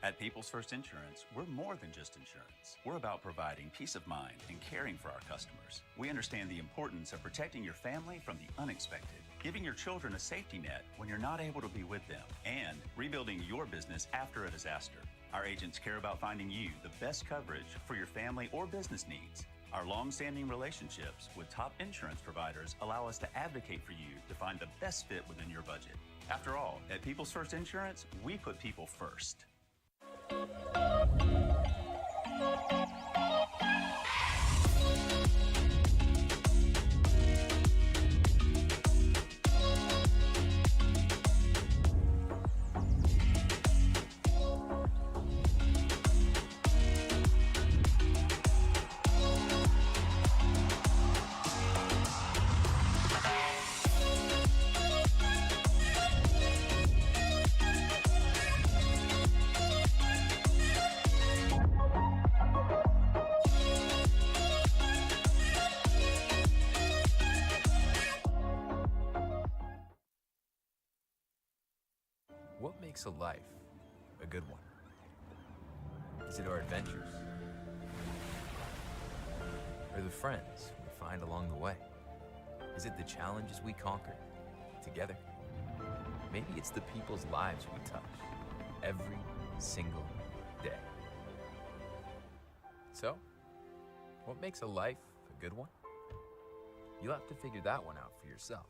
At People's First Insurance, we're more than just insurance. We're about providing peace of mind and caring for our customers. We understand the importance of protecting your family from the unexpected, giving your children a safety net when you're not able to be with them, and rebuilding your business after a disaster. Our agents care about finding you the best coverage for your family or business needs. Our long-standing relationships with top insurance providers allow us to advocate for you to find the best fit within your budget. After all, at People's First Insurance, we put people first. What makes a life a good one? Is it our adventures? Or the friends we find along the way? Is it the challenges we conquer together? Maybe it's the people's lives we touch every single day. So, what makes a life a good one? You'll have to figure that one out for yourself.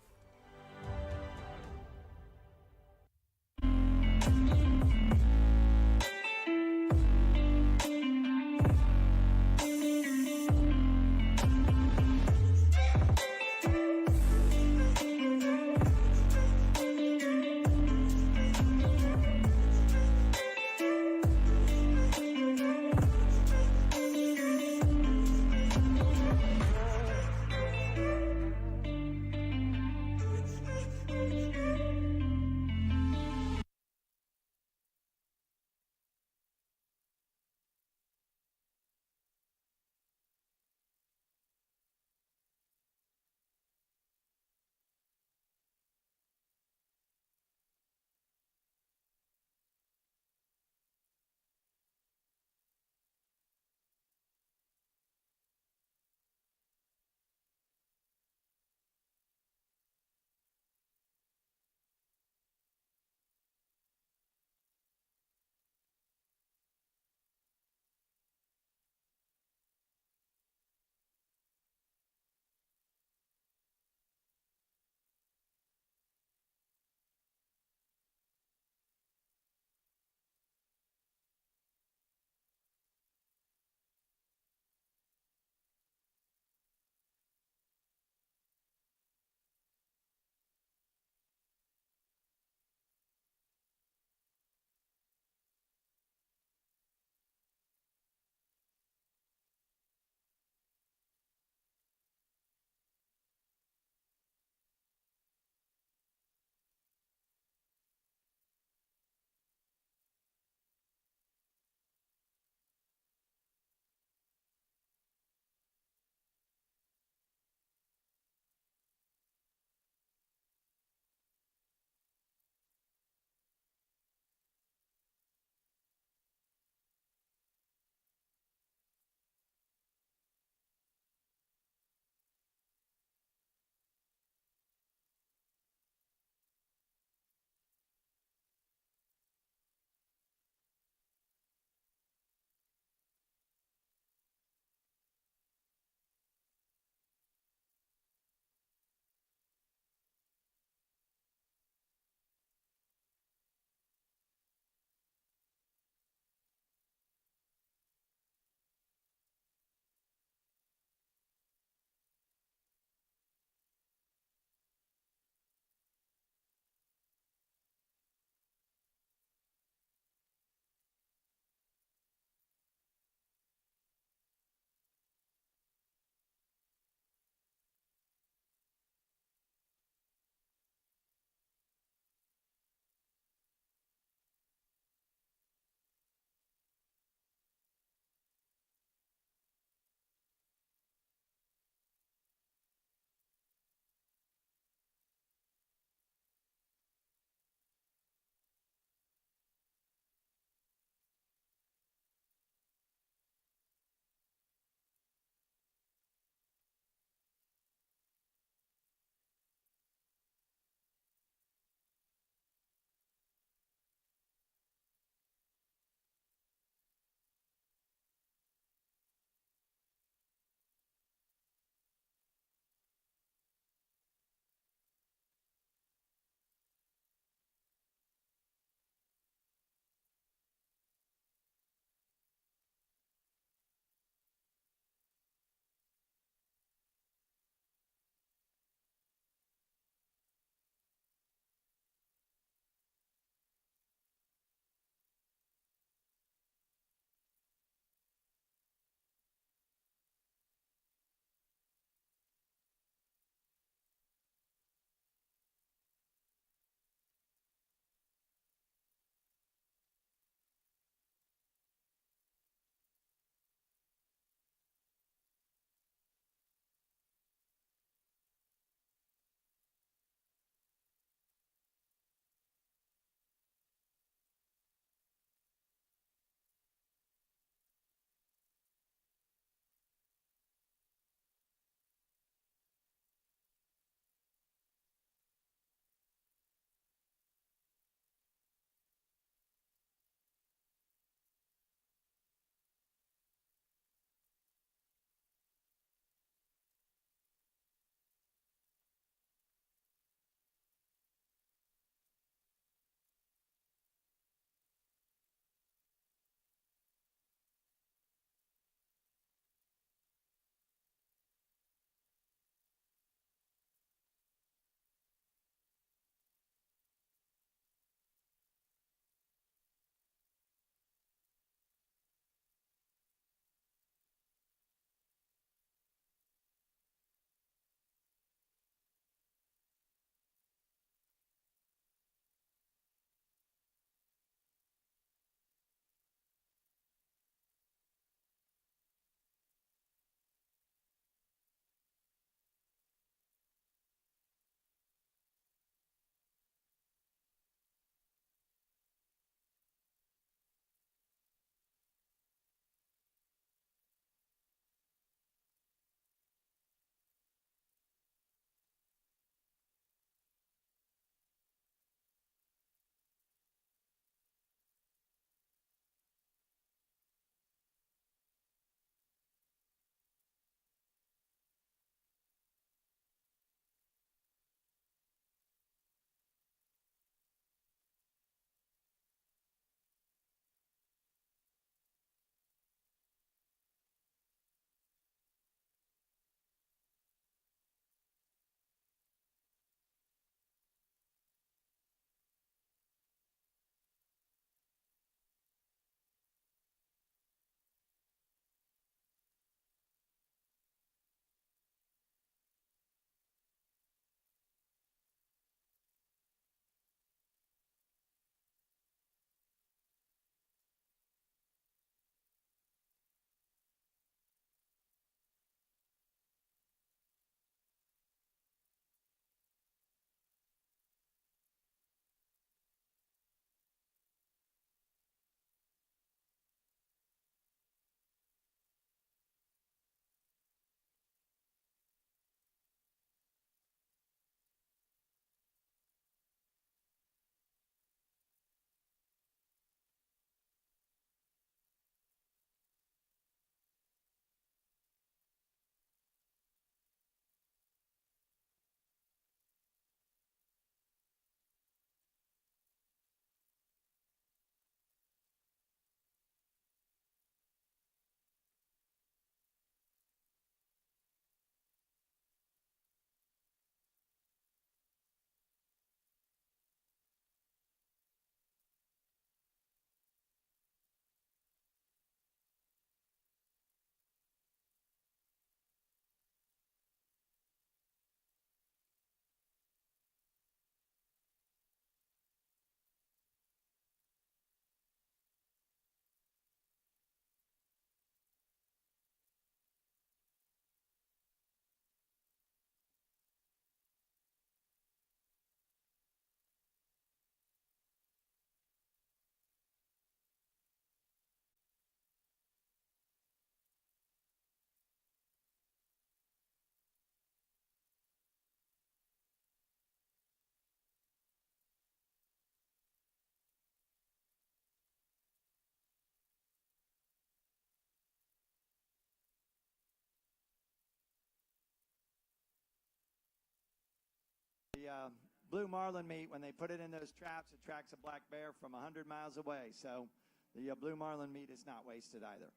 blue marlin meat, when they put it in those traps, it tracks a black bear from 100 miles away. So the blue marlin meat is not wasted either.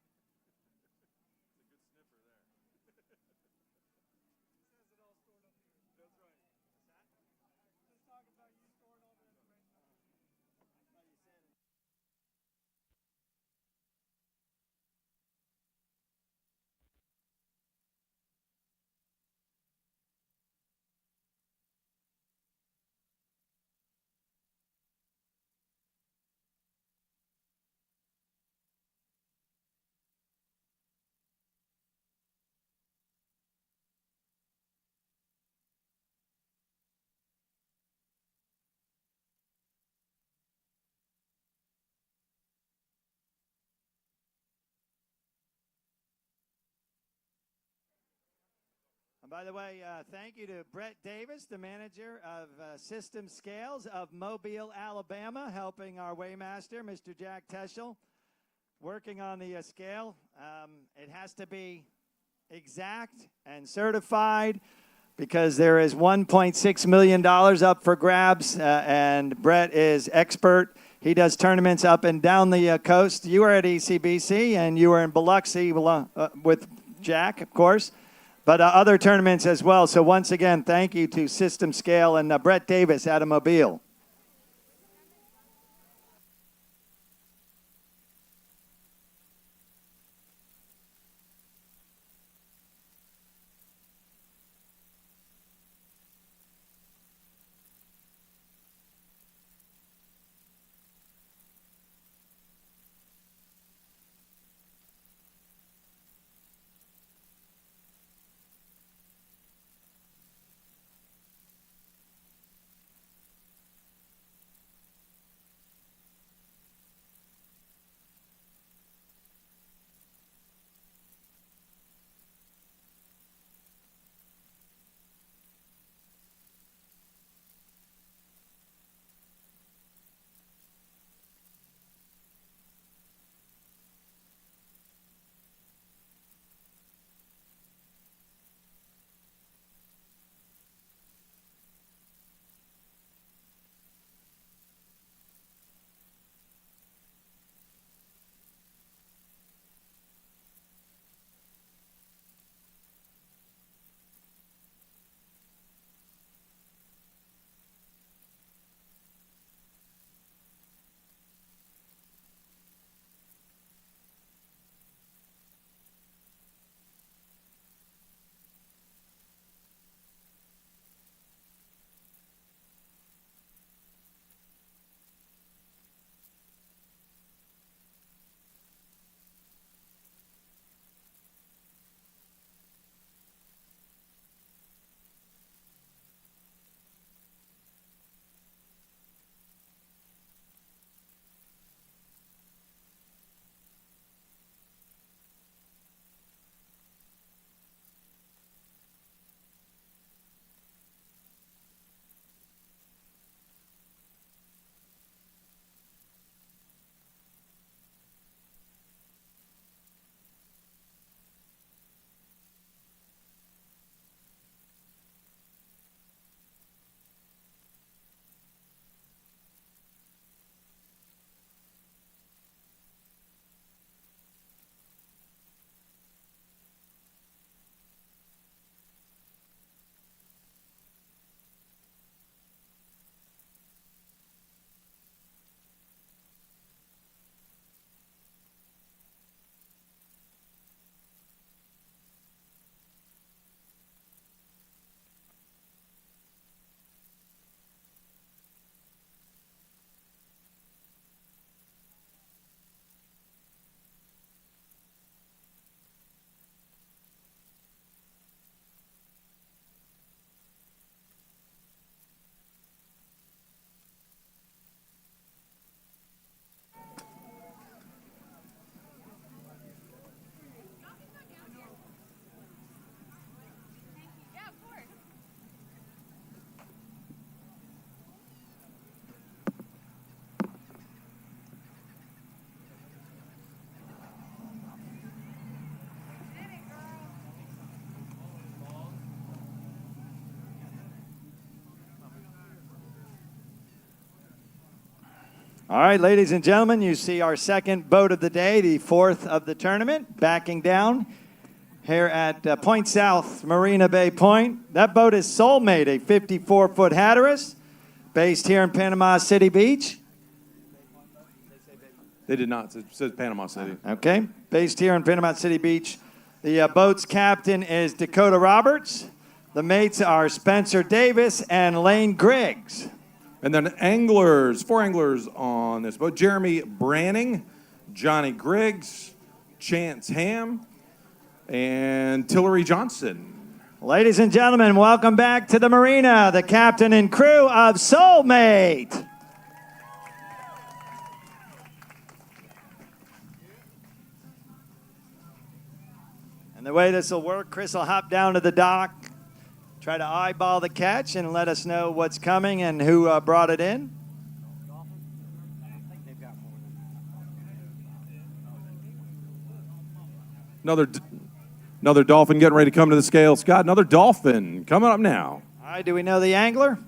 And by the way, thank you to Brett Davis, the manager of System Scales of Mobile, Alabama, helping our weighmaster, Mr. Jack Teschel, working on the scale. It has to be exact and certified because there is $1.6 million up for grabs, and Brett is expert. He does tournaments up and down the coast. You were at ECBC, and you were in Biloxi with Jack, of course, but other tournaments as well. So once again, thank you to System Scale and Brett Davis out of Mobile. All right, ladies and gentlemen, you see our second boat of the day, the fourth of the tournament, backing down here at Point South, Marina Bay Point. That boat is Soulmate, a 54-foot Hatteras, based here in Panama City Beach. They did not. It says Panama City. Okay, based here in Panama City Beach. The boat's captain is Dakota Roberts. The mates are Spencer Davis and Lane Griggs. And then anglers, 4 anglers on this boat. Jeremy Branning, Johnny Griggs, Chance Ham, and Tillery Johnson. Ladies and gentlemen, welcome back to the marina, the captain and crew of Soulmate. And the way this will work, Chris will hop down to the dock, try to eyeball the catch and let us know what's coming and who brought it in. Another dolphin getting ready to come to the scale. Scott, another dolphin coming up now. All right, do we know the angler?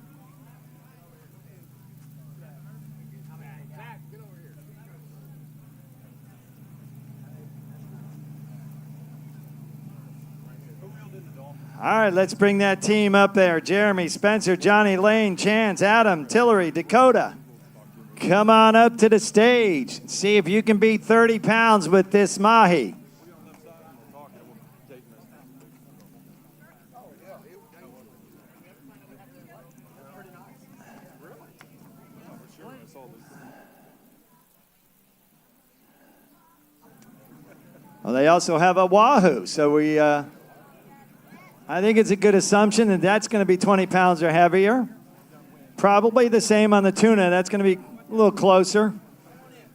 All right, let's bring that team up there. Jeremy, Spencer, Johnny, Lane, Chance, Adam, Tillery, Dakota. Come on up to the stage. See if you can beat 30 pounds with this mahi. Well, they also have a Wahoo, so I think it's a good assumption that that's going to be 20 pounds or heavier. Probably the same on the Tuna. That's going to be a little closer.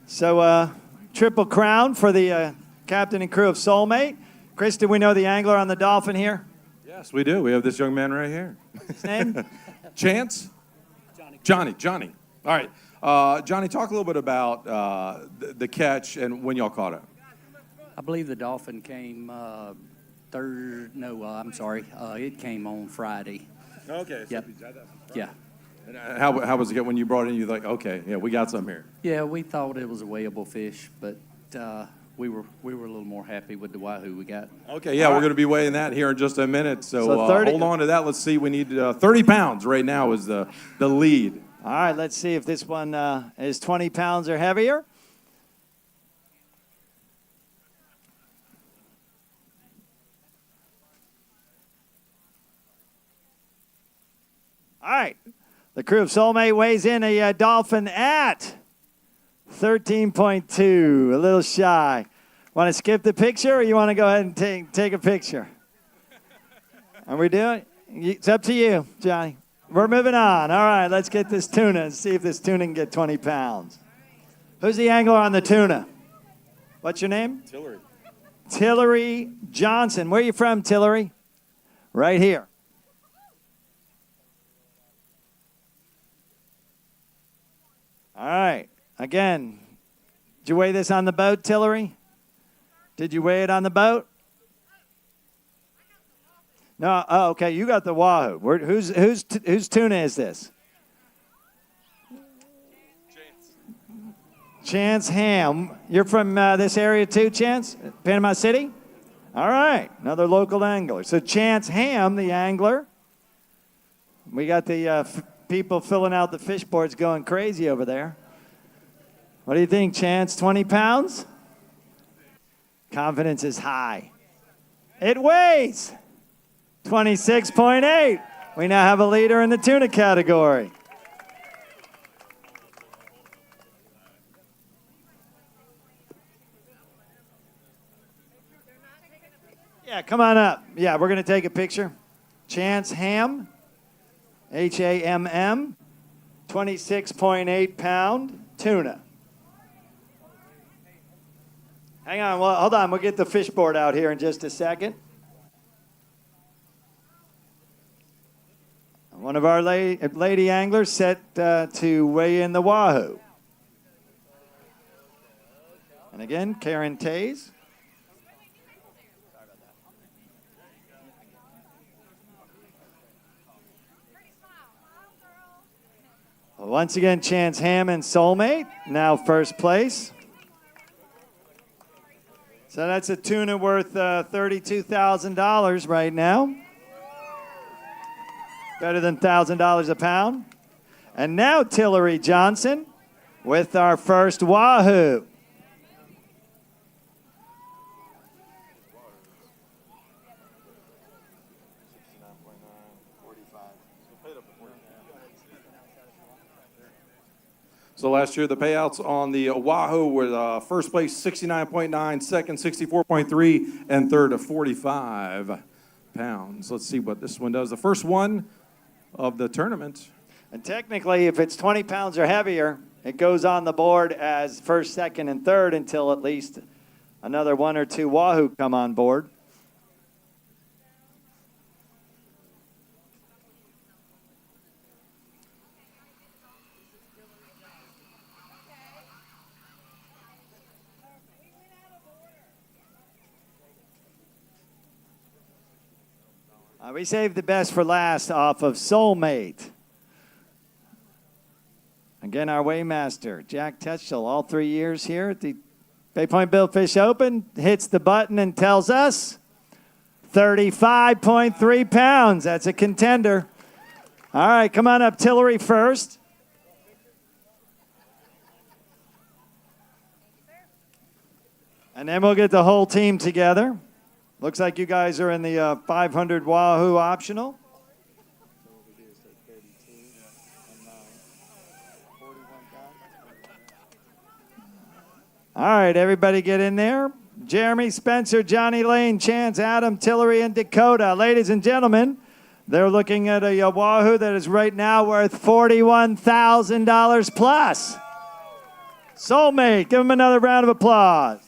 So triple crown for the captain and crew of Soulmate. Chris, do we know the angler on the Dolphin here? Yes, we do. We have this young man right here. His name? Chance? Johnny. All right. Johnny, talk a little bit about the catch and when y'all caught it. I believe the Dolphin came it came on Friday. Okay. Yep. Yeah. And how was it when you brought it in? You like, okay, yeah, we got some here. Yeah, we thought it was a weighable fish, but we were a little more happy with the Wahoo we got. Okay, yeah, we're going to be weighing that here in just a minute. So 30, hold on to that. Let's see. We need 30 pounds right now is the lead. All right, let's see if this one is 20 pounds or heavier. All right, the crew of Soulmate weighs in a Dolphin at 13.2, a little shy. Want to skip the picture or you want to go ahead and take a picture? Are we doing? It's up to you, Johnny. We're moving on. All right, let's get this Tuna and see if this Tuna can get 20 pounds. Who's the angler on the Tuna? What's your name? Tillery. Tillery Johnson. Where are you from, Tillery? Right here. All right. Again, did you weigh this on the boat, Tillery? Did you weigh it on the boat? No. Oh, okay. You got the Wahoo. Whose Tuna is this? Chance Ham. You're from this area too, Chance? Panama City? All right. Another local angler. So Chance Ham, the angler. We got the people filling out the fish boards going crazy over there. What do you think, Chance? 20 pounds? Confidence is high. It weighs 26.8. We now have a leader in the Tuna category. Yeah, come on up. Yeah, we're going to take a picture. Chance Ham. Hamm, 26.8 pound Tuna. Hang on, well, hold on. We'll get the fish board out here in just a second. One of our lady anglers set to weigh in the Wahoo. And again, Karen Tays. Once again, Chance Ham and Soulmate, now first place. So that's a tuna worth $32,000 right now. Better than $1,000 a pound. And now Tillery Johnson with our first Wahoo. So last year, the payouts on the Wahoo were first place 69.9, second 64.3, and third 45 pounds. Let's see what this one does. The first one of the tournament. And technically, if it's 20 pounds or heavier, it goes on the board as first, second, and third until at least another one or two Wahoo come on board. We saved the best for last off of Soulmate. Again, our weighmaster, Jack Tetchell, all 3 years here at the Bay Point Billfish Open, hits the button and tells us 35.3 pounds. That's a contender. All right, come on up, Tillery first. And then we'll get the whole team together. Looks like you guys are in the 500 Wahoo optional. All right, everybody get in there. Jeremy, Spencer, Johnny Lane, Chance, Adam, Tillery, and Dakota. Ladies and gentlemen, they're looking at a Wahoo that is right now worth $41,000 plus. Soulmate, give them another round of applause.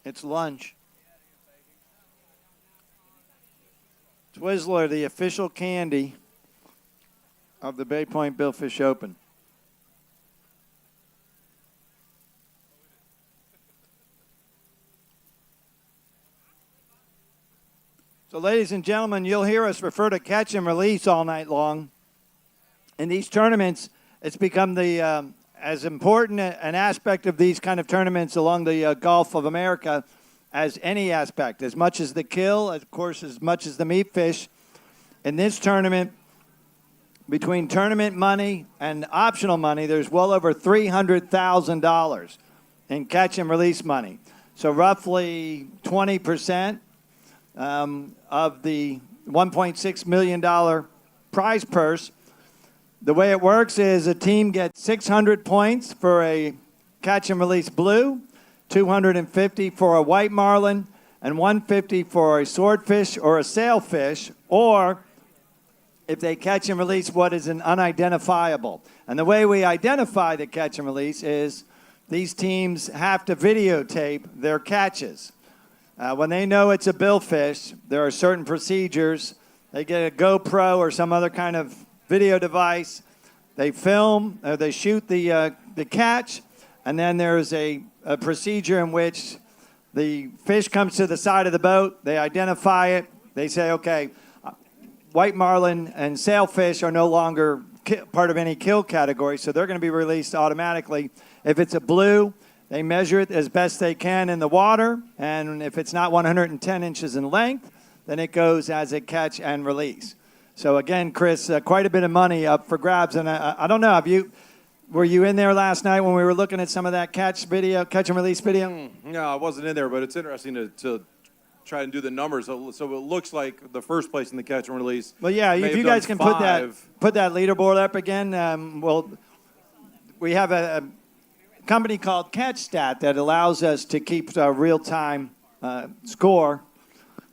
It's lunch. Twizzler, the official candy of the Bay Point Billfish Open. So, ladies and gentlemen, you'll hear us refer to catch and release all night long. In these tournaments, it's become the as important an aspect of these kind of tournaments along the Gulf of America as any aspect, as much as the kill, of course, as much as the meat fish. In this tournament, between tournament money and optional money, there's well over $300,000 in catch and release money. So roughly 20% of the $1.6 million prize purse. The way it works is a team gets 600 points for a catch and release blue, 250 for a white marlin, and 150 for a swordfish or a sailfish, or if they catch and release what is an unidentifiable. And the way we identify the catch and release is these teams have to videotape their catches. When they know it's a billfish, there are certain procedures. They get a GoPro or some other kind of video device. They film, or they shoot the catch, and then there's a procedure in which the fish comes to the side of the boat. They identify it. They say, okay, white marlin and sailfish are no longer part of any kill category, so they're going to be released automatically. If it's a blue, they measure it as best they can in the water, and if it's not 110 inches in length, then it goes as a catch and release. So again, Chris, quite a bit of money up for grabs, and I don't know, were you in there last night when we were looking at some of that catch and release video? No, I wasn't in there, but it's interesting to try and do the numbers. So it looks like the first place in the catch and release. Well, yeah, if you guys can put that leaderboard up again. We have a company called CatchStat that allows us to keep a real-time score.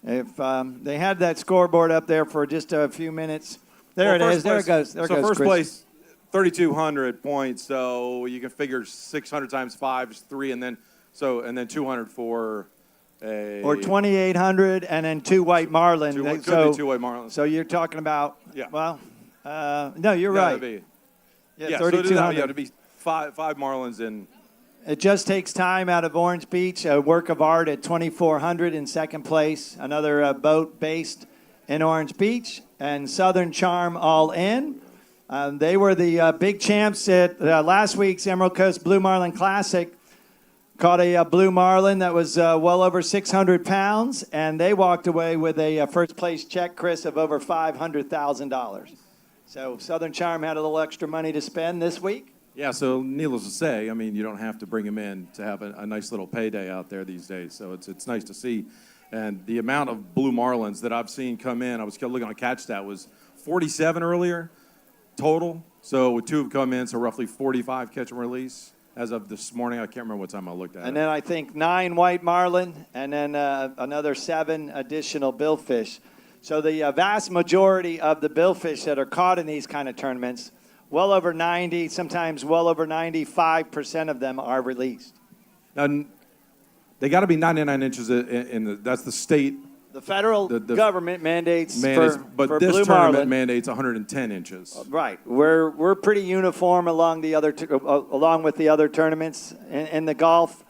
If they had that scoreboard up there for just a few minutes. There it is. There it goes. There so goes first Chris. place, 3,200 points. So you can figure 600 times 5 is 3, and then 200 for a or 2,800, and then 2 white marlin. Could be 2 white marlin. So you're talking about yeah. Well, no, you're right. Yeah, 3,200. So to be five marlins in. It just takes time out of Orange Beach, a work of art at 2,400 in second place. Another boat based in Orange Beach, and Southern Charm all in. They were the big champs at last week's Emerald Coast Blue Marlin Classic. Caught a blue marlin that was well over 600 pounds, and they walked away with a first place check, Chris, of over $500,000. So Southern Charm had a little extra money to spend this week. Yeah, so needless to say, I mean, you don't have to bring them in to have a nice little payday out there these days. So it's nice to see. And the amount of blue marlins that I've seen come in, I was looking on CatchStat, was 47 earlier total. So with 2 have come in, so roughly 45 catch and release as of this morning. I can't remember what time I looked at. And then I think 9 white marlin, and then another 7 additional billfish. So the vast majority of the billfish that are caught in these kind of tournaments, well over 90, sometimes well over 95% of them are released. Now, they got to be 99 inches that's the state. The federal government mandates but for this blue tournament marlin. mandates 110 inches. Right. We're pretty uniform along with the other tournaments in the Gulf.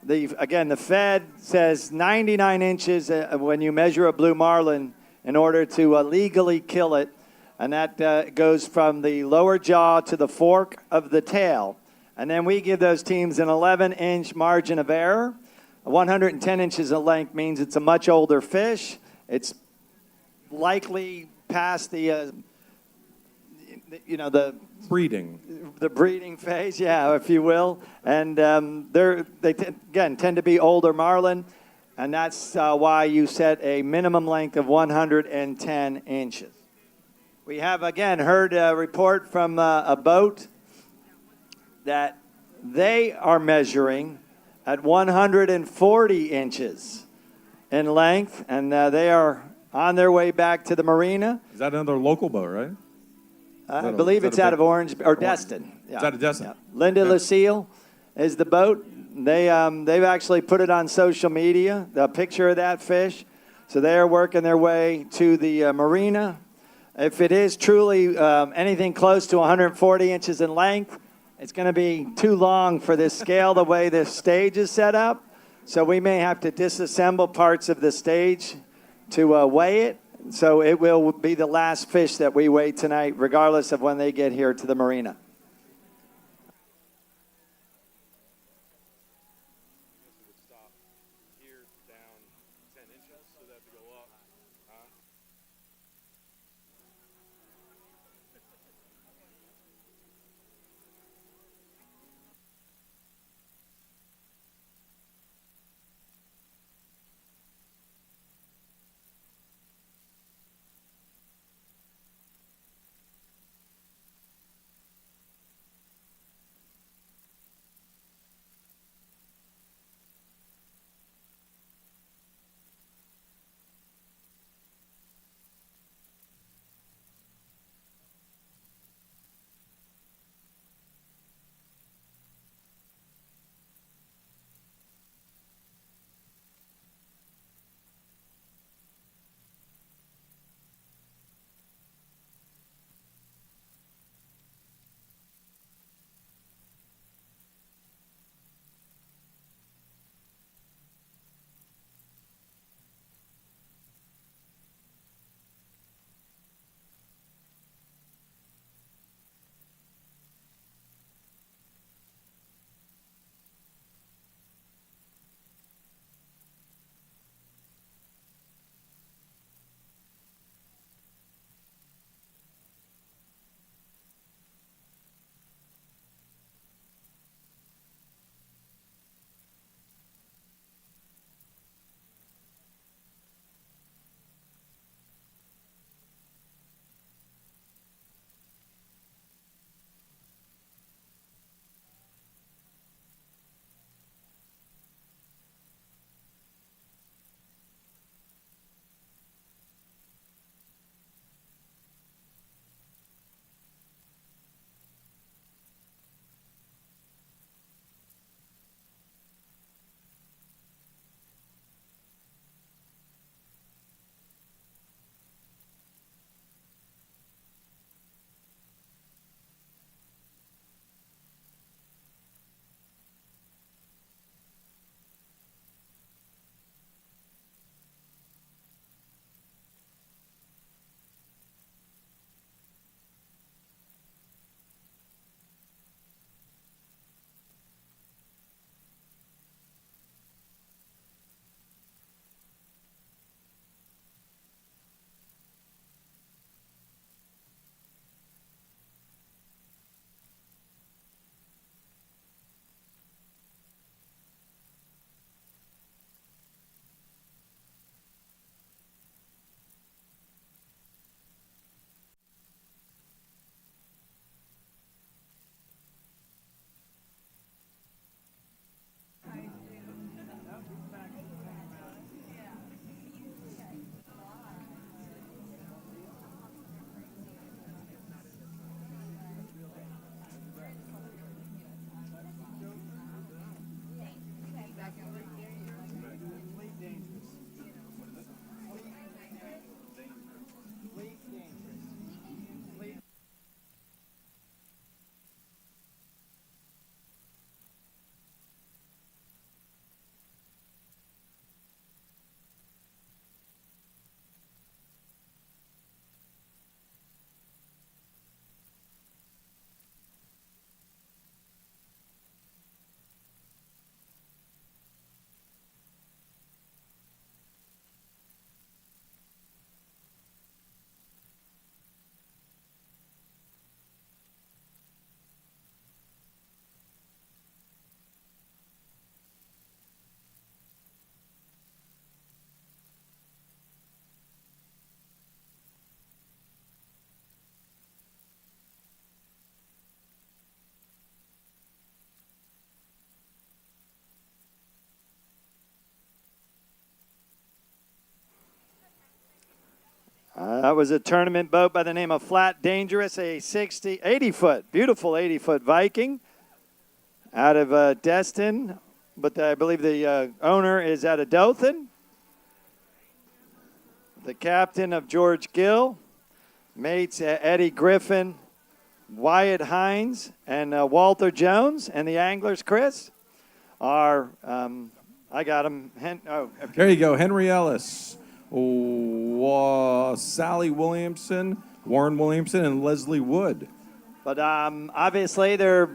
The Fed says 99 inches when you measure a blue marlin in order to legally kill it. And that goes from the lower jaw to the fork of the tail. And then we give those teams an 11-inch margin of error. 110 inches in length means it's a much older fish. It's likely past the breeding. The breeding phase, yeah, if you will. And they tend to be older marlin. And that's why you set a minimum length of 110 inches. We have, again, heard a report from a boat that they are measuring at 140 inches in length, and they are on their way back to the marina. Is that another local boat, right? I believe it's out of Orange, or Destin. Yeah. It's out of Destin. Yeah. Linda Lucille is the boat. They've actually put it on social media, the picture of that fish. So they are working their way to the marina. If it is truly anything close to 140 inches in length, it's going to be too long for this scale the way this stage is set up. So we may have to disassemble parts of the stage to weigh it. So it will be the last fish that we weigh tonight, regardless of when they get here to the marina. That was a tournament boat by the name of Flat Dangerous, a 80-foot, beautiful 80-foot Viking out of Destin. But I believe the owner is out of Dothan. The captain of George Gill, mates Eddie Griffin, Wyatt Hines, and Walter Jones, and the anglers, Chris, are, I got them. There you go, Henry Ellis, Sally Williamson, Warren Williamson, and Leslie Wood. But obviously they're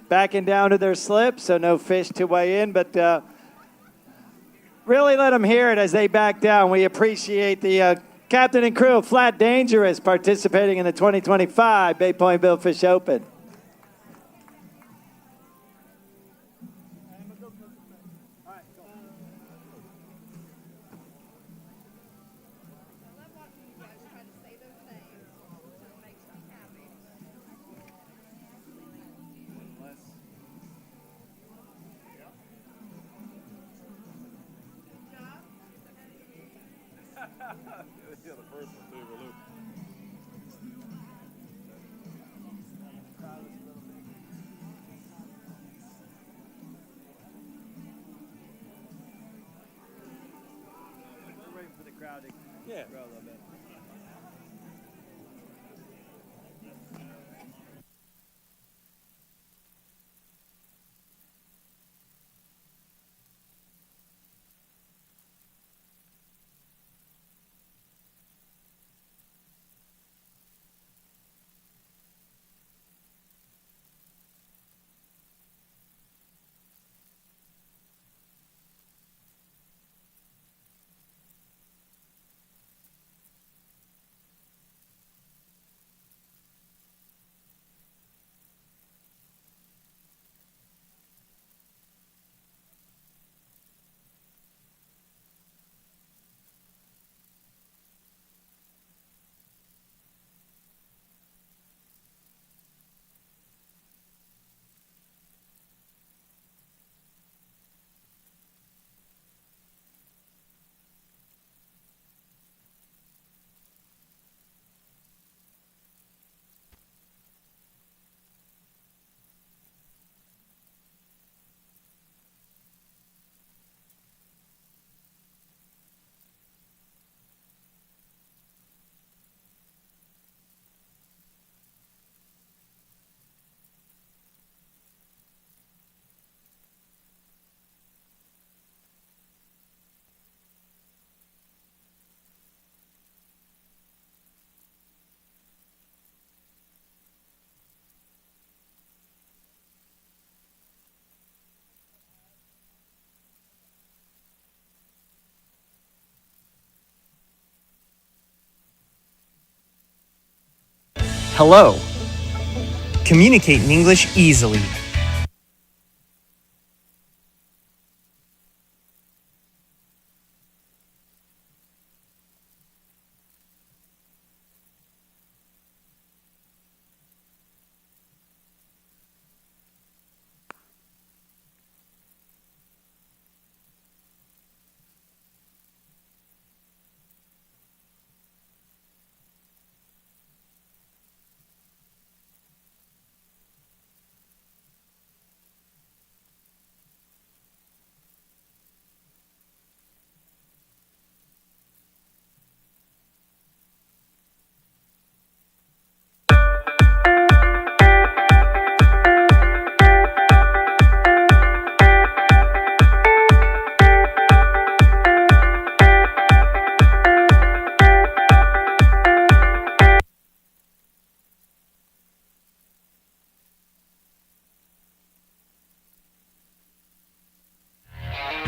backing down to their slip, so no fish to weigh in, but really let them hear it as they back down. We appreciate the captain and crew of Flat Dangerous participating in the 2025 Bay Point Billfish Open. Yeah. Hello. Communicate in English easily.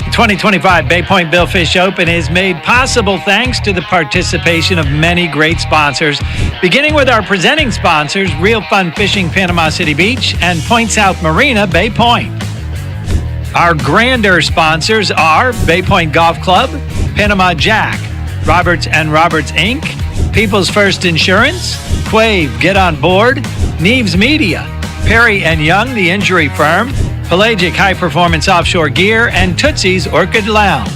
The 2025 Bay Point Billfish Open is made possible thanks to the participation of many great sponsors, beginning with our presenting sponsors, Real Fun Fishing Panama City Beach and Point South Marina Bay Point. Our grander sponsors are Bay Point Golf Club, Panama Jack, Roberts and Roberts Inc., People's First Insurance, Quave Get On Board, Neves Media, Perry and Young, the injury firm, Pelagic High Performance Offshore Gear, and Tootsie's Orchid Lounge.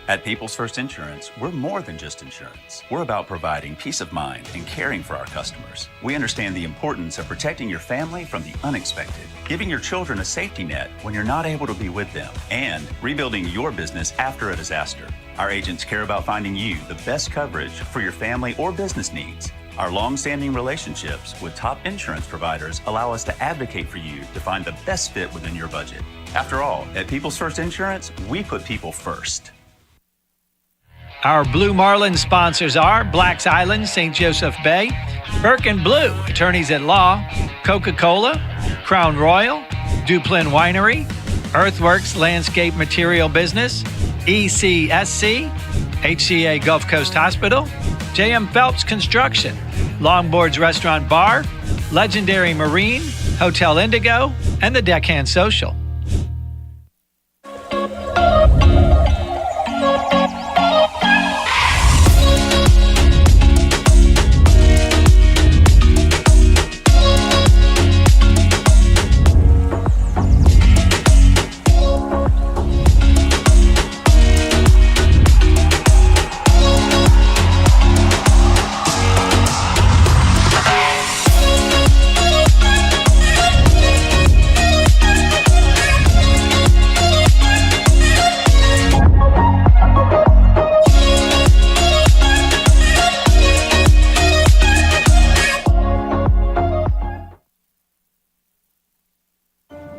At People's First Insurance, we're more than just insurance. We're about providing peace of mind and caring for our customers. We understand the importance of protecting your family from the unexpected, giving your children a safety net when you're not able to be with them, and rebuilding your business after a disaster. Our agents care about finding you the best coverage for your family or business needs. Our long-standing relationships with top insurance providers allow us to advocate for you to find the best fit within your budget. After all, at People's First Insurance, we put people first. Our Blue Marlin sponsors are Black's Island, St. Joseph Bay, Burke and Blue, attorneys at law, Coca-Cola, Crown Royal, Duplin Winery, Earthworks Landscape Material Business, ECSC, HCA Gulf Coast Hospital, J.M. Phelps Construction, Longboards Restaurant Bar, Legendary Marine, Hotel Indigo, and the Deckhand Social.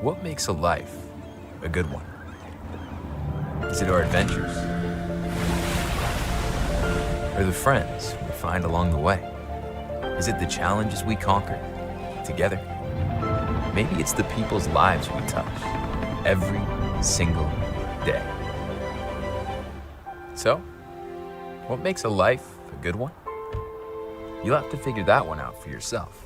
What makes a life a good one? Is it our adventures? Or the friends we find along the way? Is it the challenges we conquer together? Maybe it's the people's lives we touch every single day. So, what makes a life a good one? You'll have to figure that one out for yourself.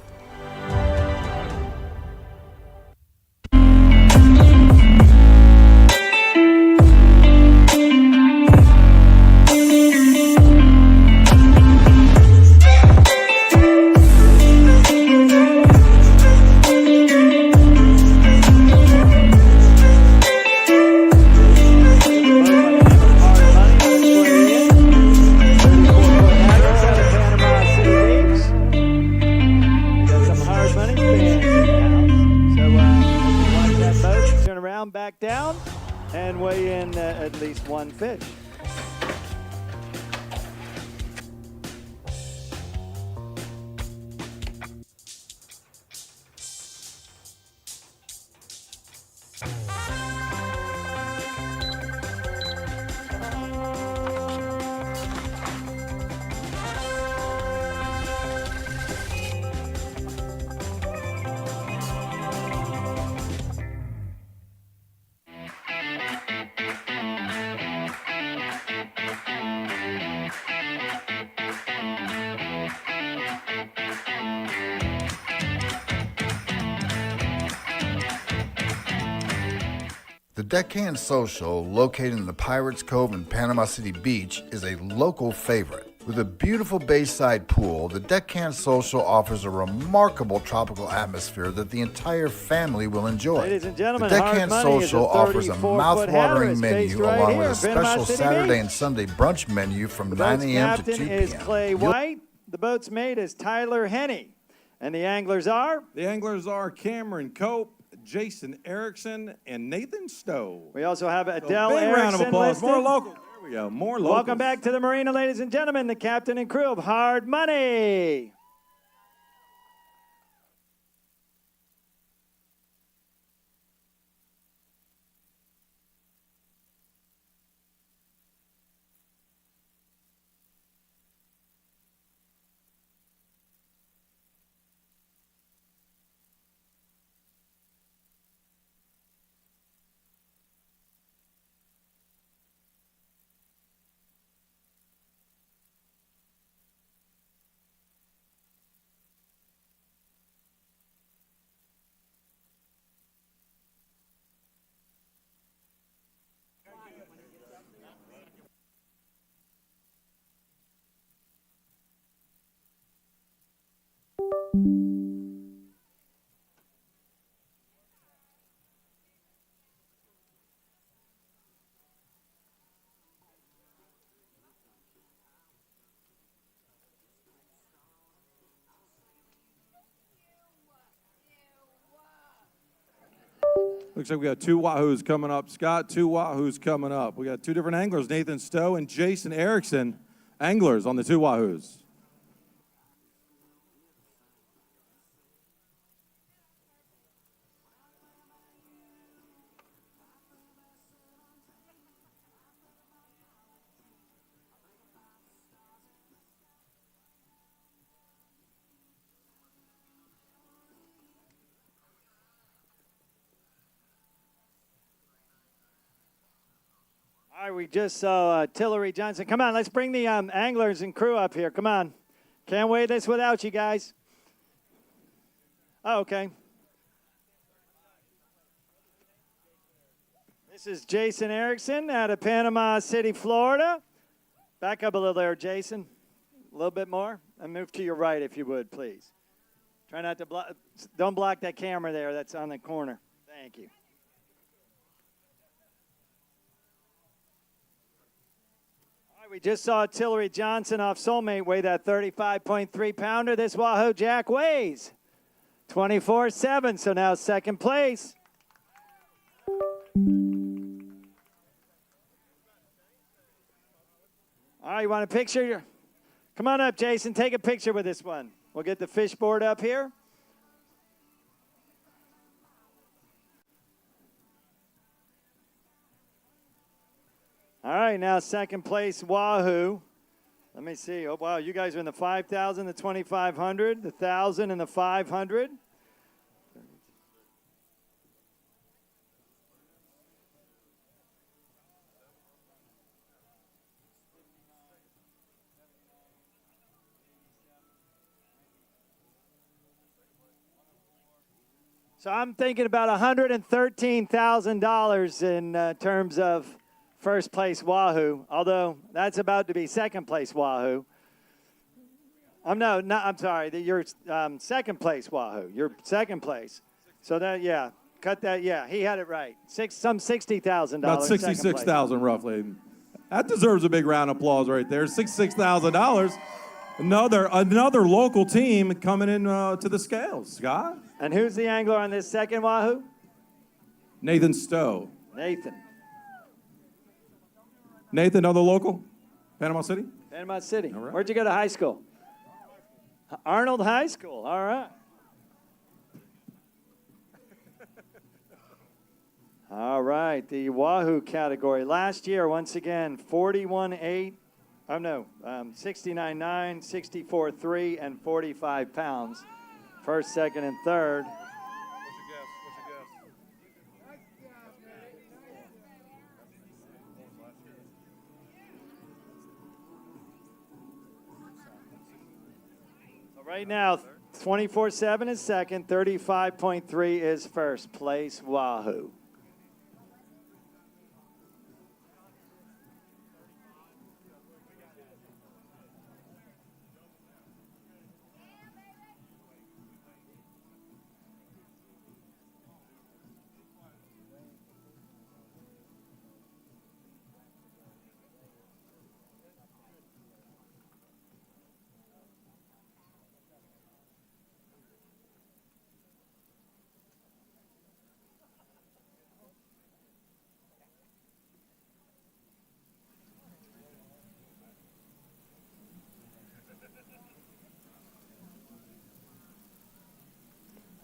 Back down and weigh in at least one fish. The Deckhand Social, located in the Pirates Cove in Panama City Beach, is a local favorite. With a beautiful bayside pool, the Deckhand Social offers a remarkable tropical atmosphere that the entire family will enjoy. Ladies and gentlemen, the Deckhand Social offers a mouth-watering menu right along with a here, special Saturday and Sunday brunch menu from 9 a.m. to 2 p.m. The boat's captain is Clay White. The boat's mate is Tyler Henney. And the anglers are? The anglers are Cameron Cope, Jason Erickson, and Nathan Stowe. We also have Adele Big Erickson round of applause. listed. More local. There we go. More local. Welcome back to the marina, ladies and gentlemen, the captain and crew of Hard Money. Looks like we got 2 Wahoos coming up. Scott, 2 Wahoos coming up. We got 2 different anglers, Nathan Stowe and Jason Erickson, anglers on the 2 Wahoos. All right, we just saw Tillery Johnson. Come on, let's bring the anglers and crew up here. Come on. Can't wait this without you guys. Oh, okay. This is Jason Erickson out of Panama City, Florida. Back up a little there, Jason. A little bit more. And move to your right if you would, please. Try not to block. Don't block that camera there that's on the corner. Thank you. We just saw Tillery Johnson off Soulmate weigh that 35.3 pounder. This Wahoo Jack weighs 24.7, so now second place. All right, you want a picture? Come on up, Jason. Take a picture with this one. We'll get the fish board up here. All right, now second place, Wahoo. Let me see. Oh, wow, you guys are in the 5,000, the 2,500, the 1,000, and the 500. So I'm thinking about $113,000 in terms of first place Wahoo, although that's about to be second place Wahoo. I'm sorry, you're second place Wahoo. You're second place. So that, yeah, cut that, yeah, he had it right. Some $60,000. About $66,000 roughly. That deserves a big round of applause right there. $66,000. Another local team coming in to the scales, Scott. And who's the angler on this second Wahoo? Nathan Stowe. Nathan, another local? Panama City? Panama City. All right. Where'd you go to high school? Arnold High School. All right. All right, the Wahoo category. Last year, once again, 41.8. Oh, no, 69.9, 64.3, and 45 pounds. First, second, and third. What's your guess? So right now, 24.7 is second, 35.3 is first place Wahoo.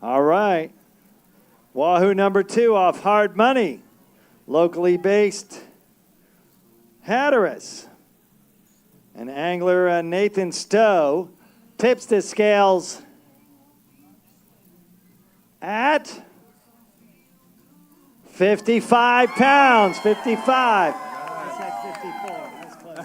All right. Wahoo number 2 off Hard Money. Locally based Hatteras. And angler Nathan Stowe tips the scales at 55 pounds. 55. I said 54. That's close.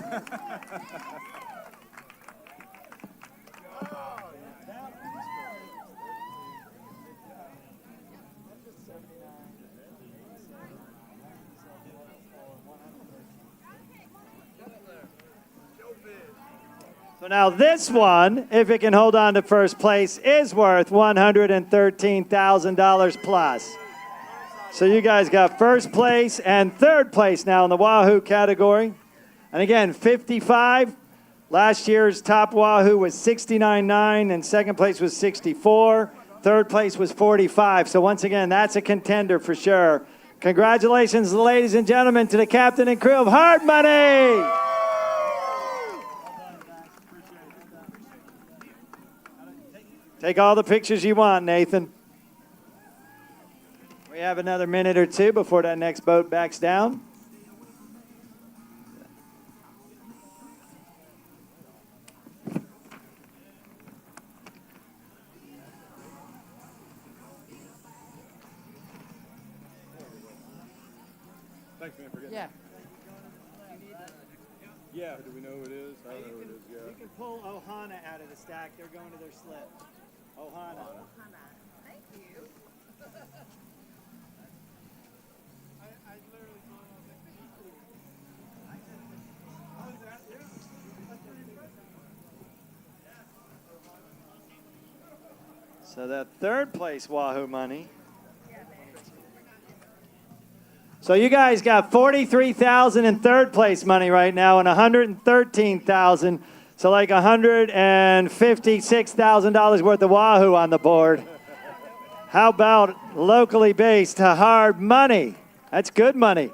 So now this one, if it can hold on to first place, is worth $113,000 plus. So you guys got first place and third place now in the Wahoo category. And again, 55. Last year's top Wahoo was 69.9 and second place was 64. Third place was 45. So once again, that's a contender for sure. Congratulations, ladies and gentlemen, to the captain and crew of Hard Money. Take all the pictures you want, Nathan. We have another minute or two before that next boat backs down. Thanks, man, for getting Yeah. Yeah, do we know who it is? I don't know who it is, yeah. You can pull Ohana out of the stack. They're going to their slip. Ohana. Thank you. So that third place Wahoo money. So you guys got $43,000 in third place money right now and $113,000. So like $156,000 worth of Wahoo on the board. How about locally based Hard Money? That's good money.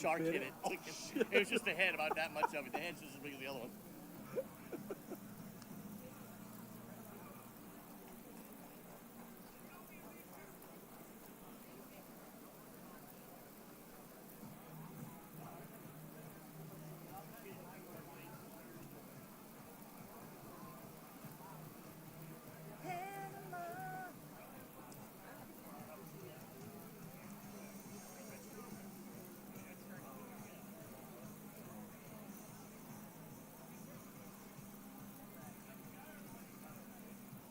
Shark hit it. It was just the head, about that much of it. The head's just as big as the other one.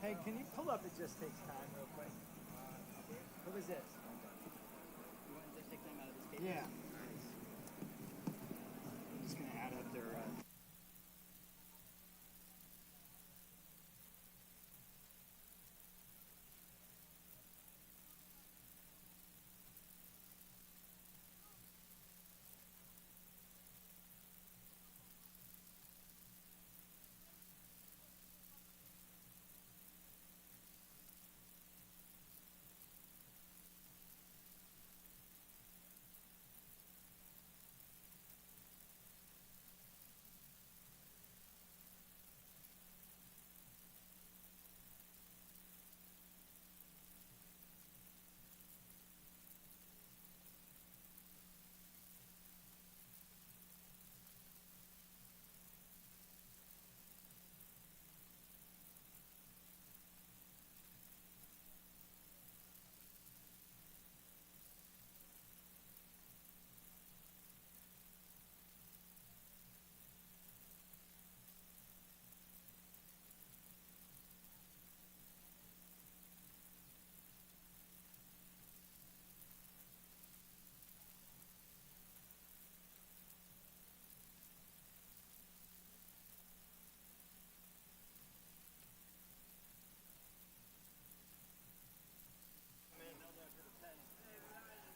Hey, can you pull up? It just takes time real quick. Who is this? You want to take them out of this case? Yeah. I'm just going to add up their...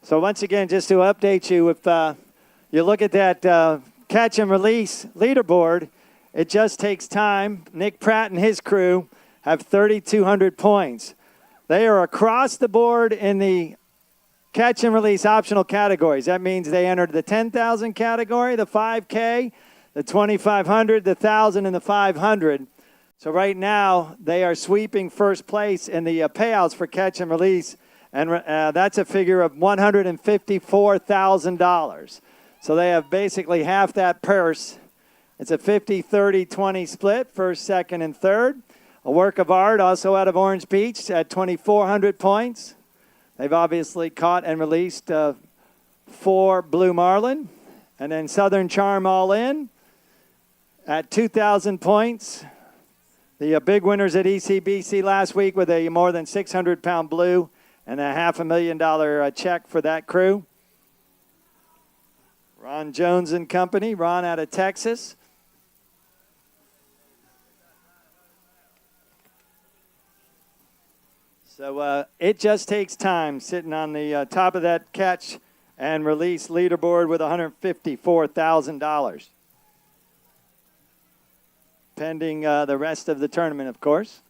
So once again, just to update you, if you look at that catch and release leaderboard, it just takes time. Nick Pratt and his crew have 3,200 points. They are across the board in the catch and release optional categories. That means they entered the 10,000 category, the 5K, the 2,500, the 1,000, and the 500. So right now, they are sweeping first place in the payouts for catch and release. And that's a figure of $154,000. So they have basically half that purse. It's a 50-30-20 split, first, second, and third. A work of art also out of Orange Beach at 2,400 points. They've obviously caught and released 4 blue marlin. And then Southern Charm all in at 2,000 points. The big winners at ECBC last week with a more than 600-pound blue And a $500,000 check for that crew. Ron Jones and Company, Ron out of Texas. So it just takes time sitting on the top of that catch and release leaderboard with $154,000. Pending the rest of the tournament, of course.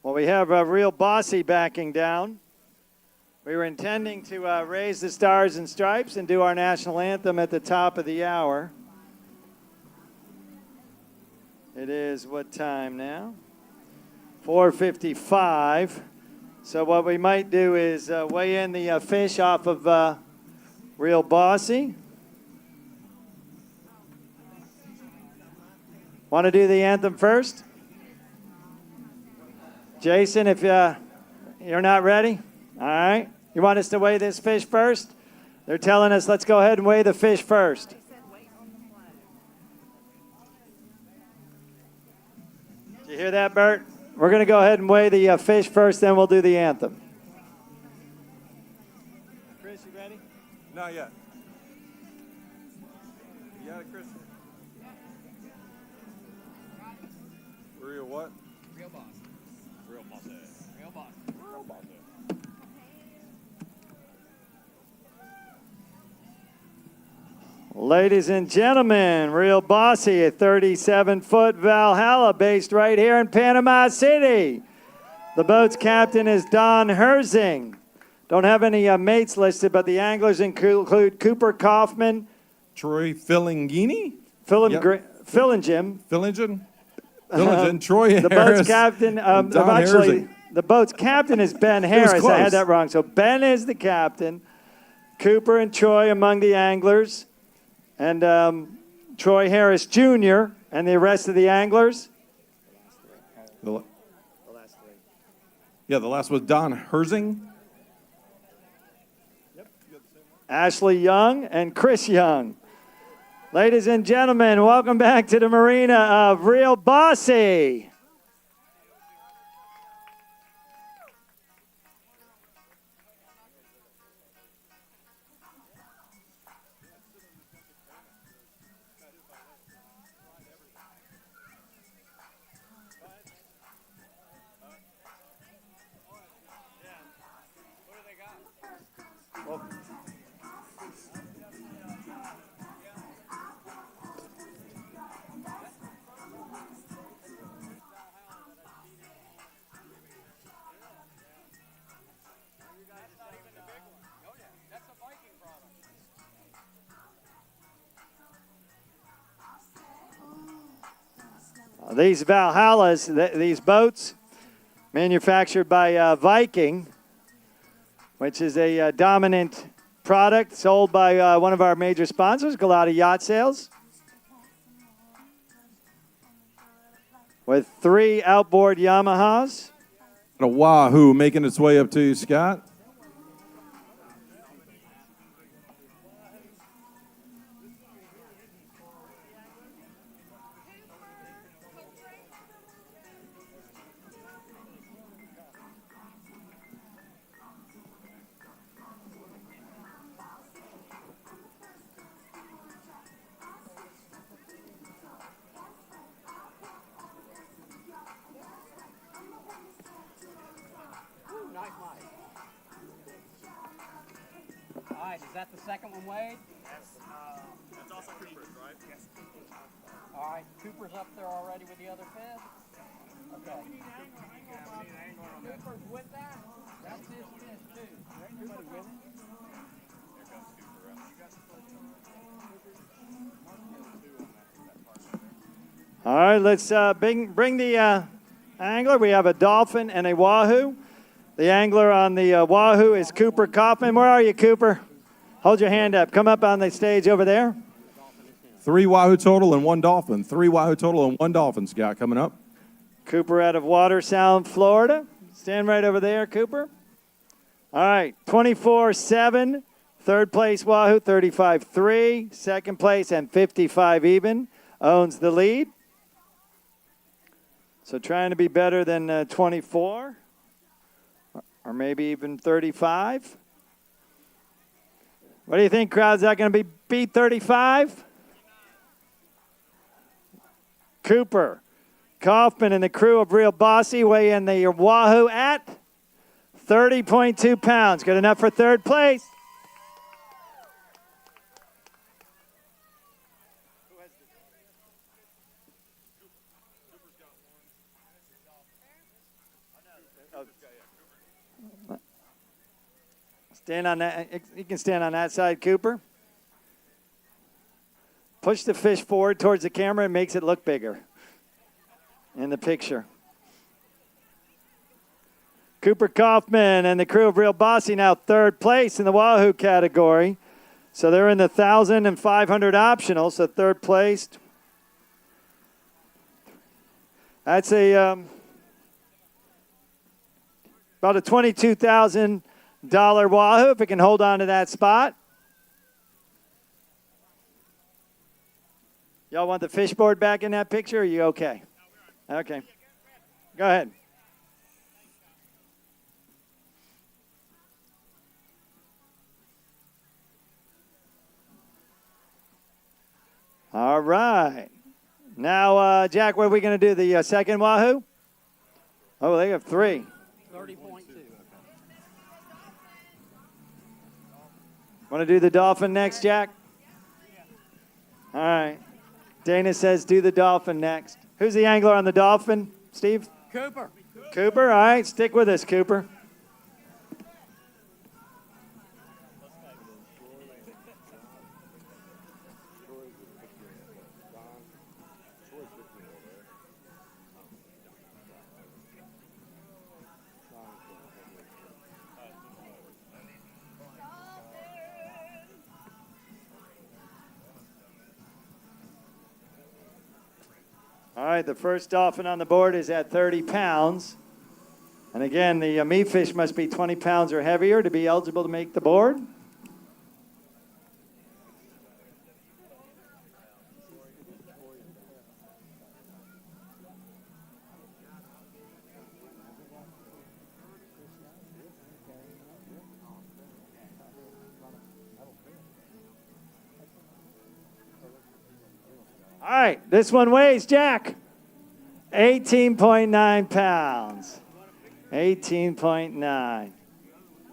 Well, we have a real bossy backing down. We were intending to raise the stars and stripes and do our national anthem at the top of the hour. It is what time now? 4:55. So what we might do is weigh in the fish off of Real Bossy. Want to do the anthem first? Jason, if you're not ready, all right. You want us to weigh this fish first? They're telling us let's go ahead and weigh the fish first. Did you hear that, Bert? We're going to go ahead and weigh the fish first, then we'll do the anthem. Chris, you ready? Not yet. You got it, Chris? Real what? Real boss. Real boss. Real boss. Real boss. Ladies and gentlemen, Real Bossy, a 37-foot Valhalla based right here in Panama City. The boat's captain is Don Herzing. Don't have any mates listed, but the anglers include Cooper Kaufman, Troy Fillingini? Fillingim, Troy the Harris. boat's captain. Don Actually, Herzing. the boat's captain is Ben Harris. I close. had that wrong. So Ben is the captain. Cooper and Troy among the anglers. And Troy Harris Jr. and the rest of the anglers. The last three. Yeah, the last was Don Herzing. Ashley Young and Chris Young. Ladies and gentlemen, welcome back to the marina of Real Bossy. These Valhallas, these boats, manufactured by Viking, which is a dominant product sold by one of our major sponsors, Galata Yacht Sales, with 3 outboard Yamahas. A Wahoo making its way up to you, Scott. All right, is that the second one weighed? That's also Cooper's, right? Yes. All right, Cooper's up there already with the other fish? Okay. Cooper's with that? That's his fish, too. Cooper's with him? All right, let's bring the angler. We have a Dolphin and a Wahoo. The angler on the Wahoo is Cooper Kaufman. Where are you, Cooper? Hold your hand up. Come up on the stage over there. 3 Wahoo total and 1 Dolphin. 3 Wahoo total and 1 Dolphin, Scott, coming up. Cooper out of Watersound, Florida. Stand right over there, Cooper. All right, 24-7. Third place, Wahoo, 35-3. Second place and 55 even. Owns the lead. So trying to be better than 24. Or maybe even 35. What do you think, crowd? Is that going to beat 35? Cooper, Kaufman, and the crew of Real Bossy weigh in the Wahoo at 30.2 pounds. Good enough for third place. Stand on that. You can stand on that side, Cooper. Push the fish forward towards the camera and makes it look bigger in the picture. Cooper Kaufman and the crew of Real Bossy now third place in the Wahoo category. So they're in the 1,000 and 500 optional, so third place. That's about a $22,000 Wahoo, if it can hold on to that spot. Y'all want the fish board back in that picture, or are you okay? Okay. Go ahead. All right. Now, Jack, what are we going to do? The second Wahoo? Oh, they have 3. 30.2. Want to do the Dolphin next, Jack? All right. Dana says do the Dolphin next. Who's the angler on the Dolphin, Steve? Cooper. Cooper? All right, stick with us, Cooper. All right, the first Dolphin on the board is at 30 pounds. And again, the meat fish must be 20 pounds or heavier to be eligible to make the board. All right, this one weighs, Jack, 18.9 pounds. 18.9.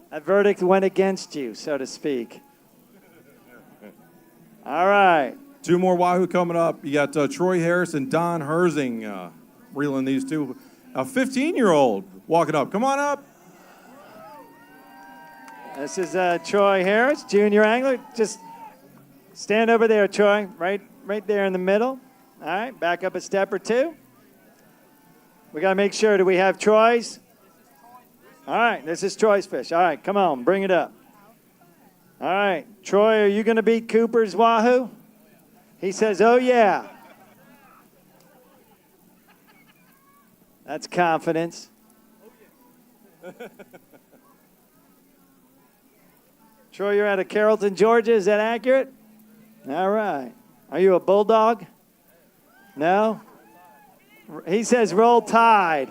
That verdict went against you, so to speak. All right. 2 more Wahoo coming up. You got Troy Harris and Don Herzing reeling these two. A 15-year-old walking up. Come on up. This is Troy Harris, junior angler. Just stand over there, Troy, right there in the middle. All right, back up a step or two. We got to make sure, do we have Troy's? All right, this is Troy's fish. All right, come on, bring it up. All right, Troy, are you going to beat Cooper's Wahoo? He says, oh, yeah. That's confidence. Troy, you're out of Carrollton, Georgia. Is that accurate? All right. Are you a bulldog? No? He says roll tide.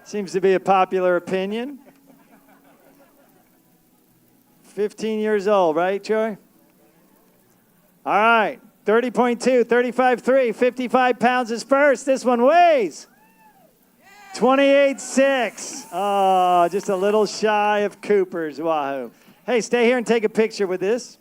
Seems to be a popular opinion. 15 years old, right, Troy? All right. 30.2, 35.3, 55 pounds is first. This one weighs 28.6. Oh, just a little shy of Cooper's Wahoo. Hey, stay here and take a picture with this.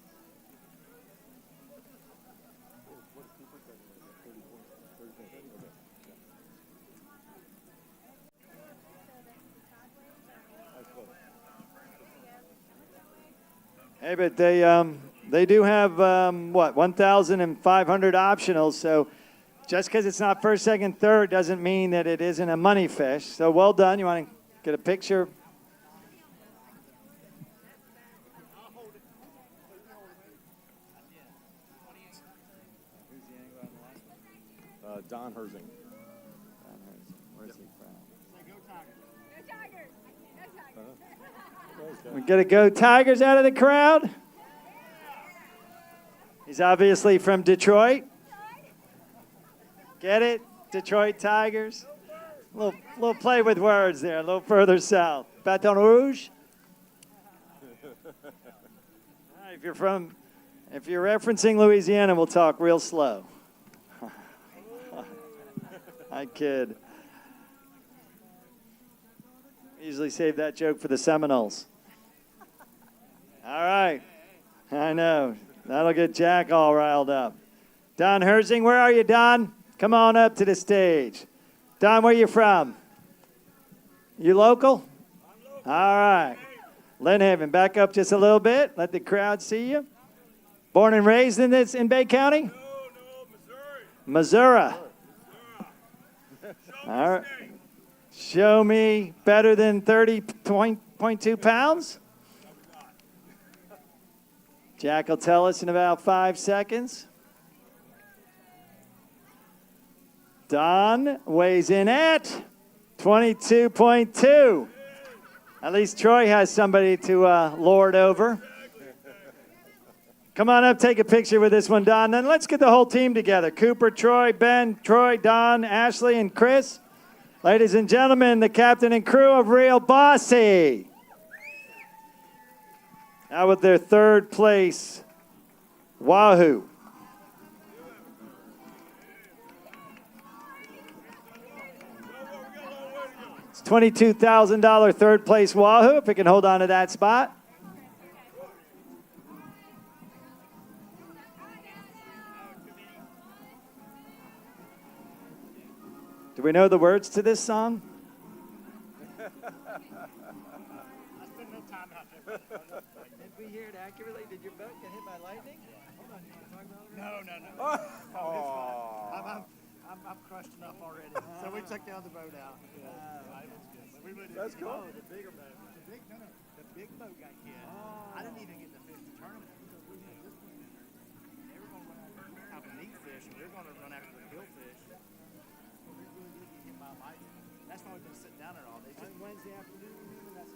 Hey, but they do have, 1,500 optionals, so just because it's not first, second, third doesn't mean that it isn't a money fish. So well done. You want to get a picture? Don Herzing. Where's he from? We got to go Tigers out of the crowd. He's obviously from Detroit. Get it? Detroit Tigers. A little play with words there, a little further south. Baton Rouge. If you're referencing Louisiana, we'll talk real slow. I kid. Usually save that joke for the Seminoles. All right. I know. That'll get Jack all riled up. Don Herzing, where are you, Don? Come on up to the stage. Don, where you from? You local? All right. Lynn Haven, back up just a little bit. Let the crowd see you. Born and raised in Bay County? No, Missouri. Missouri. All right. Show me better than 30.2 pounds. Jack will tell us in about 5 seconds. Don weighs in at 22.2. At least Troy has somebody to lord over. Come on up, take a picture with this one, Don. Then let's get the whole team together. Cooper, Troy, Ben, Troy, Don, Ashley, and Chris. Ladies and gentlemen, the captain and crew of Real Bossy. Now with their third place, Wahoo. It's $22,000 third place Wahoo, if it can hold on to that spot. Do we know the words to this song? Did we hear it accurately? Did your boat get hit by lightning? Hold on, you want to talk about it? No. I'm crushed enough already. So we took the other boat out. That's cool. The bigger boat. The big boat got hit. I didn't even get to fish the tournament. We had this one in there. They were going to run after meat fish, and we were going to run after the billfish. We really did get hit by lightning. That's why we've been sitting down there all day. Wednesday afternoon, that's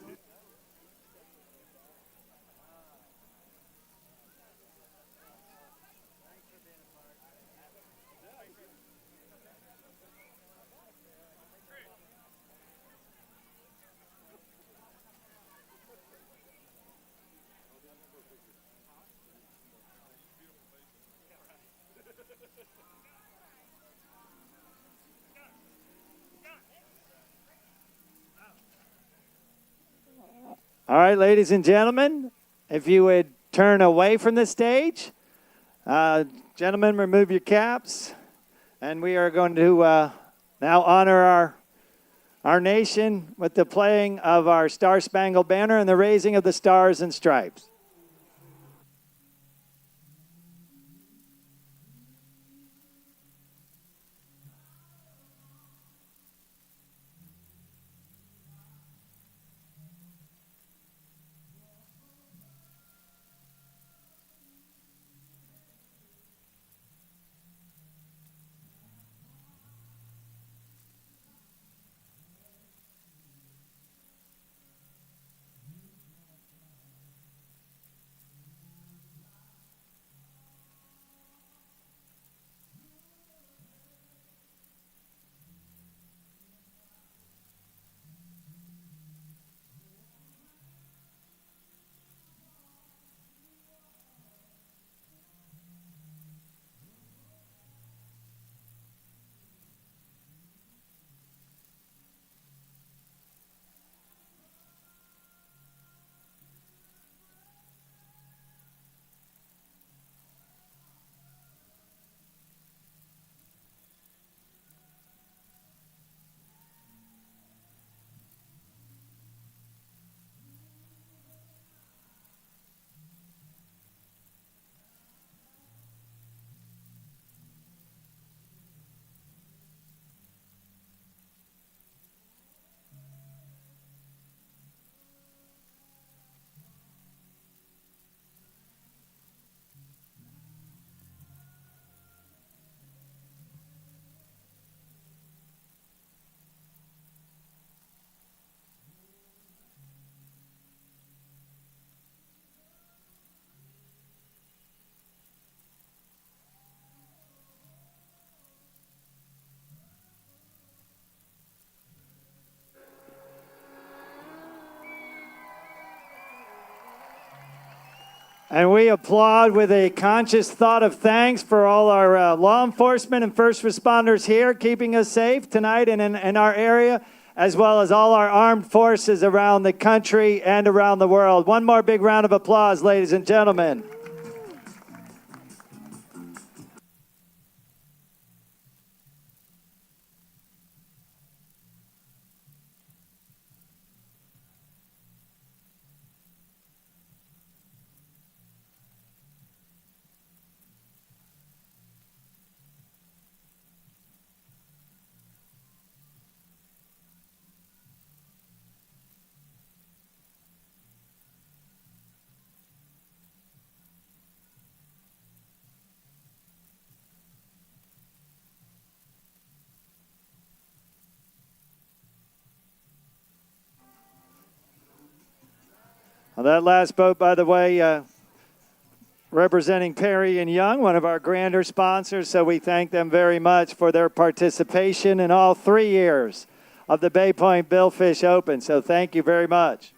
All right, ladies and gentlemen, if you would turn away from the stage. Gentlemen, remove your caps. And we are going to now honor our nation with the playing of our Star-Spangled Banner and the raising of the Stars and Stripes. And we applaud with a conscious thought of thanks for all our law enforcement and first responders here, keeping us safe tonight and in our area, as well as all our armed forces around the country and around the world. One more big round of applause, ladies and gentlemen. Well, that last boat, by the way, representing Perry and Young, one of our grander sponsors, so we thank them very much for their participation in all 3 years of the Bay Point Billfish Open. So thank you very much.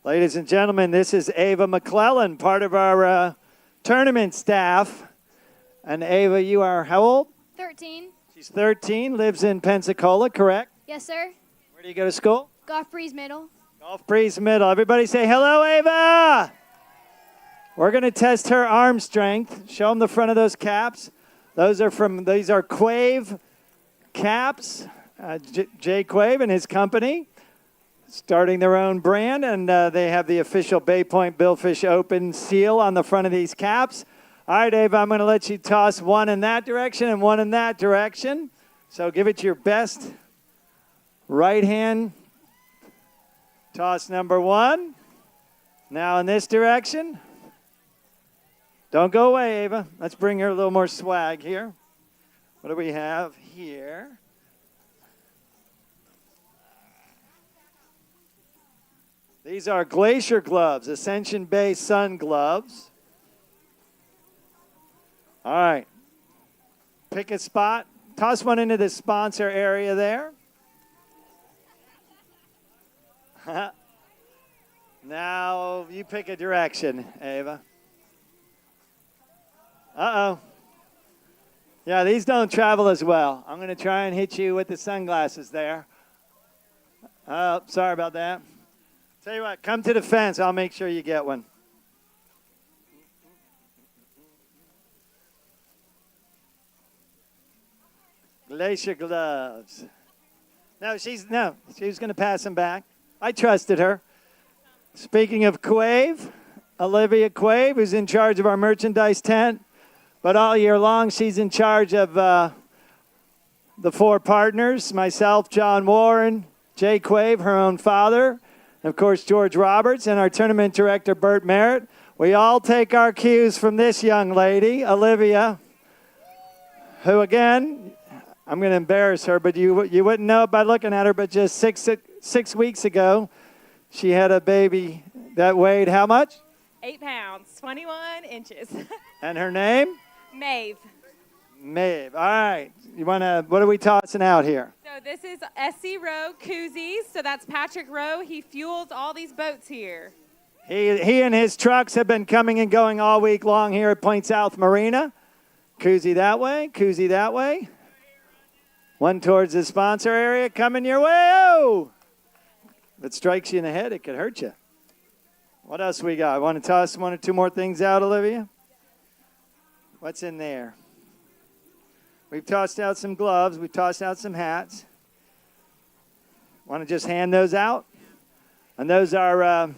Ladies and gentlemen, this is Ava McClellan, part of our tournament staff. And Ava, you are how old? 13. She's 13, lives in Pensacola, correct? Yes, sir. Where do you go to school? Golf Breeze Middle. Golf Breeze Middle. Everybody say hello, Ava! We're going to test her arm strength. Show them the front of those caps. These are Quave caps. Jay Quave and his company, starting their own brand, and they have the official Bay Point Billfish Open seal on the front of these caps. All right, Ava, I'm going to let you toss one in that direction and one in that direction. So give it your best. Right hand, toss number one. Now in this direction. Don't go away, Ava. Let's bring her a little more swag here. What do we have here? These are Glacier gloves, Ascension Bay Sun gloves. All right. Pick a spot. Toss one into the sponsor area there. Now you pick a direction, Ava. Uh-oh. Yeah, these don't travel as well. I'm going to try and hit you with the sunglasses there. Oh, sorry about that. Tell you what, come to the fence. I'll make sure you get one. Glacier gloves. No, she was going to pass them back. I trusted her. Speaking of Quave, Olivia Quave, who's in charge of our merchandise tent, but all year long she's in charge of the four partners, myself, John Warren, Jay Quave, her own father, and of course George Roberts, and our tournament director, Bert Merritt. We all take our cues from this young lady, Olivia, who again, I'm going to embarrass her, but you wouldn't know it by looking at her, but just six weeks ago, she had a baby that weighed how much? 8 pounds, 21 inches. And her name? Maeve. Maeve. All right. What are we tossing out here? So this is SC Rowe koozies. So that's Patrick Rowe. He fuels all these boats here. He and his trucks have been coming and going all week long here at Point South Marina. Koozie that way, koozie that way. One towards the sponsor area, coming your way. Oh! If it strikes you in the head, it could hurt you. What else we got? Want to toss one or two more things out, Olivia? What's in there? We've tossed out some gloves. We've tossed out some hats. Want to just hand those out? And those are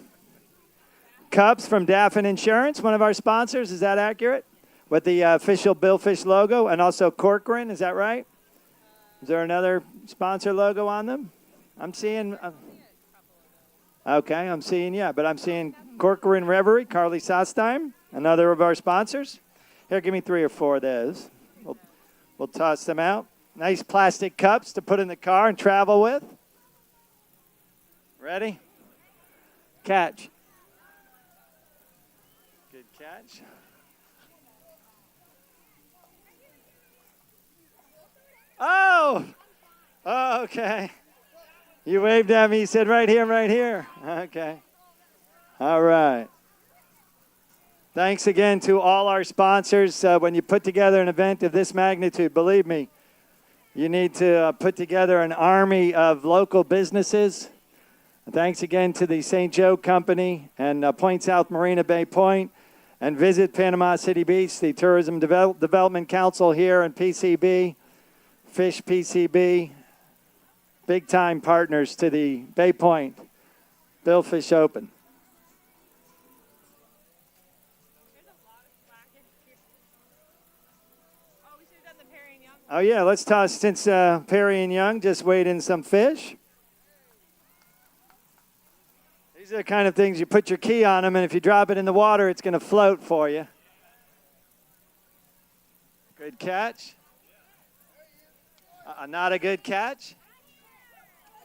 cups from Daffin Insurance, one of our sponsors. Is that accurate? With the official Billfish logo and also Corcoran. Is that right? Is there another sponsor logo on them? I'm seeing... okay, I'm seeing, but I'm seeing Corcoran Reverie, Carly Sostheim, another of our sponsors. Here, give me 3 or 4 of those. We'll toss them out. Nice plastic cups to put in the car and travel with. Ready? Catch. Good catch. Oh! Oh, okay. You waved at me. You said right here, right here. Okay. All right. Thanks again to all our sponsors. When you put together an event of this magnitude, believe me, you need to put together an army of local businesses. Thanks again to the St. Joe Company and Point South Marina Bay Point, and Visit Panama City Beach, the Tourism Development Council here and PCB, Fish PCB, big-time partners to the Bay Point Billfish Open. Oh, yeah, let's toss, since Perry and Young just weighed in some fish. These are the kind of things you put your key on them, and if you drop it in the water, it's going to float for you. Good catch. Not a good catch.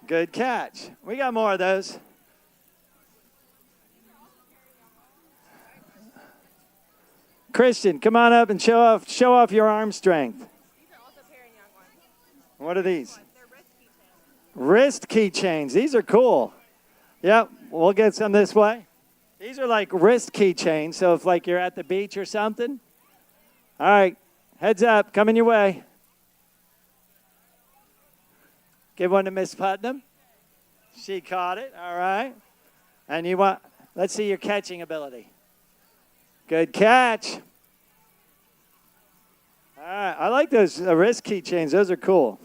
Good catch. We got more of those. Christian, come on up and show off your arm strength. What are these? Wrist keychains. These are cool. Yep, we'll get some this way. These are like wrist keychains, so if like you're at the beach or something. All right, heads up, coming your way. Give one to Miss Putnam. She caught it, all right. And you want, let's see your catching ability. Good catch. All right, I like those wrist keychains. Those are cool.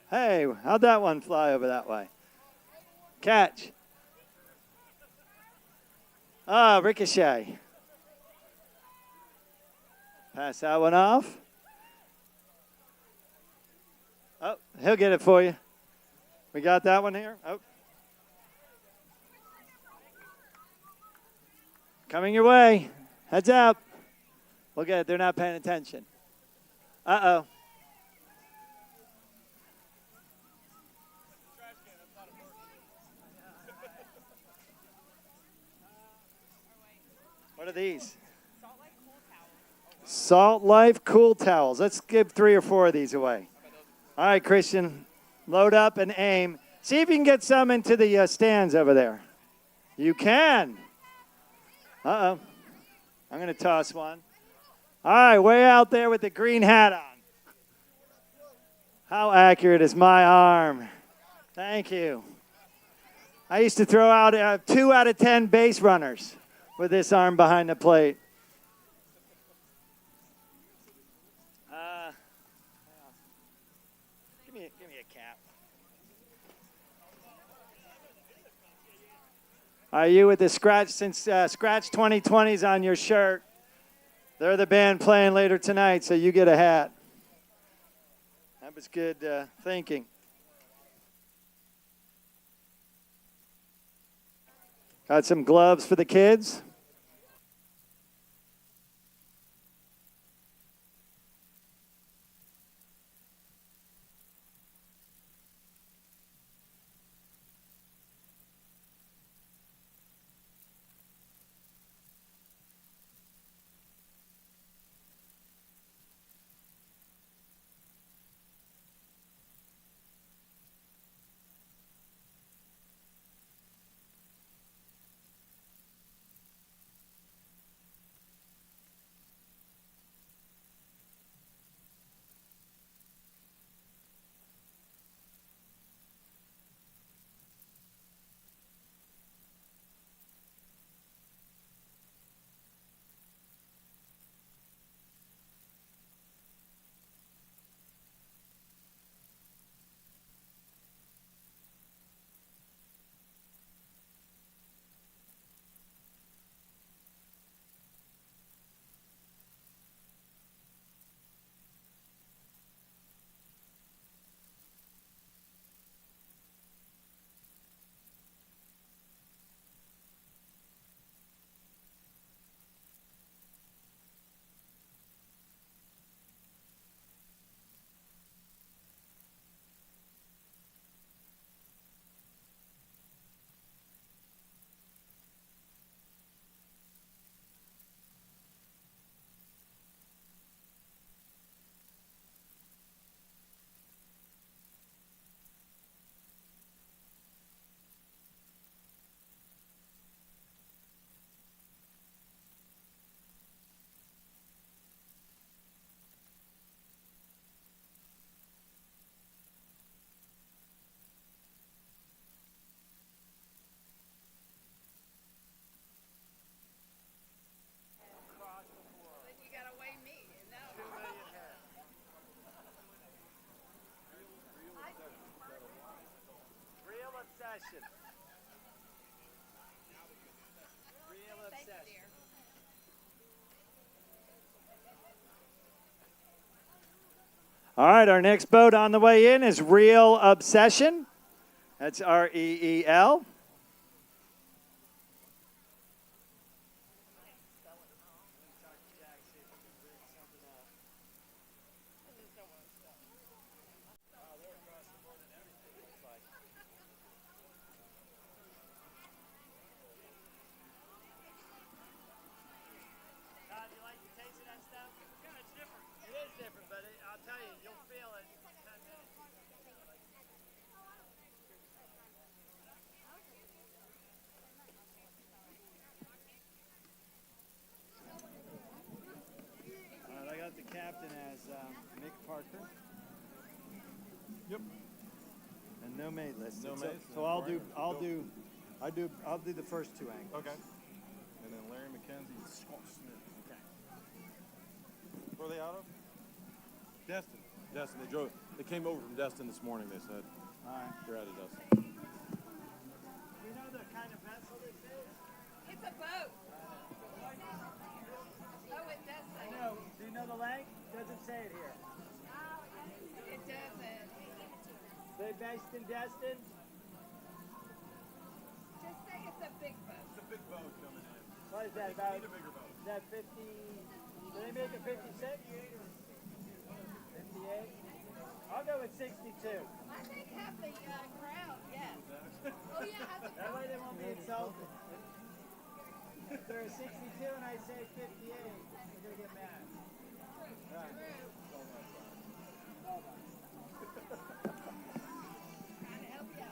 Hey, how'd that one fly over that way? Catch. Ah, ricochet. Pass that one off. Oh, he'll get it for you. We got that one here. Oh. Coming your way. Heads up. Look at it. They're not paying attention. Uh-oh. What are these? Salt Life Cool Towels. Let's give 3 or 4 of these away. All right, Christian, load up and aim. See if you can get some into the stands over there. You can. Uh-oh. I'm going to toss one. All right, way out there with the green hat on. How accurate is my arm? Thank you. I used to throw out 2 out of 10 base runners with this arm behind the plate. Give me a cap. Are you with the Scratch, since Scratch 2020 is on your shirt? They're the band playing later tonight, so you get a hat. That was good thinking. Got some gloves for the kids. All right, our next boat on the way in is Real Obsession. That's R-E-E-L. mate listed. No So- mates, So, then I'll Brian, do I'll do the first two angles. Okay. And then Larry McKenzie and Scott Smith. Okay. Where are they out of? Destin. They came over from Destin this morning, they said. All right. They're out of Destin. Do you know the kind of vessel this is? It's a boat. Oh, it does say. No. Do you know the length? Doesn't say it here. It doesn't. They based in Destin? Just say it's a big boat. It's a big boat coming in. What is that about? Need a bigger boat. Is that 50? Do they make it 56? 58? I'll go with 62. I think half the crowd, yes. Oh, yeah, has a That way they won't be insulted. If they're 62 and I say 58, they're going to get mad. Right. Trying to help you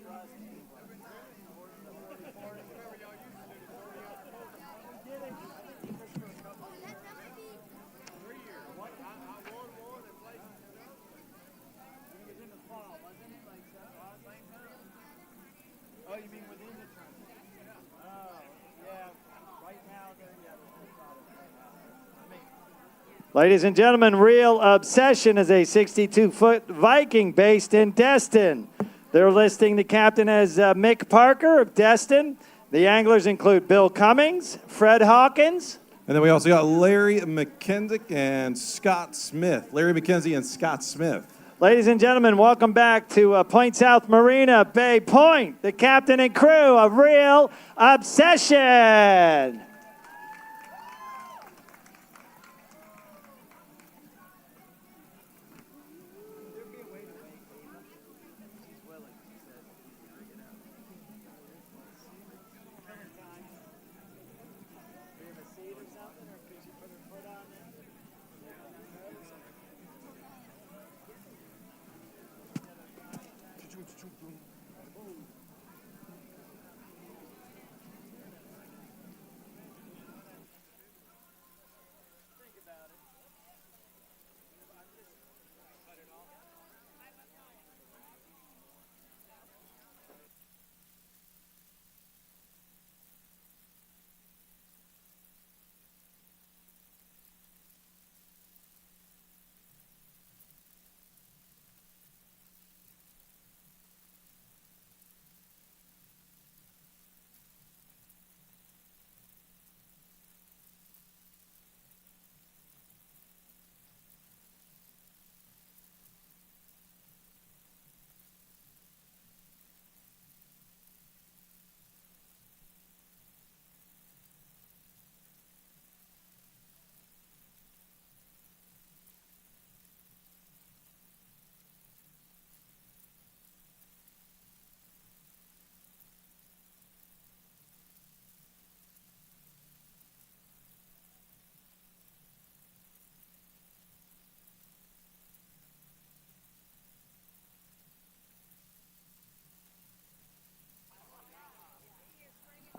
out. Oh, you mean within the tournament? Oh, yeah. Right now, there's no problem right now. Ladies and gentlemen, Real Obsession is a 62-foot Viking based in Destin. They're listing the captain as Mick Parker of Destin. The anglers include Bill Cummings, Fred Hawkins. And then we also got Larry McKenzie and Scott Smith. Larry McKenzie and Scott Smith. Ladies and gentlemen, welcome back to Point South Marina, Bay Point, the captain and crew of Real Obsession.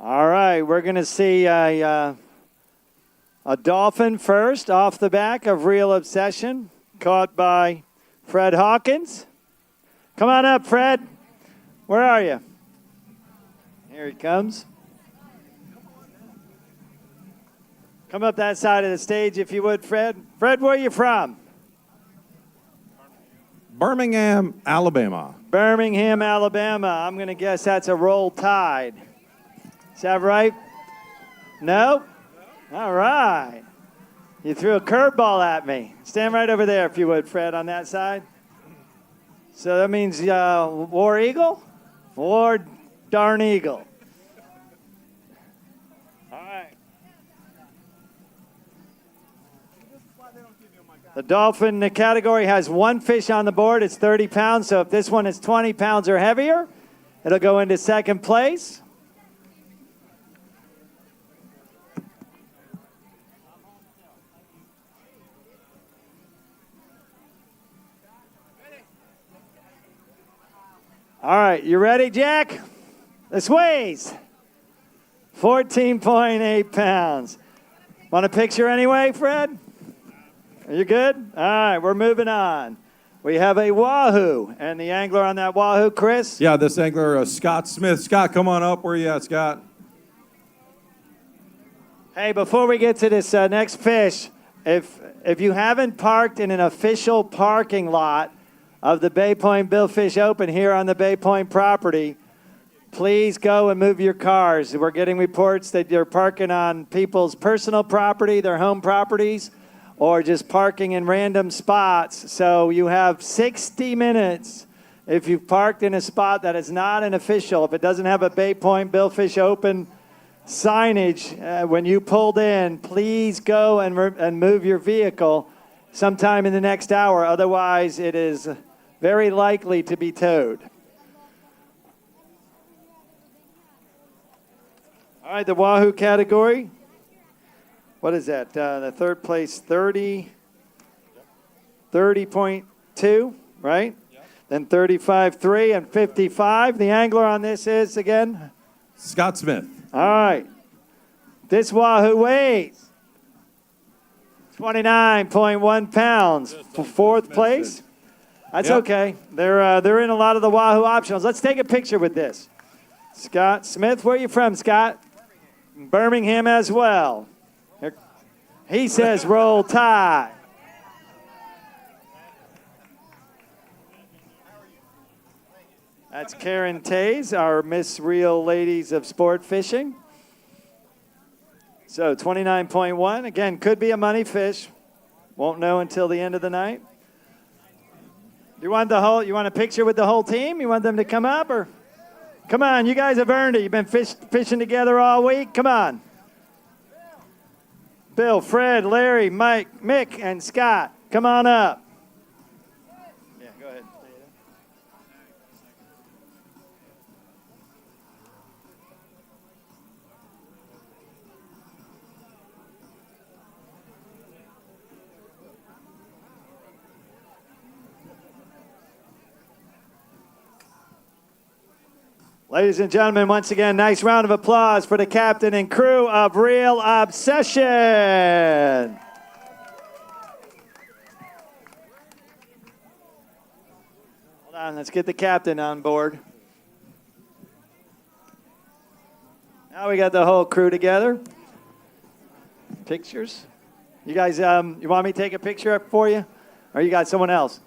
All right, we're going to see a Dolphin first off the back of Real Obsession, caught by Fred Hawkins. Come on up, Fred. Where are you? Here he comes. Come up that side of the stage if you would, Fred. Fred, where are you from? Birmingham, Alabama. Birmingham, Alabama. I'm going to guess that's a Roll Tide. Is that right? No? All right. You threw a curveball at me. Stand right over there if you would, Fred, on that side. So that means War Eagle? War Darn Eagle. All right. The Dolphin category has one fish on the board. It's 30 pounds. So if this one is 20 pounds or heavier, it'll go into second place. All right, you ready, Jack? This ways. 14.8 pounds. Want a picture anyway, Fred? Are you good? All right, we're moving on. We have a Wahoo, and the angler on that Wahoo, Chris? Yeah, this angler, Scott Smith. Scott, come on up. Where you at, Scott? Hey, before we get to this next fish, if you haven't parked in an official parking lot of the Bay Point Billfish Open here on the Bay Point property, please go and move your cars. We're getting reports that you're parking on people's personal property, their home properties, or just parking in random spots. So you have 60 minutes if you've parked in a spot that is not an official, if it doesn't have a Bay Point Billfish Open signage, when you pulled in, please go and move your vehicle sometime in the next hour. Otherwise, it is very likely to be towed. All right, the Wahoo category. What is that? The third place, 30.2, right? Yep. Then 35.3 and 55. The angler on this is, again? Scott Smith. All right. This Wahoo weighs 29.1 pounds for fourth place. That's okay. They're in a lot of the Wahoo optionals. Let's take a picture with this. Scott Smith, where are you from, Scott? Birmingham as well. He says roll tide. That's Karen Tays, our Miss Real Ladies of Sport Fishing. So 29.1, again, could be a money fish. Won't know until the end of the night. You want a picture with the whole team? You want them to come up, or? Come on, you guys have earned it. You've been fishing together all week. Come on. Bill, Fred, Larry, Mike, Mick, and Scott, come on up. Yeah, go ahead. Ladies and gentlemen, once again, nice round of applause for the captain and crew of Real Obsession. Hold on, let's get the captain on board. Now we got the whole crew together. Pictures. You guys, you want me to take a picture up for you? Or you got someone else?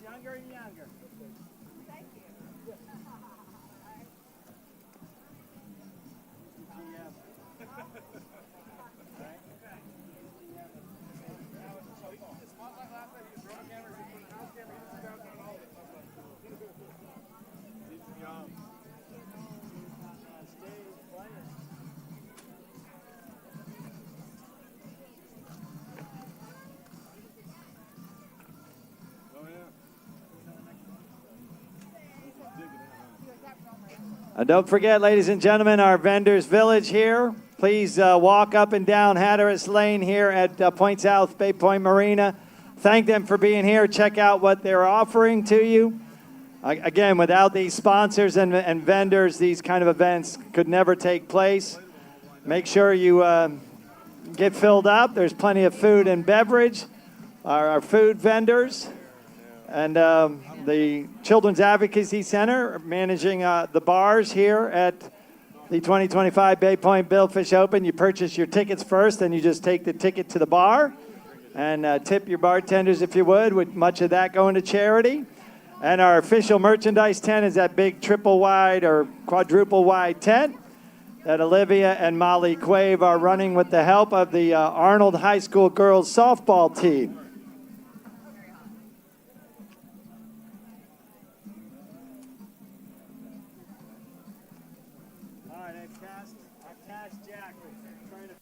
Younger and younger. Thank you. Don't forget, ladies and gentlemen, our vendors village here Please walk up and down Hatteras Lane here at Point South Bay Point Marina. Thank them for being here. Check out what they're offering to you. Again, without these sponsors and vendors, these kind of events could never take place. Make sure you get filled up. There's plenty of food and beverage. Our food vendors and the Children's Advocacy Center managing the bars here at the 2025 Bay Point Billfish Open. You purchase your tickets first, and you just take the ticket to the bar and tip your bartenders if you would, with much of that going to charity. And our official merchandise tent is that big triple wide or quadruple wide tent that Olivia and Molly Quave are running with the help of the Arnold High School girls softball team. All right, I've cast Jack. We're trying to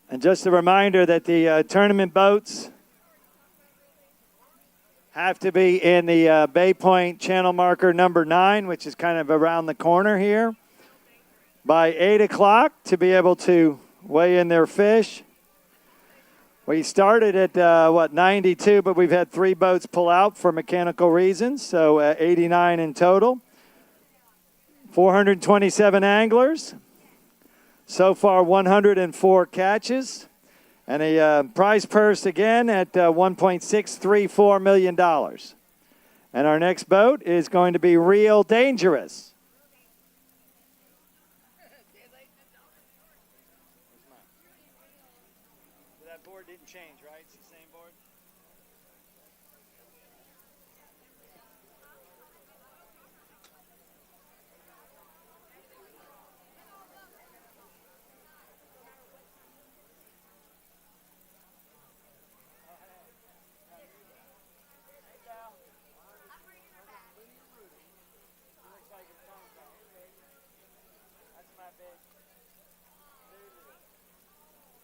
And just a reminder that the tournament boats have to be in the Bay Point channel marker number 9, which is kind of around the corner here, by 8 o'clock to be able to weigh in their fish. We started at, 92, but we've had 3 boats pull out for mechanical reasons, so 89 in total. 427 anglers. So far, 104 catches, and a prize purse again at $1.634 million. And our next boat is going to be Real Dangerous. That board didn't change, right? It's the same board?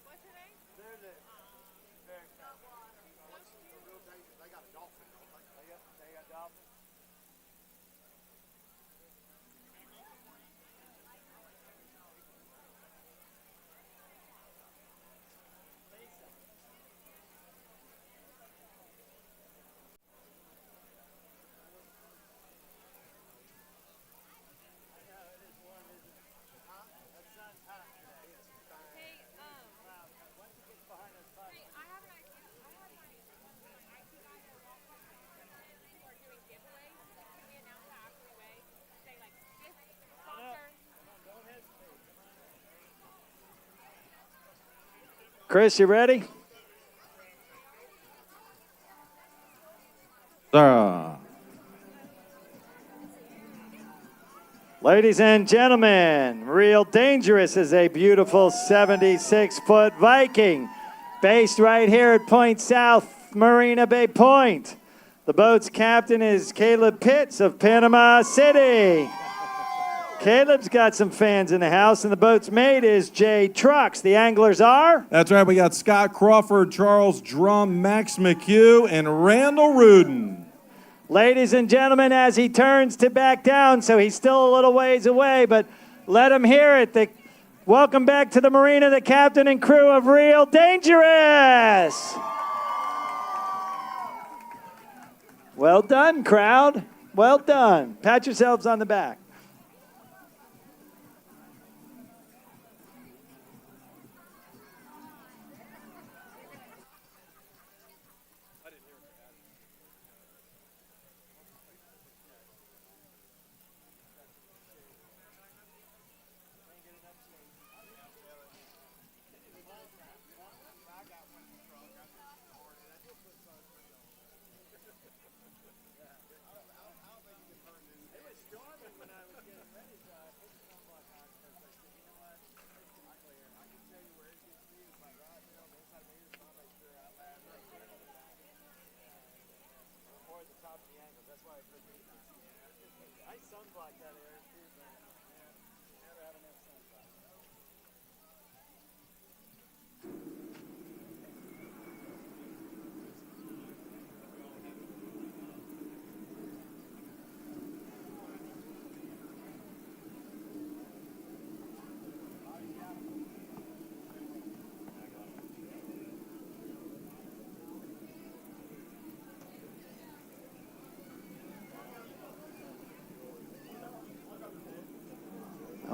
What's her name? Lulu. Very nice. They got a dolphin, don't they? They got Dolphin. Chris, you ready? Ladies and gentlemen, Real Dangerous is a beautiful 76-foot Viking based right here at Point South, Marina Bay Point. The boat's captain is Caleb Pitts of Panama City. Caleb's got some fans in the house, and the boat's mate is Jay Trucks. The anglers are? That's right. We got Scott Crawford, Charles Drum, Max McHugh, and Randall Rudin. Ladies and gentlemen, as he turns to back down, so he's still a little ways away, but let him hear it. Welcome back to the marina, the captain and crew of Real Dangerous. Well done, crowd. Well done. Pat yourselves on the back.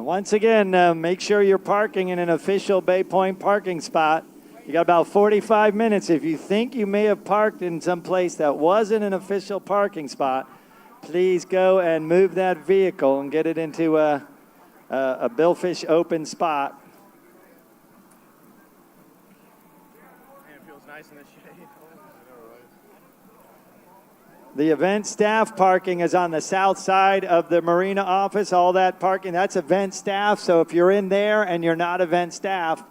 Once again, make sure you're parking in an official Bay Point parking spot. You got about 45 minutes. If you think you may have parked in some place that wasn't an official parking spot, please go and move that vehicle and get it into a Billfish open spot. Man, it feels nice in the shade. The event staff parking is on the south side of the marina office. All that parking, that's event staff. So if you're in there and you're not event staff,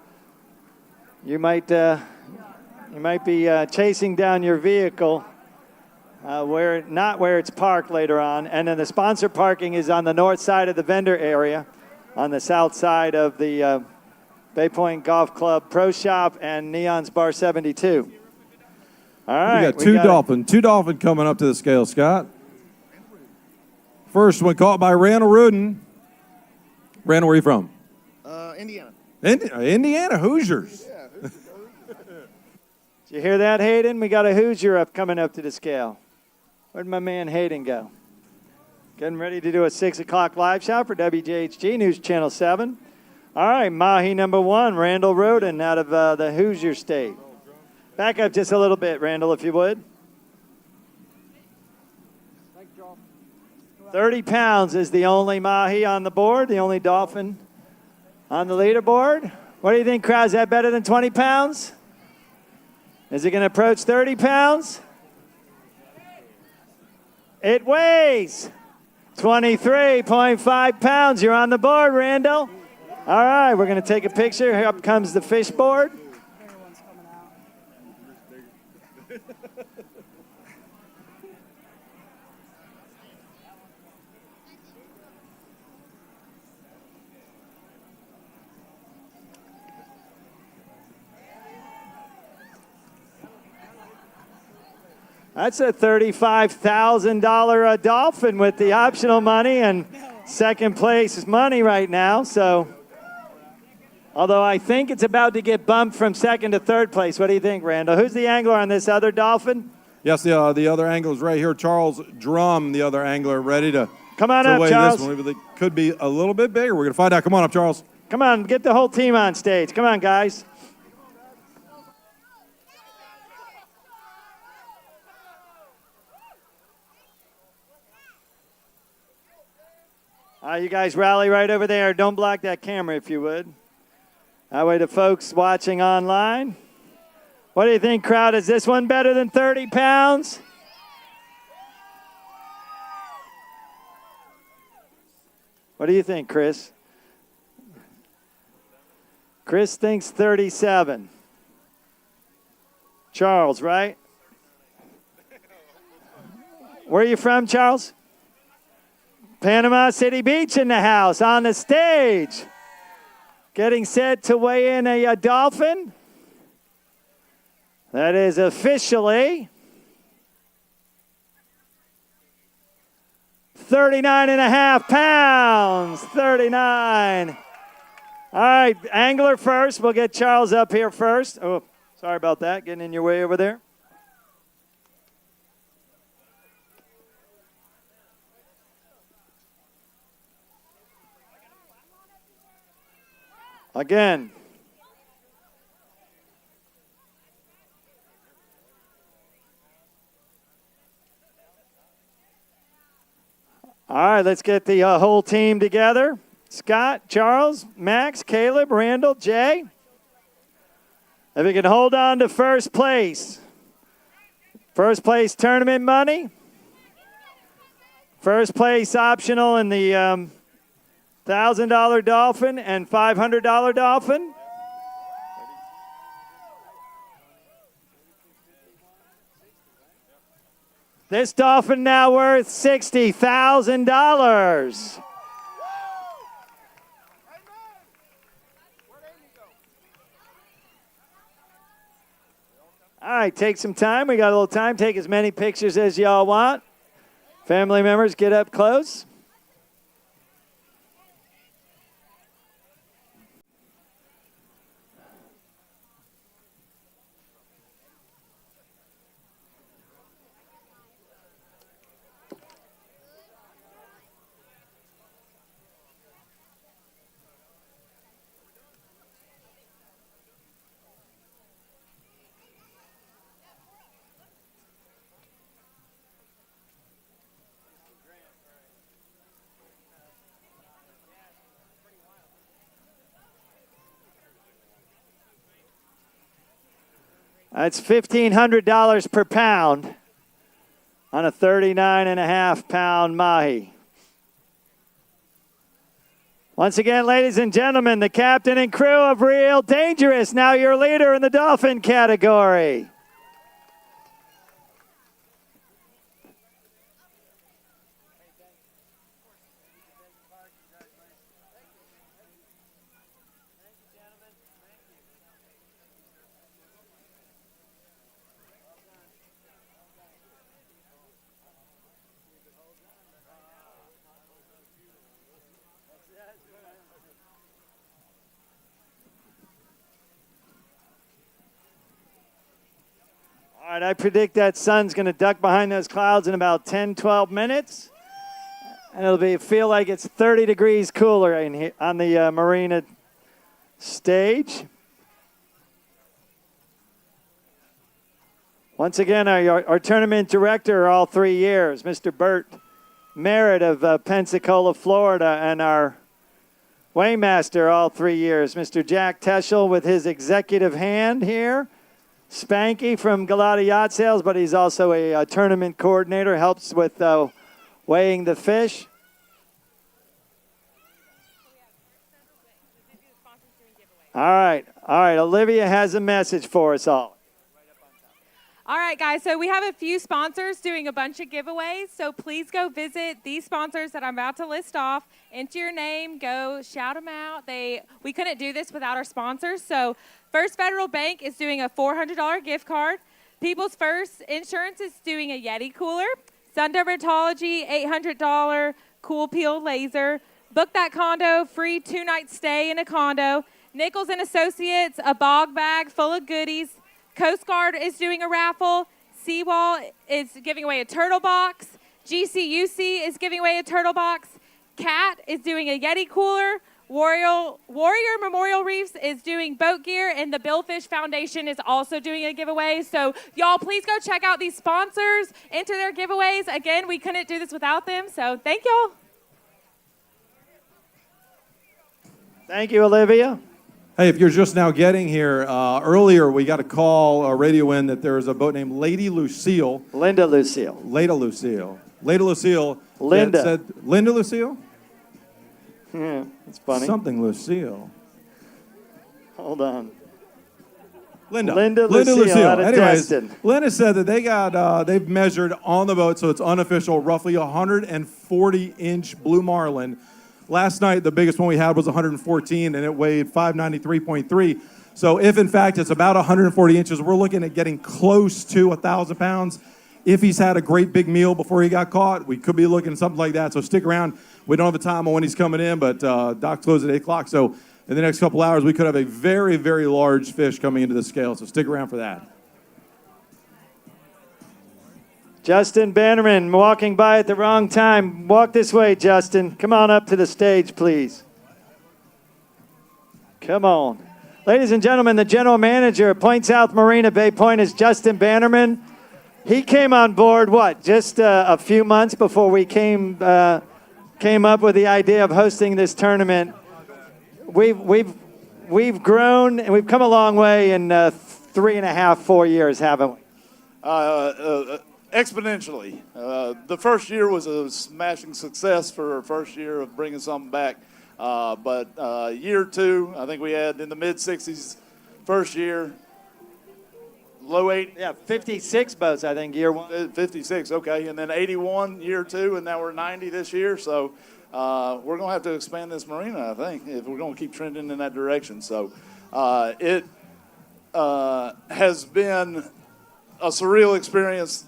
you might be chasing down your vehicle where it's parked later on. And then the sponsor parking is on the north side of the vendor area, on the south side of the Bay Point Golf Club Pro Shop and Neon's Bar 72. All right. We got two Dolphin coming up to the scale, Scott. First one caught by Randall Rudin. Randall, where are you from? Indiana. Indiana Hoosiers. Yeah. Did you hear that, Hayden? We got a Hoosier coming up to the scale. Where'd my man Hayden go? Getting ready to do a 6 o'clock live shot for WJHG News Channel 7. All right, Mahi number 1, Randall Rudin out of the Hoosier State. Back up just a little bit, Randall, if you would. 30 pounds is the only Mahi on the board, the only Dolphin on the leaderboard. What do you think, crowd? Is that better than 20 pounds? Is it going to approach 30 pounds? It weighs 23.5 pounds. You're on the board, Randall. All right, we're going to take a picture. Here up comes the fish board. That's a $35,000 Dolphin with the optional money and second place money right now. So, although I think it's about to get bumped from second to third place. What do you think, Randall? Who's the angler on this other Dolphin? Yes, the other angler is right here. Charles Drum, the other angler, ready to come on up, weigh Charles. This one. It could be a little bit bigger. We're going to find out. Come on up, Charles. Come on, get the whole team on stage. Come on, guys. You guys rally right over there. Don't block that camera if you would. That way the folks watching online. What do you think, crowd? Is this one better than 30 pounds? What do you think, Chris? Chris thinks 37. Charles, right? Where are you from, Charles? Panama City Beach in the house, on the stage. Getting set to weigh in a Dolphin. That is officially 39.5 pounds. 39. All right, angler first. We'll get Charles up here first. Oh, sorry about that. Getting in your way over there. Again. All right, let's get the whole team together. Scott, Charles, Max, Caleb, Randall, Jay. If you can hold on to first place. First place tournament money. First place optional in the $1,000 Dolphin and $500 Dolphin. This Dolphin now worth $60,000. All right, take some time. We got a little time. Take as many pictures as y'all want. Family members, get up close. That's $1,500 per pound on a 39.5-pound mahi. Once again, ladies and gentlemen, the captain and crew of Real Dangerous, now your leader in the Dolphin category. All right, I predict that sun's going to duck behind those clouds in about 10, 12 minutes. And it'll feel like it's 30 degrees cooler in here on the marina stage. Once again, our tournament director all 3 years, Mr. Bert Merritt of Pensacola, Florida, and our weighmaster all 3 years, Mr. Jack Teschel with his executive hand here. Spanky from Galata Yacht Sales, but he's also a tournament coordinator, helps with weighing the fish. All right, Olivia has a message for us all. All right, guys, so we have a few sponsors doing a bunch of giveaways, so please go visit these sponsors that I'm about to list off. Enter your name, go shout them out. We couldn't do this without our sponsors, so First Federal Bank is doing a $400 gift card. People's First Insurance is doing a Yeti cooler. Sun Dermatology, $800 Cool Peel Laser. Book That Condo, free 2-night stay in a condo. Nichols and Associates, a bog bag full of goodies. Coast Guard is doing a raffle. Seawall is giving away a turtle box. GCUC is giving away a turtle box. Cat is doing a Yeti cooler. Warrior Memorial Reefs is doing boat gear, and the Billfish Foundation is also doing a giveaway. So y'all, please go check out these sponsors, enter their giveaways. Again, we couldn't do this without them, so thank y'all. Thank you, Olivia. Hey, if you're just now getting here, earlier we got a call, a radio in, that there was a boat named Lady Lucille. Linda Lucille. Linda Lucille. Linda. Said, Linda Lucille? Yeah, that's funny. Something Lucille. Hold on. Linda Lucille out of Anyways, Destin. Linda said that they've measured on the boat, so it's unofficial, roughly 140-inch blue marlin. Last night, the biggest one we had was 114, and it weighed 593.3. So if, in fact, it's about 140 inches, we're looking at getting close to 1,000 pounds. If he's had a great big meal before he got caught, we could be looking at something like that. So stick around. We don't have a time on when he's coming in, but dock closes at 8 o'clock. So in the next couple hours, we could have a very, very large fish coming into the scale. So stick around for that. Justin Bannerman walking by at the wrong time. Walk this way, Justin. Come on up to the stage, please. Come on. Ladies and gentlemen, the general manager of Point South Marina Bay Point is Justin Bannerman. He came on board, just a few months before we came up with the idea of hosting this tournament. We've grown and we've come a long way in 3.5, 4 years, haven't we? Exponentially. The first year was a smashing success for our first year of bringing something back. But year two, I think we had in the mid-60s first year. Low 80. Yeah, 56 boats, I think, year one. 56, okay. And then 81 year two, and now we're 90 this year. So we're going to have to expand this marina, I think, if we're going to keep trending in that direction. So it has been a surreal experience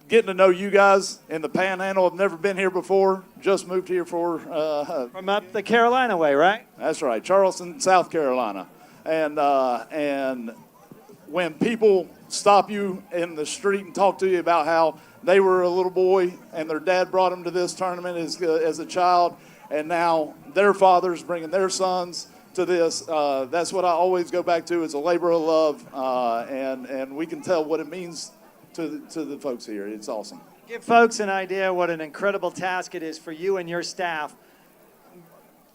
getting to know you guys in the Panhandle. I've never been here before. Just moved here for... from up the Carolina way, right? That's right. Charleston, South Carolina. And when people stop you in the street and talk to you about how they were a little boy and their dad brought them to this tournament as a child, and now their fathers bringing their sons to this, that's what I always go back to. It's a labor of love, and we can tell what it means to the folks here. It's awesome. Give folks an idea what an incredible task it is for you and your staff.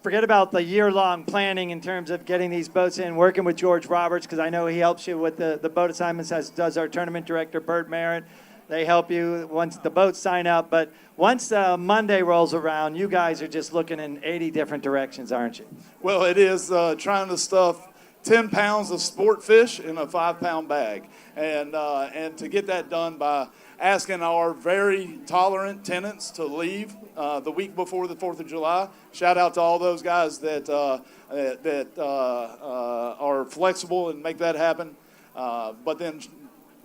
Forget about the year-long planning in terms of getting these boats in, working with George Roberts, because I know he helps you with the boat assignments, as does our tournament director, Bert Merritt. They help you once the boats sign up. But once Monday rolls around, you guys are just looking in 80 different directions, aren't you? Well, it is trying to stuff 10 pounds of sport fish in a 5-pound bag. And to get that done by asking our very tolerant tenants to leave the week before the 4th of July. Shout out to all those guys that are flexible and make that happen. But then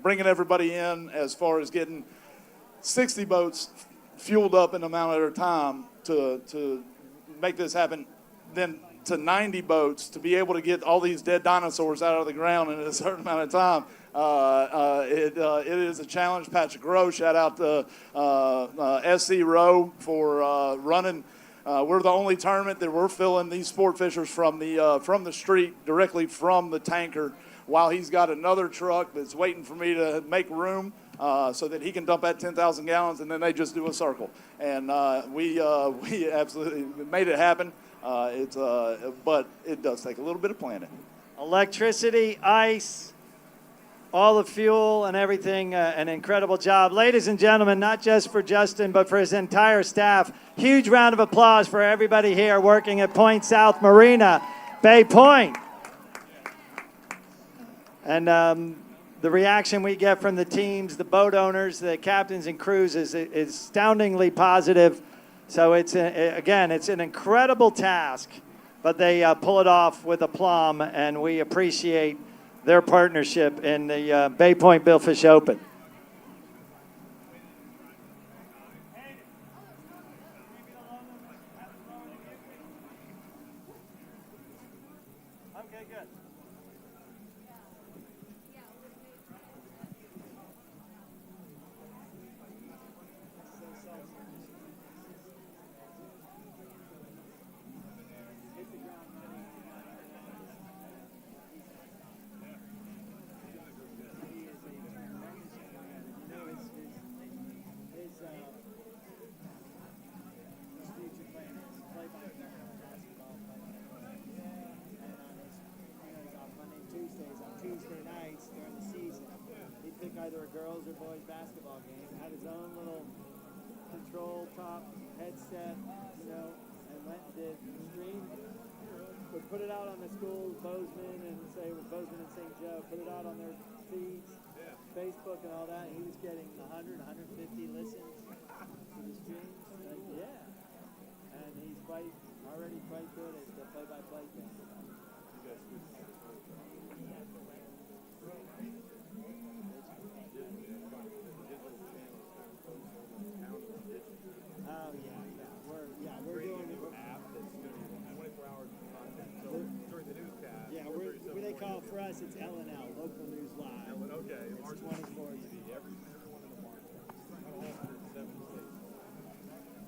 bringing everybody in as far as getting 60 boats fueled up in a amount at a time to make this happen, then to 90 boats to be able to get all these dead dinosaurs out of the ground in a certain amount of time. It is a challenge. Patrick Rowe, shout out to SC Rowe for running. We're the only tournament that we're filling these sport fishers from the street, directly from the tanker, while he's got another truck that's waiting for me to make room so that he can dump that 10,000 gallons, and then they just do a circle. And we absolutely made it happen. But it does take a little bit of planning. Electricity, ice, all the fuel and everything, an incredible job. Ladies and gentlemen, not just for Justin, but for his entire staff, huge round of applause for everybody here working at Point South Marina, Bay Point. And the reaction we get from the teams, the boat owners, the captains and crews is astoundingly positive. So it's, again, it's an incredible task, but they pull it off with aplomb, and we appreciate their partnership in the Bay Point Billfish Open. Okay, good. Tuesday nights during the season, he'd pick either a girls or boys basketball game, had his own little control top headset, and went and did stream but put it out on the school, Bozeman and say with Bozeman and St. Joe, put it out on their feeds, Facebook and all that. He was getting 100, 150 listens to the streams. And he's already quite good at the play-by-play thing. Oh yeah. We're doing it. App that's doing 24 hours of content. So during the newscast. Yeah, what they call for us, it's LNL, Local News Live. Okay. It's 24. Every single one of the markets. 170 states.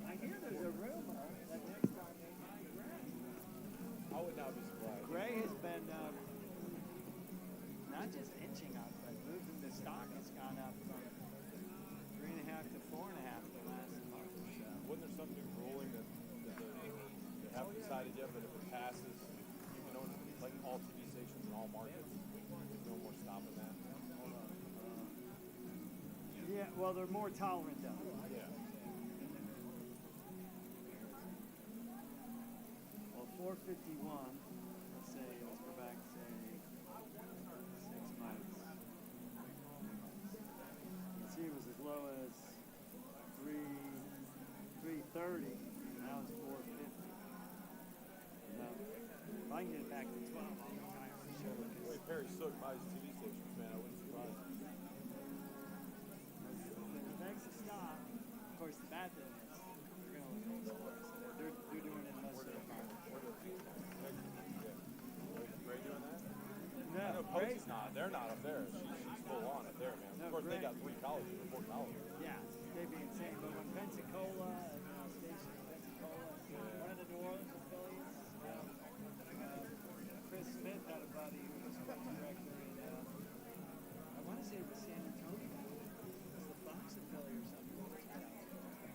I hear there's a rumor that next time they might Gray. I would not be surprised. Gray has been not just inching up, but moving the stock has gone up from 3.5 to 4.5 the last month or so. Wasn't there something ruling that they haven't decided yet, but if it passes, you can own like all TV stations in all markets? There's no more stopping that? Yeah, well, they're more tolerant of it. Yeah. Well, 451, let's go back, say, 6 months. Let's see, it was as low as 330, now it's 450. If I can get it back to 12, I'll retire for sure. The way Perry Sook buys TV stations, man, I wouldn't surprise me. It begs to stop. Of course, the bad thing is they're going to lose sports. They're doing it in most of the markets. Ray doing that? No, I know Posey's not. They're not up there. She's full on up there, man. No, of course, Ray, they got 3 colleges or 4 colleges. Yeah, they'd be insane. But when Pensacola, station in Pensacola, one of the New Orleans affiliates, Chris Smith had a buddy who was sports director in, I want to say it was San Antonio. It was the Fox affiliate or something. I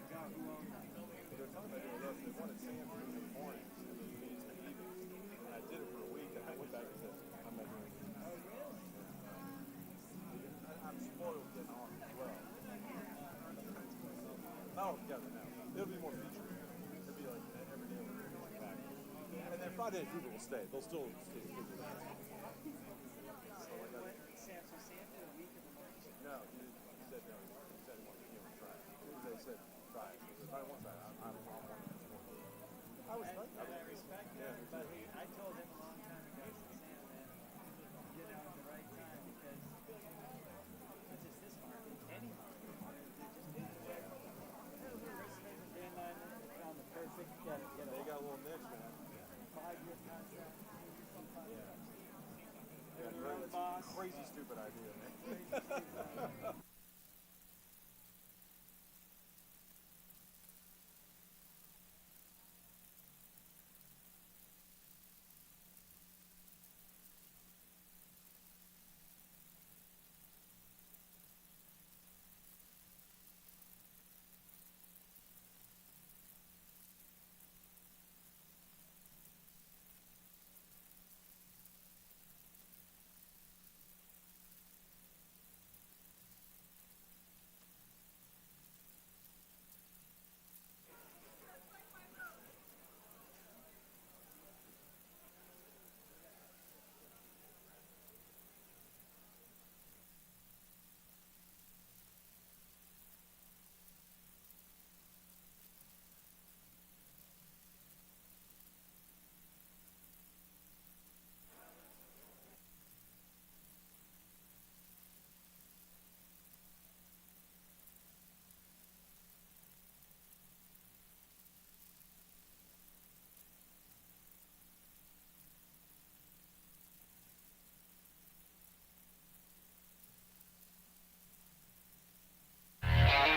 forgot who owned that. They're talking about doing this. They wanted Sam's in the mornings and those meetings in the evenings. And I did it for a week, and I went back and said, I'm not doing it. Oh, really? I'm spoiled getting on as well. Not all together now. It'll be more featured. It'll be like every day we're going back. And then Friday Night Fever will stay. They'll still stay featured. So like Sam did a week in the morning. No, he said no. He said he wanted to try it. They said try it. If I want that, I don't want it. I respect that. I respect that, but I told him a long time ago, Sam, that get out at the right time because not just this market, any market, they found the perfect get. They got a little niche, man. 5-year contract. Yeah, crazy stupid idea, man.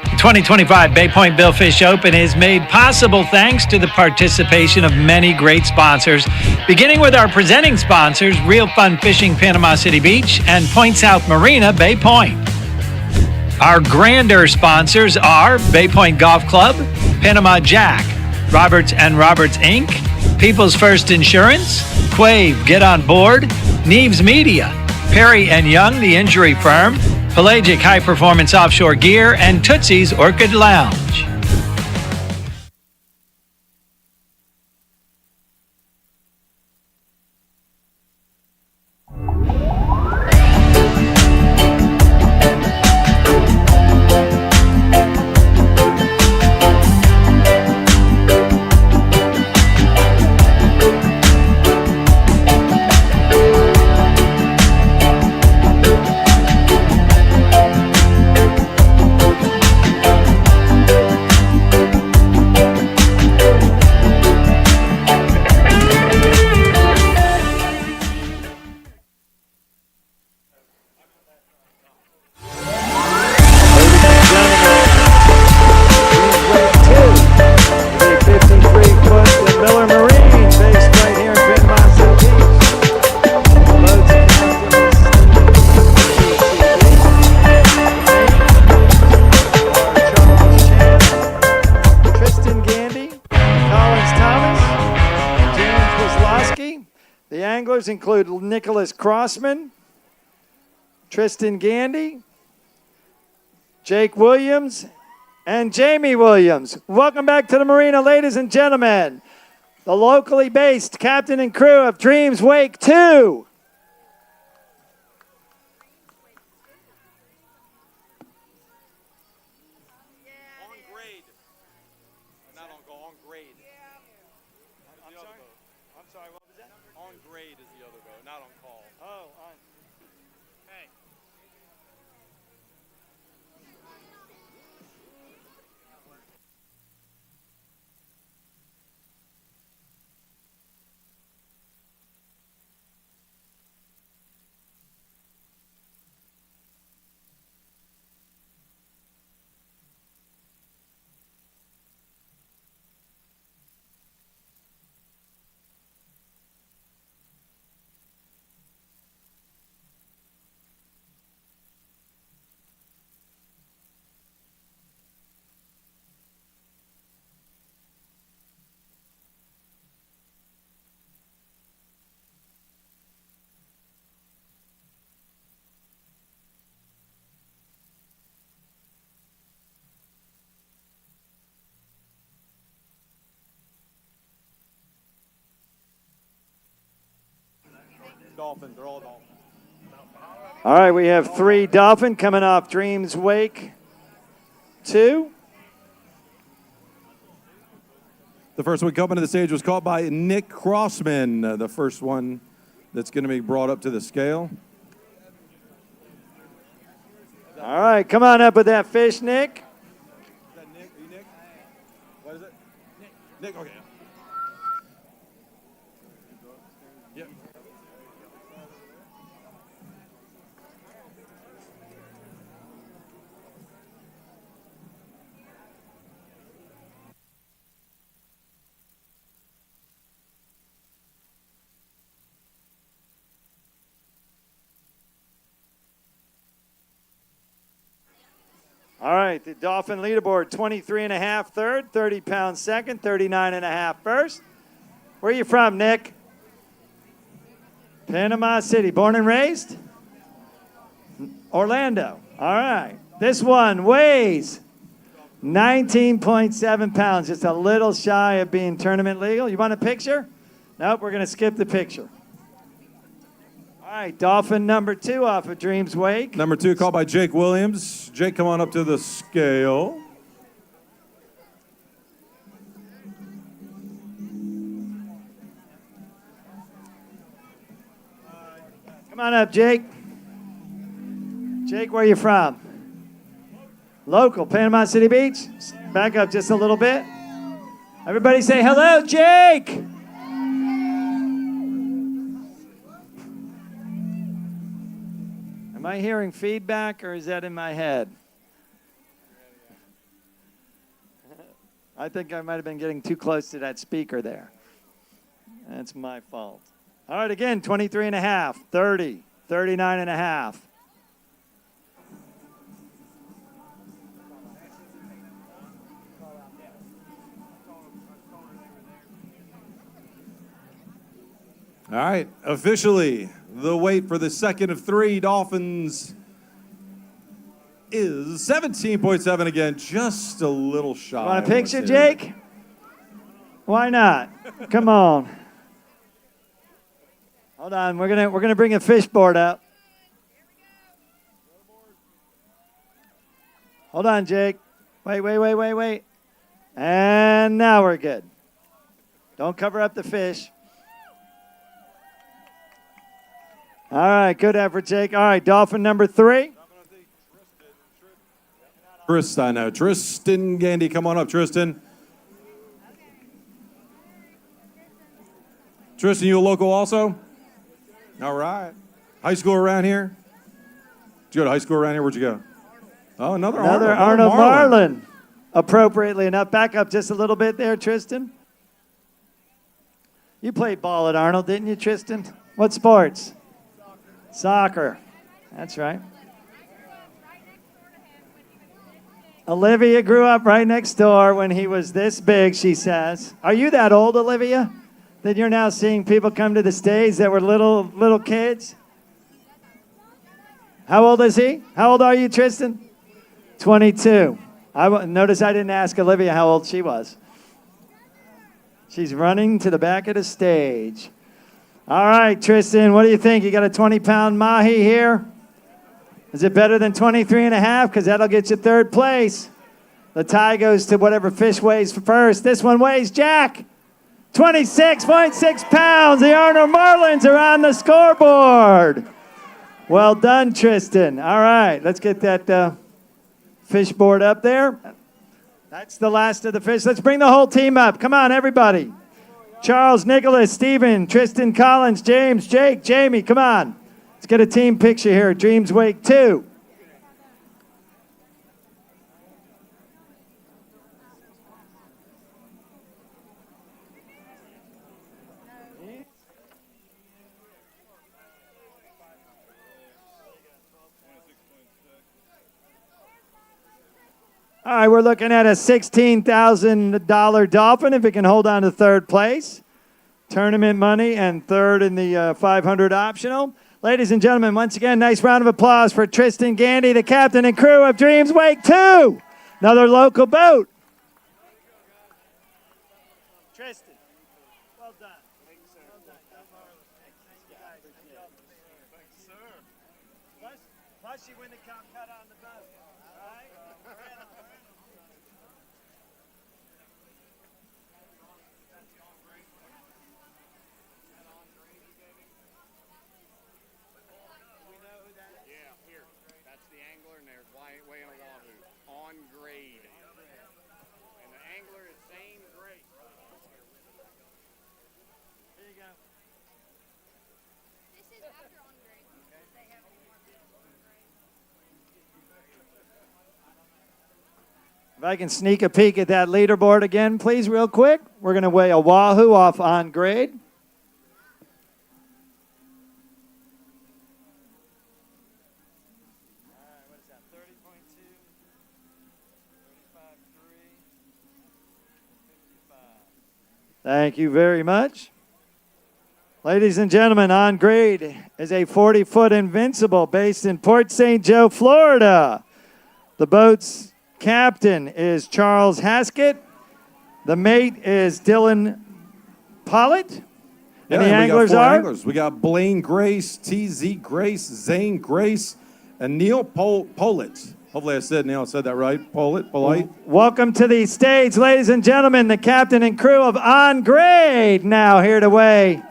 The 2025 Bay Point Billfish Open is made possible thanks to the participation of many great sponsors, beginning with our presenting sponsors, Real Fun Fishing Panama City Beach and Point South Marina Bay Point. Our grander sponsors are Bay Point Golf Club, Panama Jack, Roberts and Roberts Inc., People's First Insurance, Quave Get On Board, Neves Media, Perry and Young, the injury firm, Pelagic High Performance Offshore Gear, and Tootsie's Orchid Lounge. anglers include Nicholas Crossman, Tristan Gandy, Jake Williams, and Jamie Williams. Welcome back to the marina, ladies and gentlemen. The locally based captain and crew of Dreams Wake 2. Dolphin, they're all Dolphin. All right, we have 3 Dolphin coming off Dreams Wake 2. The first one coming to the stage was caught by Nick Crossman, the first one that's going to be brought up to the scale. All right, come on up with that fish, Nick. Is that Nick? Are you Nick? What is it? Nick, okay. Yep. All right, the Dolphin leaderboard, 23.5 third, 30 pounds second, 39.5 first. Where are you from, Nick? Panama City, born and raised? Orlando. All right. This one weighs 19.7 pounds, just a little shy of being tournament legal. You want a picture? Nope, we're going to skip the picture. All right, Dolphin number 2 off of Dreams Wake. Number 2 caught by Jake Williams. Jake, come on up to the scale. Come on up, Jake. Jake, where are you from? Local, Panama City Beach. Back up just a little bit. Everybody say hello, Jake. Am I hearing feedback or is that in my head? I think I might have been getting too close to that speaker there. That's my fault. All right, again, 23.5, 30, 39.5. All right, officially, the weight for the second of 3 Dolphins is 17.7 again, just a little shy. Want a picture, Jake? Why not? Come on. Hold on, we're gonna bring a fish board up. Hold on, Jake. Wait. And now we're good. Don't cover up the fish. All right, good effort, Jake. All right, Dolphin number 3. Tristan Gandy, come on up, Tristan. Tristan, you a local also? All right. High school around here? Did you go to high school around here? Where'd you go? Oh, another Arnold Marlin. Appropriately enough. Back up just a little bit there, Tristan. You played ball at Arnold, didn't you, Tristan? What sports? Soccer. That's right. Olivia grew up right next door when he was this big, she says. Are you that old, Olivia? that you're now seeing people come to the stage that were little kids? How old is he? How old are you, Tristan? 22. Notice I didn't ask Olivia how old she was. She's running to the back of the stage. All right, Tristan, what do you think? You got a 20-pound mahi here? Is it better than 23 and a half? Because that'll get you third place. The tie goes to whatever fish weighs first. This one weighs, Jack, 26.6 pounds. The Arnold Marlins are on the scoreboard. Well done, Tristan. All right, let's get that fish board up there. That's the last of the fish. Let's bring the whole team up. Come on, everybody. Charles, Nicholas, Stephen, Tristan, Collins, James, Jake, Jamie, come on. Let's get a team picture here. Dreams Wake 2. All right, we're looking at a $16,000 Dolphin if it can hold on to third place. Tournament money and third in the 500 optional. Ladies and gentlemen, once again, nice round of applause for Tristan Gandy, the captain and crew of Dreams Wake 2. Another local boat. Tristan, well done. Thanks, sir. Well done. Thanks, sir. Plus you win the comp cut on the boat. All right? Yeah, here. That's the angler, and there's weighing a Wahoo on grade. And the angler is same grade. Here you go. This is after on grade. They have any more fish on grade. If I can sneak a peek at that leaderboard again, please, real quick. We're going to weigh a Wahoo off on grade. Thank you very much. Ladies and gentlemen, on grade is a 40-foot Invincible based in Port St. Joe, Florida. The boat's captain is Charles Haskett. The mate is Dylan Pollitt. And the anglers are? Anglers. We got Blaine Grace, T.Z. Grace, Zane Grace, and Neil Pollitt. Hopefully I said that right. Polite. Welcome to the stage, ladies and gentlemen, the captain and crew of On Grade now here to weigh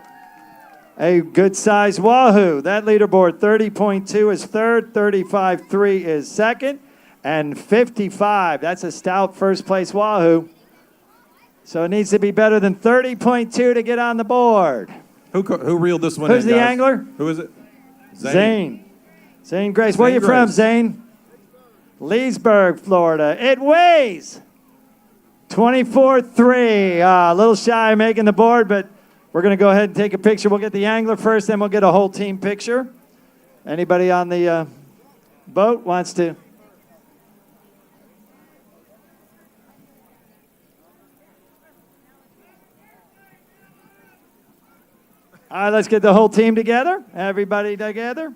a good-sized Wahoo. That leaderboard, 30.2 is third, 35.3 is second, and 55. That's a stout first-place Wahoo. So it needs to be better than 30.2 to get on the board. Who reeled this one in, Who's the guys? angler? Who is it? Zane. Zane Grace. Where are you from, Zane? Leesburg, Florida. It weighs 24.3. A little shy of making the board, but we're going to go ahead and take a picture. We'll get the angler first, then we'll get a whole team picture. Anybody on the boat wants to? All right, let's get the whole team together. Everybody together.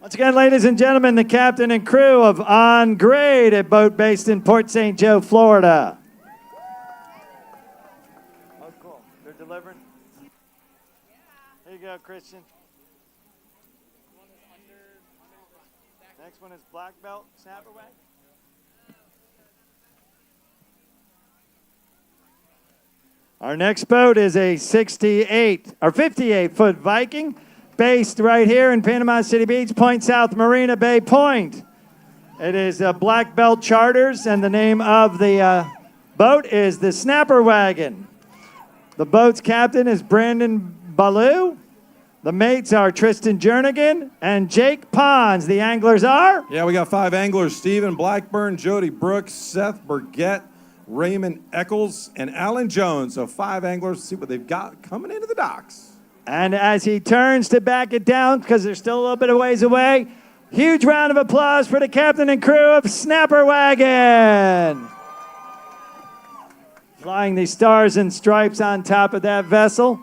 Once again, ladies and gentlemen, the captain and crew of On Grade, a boat based in Port St. Joe, Florida. Oh, cool. They're delivering? Here you go, Christian. Next one is Black Belt Snapper Wagon. Our next boat is a 58-foot Viking, based right here in Panama City Beach, Point South Marina Bay Point. It is Black Belt Charters, and the name of the boat is the Snapper Wagon. The boat's captain is Brandon Ballou. The mates are Tristan Jernigan and Jake Pons. The anglers are? Yeah, we got 5 anglers: Stephen Blackburn, Jody Brooks, Seth Burgett, Raymond Eccles, and Alan Jones. So 5 anglers. Let's see what they've got coming into the docks. And as he turns to back it down, because they're still a little bit of ways away, huge round of applause for the captain and crew of Snapper Wagon. Flying the stars and stripes on top of that vessel.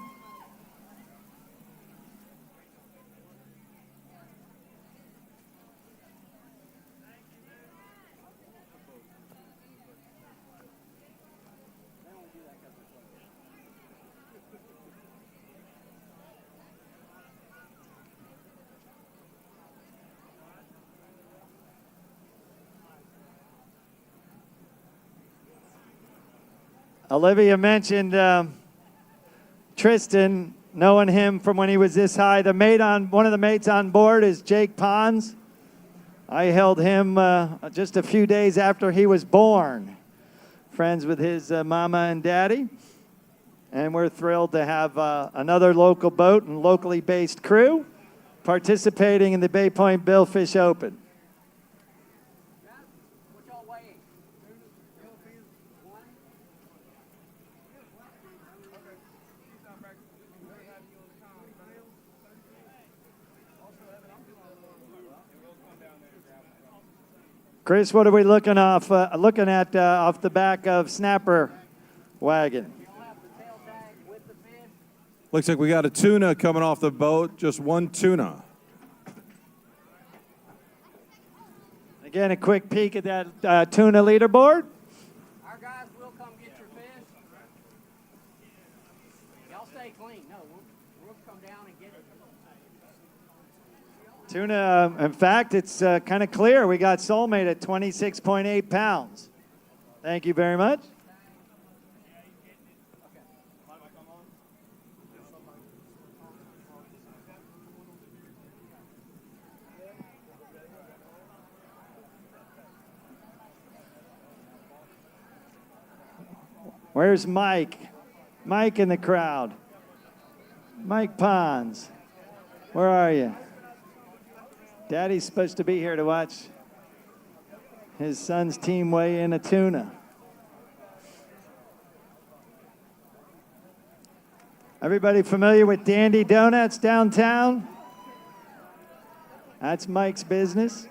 Olivia mentioned Tristan, knowing him from when he was this high. One of the mates on board is Jake Pons. I held him just a few days after he was born. Friends with his mama and daddy. And we're thrilled to have another local boat and locally based crew participating in the Bay Point Billfish Open. Chris, what are we looking at off the back of Snapper Wagon? Looks like we got a tuna coming off the boat, just one tuna. Again, a quick peek at that tuna leaderboard. Our guys will come get your fish. Y'all stay clean. No, we'll come down and get it. Tuna, in fact, it's kind of clear. We got Soulmate at 26.8 pounds. Thank you very much. Where's Mike? Mike in the crowd. Mike Pons. Where are you? Daddy's supposed to be here to watch his son's team weigh in a tuna. Everybody familiar with Dandy Donuts downtown? That's Mike's business.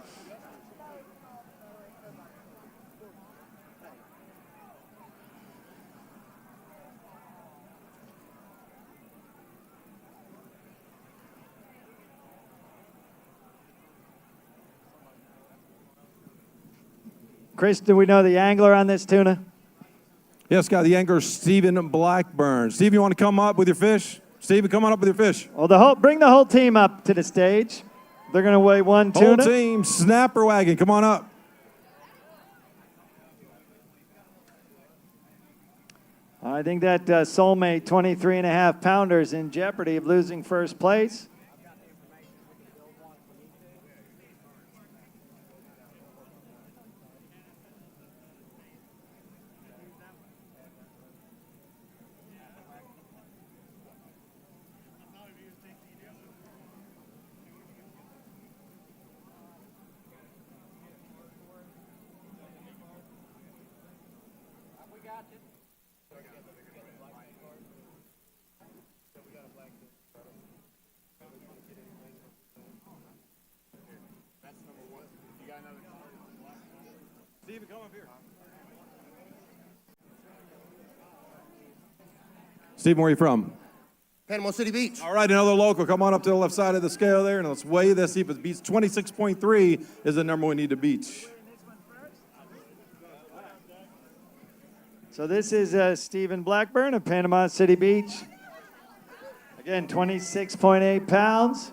Chris, do we know the angler on this tuna? Yes, got the angler Stephen Blackburn. Steve, you want to come up with your fish? Stephen, come on up with your fish. Well, bring the whole team up to the stage. They're going to weigh one tuna. Whole team, Snapper Wagon, come on up. I think that Soulmate 23.5 pounder is in jeopardy of losing first place. Stephen, come up here. Stephen, where are you from? Panama City Beach. All right, another local. Come on up to the left side of the scale there, and let's weigh this. See if it beats 26.3 is the number we need to beat. So this is Stephen Blackburn of Panama City Beach. Again, 26.8 pounds.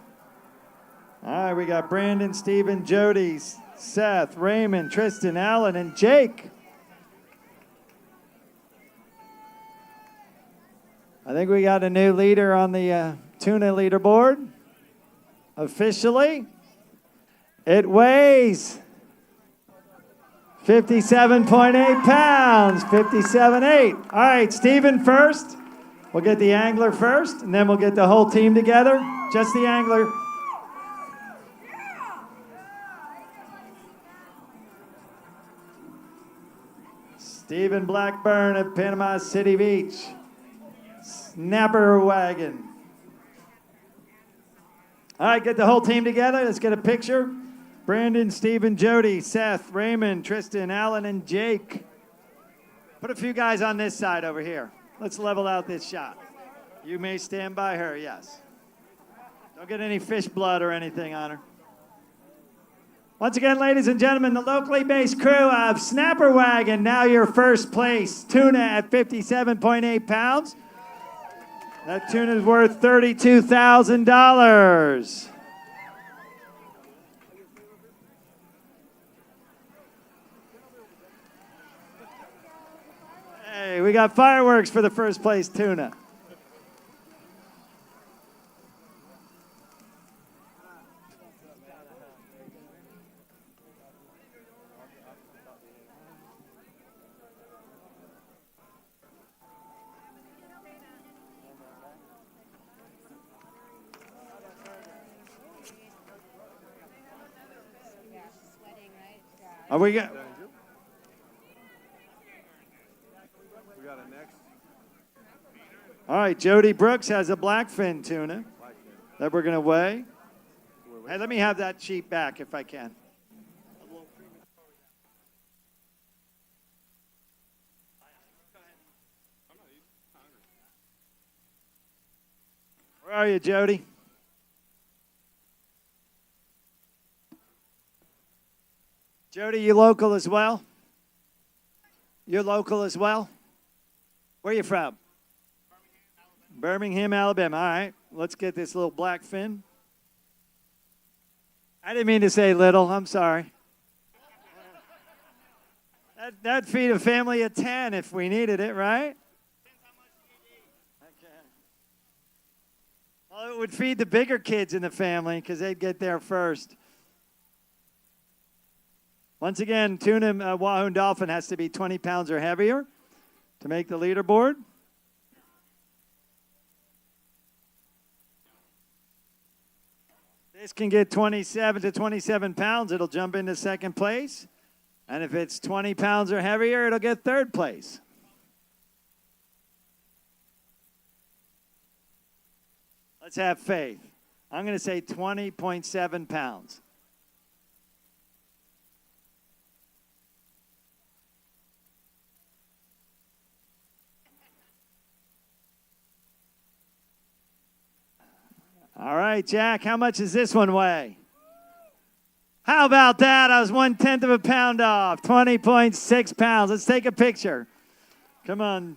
All right, we got Brandon, Stephen, Jody, Seth, Raymond, Tristan, Allen, and Jake. I think we got a new leader on the tuna leaderboard. Officially, it weighs 57.8 pounds, 57.8. All right, Stephen first. We'll get the angler first, and then we'll get the whole team together. Just the angler. Stephen Blackburn of Panama City Beach. Snapper Wagon. All right, get the whole team together. Let's get a picture. Brandon, Stephen, Jody, Seth, Raymond, Tristan, Allen, and Jake. Put a few guys on this side over here. Let's level out this shot. You may stand by her, yes. Don't get any fish blood or anything on her. Once again, ladies and gentlemen, the locally based crew of Snapper Wagon, now your first place. Tuna at 57.8 pounds. That tuna is worth $32,000. Hey, we got fireworks for the first place tuna. Are we got? All right, Jody Brooks has a blackfin tuna that we're going to weigh. Hey, let me have that sheet back if I can. Where are you, Jody? Jody, you local as well? You're local as well? Where are you from? Birmingham, Alabama. All right, let's get this little black fin. I didn't mean to say little. I'm sorry. That'd feed a family of 10 if we needed it, right? Okay. Well, it would feed the bigger kids in the family because they'd get there first. Once again, tuna, Wahoo, and Dolphin has to be 20 pounds or heavier to make the leaderboard. This can get 27 to 27 pounds. It'll jump into second place. And if it's 20 pounds or heavier, it'll get third place. Let's have faith. I'm going to say 20.7 pounds. All right, Jack, how much does this one weigh? How about that? I was 1/10 of a pound off, 20.6 pounds. Let's take a picture. Come on.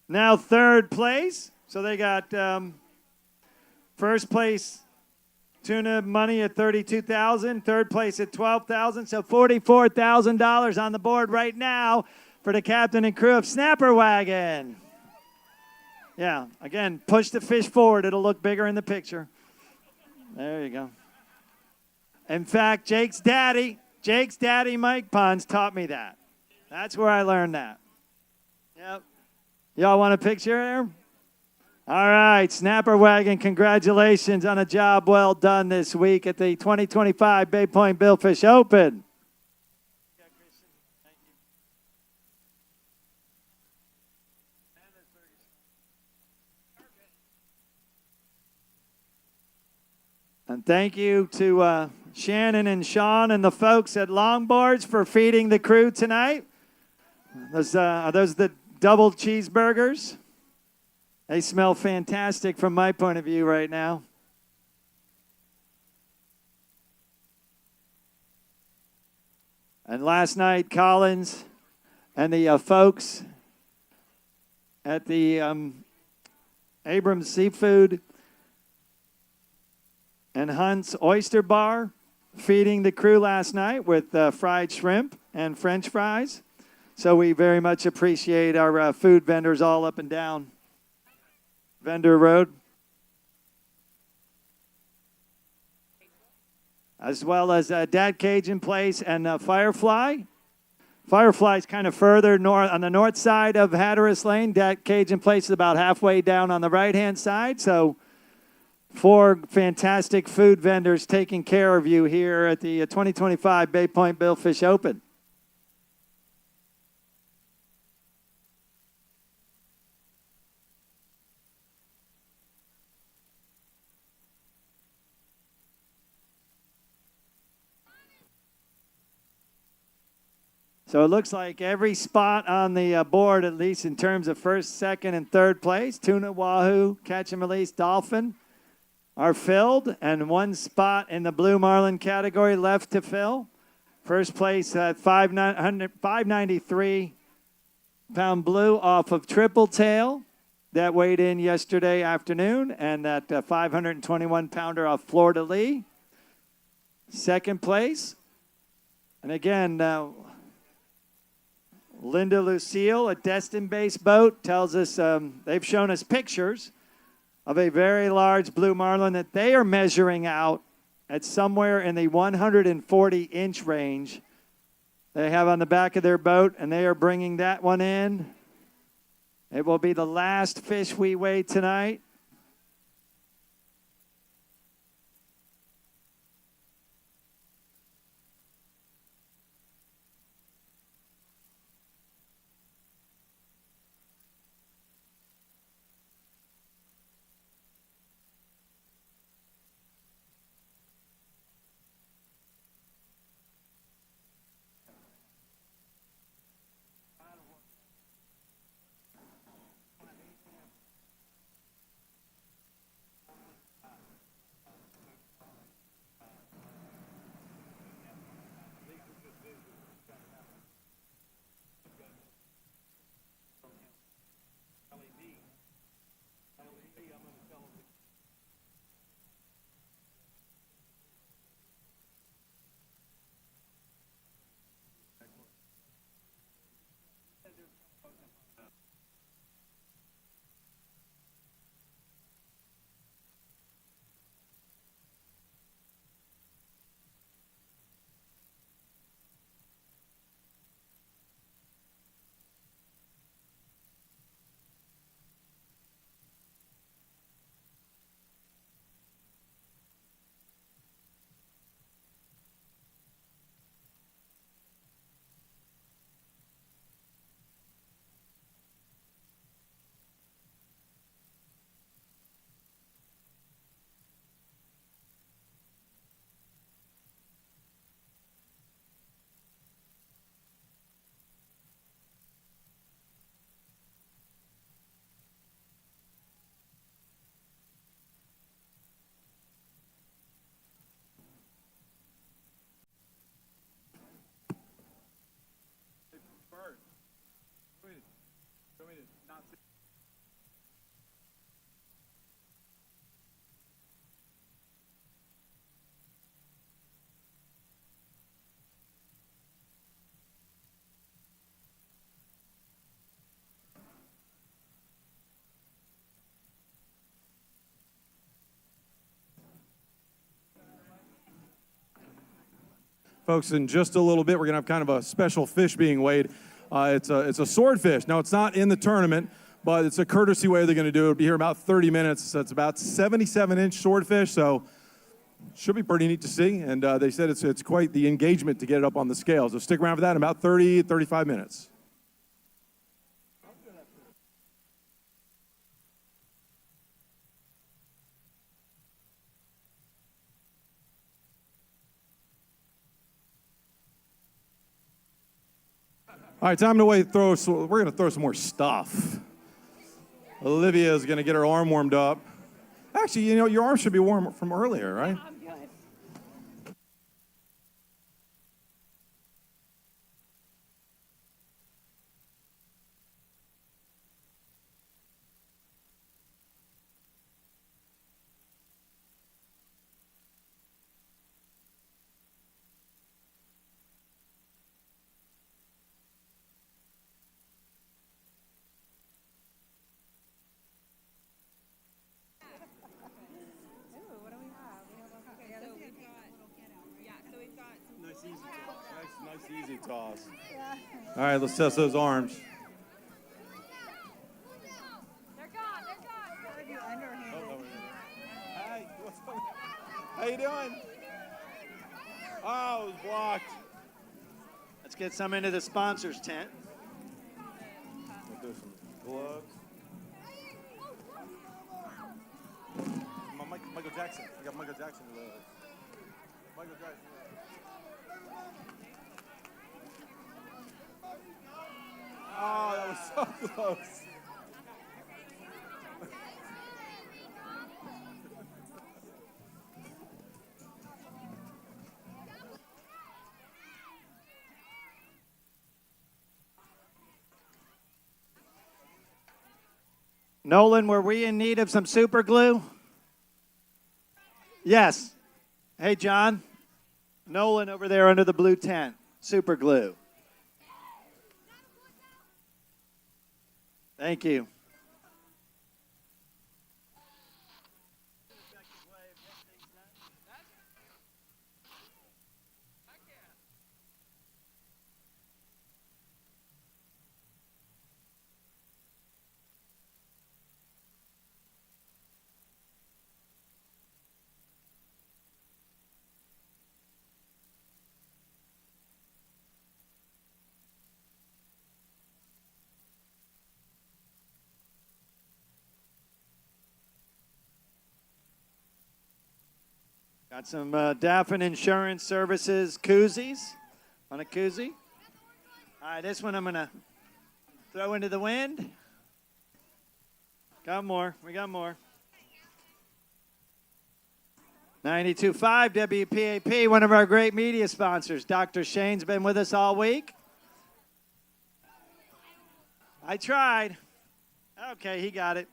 Now third place. So they got first place tuna money at $32,000, third place at $12,000, so $44,000 on the board right now for the captain and crew of Snapper Wagon. Yeah, again, push the fish forward. It'll look bigger in the picture. There you go. In fact, Jake's daddy, Mike Pons, taught me that. That's where I learned that. Yep. Y'all want a picture there? All right, Snapper Wagon, congratulations on a job well done this week at the 2025 Bay Point Billfish Open. And thank you to Shannon and Sean and the folks at Longboards for feeding the crew tonight. Are those the double cheeseburgers? They smell fantastic from my point of view right now. And last night, Collins and the folks at the Abrams Seafood and Hunt's Oyster Bar feeding the crew last night with fried shrimp and French fries. So we very much appreciate our food vendors all up and down Vendor Road. As well as Dad Cajun Place and Firefly. Firefly's kind of further north on the north side of Hatteras Lane. Dad Cajun Place is about halfway down on the right-hand side. So 4 fantastic food vendors taking care of you here at the 2025 Bay Point Billfish Open. So it looks like every spot on the board, at least in terms of first, second, and third place, Tuna, Wahoo, Catch and Release, Dolphin, are filled, and one spot in the Blue Marlin category left to fill. First place at 593 pound blue off of Triple Tail. That weighed in yesterday afternoon, and that 521 pounder off Florida Lee. Second place, and again, Linda Lucille, a Destin-based boat, tells us they've shown us pictures of a very large blue marlin that they are measuring out at somewhere in the 140-inch range. They have on the back of their boat, and they are bringing that one in. It will be the last fish we weigh tonight. Folks, in just a little bit, we're going to have kind of a special fish being weighed. It's a swordfish. Now, it's not in the tournament, but it's a courtesy weigh they're going to do. It'll be here in about 30 minutes. So it's about 77-inch swordfish, so should be pretty neat to see. And they said it's quite the engagement to get it up on the scale. So stick around for that in about 30, 35 minutes. All right, time to we're going to throw some more stuff. Olivia is going to get her arm warmed up. Actually, you know, your arm should be warm from earlier, right? I'm good. Nice easy toss. All right, let's test those arms. They're gone. They're gone. Hi, how you doing? Oh, it was blocked. Let's get some into the sponsors tent. Do some gloves. Michael Jackson. I got Michael Jackson gloves. Michael Jackson. Close. Nolan, were we in need of some super glue? Yes. Hey, John. Nolan over there under the blue tent. Super glue. Thank you. Got some Dolphin Insurance Services koozies. Want a koozie? All right, this one I'm going to throw into the wind. Got more. We got more. 92.5 WPAP, one of our great media sponsors. Dr. Shane's been with us all week. I tried. Okay, he got it.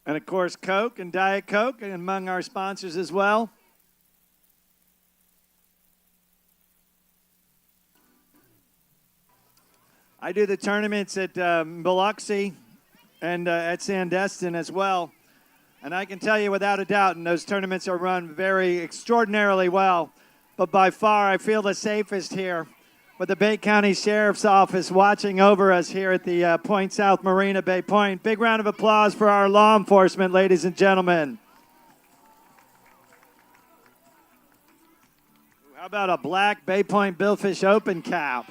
And, of course, Coke and Diet Coke and among our sponsors as well. I do the tournaments at Biloxi and at Sandestin as well. And I can tell you without a doubt, and those tournaments are run very extraordinarily well. But by far, I feel the safest here with the Bay County Sheriff's Office watching over us here at the Point South Marina Bay Point. Big round of applause for our law enforcement, ladies and gentlemen. How about a black Bay Point Billfish Open cap?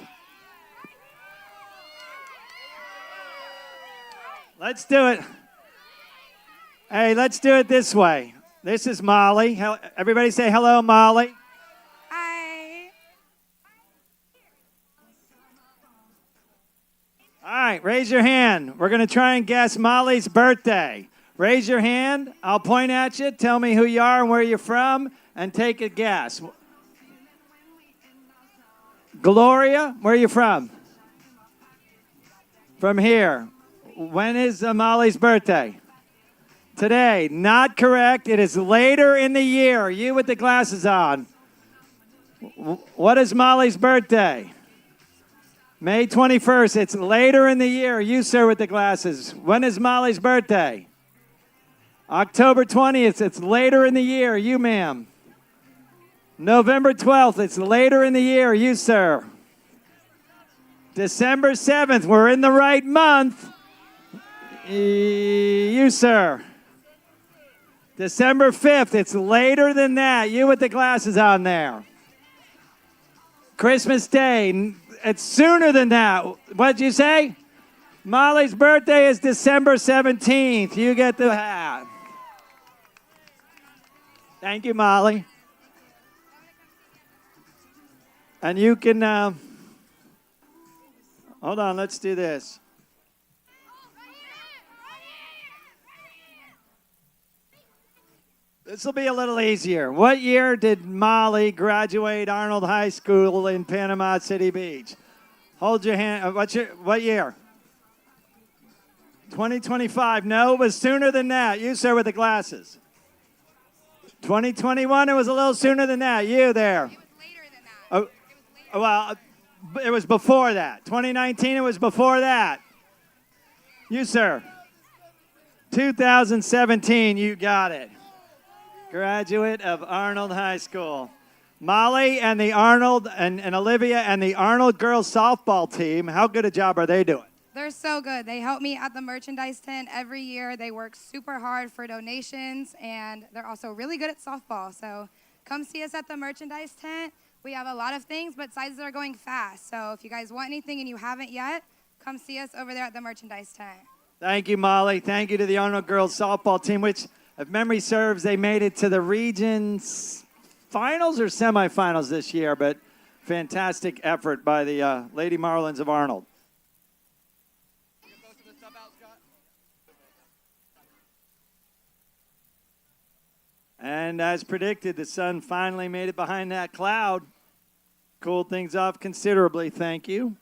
Let's do it. Hey, let's do it this way. This is Molly. Everybody say hello, Molly. All right, raise your hand. We're going to try and guess Molly's birthday. Raise your hand. I'll point at you. Tell me who you are and where you're from, and take a guess. Gloria, where are you from? From here. When is Molly's birthday? Today. Not correct. It is later in the year. You with the glasses on. What is Molly's birthday? May 21st. It's later in the year. You, sir, with the glasses. When is Molly's birthday? October 20th. It's later in the year. You, ma'am. November 12th. It's later in the year. You, sir. December 7th. We're in the right month. You, sir. December 5th. It's later than that. You with the glasses on there. Christmas Day. It's sooner than that. What'd you say? Molly's birthday is December 17th. You get the hat. Thank you, Molly. And you can, hold on, let's do this. This will be a little easier. What year did Molly graduate Arnold High School in Panama City Beach? Hold your hand. What year? 2025. No, it was sooner than that. You, sir, with the glasses. 2021, it was a little sooner than that. You there. It was later than that. Oh, well, it was before that. 2019, it was before that. You, sir. 2017, you got it. Graduate of Arnold High School. Molly and the Arnold and Olivia and the Arnold girls softball team, how good a job are they doing? They're so good. They help me at the merchandise tent every year. They work super hard for donations, and they're also really good at softball. So come see us at the merchandise tent. We have a lot of things, but sizes are going fast. So if you guys want anything and you haven't yet, come see us over there at the merchandise tent. Thank you, Molly. Thank you to the Arnold girls softball team, which, if memory serves, they made it to the region's finals or semifinals this year. But fantastic effort by the Lady Marlins of Arnold. And as predicted, the sun finally made it behind that cloud. Cooled things off considerably, thank you.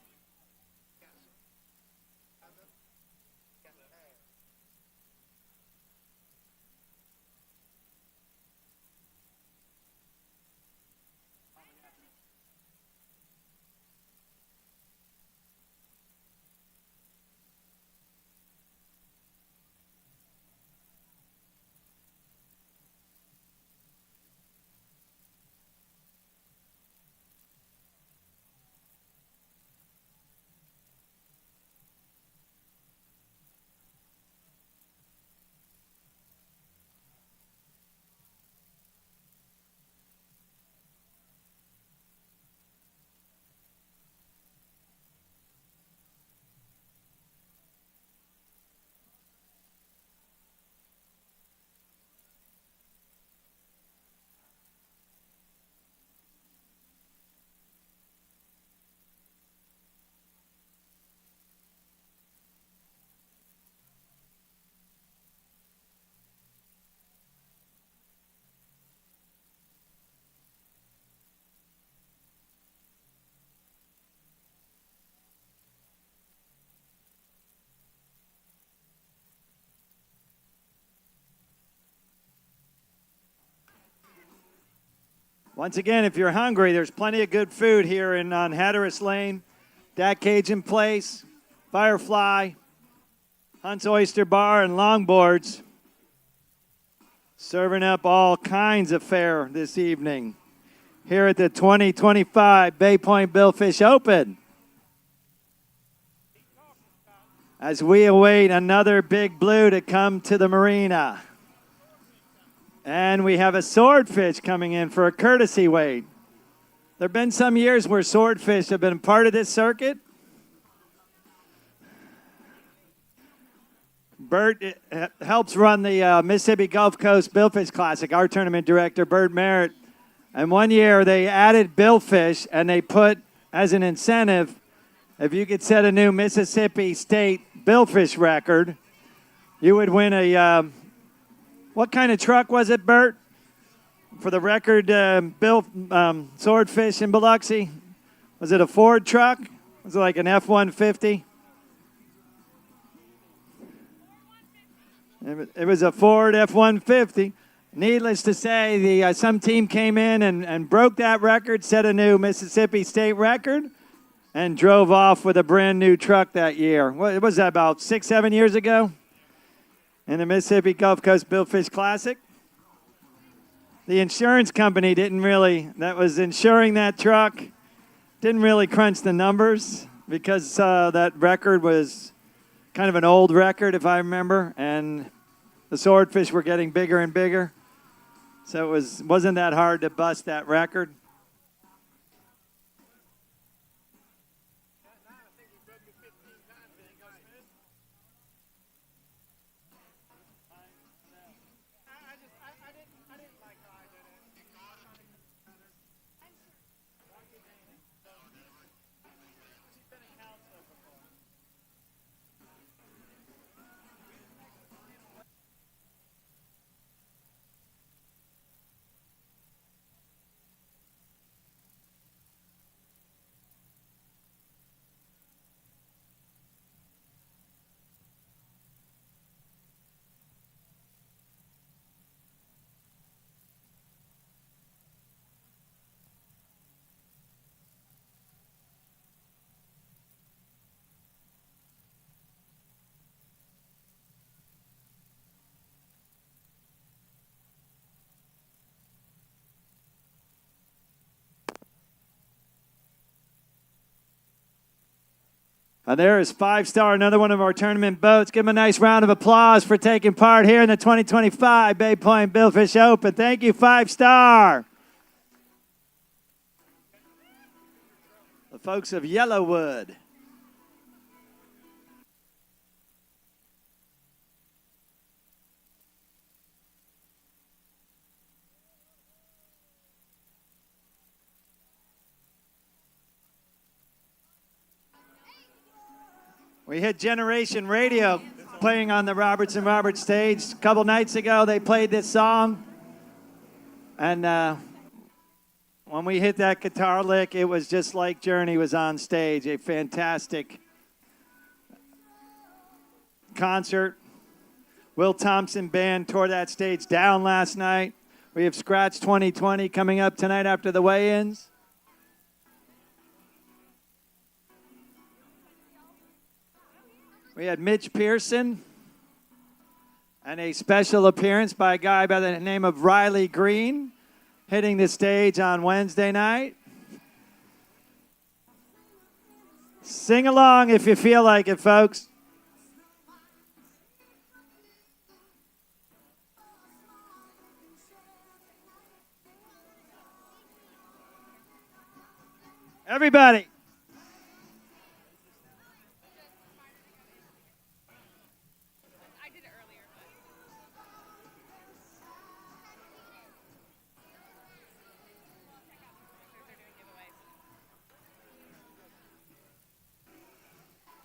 Once again, if you're hungry, there's plenty of good food here on Hatteras Lane, Dat Cajun Place, Firefly, Hunt's Oyster Bar, and Longboards. Serving up all kinds of fare this evening here at the 2025 Bay Point Billfish Open. As we await another big blue to come to the marina. And we have a swordfish coming in for a courtesy weight. There have been some years where swordfish have been part of this circuit. Bert helps run the Mississippi Gulf Coast Billfish Classic, our tournament director, Bert Merritt. And one year they added billfish and they put as an incentive, if you could set a new Mississippi State billfish record, you would win a... what kind of truck was it, Bert, for the record swordfish in Biloxi? Was it a Ford truck? Was it like an F-150? It was a Ford F-150. Needless to say, some team came in and broke that record, set a new Mississippi State record, and drove off with a brand new truck that year. What was that, about 6-7 years ago? In the Mississippi Gulf Coast Billfish Classic. The insurance company that was insuring that truck didn't really crunch the numbers because that record was kind of an old record, if I remember, and the swordfish were getting bigger and bigger. So it wasn't that hard to bust that record. There is 5-Star, another one of our tournament boats. Give him a nice round of applause for taking part here in the 2025 Bay Point Billfish Open. Thank you, 5-Star. The folks of Yellowwood. We hit Generation Radio playing on the Roberts and Roberts stage. A couple nights ago, they played this song. And when we hit that guitar lick, it was just like Journey was on stage. A fantastic concert. Will Thompson Band tore that stage down last night. We have Scratch 2020 coming up tonight after the weigh-ins. We had Mitch Pearson and a special appearance by a guy by the name of Riley Green hitting the stage on Wednesday night. Sing along if you feel like it, folks. Everybody.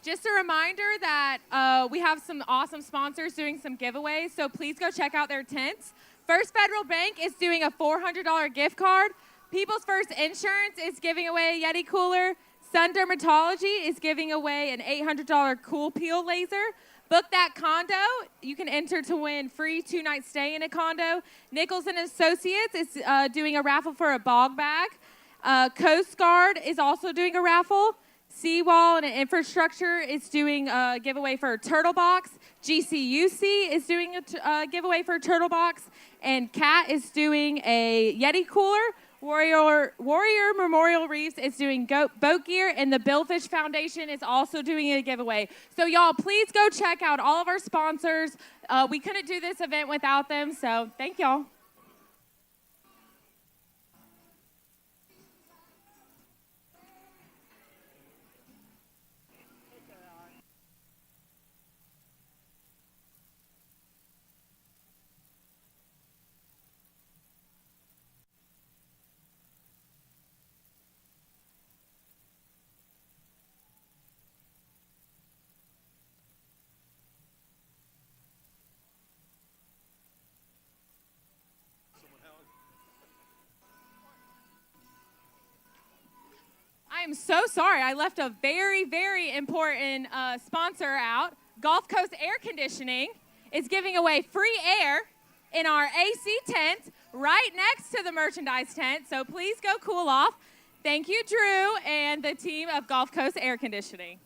Just a reminder that we have some awesome sponsors doing some giveaways, so please go check out their tents. First Federal Bank is doing a $400 gift card. People's First Insurance is giving away a Yeti cooler. Sun Dermatology is giving away an $800 Cool Peel laser. Book That Condo. You can enter to win free 2-night stay in a condo. Nichols and Associates is doing a raffle for a bog bag. Coast Guard is also doing a raffle. Seawall and Infrastructure is doing a giveaway for a turtle box. GCUC is doing a giveaway for a turtle box. And CAT is doing a Yeti cooler. Warrior Memorial Reefs is doing boat gear. And the Billfish Foundation is also doing a giveaway. So y'all, please go check out all of our sponsors. We couldn't do this event without them, so thank y'all. I am so sorry. I left a very, very important sponsor out. Gulf Coast Air Conditioning is giving away free air in our AC tent right next to the merchandise tent. So please go cool off. Thank you, Drew, and the team of Gulf Coast Air Conditioning.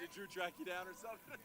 Did Drew track you down or something?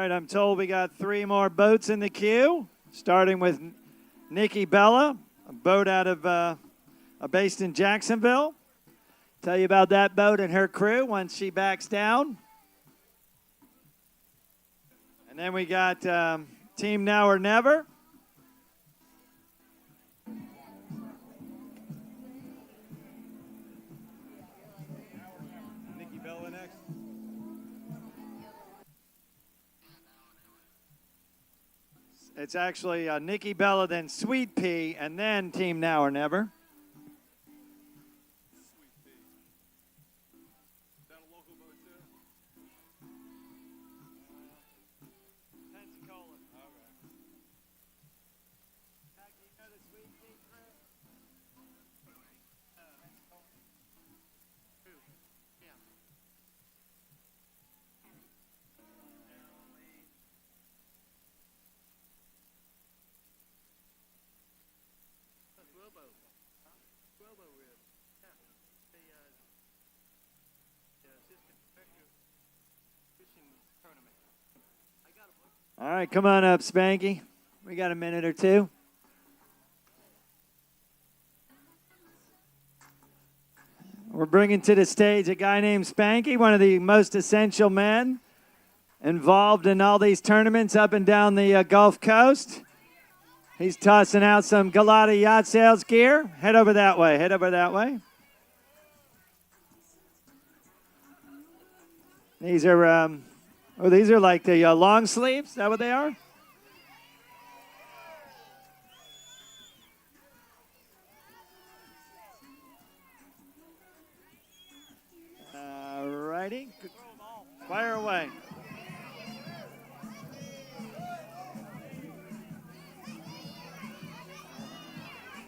right, I'm told we got 3 more boats in the queue, starting with Nikki Bella, a boat out of based in Jacksonville. Tell you about that boat and her crew once she backs down. And then we got Team Now or Never. Nikki Bella next. It's actually Nikki Bella, then Sweet Pea, and then Team Now or Never. All right, come on up, Spanky. We got a minute or two. We're bringing to the stage a guy named Spanky, one of the most essential men involved in all these tournaments up and down the Gulf Coast. He's tossing out some Galata yacht sales gear. Head over that way. Head over that way. These are, these are like the long sleeves. Is that what they are? All righty. Fire away.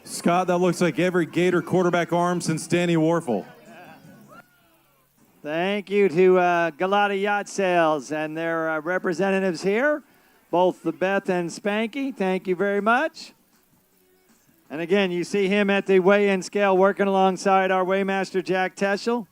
Scott, that looks like every Gator quarterback arm since Danny Warfel. Thank you to Galata Yacht Sales and their representatives here, both the Beth and Spanky. Thank you very much. And again, you see him at the weigh-in scale working alongside our weighmaster, Jack Teschel.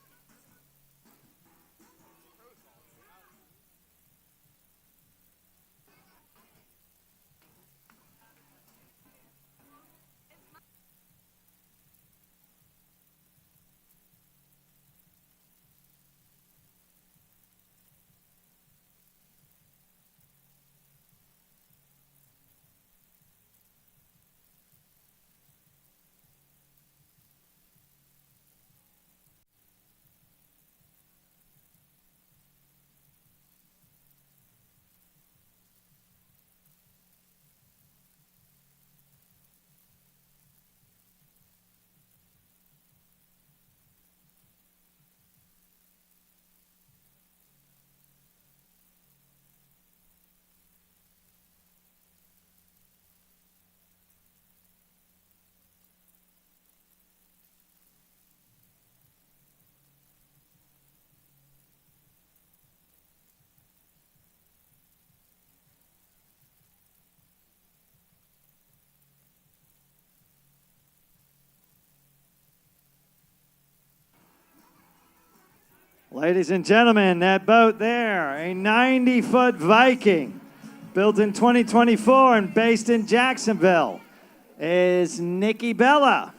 Ladies and gentlemen, that boat there, a 90-foot Viking, built in 2024 and based in Jacksonville, is Nikki Bella.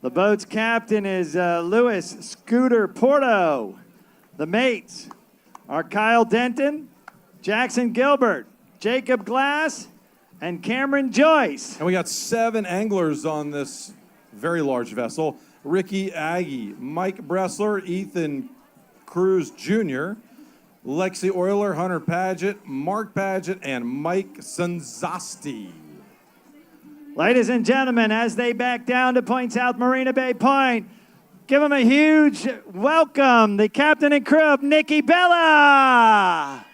The boat's captain is Louis Scooter Porto. The mates are Kyle Denton, Jackson Gilbert, Jacob Glass, and Cameron Joyce. And we got 7 anglers on this very large vessel. Ricky Aggie, Mike Bressler, Ethan Cruz Jr., Lexi Euler, Hunter Paget, Mark Paget, and Mike Sanzasti. Ladies and gentlemen, as they back down to Point South Marina Bay Point, give them a huge welcome, the captain and crew of Nikki Bella.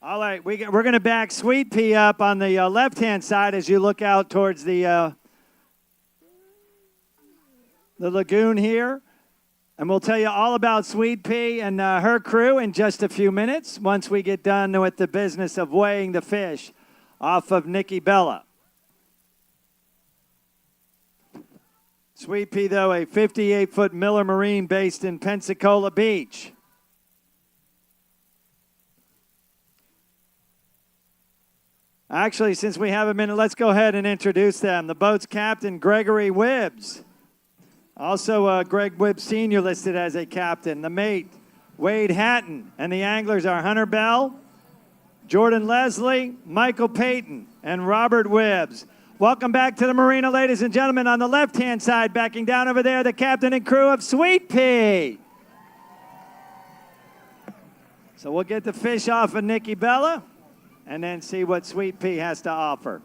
All right, we're going to back Sweet Pea up on the left-hand side as you look out towards the the lagoon here. And we'll tell you all about Sweet Pea and her crew in just a few minutes once we get done with the business of weighing the fish off of Nikki Bella. Sweet Pea, though, a 58-foot Miller Marine based in Pensacola Beach. Actually, since we have a minute, let's go ahead and introduce them. The boat's captain, Gregory Wibbs. Also, Greg Wibbs Sr. listed as a captain. The mate, Wade Hatton. And the anglers are Hunter Bell, Jordan Leslie, Michael Payton, and Robert Wibbs. Welcome back to the marina, ladies and gentlemen. On the left-hand side, backing down over there, the captain and crew of Sweet Pea. So we'll get the fish off of Nikki Bella and then see what Sweet Pea has to offer.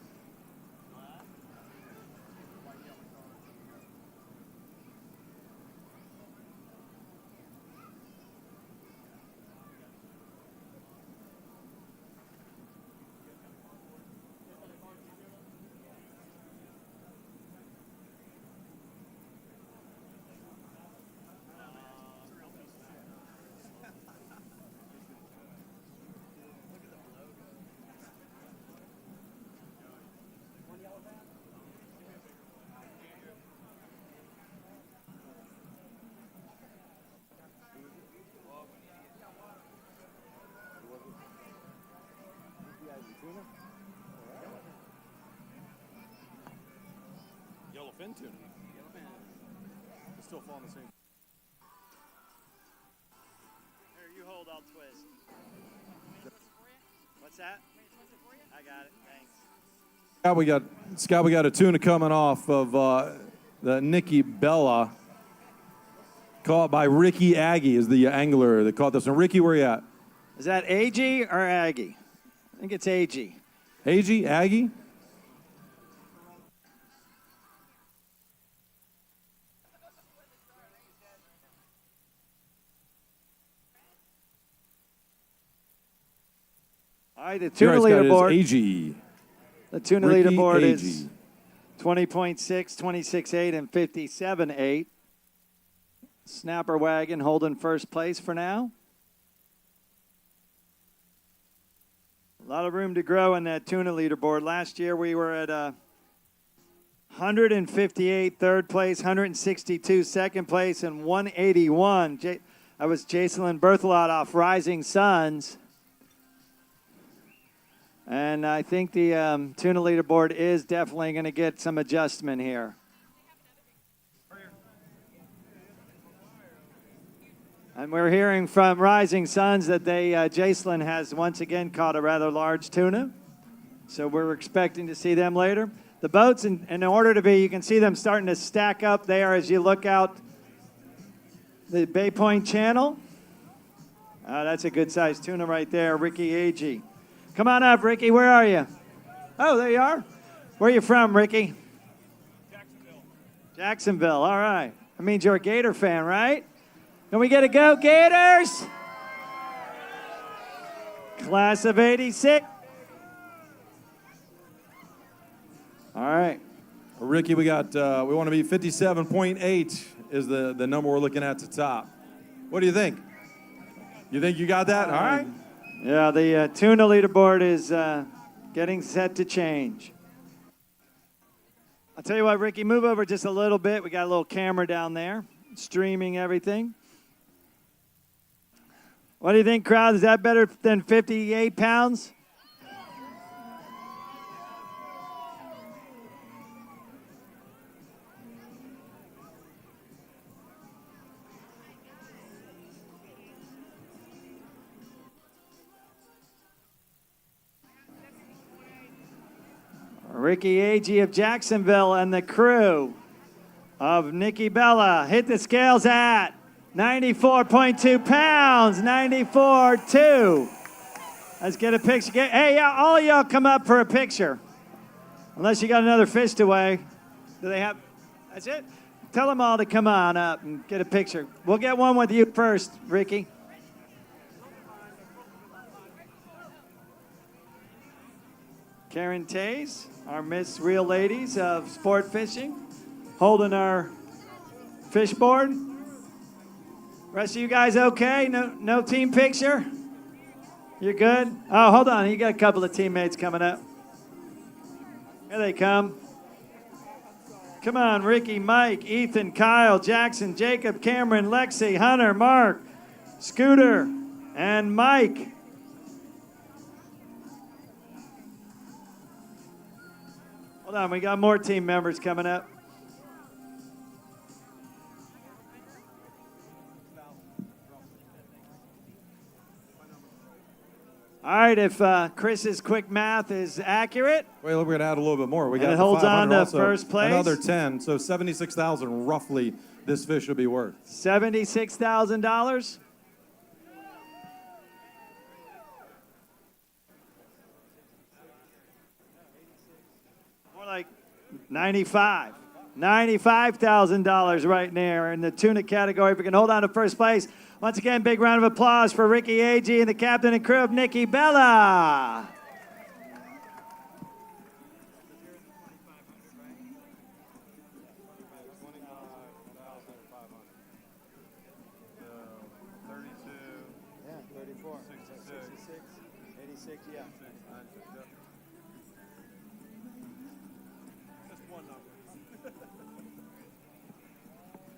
Yellowfin tuna. It's still falling the same. Here, you hold, I'll twist. What's that? I got it, thanks. Scott, we got a tuna coming off of the Nikki Bella. Caught by Ricky Aggie is the angler that caught this one. Ricky, where you at? Is that Aggie or Aggie? I think it's Aggie. Aggie? Aggie? All right, the tuna leaderboard. AG. The tuna Ricky leaderboard AG. is 20.6, 26.8, and 57.8. Snapper Wagon holding first place for now. A lot of room to grow in that tuna leaderboard. Last year we were at 158 third place, 162 second place, and 181. That was Jacelyn Berthelot off Rising Suns. And I think the tuna leaderboard is definitely going to get some adjustment here. And we're hearing from Rising Suns that Jacelyn has once again caught a rather large tuna. So we're expecting to see them later. The boats, in order to be, you can see them starting to stack up there as you look out the Bay Point Channel. That's a good-sized tuna right there, Ricky Agee. Come on up, Ricky. Where are you? Oh, there you are. Where are you from, Ricky? Jacksonville. Jacksonville, all right. That means you're a Gator fan, right? Can we get a go, Gators? Class of 86. All right. Ricky, we want to be 57.8 is the number we're looking at the top. What do you think? You think you got that? All right. Yeah, the tuna leaderboard is getting set to change. I'll tell you what, Ricky, move over just a little bit. We got a little camera down there, streaming everything. What do you think, crowd? Is that better than 58 pounds? Ricky Agee of Jacksonville and the crew of Nikki Bella hit the scales at 94.2 pounds, 94.2. Let's get a picture. Hey, all of y'all come up for a picture. Unless you got another fish to weigh. Do they have? That's it? Tell them all to come on up and get a picture. We'll get one with you first, Ricky. Karen Tays, our Miss Real Ladies of Sport Fishing, holding our fish board? Rest of you guys okay? No team picture? You're good? Oh, hold on. You got a couple of teammates coming up. Here they come. Come on, Ricky, Mike, Ethan, Kyle, Jackson, Jacob, Cameron, Lexi, Hunter, Mark, Scooter, and Mike. Hold on, we got more team members coming up. All right, if Chris's quick math is accurate. Wait, we're going to add a little bit more. We And got it holds the on 500 to also, first place. Another 10, so 76,000 roughly this fish will be worth. $76,000. More like 95. $95,000 right there in the tuna category. If we can hold on to first place. Once again, big round of applause for Ricky Agee and the captain and crew of Nikki Bella.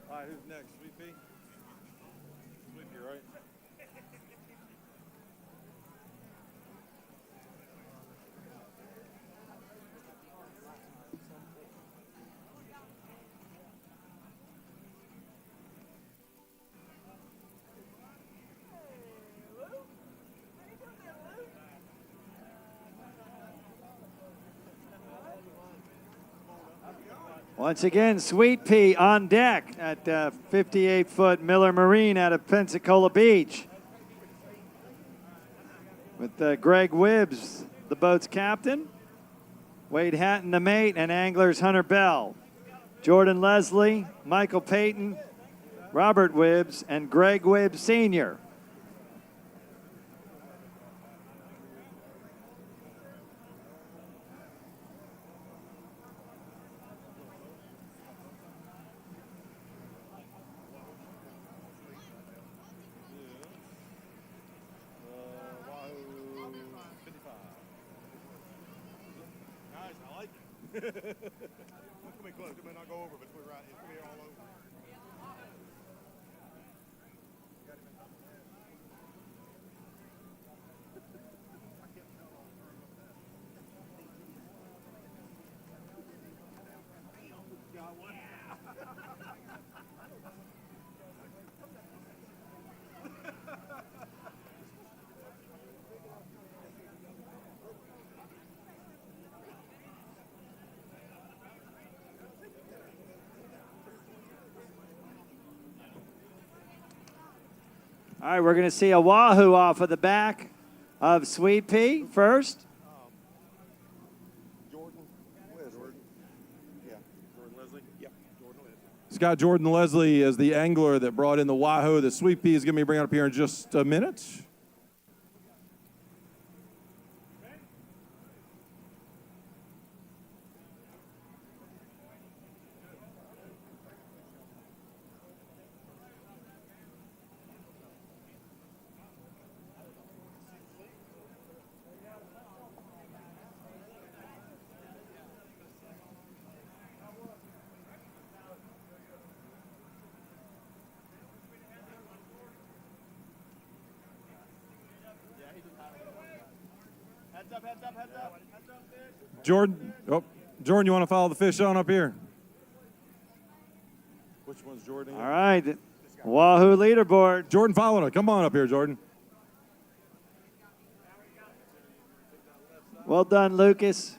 All right, who's next? Sweet Pea? Sweet Pea, right? Once again, Sweet Pea on deck at 58-foot Miller Marine out of Pensacola Beach. With Greg Wibbs, the boat's captain. Wade Hatton, the mate, and anglers Hunter Bell. Jordan Leslie, Michael Payton, Robert Wibbs, and Greg Wibbs Sr. Come in close. It may not go over, but we're right. It's here all over. All right, we're going to see a Wahoo off of the back of Sweet Pea first. Jordan. Where's Jordan? Yeah. Jordan Leslie? Yep. Jordan Leslie. Scott Jordan Leslie is the angler that brought in the Wahoo. The Sweet Pea is going to be bringing up here in just a minute. Heads up, heads up, heads up. Jordan, you want to follow the fish on up here? Which one's Jordan? All right, Wahoo leaderboard. Jordan following it. Come on up here, Jordan. Well done, Lucas.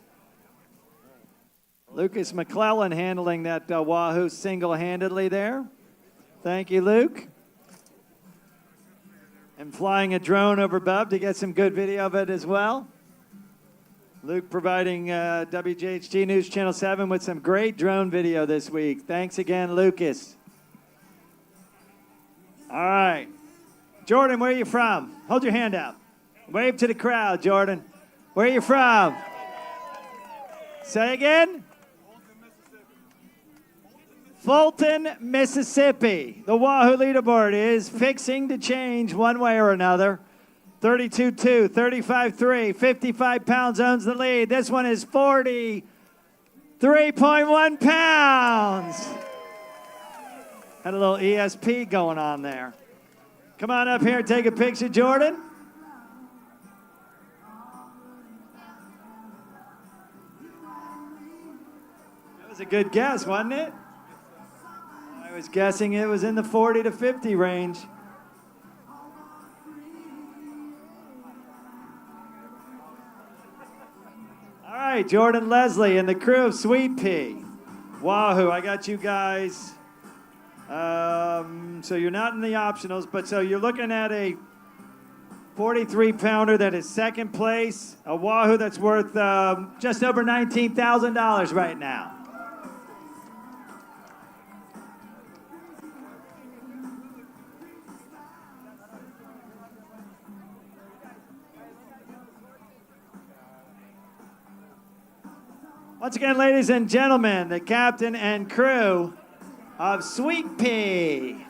Lucas McClellan handling that Wahoo single-handedly there. Thank you, Luke. And flying a drone over Bub to get some good video of it as well. Luke providing WJHT News Channel 7 with some great drone video this week. Thanks again, Lucas. All right. Jordan, where are you from? Hold your hand out. Wave to the crowd, Jordan. Where are you from? Fulton, Mississippi. The Wahoo leaderboard is fixing to change one way or another. 32-2, 35-3, 55 pounds owns the lead. This one is 43.1 pounds. Had a little ESP going on there. Come on up here and take a picture, Jordan. That was a good guess, wasn't it? I was guessing it was in the 40 to 50 range. All right, Jordan Leslie and the crew of Sweet Pea. Wahoo, I got you guys. So you're not in the optionals, but so you're looking at a 43-pounder that is second place, a Wahoo that's worth just over $19,000 right now. Once again, ladies and gentlemen, the captain and crew of Sweet Pea.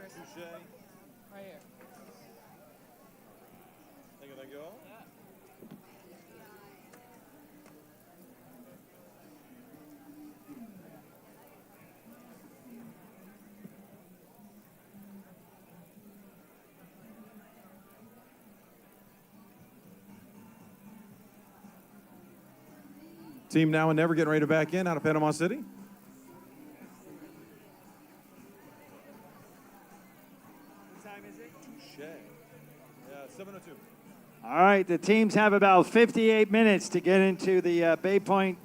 Touché. Right here. They gonna go? Team Now and Never getting ready to back in out of Panama City. All right, the teams have about 58 minutes to get into the Bay Point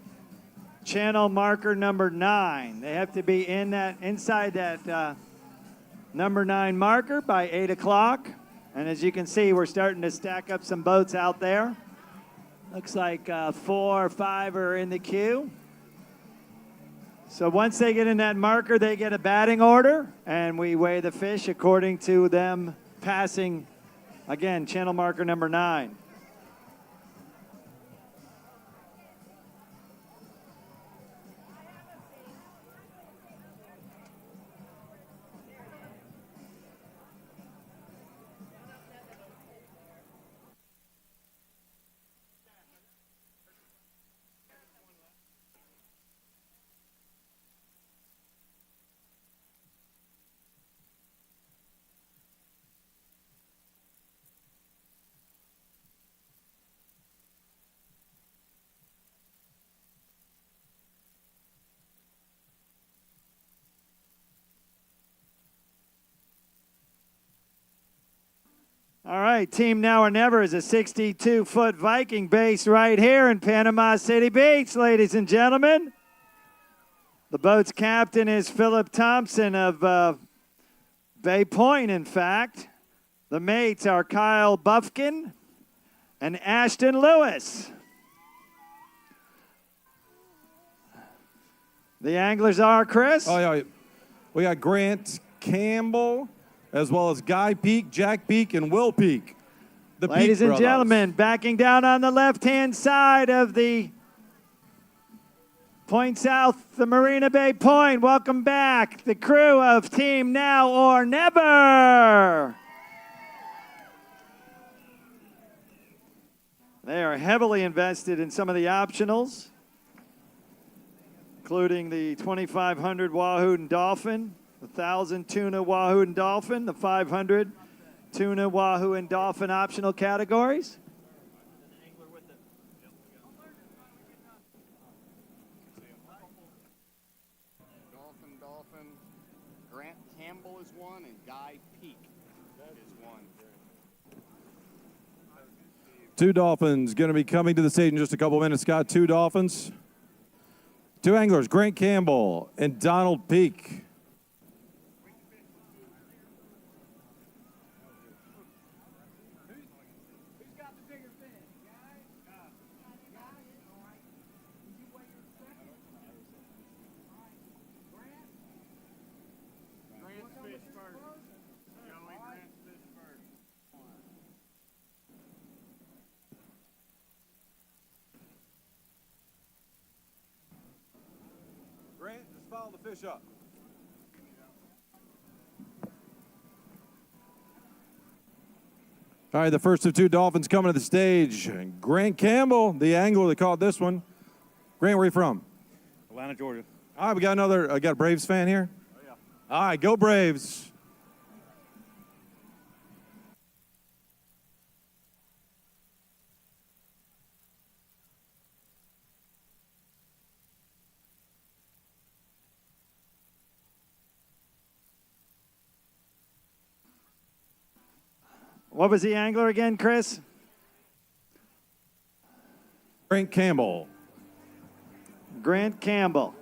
channel marker number 9. They have to be inside that number 9 marker by 8 o'clock. And as you can see, we're starting to stack up some boats out there. Looks like 4 or 5 are in the queue. So once they get in that marker, they get a batting order, and we weigh the fish according to them passing, again, channel marker number 9. All right, Team Now or Never is a 62-foot Viking based right here in Panama City Beach, ladies and gentlemen. The boat's captain is Philip Thompson of Bay Point, in fact. The mates are Kyle Buffkin and Ashton Lewis. The anglers are, Chris? Oh, yeah. We got Grant Campbell, as well as Guy Peak, Jack Peak, and Will Peak. The Ladies Peak and brothers. gentlemen, backing down on the left-hand side of the Point South, the Marina Bay Point. Welcome back, the crew of Team Now or Never. They are heavily invested in some of the optionals, including the 2,500 Wahoo and Dolphin, the 1,000 Tuna Wahoo and Dolphin, the 500 Tuna Wahoo and Dolphin optional categories. Dolphin. Grant Campbell is one, and Guy Peak is one. Two Dolphins going to be coming to the stage in just a couple minutes. Scott, two Dolphins. Two anglers, Grant Campbell and Donald Peak. Grant, just follow the fish up. All right, the first of two Dolphins coming to the stage. Grant Campbell, the angler that caught this one. Grant, where are you from? Atlanta, Georgia. All right, we got another, got a Braves fan here? Oh, yeah. All right, go Braves. What was the angler again, Chris? Grant Campbell. Grant Campbell.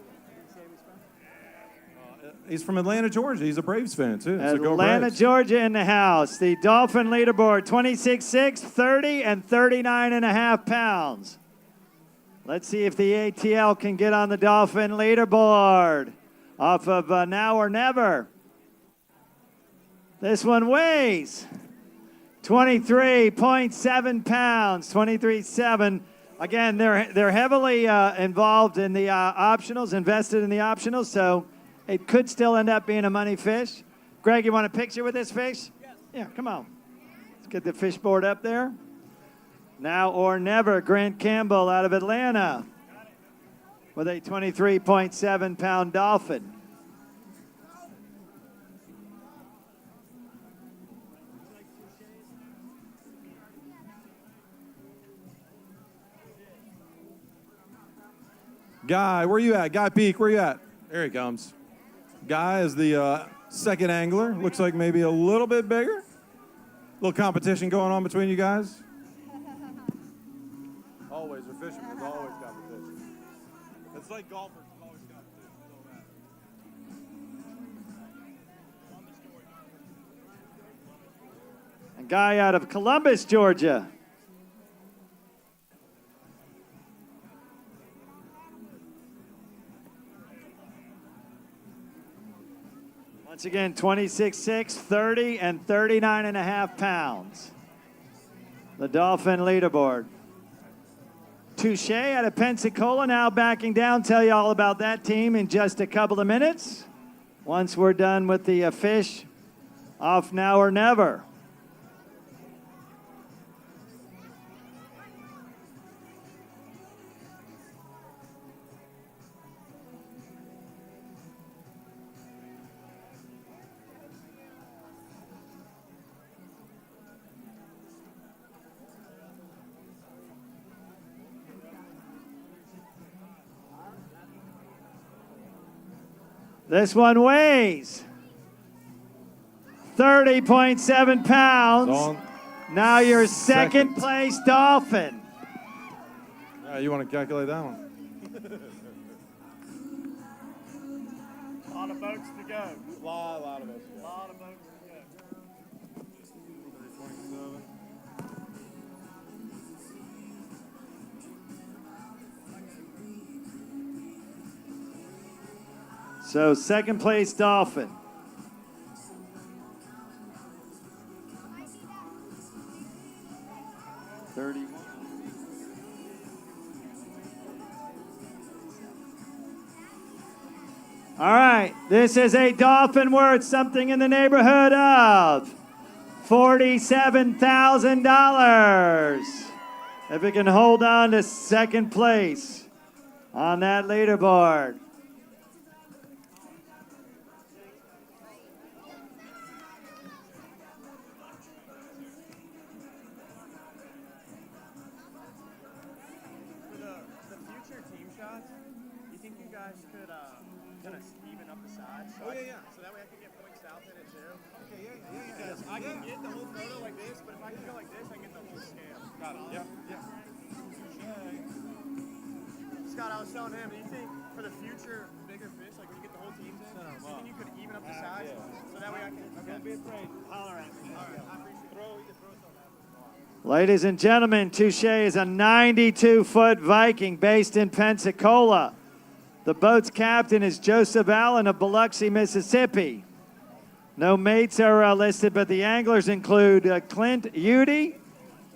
He's from Atlanta, Georgia. He's a Braves fan, too. So go Atlanta, Braves. Georgia in the house. The Dolphin leaderboard, 26.6, 30, and 39.5 pounds. Let's see if the ATL can get on the Dolphin leaderboard off of Now or Never. This one weighs 23.7 pounds, 23.7. Again, they're heavily involved in the optionals, invested in the optionals, so it could still end up being a money fish. Greg, you want a picture with this fish? Yes. Yeah, come on. Let's get the fish board up there. Now or Never, Grant Campbell out of Atlanta with a 23.7 pound dolphin. Guy, where you at? Guy Peak, where you at? There he comes. Guy is the second angler. Looks like maybe a little bit bigger. A little competition going on between you guys. Always, or fishing is always competition. It's like golfers, it's always competition. A guy out of Columbus, Georgia. Once again, 26.6, 30, and 39.5 pounds. The Dolphin leaderboard. Touché out of Pensacola now backing down. Tell you all about that team in just a couple of minutes. Once we're done with the fish off Now or Never. This one weighs 30.7 pounds. Now your second place Dolphin. You want to calculate that one? A lot of boats to go. A lot of us. A lot of boats to go. So second place, Dolphin. All right, this is a Dolphin worth something in the neighborhood of $47,000. If it can hold on to second place on that leaderboard. For the future team shots, you think you guys could kind of even up the sides? So so that way I can get points south in it too. Okay, yeah. Because I can get the whole photo like this, but if I can go like this, I can get the whole scale. Got it. Yeah. Scott, I was telling him, do you think for the future bigger fish, like when you get the whole teams in, do you think you could even up the size? So that way I can. Don't be afraid. Holler at me. All right, I appreciate it. You can throw something. Ladies and gentlemen, Touché is a 92-foot Viking based in Pensacola. The boat's captain is Joseph Allen of Biloxi, Mississippi. No mates are listed, but the anglers include Clint Udy,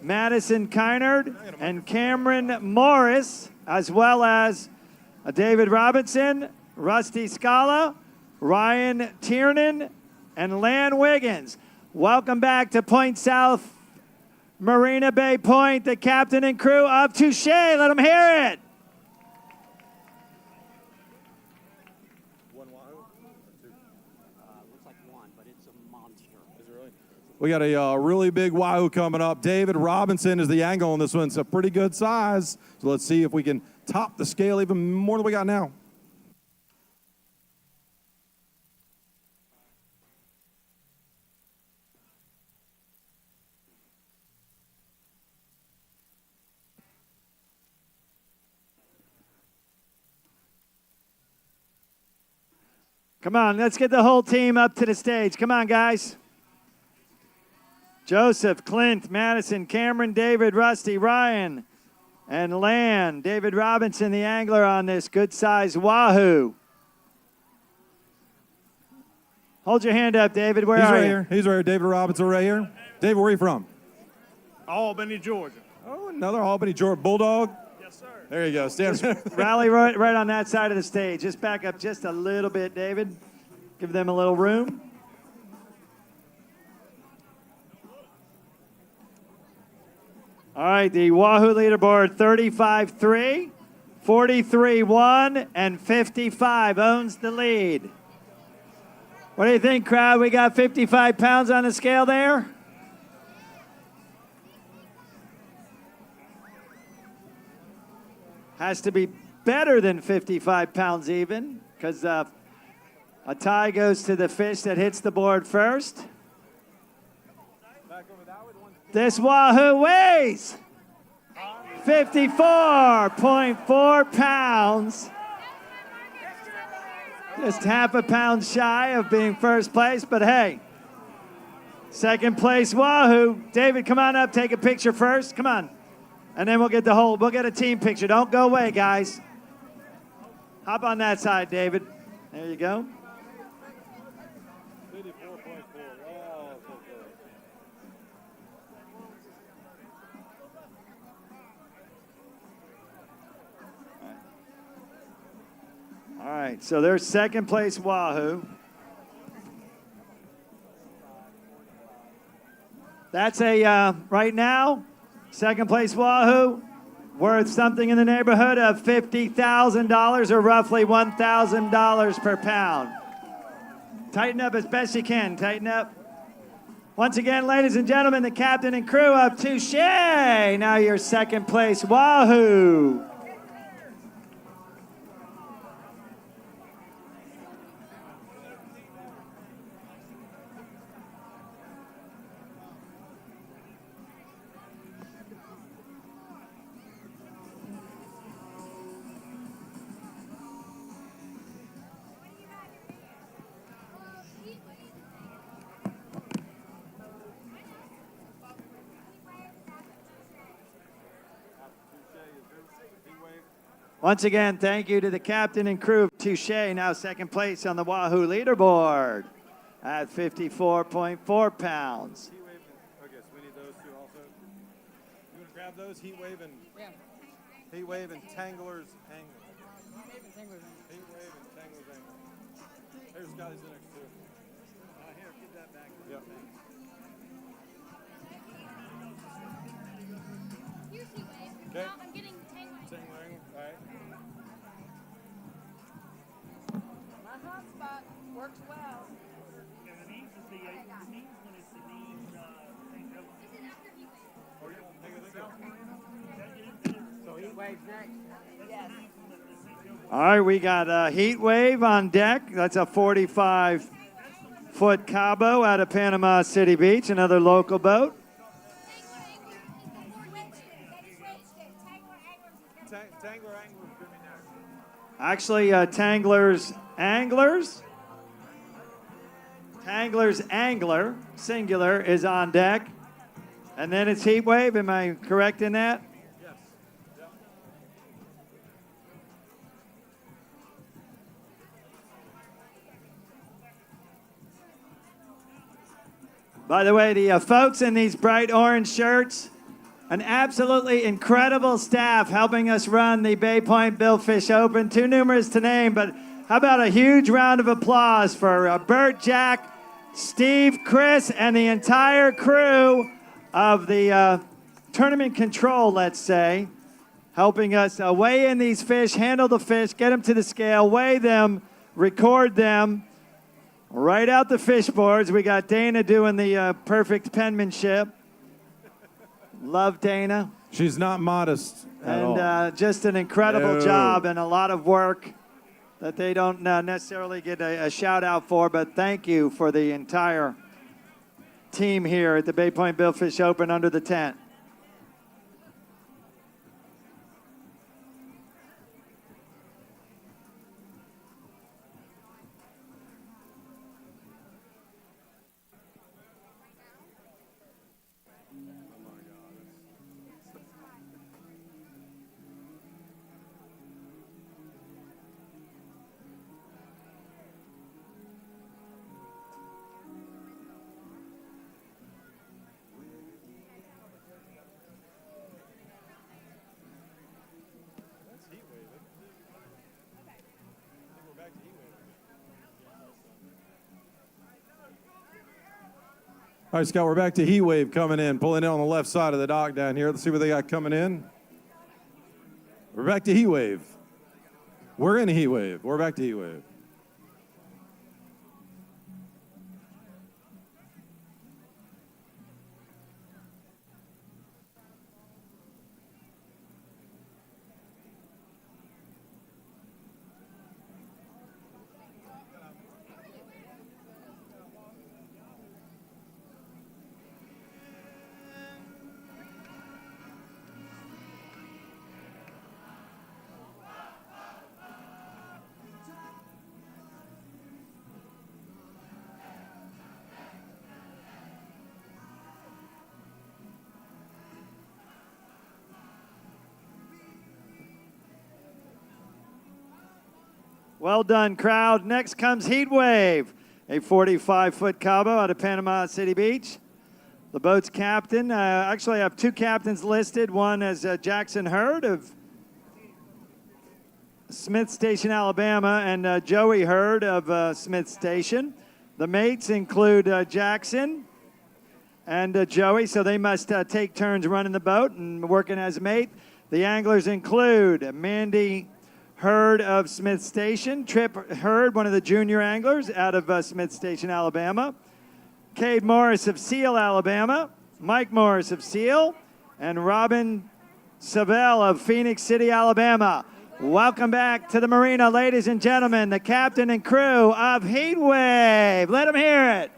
Madison Kynard, and Cameron Morris, as well as David Robinson, Rusty Scala, Ryan Tiernan, and Lan Wiggins. Welcome back to Point South Marina Bay Point, the captain and crew of Touché. Let them hear it. One Wahoo? Two? Looks like one, but it's a monster. Is it really? We got a really big Wahoo coming up. David Robinson is the angle on this one. It's a pretty good size. So let's see if we can top the scale even more than we got now. Come on, let's get the whole team up to the stage. Come on, guys. Joseph, Clint, Madison, Cameron, David, Rusty, Ryan, and Lan. David Robinson, the angler on this good-sized Wahoo. Hold your hand up, David. Where He's are right you? here. He's right here. David Robinson right here. David, where are you from? Albany, Georgia. Oh, another Albany, Georgia. Bulldog? Yes, sir. There you go. Stand. Rally right on that side of the stage. Just back up just a little bit, David. Give them a little room. All right, the Wahoo leaderboard, 35-3, 43-1, and 55 owns the lead. What do you think, crowd? We got 55 pounds on the scale there? Has to be better than 55 pounds even, because a tie goes to the fish that hits the board first. This Wahoo weighs 54.4 pounds. Just half a pound shy of being first place, but hey, second place Wahoo. David, come on up, take a picture first. Come on. And then we'll get a team picture. Don't go away, guys. Hop on that side, David. There you go. All right, so there's second place Wahoo. That's right now, second place Wahoo, worth something in the neighborhood of $50,000 or roughly $1,000 per pound. Tighten up as best you can, tighten up. Once again, ladies and gentlemen, the captain and crew of Touché. Now your second place Wahoo. Once again, thank you to the captain and crew of Touché, now second place on the Wahoo leaderboard at 54.4 pounds. Okay, so we need those two also. You want to grab those? Heat Wave and Tangler's Angler. Heat Wave and Tangler's Angler. There's Scotty's the next two. Here, give that back. Yep. Here's Heat Wave. Okay. Now I'm getting Tangler. Tangler Angler. All right. My hotspot works well. All right, we got Heat Wave on deck. That's a 45-foot Cabo out of Panama City Beach, another local boat. Tangler Angler is going to be next. Actually, Tangler's Angler, singular, is on deck. And then it's Heat Wave. Am I correct in that? Yes. Yep. By the way, the folks in these bright orange shirts, an absolutely incredible staff helping us run the Bay Point Billfish Open. Too numerous to name, but how about a huge round of applause for Bert, Jack, Steve, Chris, and the entire crew of the tournament control, let's say, helping us weigh in these fish, handle the fish, get them to the scale, weigh them, record them, right out the fish boards. We got Dana doing the perfect penmanship. Love Dana. She's not modest at all. And just an incredible job and a lot of work that they don't necessarily get a shout out for, but thank you for the entire team here at the Bay Point Billfish Open under the tent. All right, Scott, we're back to Heat Wave coming in, pulling in on the left side of the dock down here. Let's see what they got coming in. We're back to Heat Wave. We're in Heat Wave. We're back to Heat Wave. Well done, crowd. Next comes Heat Wave, a 45-foot Cabo out of Panama City Beach. The boat's captain, actually I have two captains listed. One is Jackson Hurd of Smith Station, Alabama, and Joey Hurd of Smith Station. The mates include Jackson and Joey, so they must take turns running the boat and working as a mate. The anglers include Mandy Hurd of Smith Station, Trip Hurd, one of the junior anglers out of Smith Station, Alabama, Cade Morris of Seal, Alabama, Mike Morris of Seal, and Robin Savell of Phoenix City, Alabama. Welcome back to the marina, ladies and gentlemen, the captain and crew of Heat Wave. Let them hear it.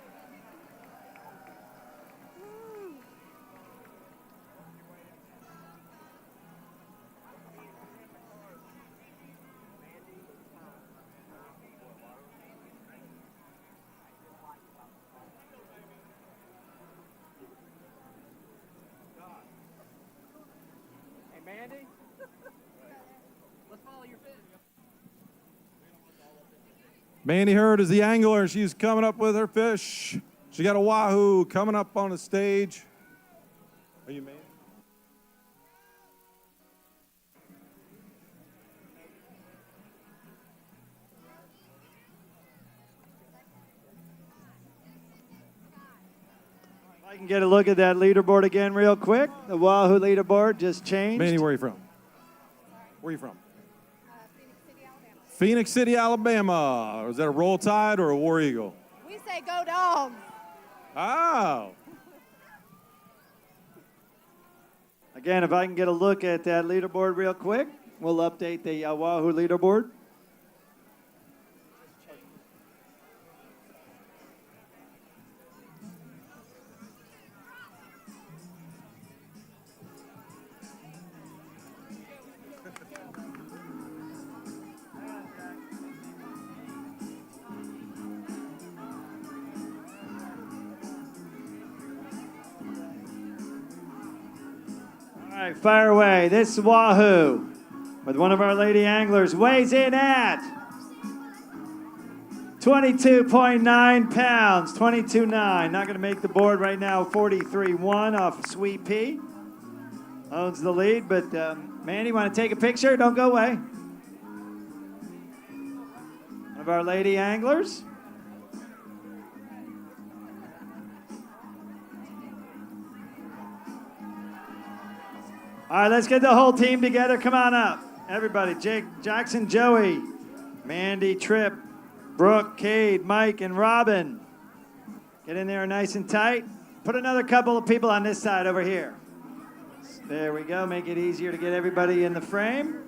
Mandy? Let's follow your fish. Mandy Hurd is the angler. She's coming up with her fish. She got a Wahoo coming up on the stage. Are you Mandy? I can get a look at that leaderboard again real quick. The Wahoo leaderboard just changed. Mandy, where are you from? Where are you from? Phoenix City, Alabama. Is that a Roll Tide or a War Eagle? We say go dogs. Oh. Again, if I can get a look at that leaderboard real quick, we'll update the Wahoo leaderboard. All right, fire away. This Wahoo with one of our lady anglers weighs in at 22.9 pounds, 22.9. Not going to make the board right now, 43.1 off of Sweet Pea. Owns the lead, but Mandy, want to take a picture? Don't go away. One of our lady anglers. All right, let's get the whole team together. Come on up. Everybody, Jake, Jackson, Joey, Mandy, Tripp, Brooke, Cade, Mike, and Robin. Get in there nice and tight. Put another couple of people on this side over here. There we go. Make it easier to get everybody in the frame.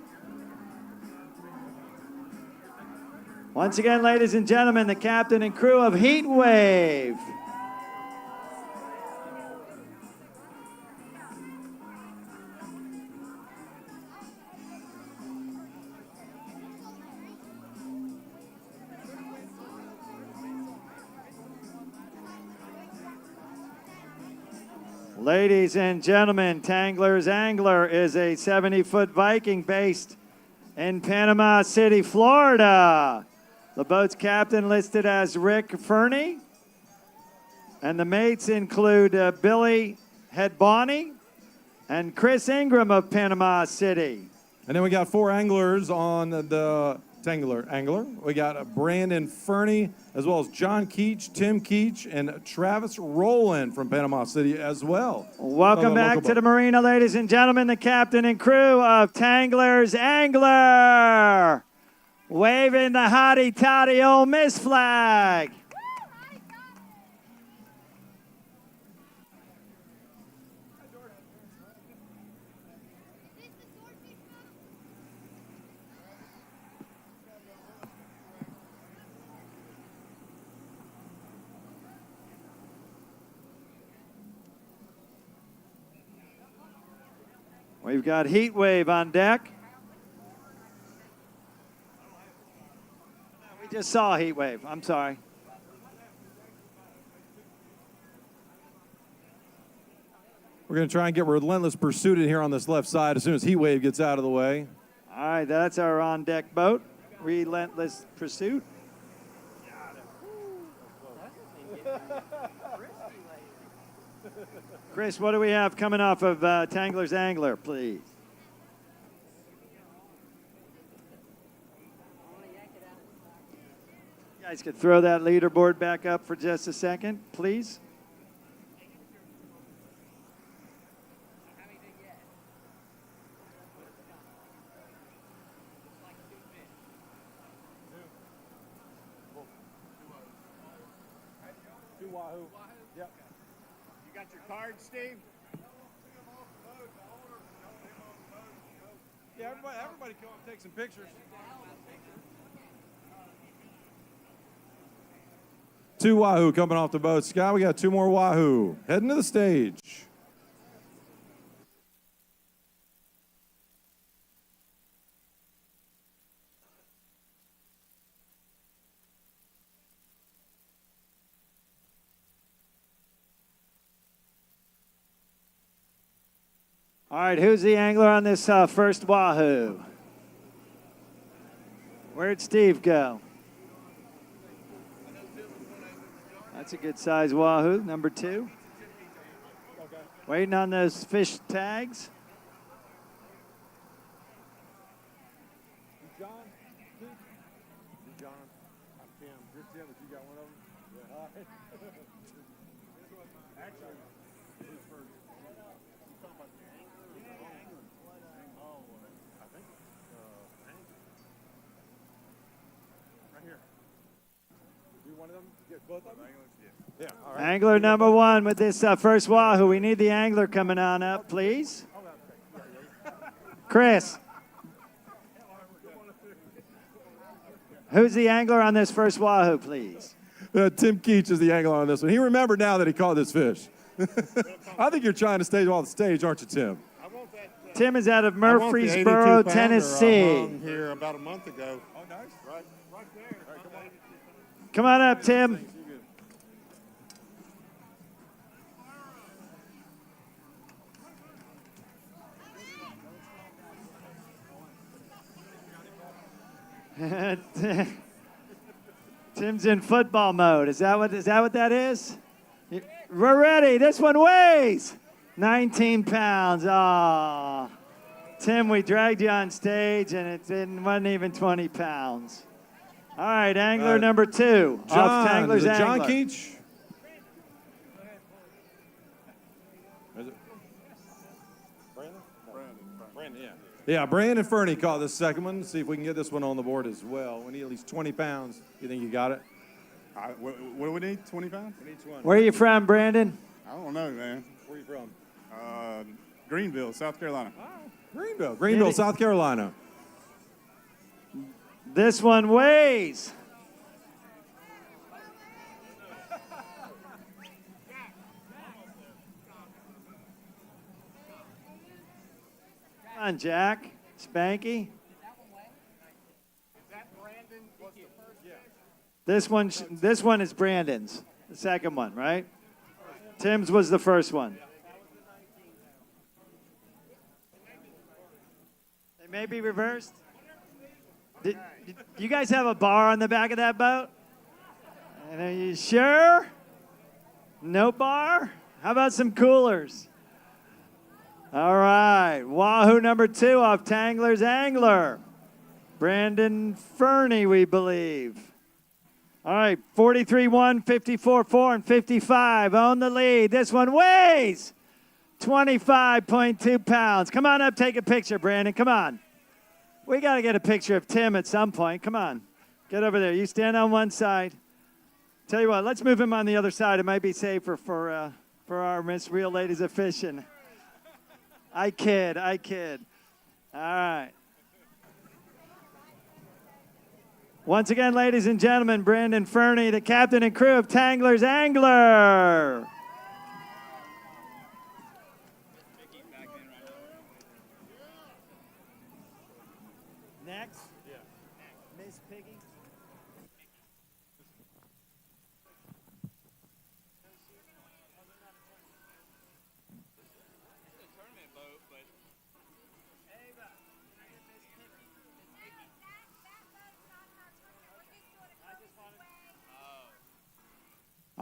Once again, ladies and gentlemen, the captain and crew of Heat Wave. Ladies and gentlemen, Tangler's Angler is a 70-foot Viking based in Panama City, Florida. The boat's captain listed as Rick Fernie. And the mates include Billy Hedboni and Chris Ingram of Panama City. And then we got 4 anglers on the Tangler Angler. We got Brandon Fernie, as well as John Keach, Tim Keach, and Travis Rowland from Panama City as well. Welcome back to the marina, ladies and gentlemen, the captain and crew of Tangler's Angler. Waving the hottie toddy Ole Miss flag. We've got Heat Wave on deck. We just saw Heat Wave. I'm sorry. We're going to try and get Relentless Pursuit in here on this left side as soon as Heat Wave gets out of the way. All right, that's our on-deck boat, Relentless Pursuit. Chris, what do we have coming off of Tangler's Angler, please? You guys could throw that leaderboard back up for just a second, please. Wahoo. Yep. You got your card, Steve? Yeah, everybody come and take some pictures. 2 Wahoo coming off the boat. Scott, we got 2 more Wahoo heading to the stage. All right, who's the angler on this first Wahoo? Where'd Steve go? That's a good size wahoo, number 2. Waiting on those fish tags. Angler number 1 with this first wahoo. We need the angler coming on up, please. Chris. Who's the angler on this first wahoo, please? Tim Keach is the angler on this one. He remembered now that he caught this fish. I think you're trying to stay off the stage, aren't you, Tim? Tim is out of Murfreesboro, Tennessee. Here about a month ago. Oh, nice. Right there. All right, Come on up, Tim. Tim's in football mode. Is that what that is? We're ready. This one weighs 19 pounds. Aw. Tim, we dragged you on stage, and it wasn't even 20 pounds. All right, angler number 2. Off Tangler's Angler. John Keach? Is it? Brandon, yeah. Yeah, Brandon Fernie caught this second one. See if we can get this one on the board as well. We need at least 20 pounds. You think you got it? What do we need? 20 pounds? We need 20. Where are you from, Brandon? I don't know, man. Where are you from? Greenville, South Carolina. Greenville, South Carolina. This one weighs. Come on, Jack. Spanky. This one is Brandon's. The second one, right? Tim's was the first one. They may be reversed. Did you guys have a bar on the back of that boat? And are you sure? No bar? How about some coolers? All right, wahoo number 2 off Tangler's Angler. Brandon Fernie, we believe. All right, 43-1, 54-4, and 55 own the lead. This one weighs 25.2 pounds. Come on up, take a picture, Brandon. Come on. We got to get a picture of Tim at some point. Come on. Get over there. You stand on one side. Tell you what, let's move him on the other side. It might be safer for our Miss Real Ladies of Fishing. I kid. All right. Once again, ladies and gentlemen, Brandon Fernie, the captain and crew of Tangler's Angler. Next, Miss Piggy.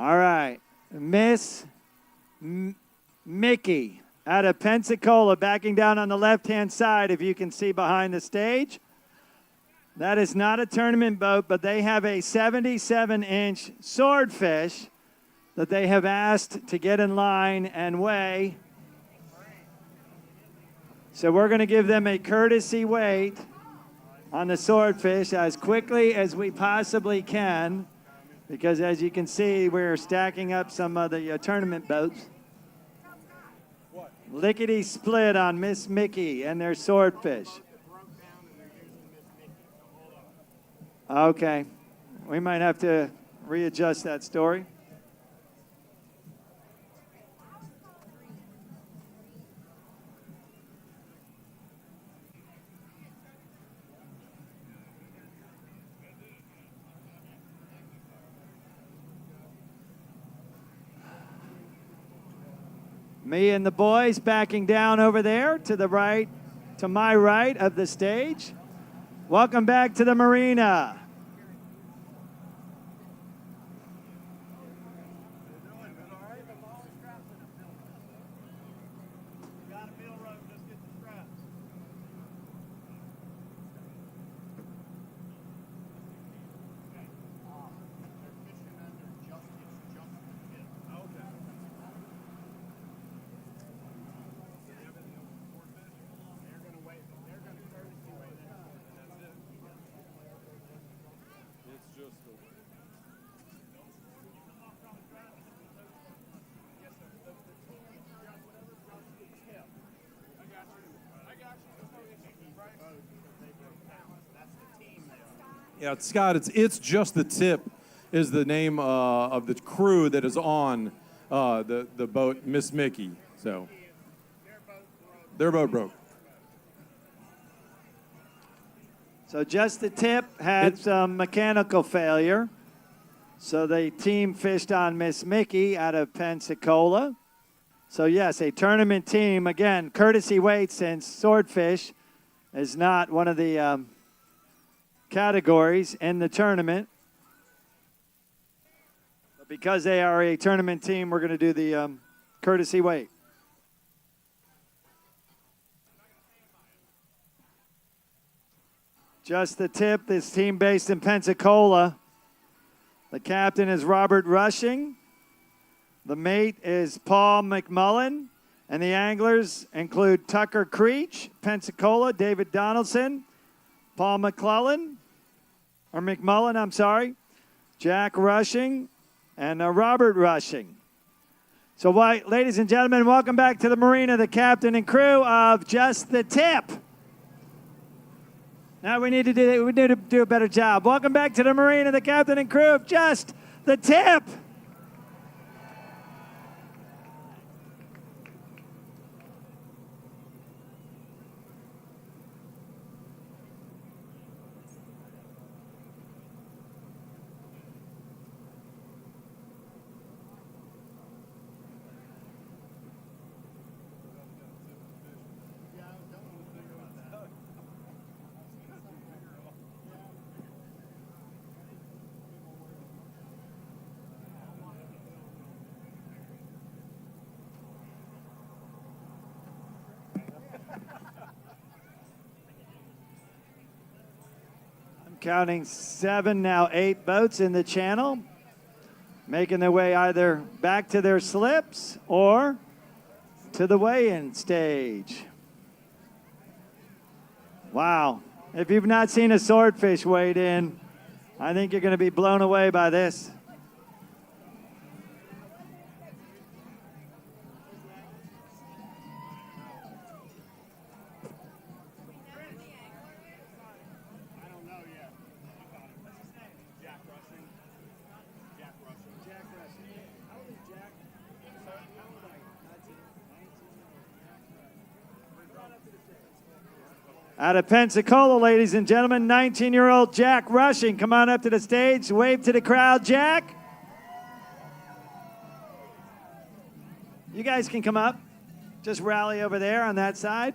All right, Miss Mickey out of Pensacola, backing down on the left-hand side, if you can see behind the stage. That is not a tournament boat, but they have a 77-inch Swordfish that they have asked to get in line and weigh. So we're going to give them a courtesy weight on the Swordfish as quickly as we possibly can, because as you can see, we're stacking up some of the tournament boats. Lickety split on Miss Mickey and their Swordfish. Okay, we might have to readjust that story. Me and the boys backing down over there to the right, to my right of the stage. Welcome back to the marina. Yeah, Scott, it's Just the Tip is the name of the crew that is on the boat, Miss Mickey. So their boat broke. So Just the Tip had some mechanical failure. So the team fished on Miss Mickey out of Pensacola. So yes, a tournament team, again, courtesy weight since Swordfish is not one of the categories in the tournament. But because they are a tournament team, we're going to do the courtesy weight. Just the Tip, this team based in Pensacola. The captain is Robert Rushing. The mate is Paul McMullen. And the anglers include Tucker Creech, Pensacola, David Donaldson, Paul McMullen, Jack Rushing, and Robert Rushing. So, ladies and gentlemen, welcome back to the marina, the captain and crew of Just the Tip. Now we need to do a better job. Welcome back to the marina, the captain and crew of Just the Tip. Counting 7, now 8 boats in the channel, making their way either back to their slips or to the weigh-in stage. Wow. If you've not seen a swordfish weighed in, I think you're going to be blown away by this. Out of Pensacola, ladies and gentlemen, 19-year-old Jack Rushing. Come on up to the stage. Wave to the crowd, Jack. You guys can come up. Just rally over there on that side.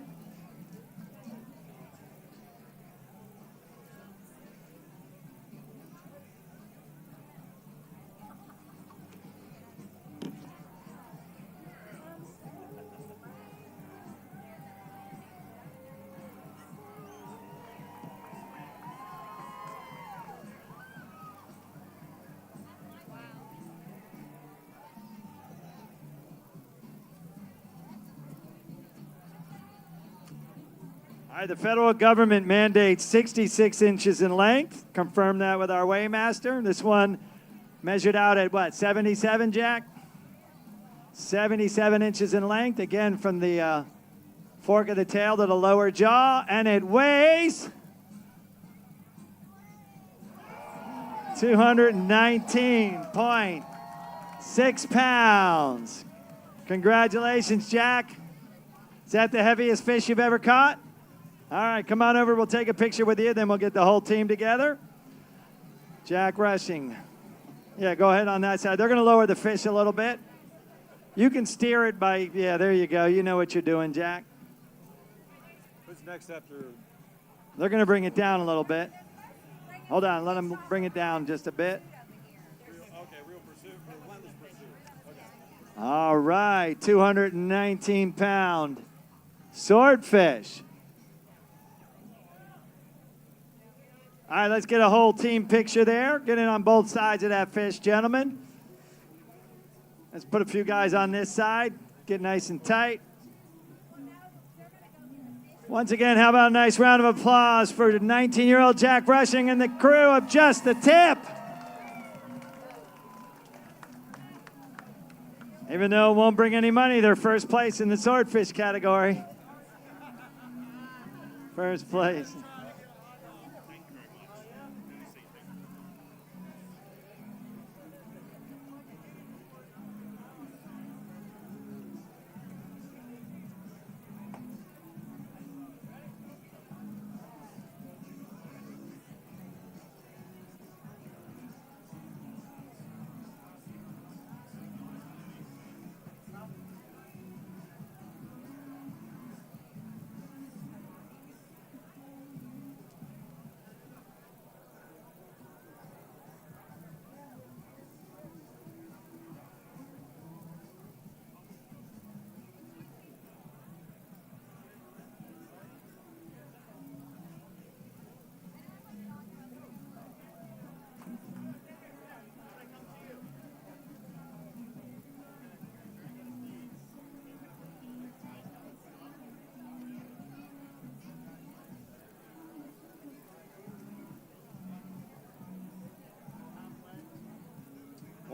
All right, the federal government mandates 66 inches in length. Confirm that with our weighmaster. This one measured out at what, 77, Jack? 77 inches in length, again from the fork of the tail to the lower jaw, and it weighs 219.6 pounds. Congratulations, Jack. Is that the heaviest fish you've ever caught? All right, come on over. We'll take a picture with you, then we'll get the whole team together. Jack Rushing. Yeah, go ahead on that side. They're going to lower the fish a little bit. You can steer it by, yeah, there you go. You know what you're doing, Jack. What's next after? They're going to bring it down a little bit. Hold on, let them bring it down just a bit. Okay, real pursuit, relentless pursuit. Okay. All right, 219-pound swordfish. All right, let's get a whole team picture there. Get in on both sides of that fish, gentlemen. Let's put a few guys on this side. Get nice and tight. Once again, how about a nice round of applause for 19-year-old Jack Rushing and the crew of Just the Tip. Even though it won't bring any money, they're first place in the swordfish category. First place.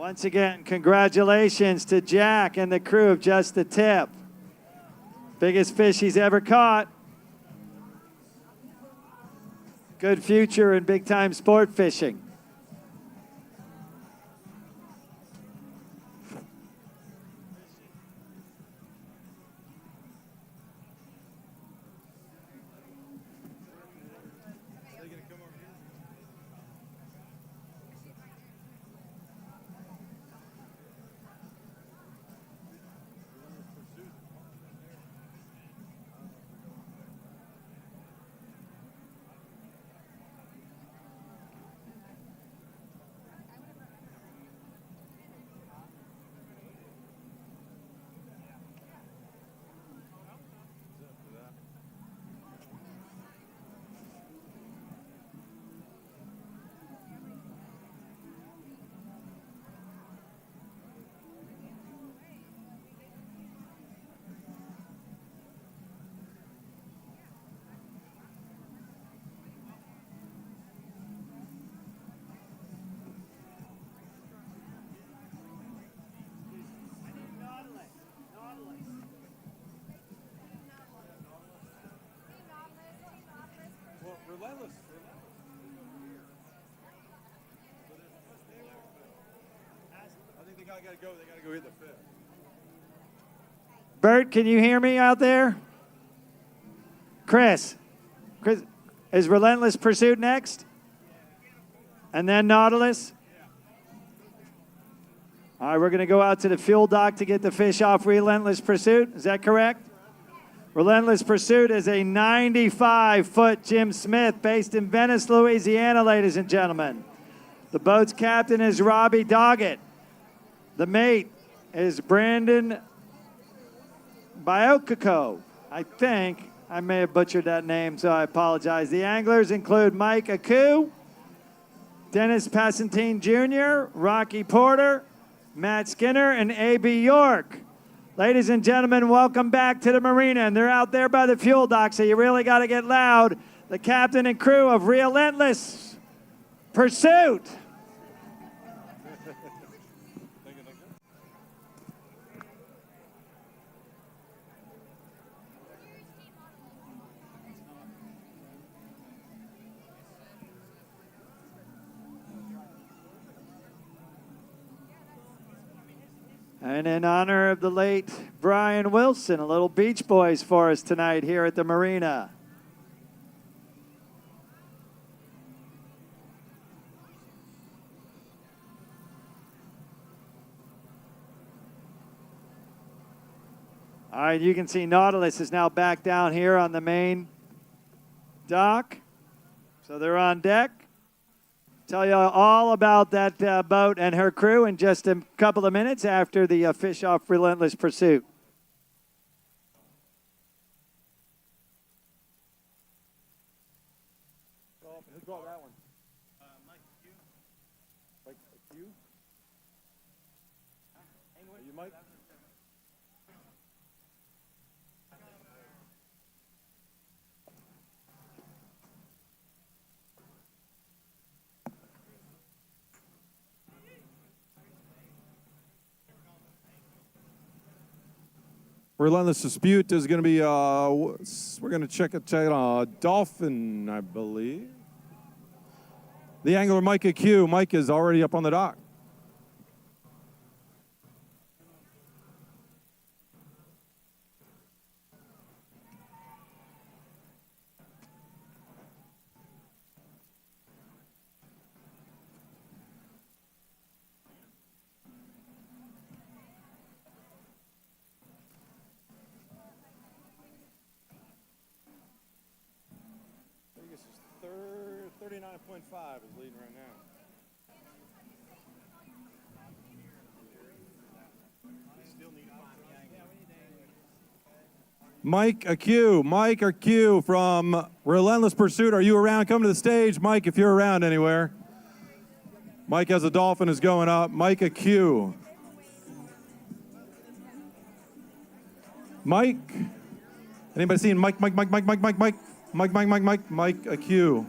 Once again, congratulations to Jack and the crew of Just the Tip. Biggest fish he's ever caught. Good future in big-time sport fishing. Relentless. I think they gotta go. They gotta go hit the fish. Bert, can you hear me out there? Chris, is Relentless Pursuit next? And then Nautilus? All right, we're going to go out to the fuel dock to get the fish off Relentless Pursuit. Is that correct? Relentless Pursuit is a 95-foot Jim Smith based in Venice, Louisiana, ladies and gentlemen. The boat's captain is Robbie Doggett. The mate is Brandon Biokako. I think I may have butchered that name, so I apologize. The anglers include Mike Aku, Dennis Passantine Jr., Rocky Porter, Matt Skinner, and A.B. York. Ladies and gentlemen, welcome back to the marina. And they're out there by the fuel dock, so you really got to get loud. The captain and crew of Relentless Pursuit. And in honor of the late Brian Wilson, a little Beach Boys for us tonight here at the marina. All right, you can see Nautilus is now back down here on the main dock. So they're on deck. Tell you all about that boat and her crew in just a couple of minutes after the fish off Relentless Pursuit. Who's got that one? Mike Q. Mike Q? Are you Mike? Relentless Dispute is going to be, we're going to check it out, Dolphin, I believe. The angler, Mike Q. Mike is already up on the dock. I think this is 39.5 is leading right now. Mike Q. Mike or Q from Relentless Pursuit. Are you around? Come to the stage, Mike, if you're around anywhere. Mike has a Dolphin is going up. Mike Q. Mike. Anybody seen Mike Q.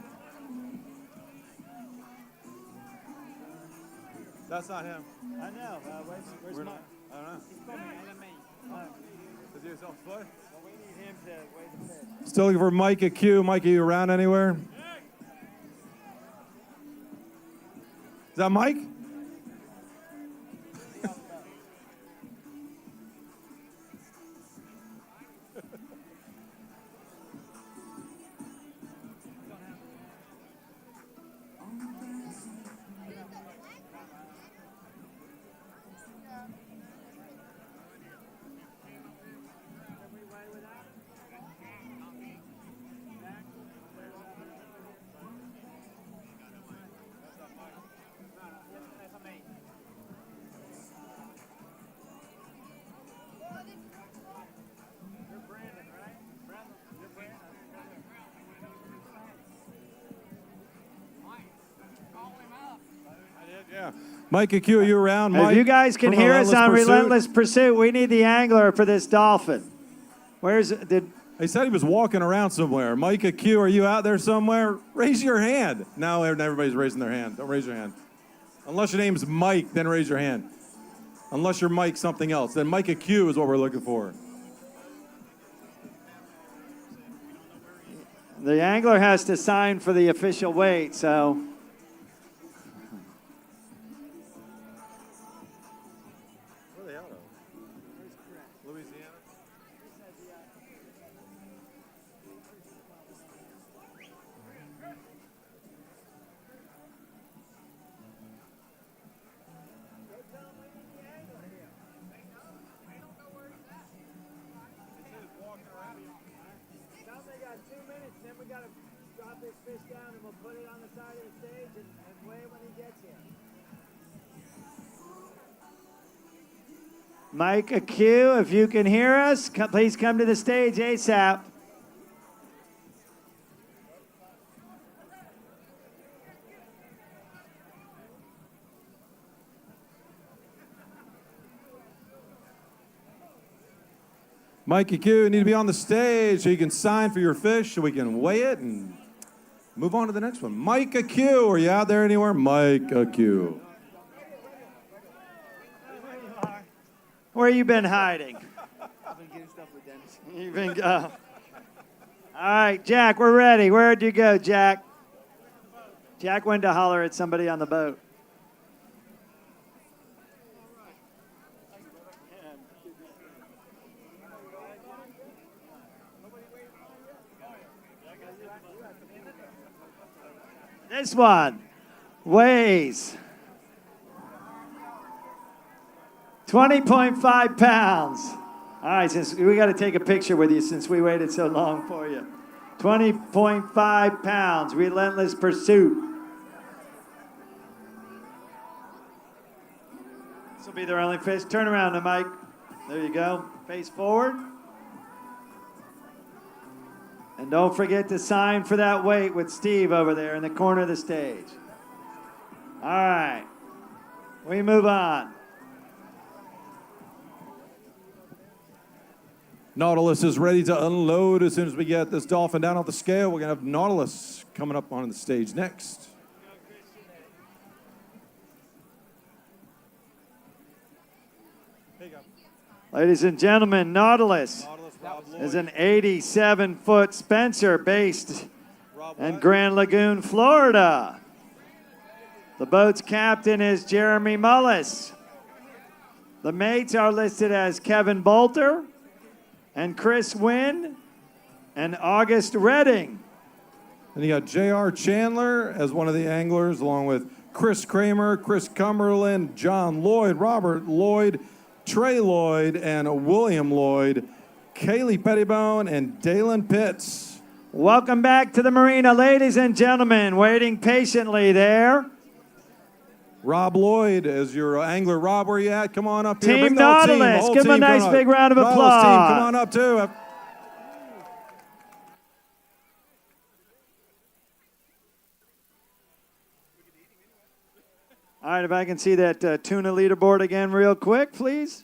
That's not him. I know. Where's Mike? I don't know. He's coming. Is he yourself foot? Well, we need him to weigh the fish. Still looking for Mike at Q. Mike, are you around anywhere? Is that Mike? Yeah. Mike at Q, are you around? Mike, If you guys can hear us on Relentless Pursuit, we need the angler for this dolphin. He said he was walking around somewhere. Mike at Q, are you out there somewhere? Raise your hand. Now everybody's raising their hand. Don't raise your hand. Unless your name's Mike, then raise your hand. Unless you're Mike something else. Then Mike at Q is what we're looking for. The angler has to sign for the official weight, so. Where are they out of? Louisiana? This fish down and we'll put it on the side of the stage and weigh it when he gets here. Mike Q, if you can hear us, please come to the stage ASAP. Mikey Q, you need to be on the stage so you can sign for your fish so we can weigh it and move on to the next one. Mike Q, are you out there anywhere? Mike Q. Where you been hiding? I've been getting stuff with Dennis. You've been. All right, Jack, we're ready. Where'd you go, Jack? Jack went to holler at somebody on the boat. This one weighs 20.5 pounds. All right, since we got to take a picture with you since we waited so long for you. 20.5 pounds, Relentless Pursuit. This will be their only fish. Turn around now, Mike. There you go. Face forward. And don't forget to sign for that weight with Steve over there in the corner of the stage. All right. We move on. Nautilus is ready to unload as soon as we get this dolphin down off the scale. We're going to have Nautilus coming up on the stage next. Ladies and gentlemen, Nautilus is an 87-foot Spencer based in Grand Lagoon, Florida. The boat's captain is Jeremy Mullis. The mates are listed as Kevin Bolter and Chris Wynn and August Redding. And you got J.R. Chandler as one of the anglers, along with Chris Kramer, Chris Cumberland, John Lloyd, Robert Lloyd, Trey Lloyd, and William Lloyd, Kaylee Pettibone, and Dalen Pitts. Welcome back to the marina, ladies and gentlemen. Waiting patiently there. Rob Lloyd is your angler. Rob, where you at? Come on up here. Team Bring the whole team. Nautilus, Whole give them a team, nice come on. big round of Nautilus applause. team, come on up too. All right, if I can see that Tuna leaderboard again real quick, please.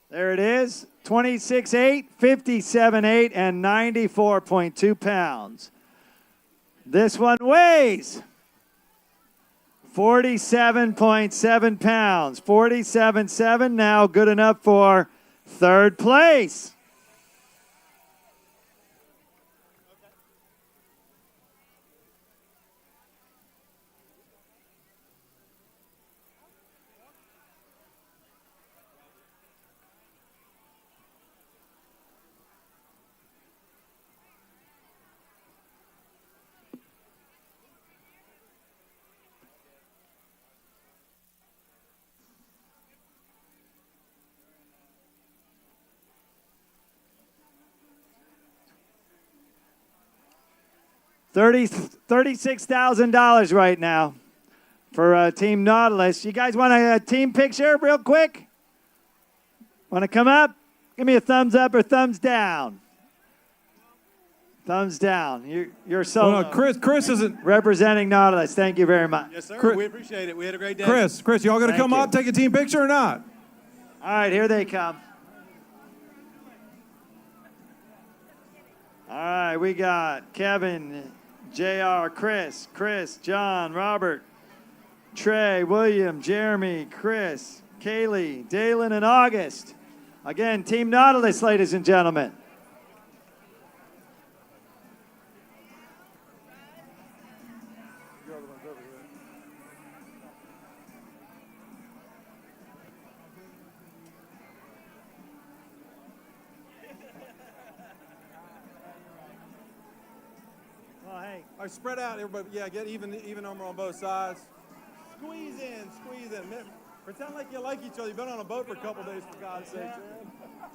There it is, 26.8, 57.8, and 94.2 pounds. This one weighs 47.7 pounds. 47.7, now good enough for third place. $36,000 right now for Team Nautilus. You guys want a team picture real quick? Want to come up? Give me a thumbs up or thumbs down. Thumbs down. You're solo. Oh, no, Chris isn't representing Nautilus. Thank you very much. Yes, sir. We appreciate it. We had a great day. Chris, y'all going to come up, take a team picture or not? All right, here they come. All right, we got Kevin, JR, Chris, John, Robert, Trey, William, Jeremy, Chris, Kaylee, Dalen, and August. Again, Team Nautilus, ladies and gentlemen. All right, spread out, everybody. Yeah, get even number on both sides. Squeeze in. Pretend like you like each other. You've been on a boat for a couple days, for God's sake, man. How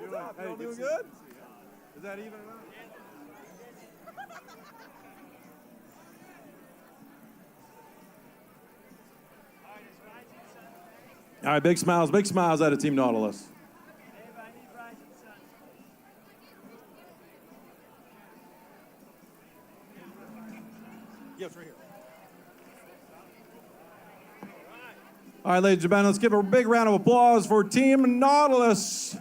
you doing? Hey, y'all doing good? Is that even or not? All right, big smiles out of Team Nautilus. Yes, right here. All right, ladies and gentlemen, let's give a big round of applause for Team Nautilus.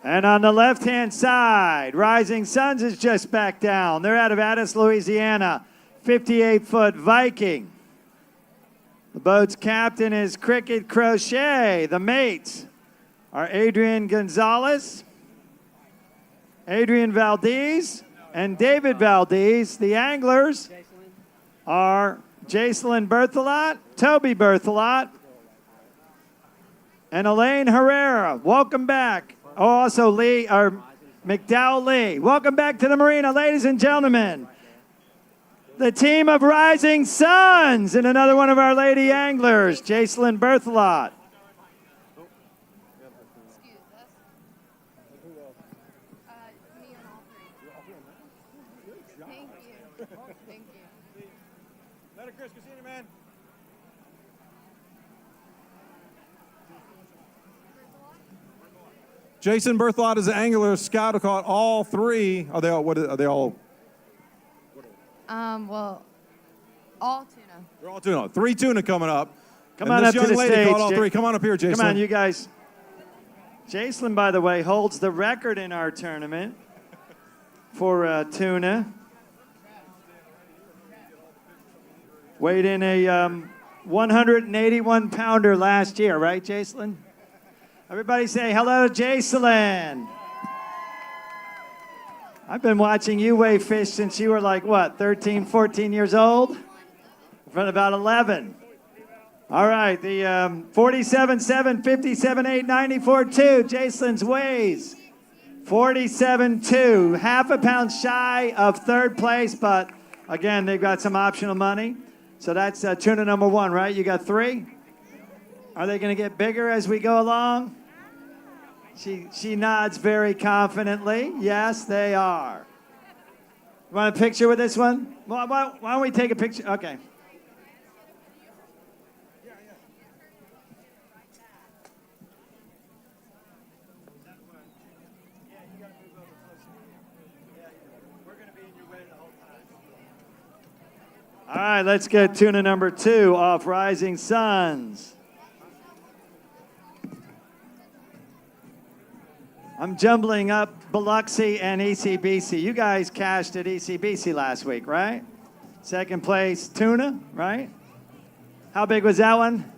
And on the left-hand side, Rising Suns is just back down. They're out of Addis, Louisiana, 58-foot Viking. The boat's captain is Cricket Crochet. The mates are Adrian Gonzalez, Adrian Valdez, and David Valdez. The anglers are Jacelyn Berthelot, Toby Berthelot, and Elaine Herrera. Welcome back. Oh, also Lee, or McDowell Lee. Welcome back to the marina, ladies and gentlemen. The team of Rising Suns and another one of our lady anglers, Jacelyn Berthelot. Jason Berthelot is an angler. Scout caught all three. Are they all? What are they all? Well, all tuna. They're all tuna. 3 tuna coming up. Come on up to the stage. This young lady caught all 3. Come on up here, Jason. Come on, you guys. Jacelyn, by the way, holds the record in our tournament for tuna. Weighed in a 181-pounder last year, right, Jacelyn? Everybody say hello, Jacelyn. I've been watching you weigh fish since you were like, what, 13, 14 years old? From about 11. All right, the 47.7, 57.8, 94.2. Jacelyn's weighs 47.2, half a pound shy of third place, but again, they've got some optional money. So that's tuna number 1, right? You got 3? Are they going to get bigger as we go along? She nods very confidently. Yes, they are. You want a picture with this one? Well, why don't we take a picture? Okay. All right, let's get tuna number 2 off Rising Suns. I'm jumbling up Biloxi and ECBC. You guys cashed at ECBC last week, right? Second place, Tuna, right? How big was that one?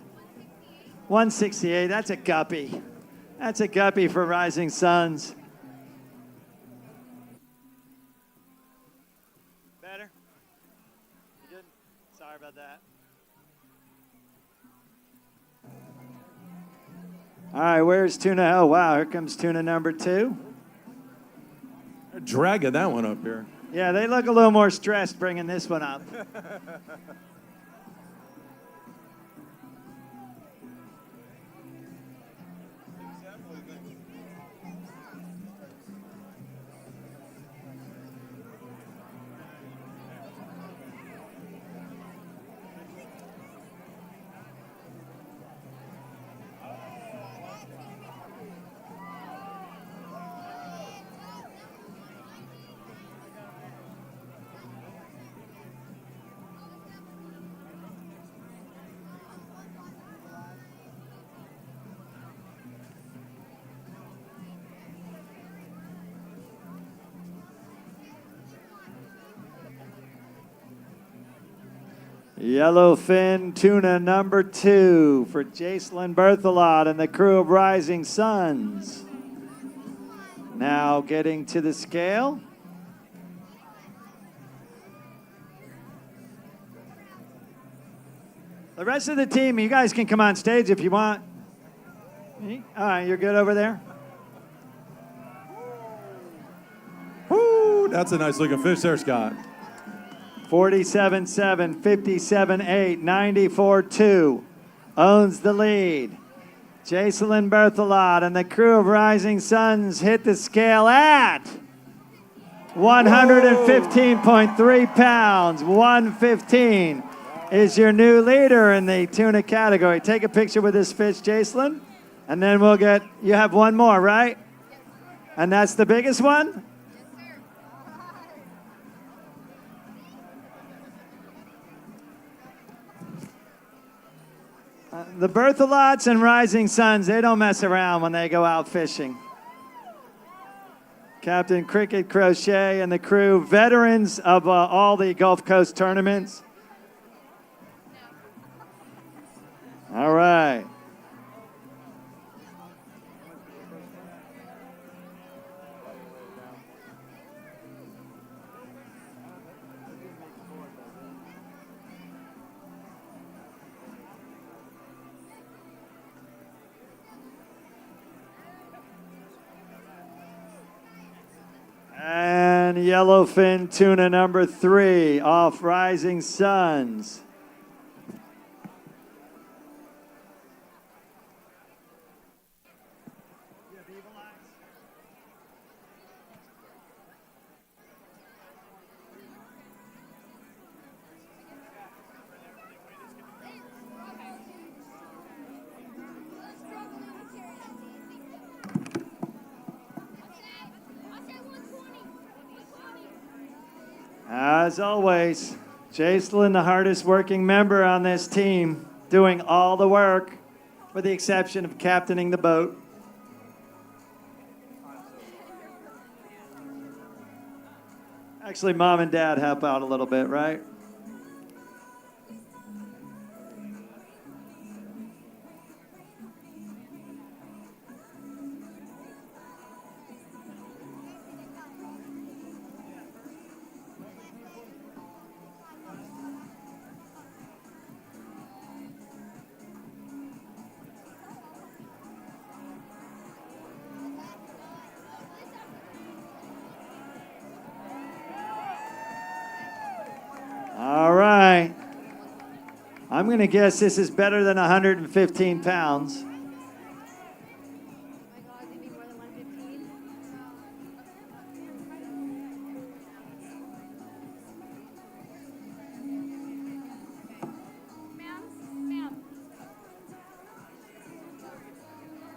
168. That's a guppy. That's a guppy for Rising Suns. Better? You good? Sorry about that. All right, where's Tuna? Oh, wow, here comes Tuna number 2. They're dragging that one up here. Yeah, they look a little more stressed bringing this one up. Yellowfin Tuna number 2 for Jacelyn Berthelot and the crew of Rising Suns. Now getting to the scale. The rest of the team, you guys can come on stage if you want. All right, you're good over there? Woo, that's a nice looking fish there, Scott. 47.7, 57.8, 94.2 owns the lead. Jacelyn Berthelot and the crew of Rising Suns hit the scale at 115.3 pounds. 115 is your new leader in the tuna category. Take a picture with this fish, Jacelyn, and then we'll get, you have one more, right? And that's the biggest one? The Berthelots and Rising Suns, they don't mess around when they go out fishing. Captain Cricket Crochet and the crew, veterans of all the Gulf Coast tournaments. All right. And Yellowfin Tuna number 3 off Rising Suns. As always, Jacelyn, the hardest working member on this team, doing all the work, with the exception of captaining the boat. Actually, Mom and Dad help out a little bit, right? All right. I'm going to guess this is better than 115 pounds.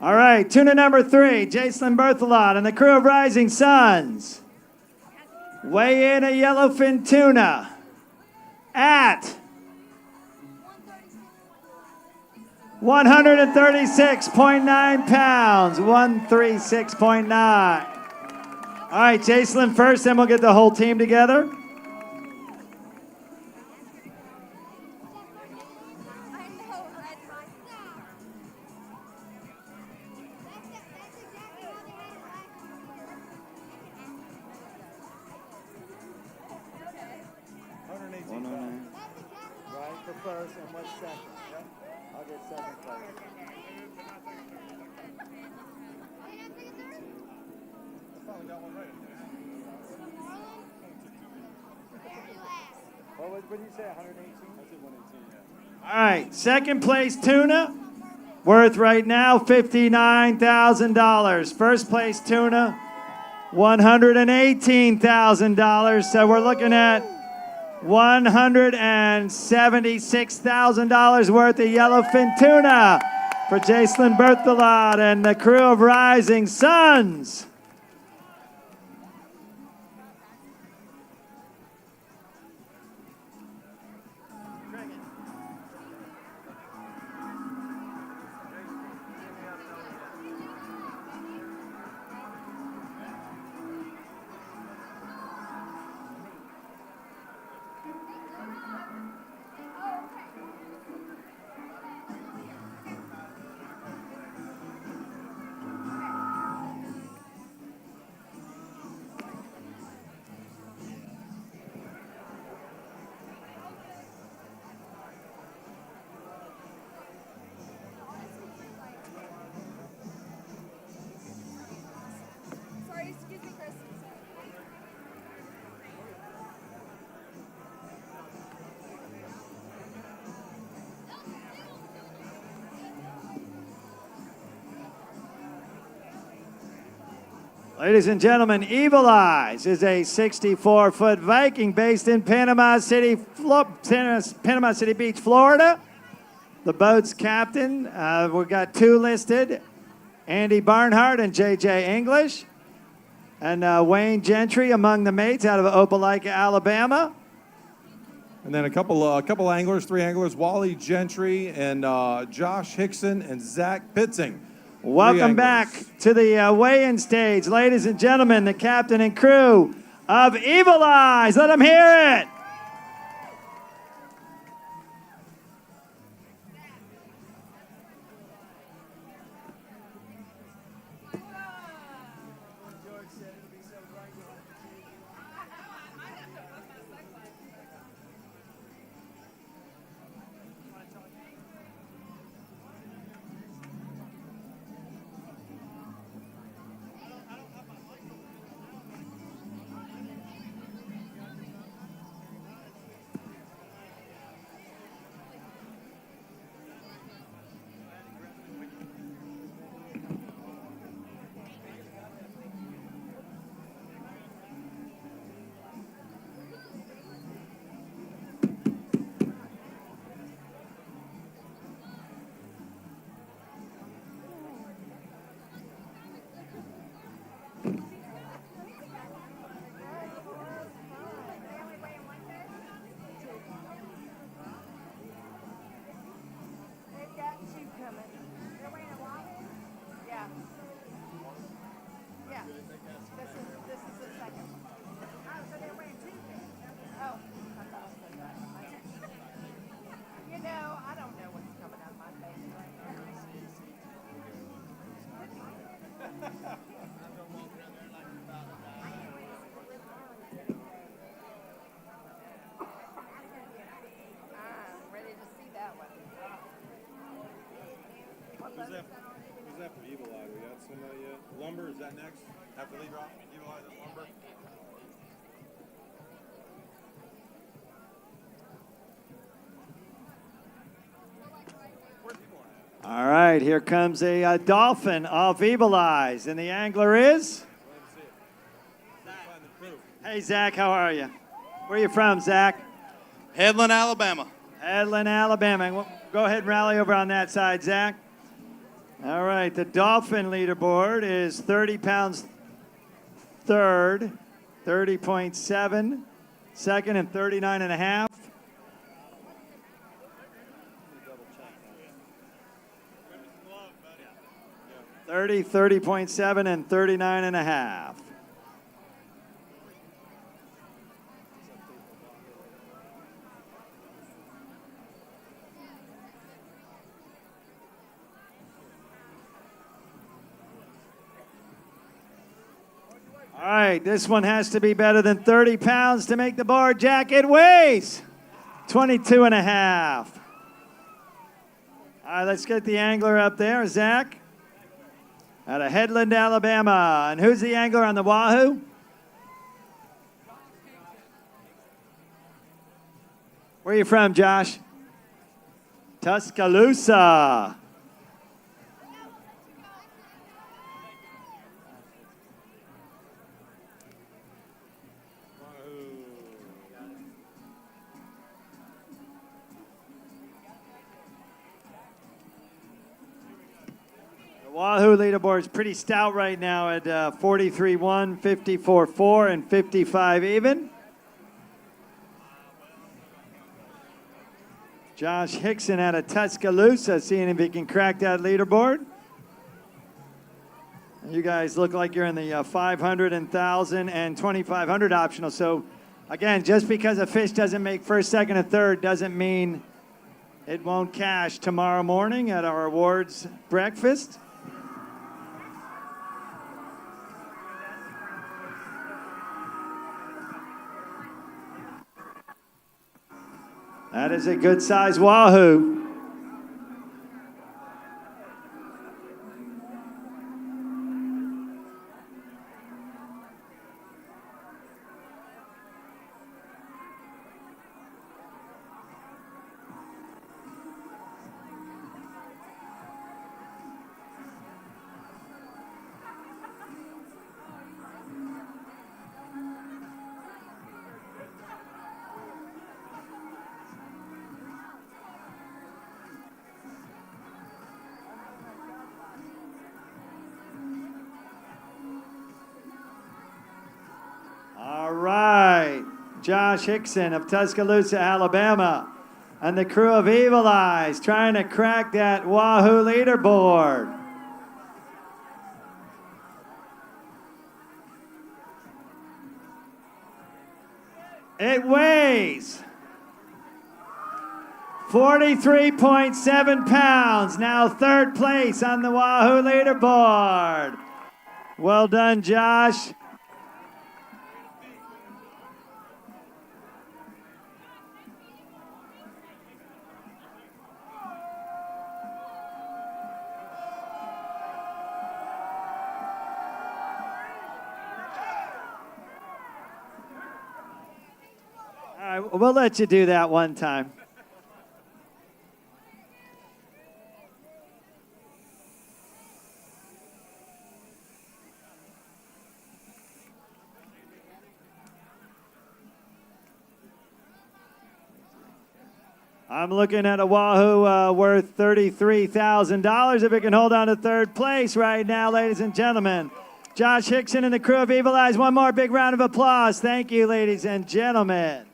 All right, tuna number 3, Jacelyn Berthelot and the crew of Rising Suns. Weigh in a yellowfin tuna at 136.9 pounds. 136.9. All right, Jacelyn first, then we'll get the whole team together. Right for first, and what's second? Yep. I'll get second place. What did you say, 118? I said 118, yeah. All right, second place Tuna, worth right now $59,000. First place Tuna, $118,000. So we're looking at $176,000 worth of yellowfin tuna for Jacelyn Berthelot and the crew of Rising Suns. Sorry, excuse me, Chris. Ladies and gentlemen, Evil Eyes is a 64-foot Viking based in Panama City Beach, Florida. The boat's captain, we've got two listed, Andy Barnhart and J.J. English, and Wayne Gentry among the mates out of Opelika, Alabama. And then a couple anglers, three anglers, Wally Gentry and Josh Hickson and Zach Pitzing. Welcome back to the weigh-in stage, ladies and gentlemen, the captain and crew of Evil Eyes. Let them hear it. Who's after Evil Eye? We got somebody yet? Lumber, is that next? After lead drop? Evil Eye, then Lumber? All right, here comes a Dolphin off Evil Eyes, and the angler is? Hey, Zach, how are you? Where are you from, Zach? Headland, Alabama. Headland, Alabama. Go ahead and rally over on that side, Zach. All right, the Dolphin leaderboard is 30 pounds third, 30.7 second, and 39 and a half. 30, 30.7, and 39.5. All right, this one has to be better than 30 pounds to make the board. Jack, it weighs 22.5. All right, let's get the angler up there, Zach, out of Headland, Alabama. And who's the angler on the Wahoo? Where are you from, Josh? Tuscaloosa. Wahoo leaderboard is pretty stout right now at 43-1, 54-4, and 55 even. Josh Hickson out of Tuscaloosa, seeing if he can crack that leaderboard. You guys look like you're in the 500 and 1,000 and 2,500 optional. So, again, just because a fish doesn't make first, second, and third doesn't mean it won't cash tomorrow morning at our awards breakfast. That is a good size Wahoo. All right, Josh Hickson of Tuscaloosa, Alabama, and the crew of Evil Eyes trying to crack that Wahoo leaderboard. It weighs 43.7 pounds, now third place on the Wahoo leaderboard. Well done, Josh. All right, we'll let you do that one time. I'm looking at a Wahoo worth $33,000 if it can hold on to third place right now, ladies and gentlemen. Josh Hickson and the crew of Evil Eyes. One more big round of applause. Thank you, ladies and gentlemen.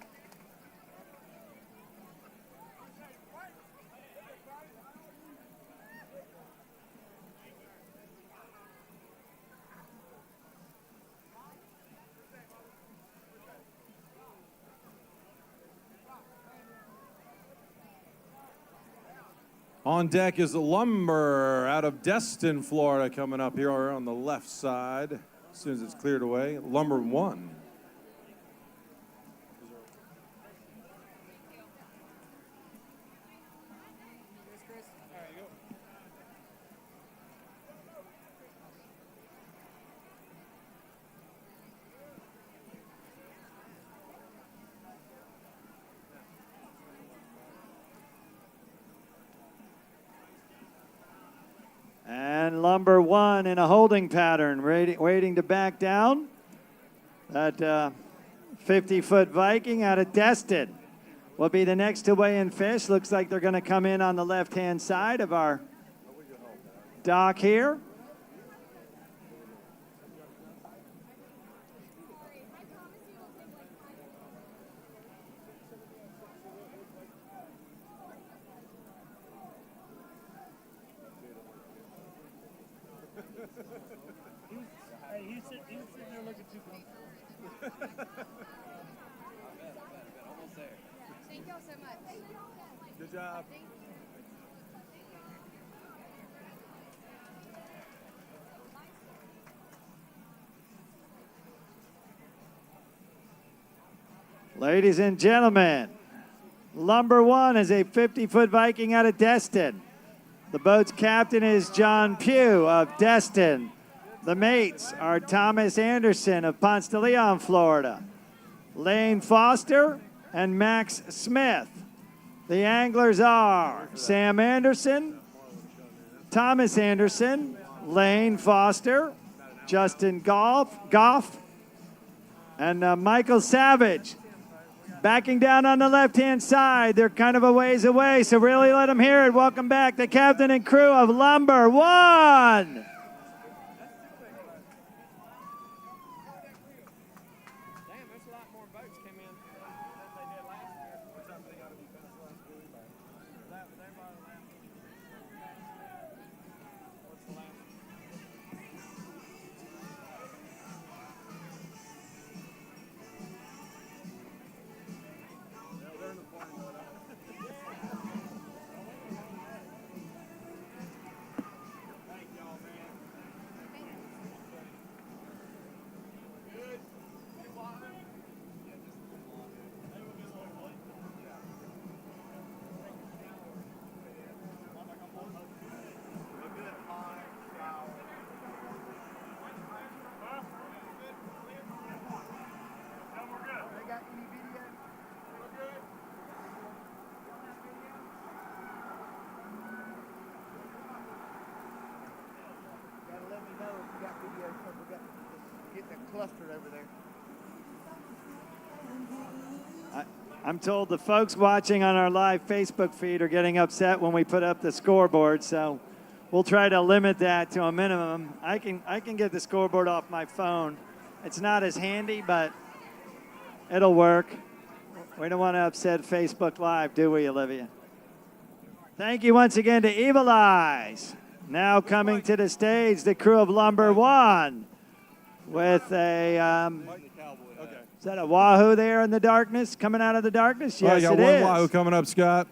On deck is Lumber out of Destin, Florida, coming up here on the left side. As soon as it's cleared away, Lumber 1. And Lumber 1 in a holding pattern, waiting to back down. That 50-foot Viking out of Destin will be the next to weigh in fish. Looks like they're going to come in on the left-hand side of our dock here. He's sitting there looking too comfortable. Almost there. Thank y'all so much. Good job. Ladies and gentlemen, number one is a 50-foot Viking out of Destin. The boat's captain is John Pugh of Destin. The mates are Thomas Anderson of Ponce de Leon, Florida, Lane Foster, and Max Smith. The anglers are Sam Anderson, Thomas Anderson, Lane Foster, Justin Goff, and Michael Savage. Backing down on the left-hand side. They're kind of a ways away, so really let them hear it. Welcome back, the captain and crew of Lumber One. Clustered over there. I'm told the folks watching on our live Facebook feed are getting upset when we put up the scoreboard, so we'll try to limit that to a minimum. I can get the scoreboard off my phone. It's not as handy, but it'll work. We don't want to upset Facebook Live, do we, Olivia? Thank you once again to Evil Eyes. Now coming to the stage, the crew of Lumber One with a, is that a Wahoo there in the darkness, coming out of the darkness? Yes, you got one Wahoo coming up, Scott.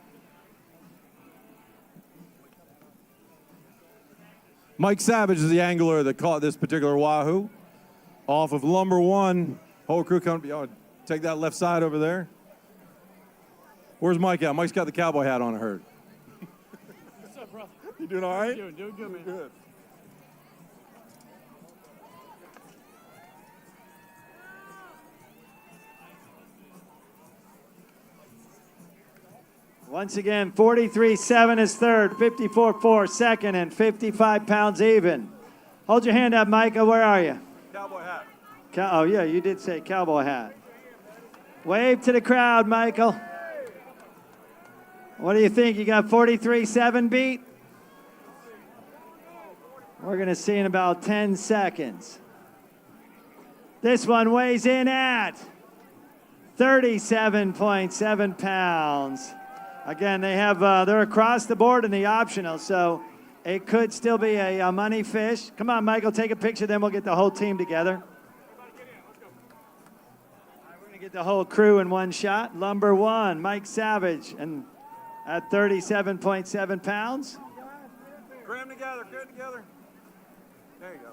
Mike Savage is the angler that caught this particular Wahoo off of Lumber One. Whole crew coming, take that left side over there. Where's Mike at? Mike's got the cowboy hat on, I heard. What's up, brother? You doing all right? Doing good, man. Good. Once again, 43.7 is third, 54.4 second, and 55 pounds even. Hold your hand up, Micah. Where are you? Cowboy hat. Oh, yeah, you did say cowboy hat. Wave to the crowd, Michael. What do you think? You got 43.7 beat? We're going to see in about 10 seconds. This one weighs in at 37.7 pounds. Again, they have they're across the board in the optional, so it could still be a money fish. Come on, Michael, take a picture, then we'll get the whole team together. We're going to get the whole crew in one shot. Lumber One, Mike Savage, and at 37.7 pounds. Cram together, cram together. There you go.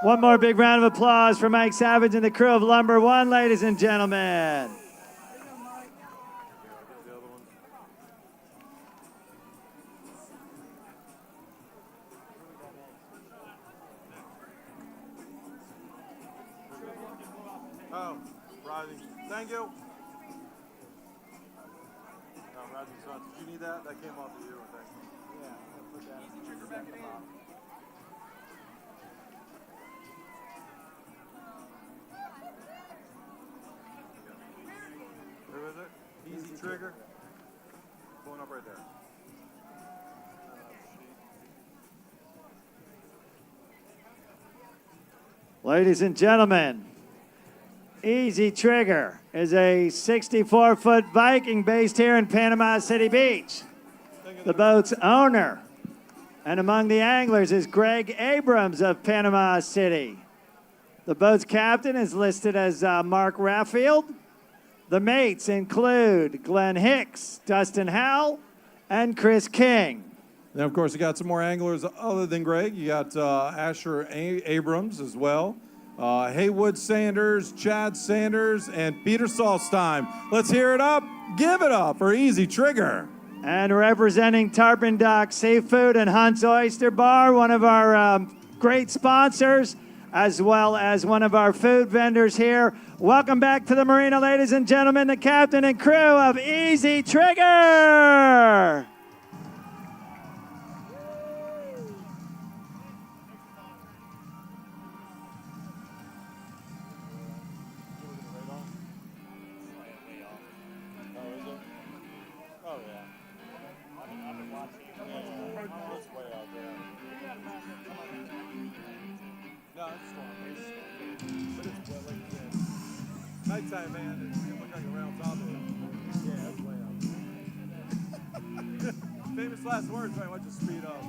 One more big round of applause for Mike Savage and the crew of Lumber One, ladies and gentlemen. Oh, rising. Thank you. Rising sun. Did you need that? That came off of you, I think. Yeah, I'll put that in the bottom. Who is it? Easy trigger. Pulling up right there. Ladies and gentlemen, Easy Trigger is a 64-foot Viking based here in Panama City Beach. the boat's owner. And among the anglers is Greg Abrams of Panama City. The boat's captain is listed as Mark Raffield. The mates include Glenn Hicks, Dustin Howell, and Chris King. Then, of course, you got some more anglers other than Greg. You got Asher Abrams as well. Haywood Sanders, Chad Sanders, and Peter Salstein. Let's hear it up. Give it up for Easy Trigger. And representing Tarpon Dock Seafood and Hunt's Oyster Bar, one of our great sponsors, as well as one of our food vendors here. Welcome back to the marina, ladies and gentlemen, the captain and crew of Easy Trigger. Nighttime, man. It looked like around top of it. Yeah, that's way up. Famous last words, right? Why don't you speed up?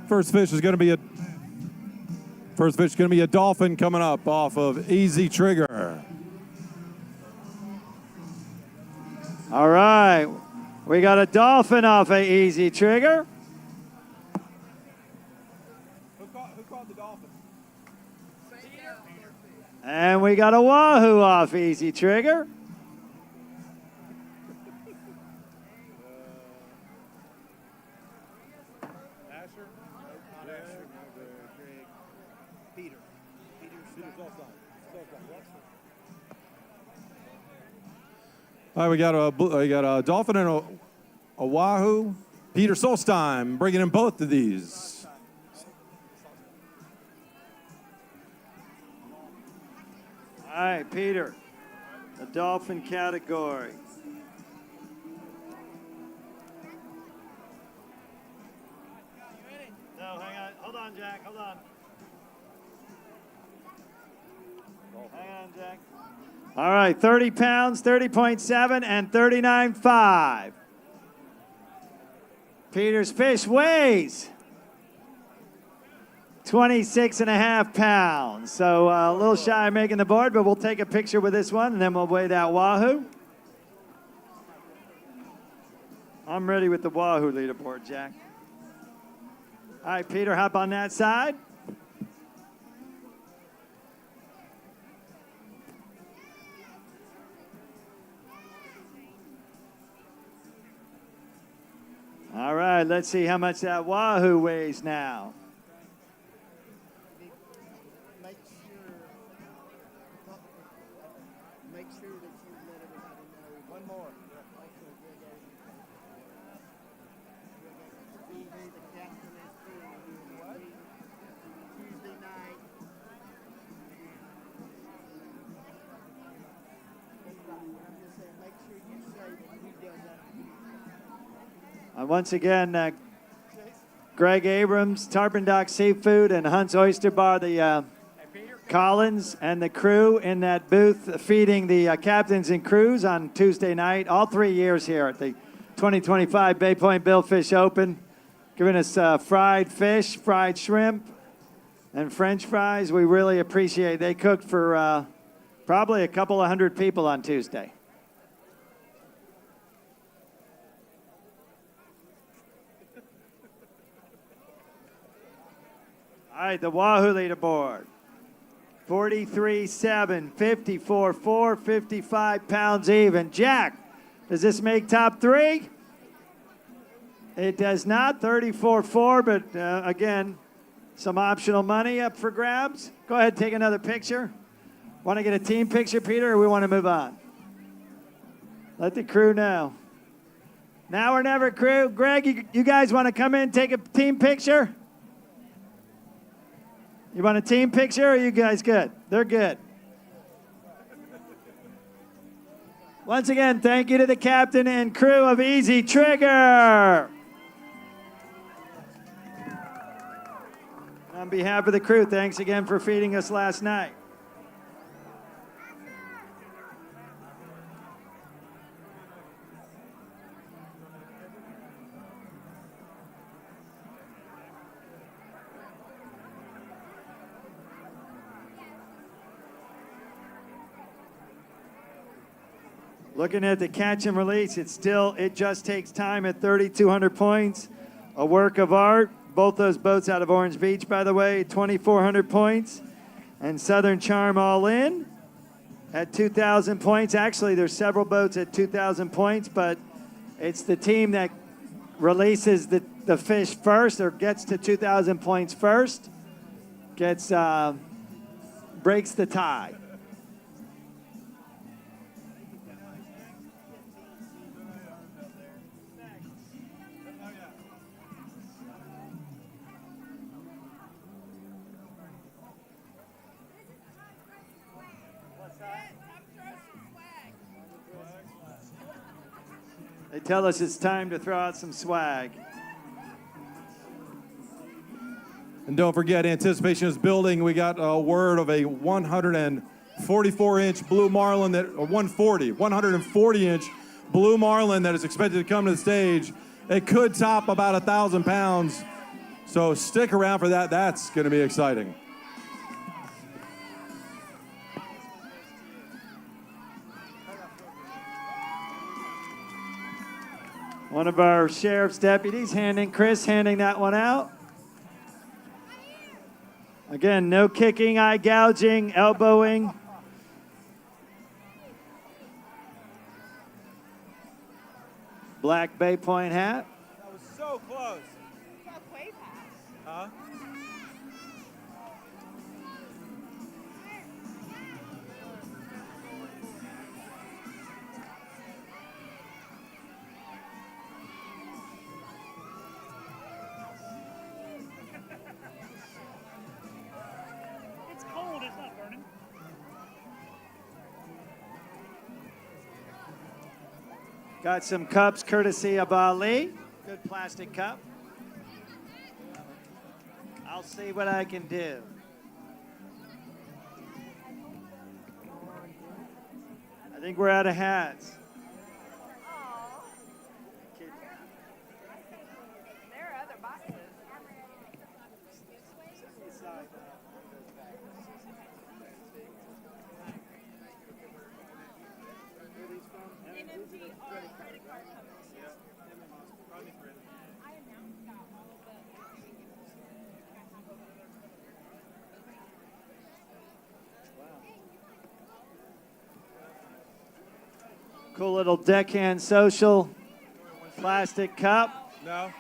First fish is going to be a dolphin coming up off of Easy Trigger. All right, we got a dolphin off of Easy Trigger. Who caught the dolphin? And we got a Wahoo off Easy Trigger. All right, we got a dolphin and a Wahoo. Peter Solstein bringing in both of these. All right, Peter, the dolphin category. No, hang on. Hold on, Jack. Hold on. Hang on, Jack. All right, 30 pounds, 30.7, and 39.5. Peter's fish weighs 26.5 pounds. So a little shy of making the board, but we'll take a picture with this one, and then we'll weigh that Wahoo. I'm ready with the Wahoo leaderboard, Jack. All right, Peter, hop on that side. All right, let's see how much that Wahoo weighs now. Make sure that you let everybody know. One more. The captain is Tuesday night. I'm just saying, make sure you say that he does that. Once again, Greg Abrams, Tarpon Dock Seafood, and Hunt's Oyster Bar, the Collins and the crew in that booth feeding the captains and crews on Tuesday night, all 3 years here at the 2025 Bay Point Billfish Open, giving us fried fish, fried shrimp, and French fries. We really appreciate it. They cooked for probably a couple of hundred people on Tuesday. All right, the Wahoo leaderboard. 43.7, 54.4, 55 pounds even. Jack, does this make top three? It does not, 34.4, but again, some optional money up for grabs. Go ahead, take another picture. Want to get a team picture, Peter, or we want to move on? Let the crew know. Now or never, crew. Greg, you guys want to come in, take a team picture? You want a team picture, or are you guys good? They're good. Once again, thank you to the captain and crew of Easy Trigger. On behalf of the crew, thanks again for feeding us last night. Looking at the catch and release, it just takes time at 3,200 points. A work of art. Both those boats out of Orange Beach, by the way, 2,400 points. And Southern Charm all in at 2,000 points. Actually, there's several boats at 2,000 points, but it's the team that releases the fish first or gets to 2,000 points first, breaks the tie. They tell us it's time to throw out some swag. And don't forget, anticipation is building. We got a word of a 144-inch blue marlin, 140-inch blue marlin that is expected to come to the stage. It could top about 1,000 pounds. So stick around for that. That's going to be exciting. One of our sheriff's deputies Chris handing that one out. Again, no kicking, eye gouging, elbowing. Black Bay Point hat. That was so close. Huh? It's cold, it's not burning. Got some cups courtesy of Ali. Good plastic cup. I'll see what I can do. I think we're out of hats. There are other boxes. Cool little deckhand social plastic cup. No.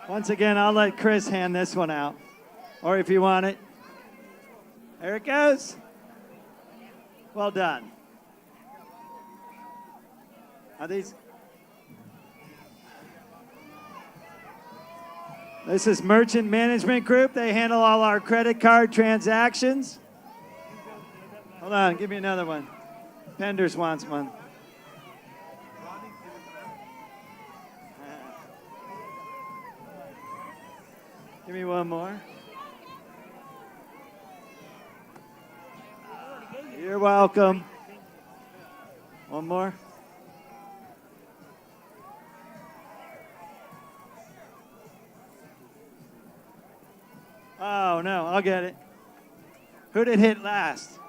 Once again, I'll let Chris hand this one out. Or if you want it. There it goes. Well done. Are these? This is Merchant Management Group. They handle all our credit card transactions. Hold on, give me another one. Penders wants one. Give me one more. You're welcome. One more. Oh, no, I'll get it. Who did hit last?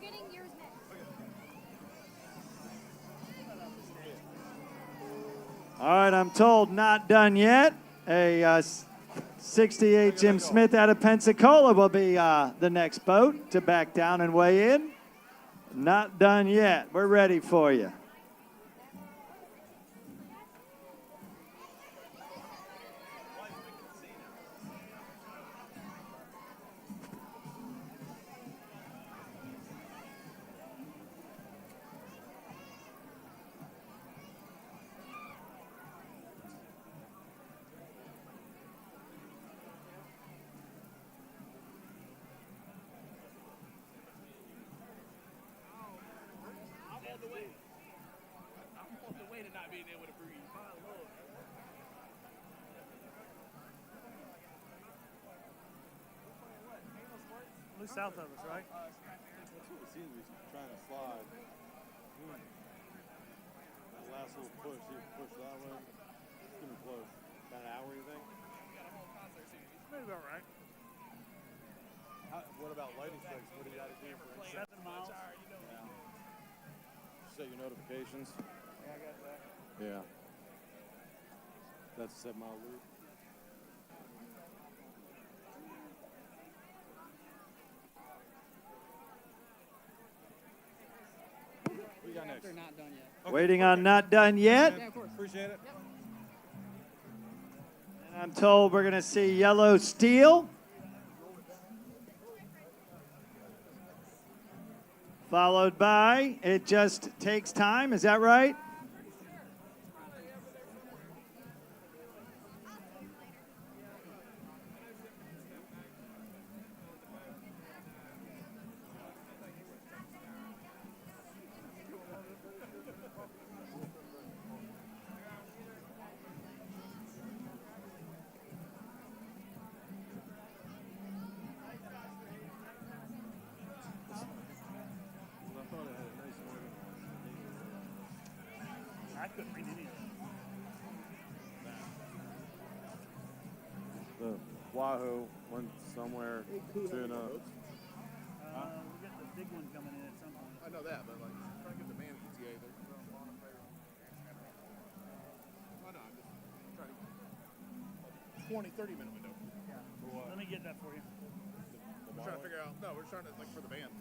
getting yours next. All right, I'm told not done yet. A 68 Jim Smith out of Pensacola will be the next boat to back down and weigh in. Not done yet. We're ready for you. South of us, right? That's what it seems to be trying to slide. That last little push, he pushed that way. It's getting close. About an hour, you think? Maybe about right. What about lighting strikes? What do you got to do for 7 miles. Yeah. Set your notifications. Yeah, I got that. Yeah. That's a 7-mile loop. What you got next? They're not done yet. Waiting on not done yet. Yeah, of course. Appreciate it. And I'm told we're going to see yellow steel. Followed by, it just takes time. Is that right? I couldn't read any of The Wahoo went somewhere. Tuna. we got the big one coming in at some point. I know that, but like, trying to get the man PTA there. Why not? Just try to 20, 30-minute window. Yeah. Let me get that for you. We're trying to figure out. No, we're trying to like for the band.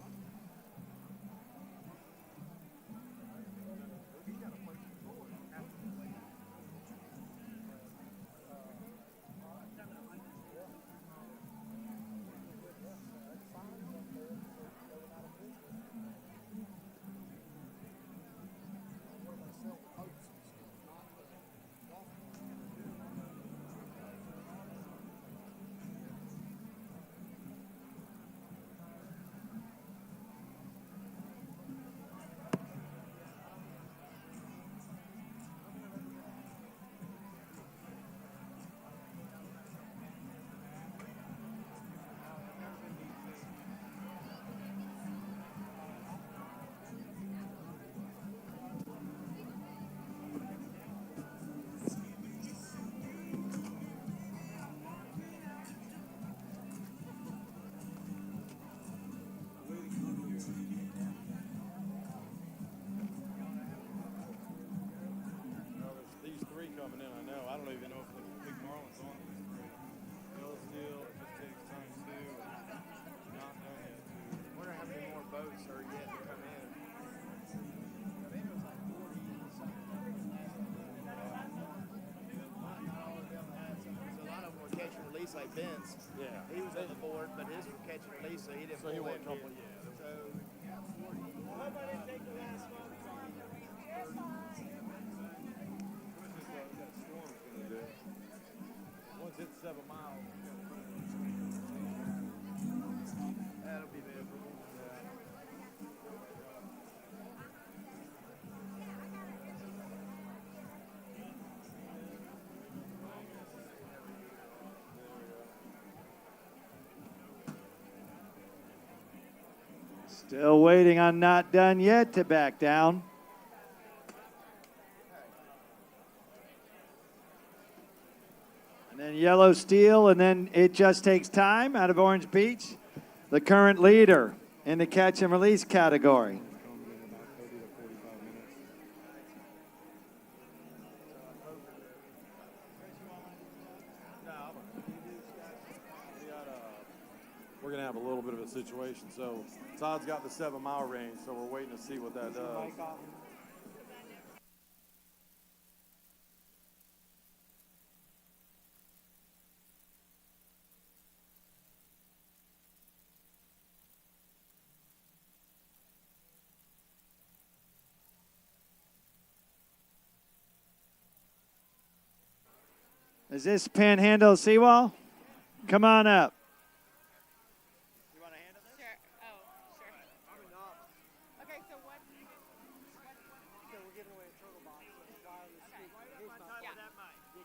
These three coming in, I know. I don't even know if the big Marlin's on these three. Yellow steel, it just takes time too. Not done yet. I wonder how many more boats are yet to come in. I think it was like 40 something. A lot of them were catch and release, like Vince. Yeah. He was on the board, but his were catch and release, so he didn't. So he pull won a in couple, here. yeah. So Once it's 7 miles. that'll be miserable. Still waiting on not done yet to back down. And then yellow steel, and then it just takes time out of Orange Beach. The current leader in the catch and release category. We're going to have a little bit of a situation. So Todd's got the 7-mile range, so we're waiting to see what that does. Is this Panhandle Seawall? Come on up.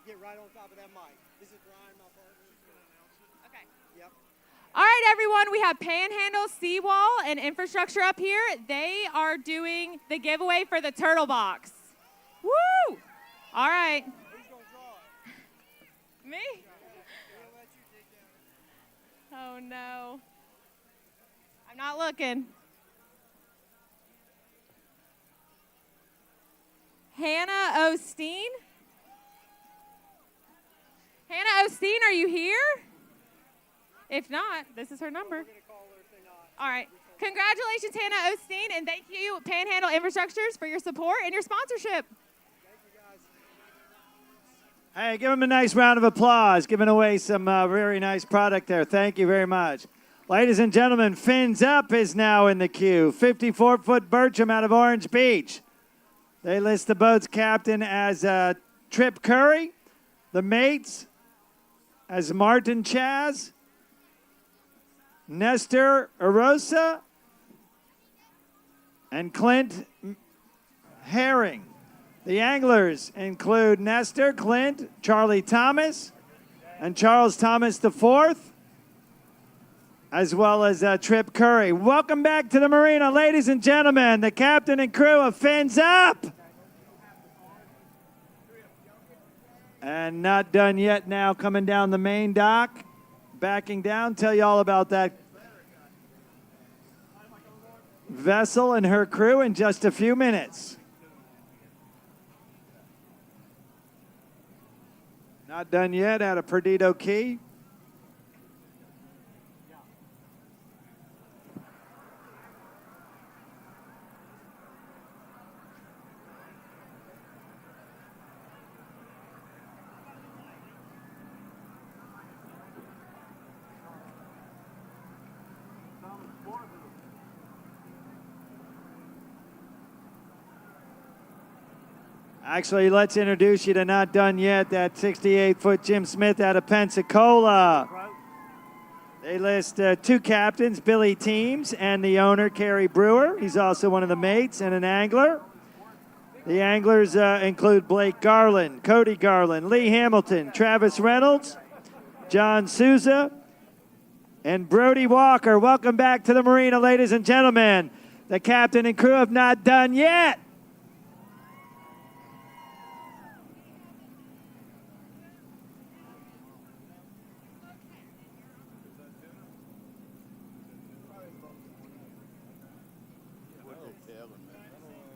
Get right on top of that mic. This is Brian, my partner. Okay. Yep. All right, everyone, we have Panhandle Seawall and Infrastructure up here. They are doing the giveaway for the turtle box. Woo! All right. Who's going to draw it? Me? Oh, no. I'm not looking. Hannah Osteen? Hannah Osteen, are you here? If not, this is her number. All right. Congratulations, Hannah Osteen, and thank you, Panhandle Infrastructures, for your support and your sponsorship. Hey, give them a nice round of applause, giving away some very nice product there. Thank you very much. Ladies and gentlemen, Fins Up is now in the queue. 54-foot Bertram out of Orange Beach. They list the boat's captain as Trip Curry, the mates as Martin Chaz, Nestor Arosa, and Clint Herring. The anglers include Nestor, Clint, Charlie Thomas, and Charles Thomas IV, as well as Trip Curry. Welcome back to the marina, ladies and gentlemen, the captain and crew of Fins Up. And not done yet now, coming down the main dock, backing down. Tell you all about that vessel and her crew in just a few minutes. Not done yet out of Perdido Key. Actually, let's introduce you to Not Done Yet, that 68-foot Jim Smith out of Pensacola. They list two captains, Billy Teams, and the owner, Kerry Brewer. He's also one of the mates and an angler. The anglers include Blake Garland, Cody Garland, Lee Hamilton, Travis Reynolds, John Souza, and Brody Walker. Welcome back to the marina, ladies and gentlemen. The captain and crew have Not Done Yet.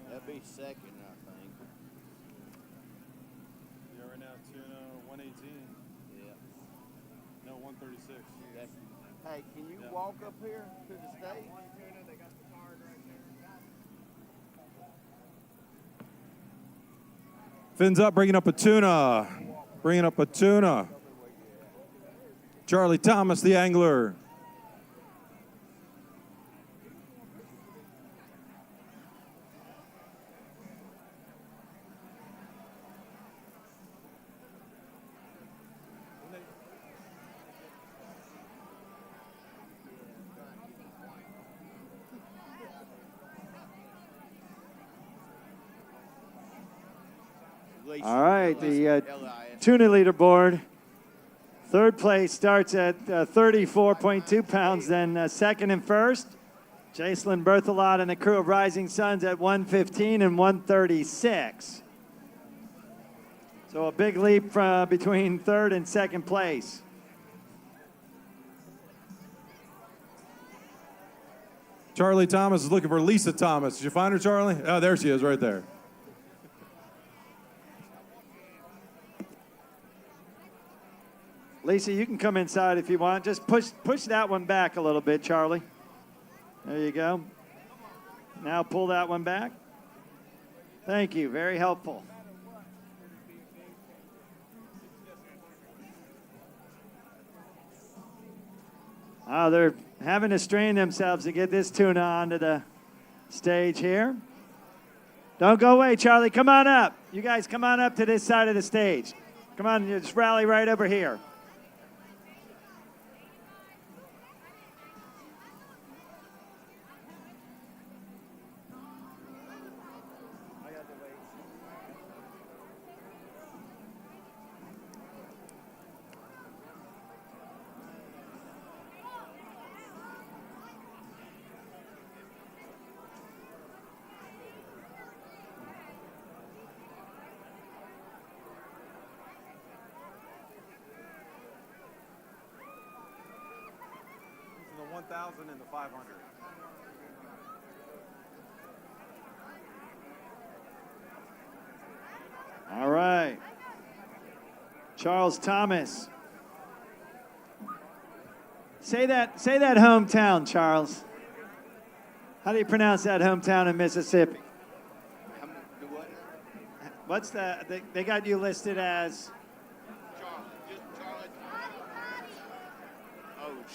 That'd be second, I think. Yeah, right now, Tuna, 118. Yeah. No, 136. Hey, can you walk up here to the stage? Fins Up, bringing up a Tuna. Bringing up a Tuna. Charlie Thomas, the angler. All right, the Tuna leaderboard. Third place starts at 34.2 pounds, then second and first. Jacelyn Berthelot and the crew of Rising Suns at 115 and 136. So a big leap between third and second place. Charlie Thomas is looking for Lisa Thomas. Did you find her, Charlie? Oh, there she is right there. Lisa, you can come inside if you want. Just push that one back a little bit, Charlie. There you go. Now pull that one back. Thank you. Very helpful. Oh, they're having to strain themselves to get this tuna onto the stage here. Don't go away, Charlie. Come on up. You guys come on up to this side of the stage. Come on, you just rally right over here. The 1,000 and the 500. All right. Charles Thomas. Say that hometown, Charles. How do you pronounce that hometown in Mississippi? What's they got you listed as?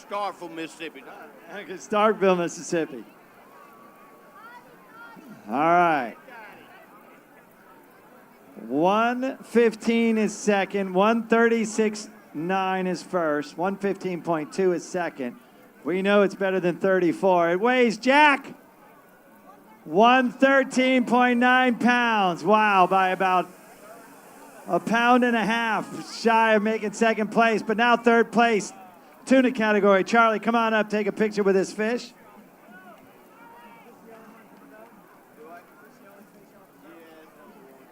Starkville, Mississippi. Starkville, Mississippi. All right. 1:15 is second. 1:36.9 is first. 1:15.2 is second. We know it's better than 34. It weighs, Jack, 113.9 pounds. Wow, by about a pound and a half shy of making second place, but now third place. Tuna category. Charlie, come on up, take a picture with this fish.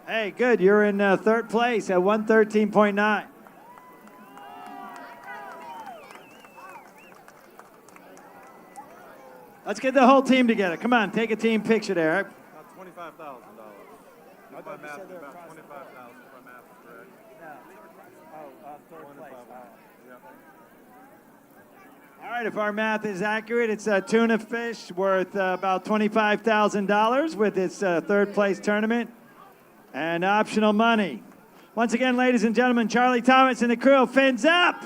Hey, good. You're in third place at 113.9. Let's get the whole team together. Come on, take a team picture there. About $25,000. If my math is about 25,000. If my math is correct. Third place. All right, if our math is accurate, it's a tuna fish worth about $25,000 with its third place tournament and optional money. Once again, ladies and gentlemen, Charlie Thomas and the crew, fins up!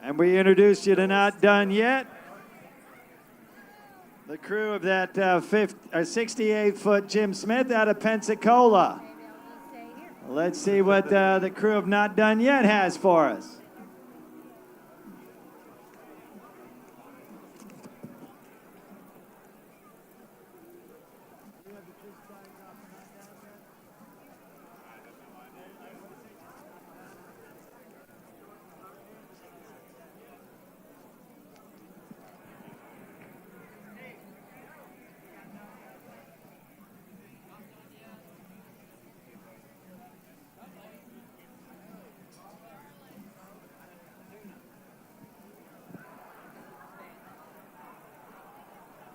And we introduced you to Not Done Yet. The crew of that 68-foot Jim Smith out of Pensacola. Let's see what the crew of Not Done Yet has for us.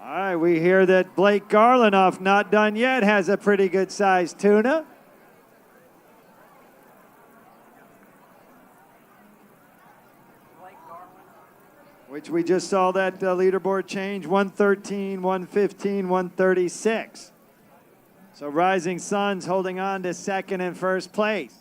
All right, we hear that Blake Garland off Not Done Yet has a pretty good sized tuna. Which we just saw that leaderboard change, 113, 115, 136. So Rising Suns holding on to second and first place.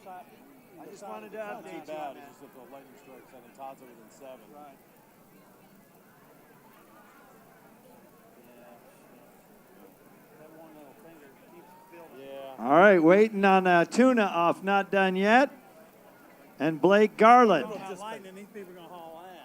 I just wanted to update you on that. It's just if the lightning strikes and then Todd's within 7. Right. Yeah. All right, waiting on Tuna off, not done yet. And Blake Garland. Lightning, these people are going to haul ass.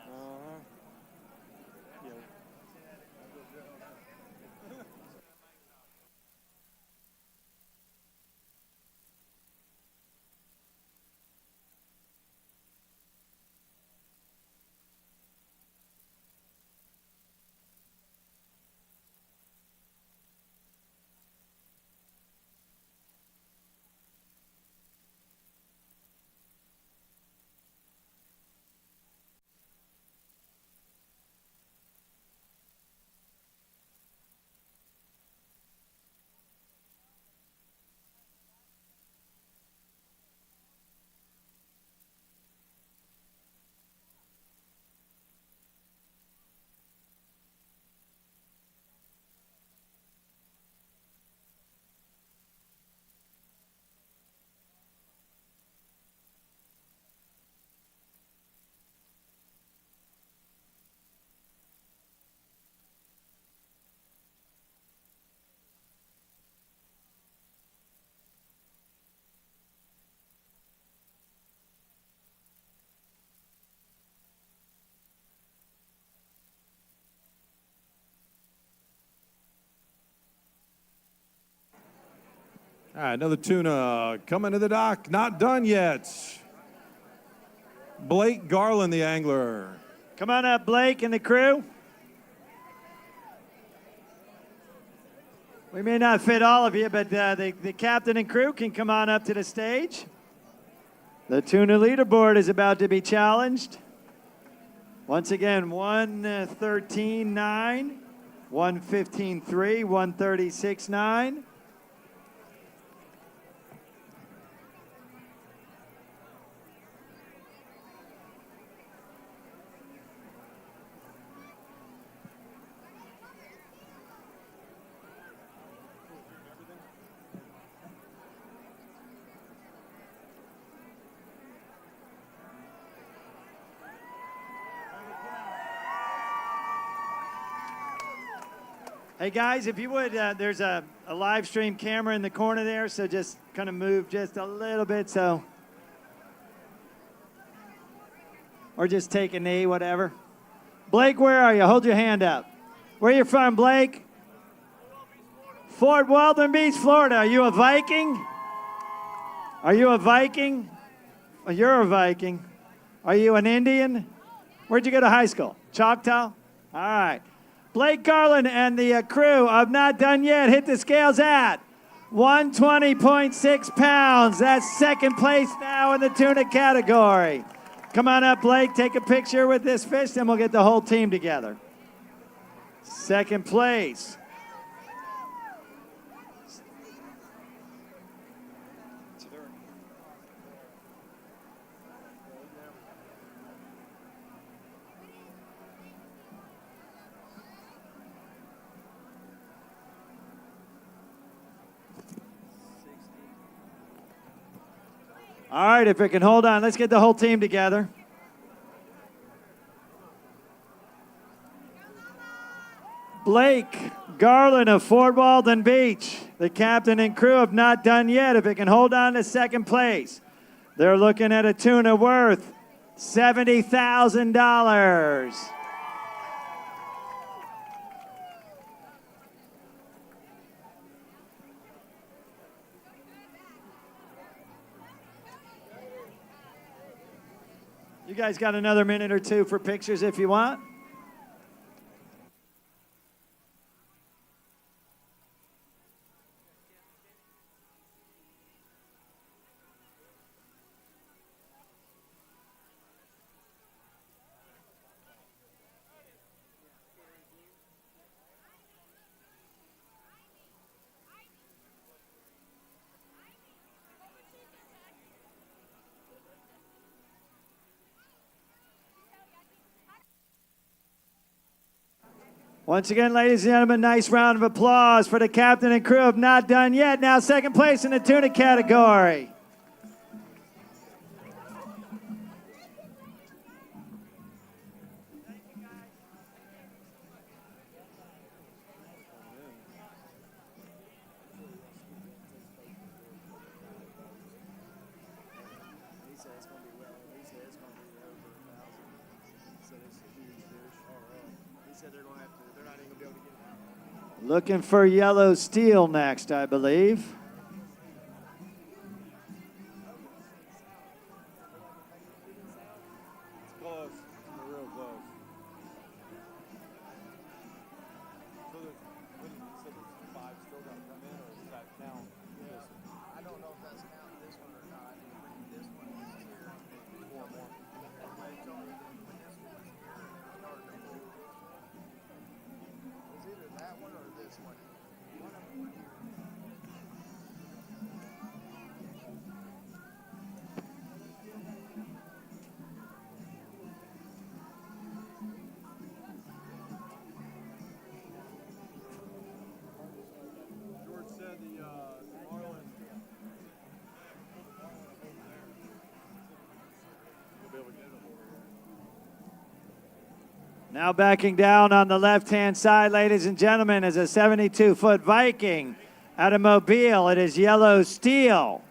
All right, another tuna coming to the dock. Not done yet. Blake Garland, the angler. Come on up, Blake and the crew. We may not fit all of you, but the captain and crew can come on up to the stage. The tuna leaderboard is about to be challenged. Once again, 113.9, 115.3, 136.9. Hey guys, if you would, there's a live stream camera in the corner there, so just kind of move just a little bit, so. Or just take a knee, whatever. Blake, where are you? Hold your hand up. Where you from, Blake? Fort Walton Beach, Florida. Are you a Viking? Are you a Viking? Oh, you're a Viking. Are you an Indian? Where'd you go to high school? Choctaw? All right. Blake Garland and the crew of Not Done Yet hit the scales at 120.6 pounds. That's second place now in the tuna category. Come on up, Blake. Take a picture with this fish, then we'll get the whole team together. Second place. All right, if it can hold on, let's get the whole team together. Blake Garland of Fort Walton Beach, the captain and crew have Not Done Yet. If it can hold on to second place, they're looking at a tuna worth $70,000. You guys got another minute or two for pictures if you want. Once again, ladies and gentlemen, nice round of applause for the captain and crew of Not Done Yet. Now second place in the tuna category. said it's going to be well. He said it's going to be over 1,000. He said it's a huge fish. He said they're going to have to. They're not even going to be able to get it out. Looking for yellow steel next, I believe. It's close. It's real close. So there's 5 still got to come in, or does that count? I don't know if that's counting this one or not. This one is here. 4 more. They told me that when this one was here and it started to move. It's either that one or this one. One of them were here. George said the Marlin. You'll be able to get them over here. Now backing down on the left-hand side, ladies and gentlemen, is a 72-foot Viking out of Mobile. It is yellow steel.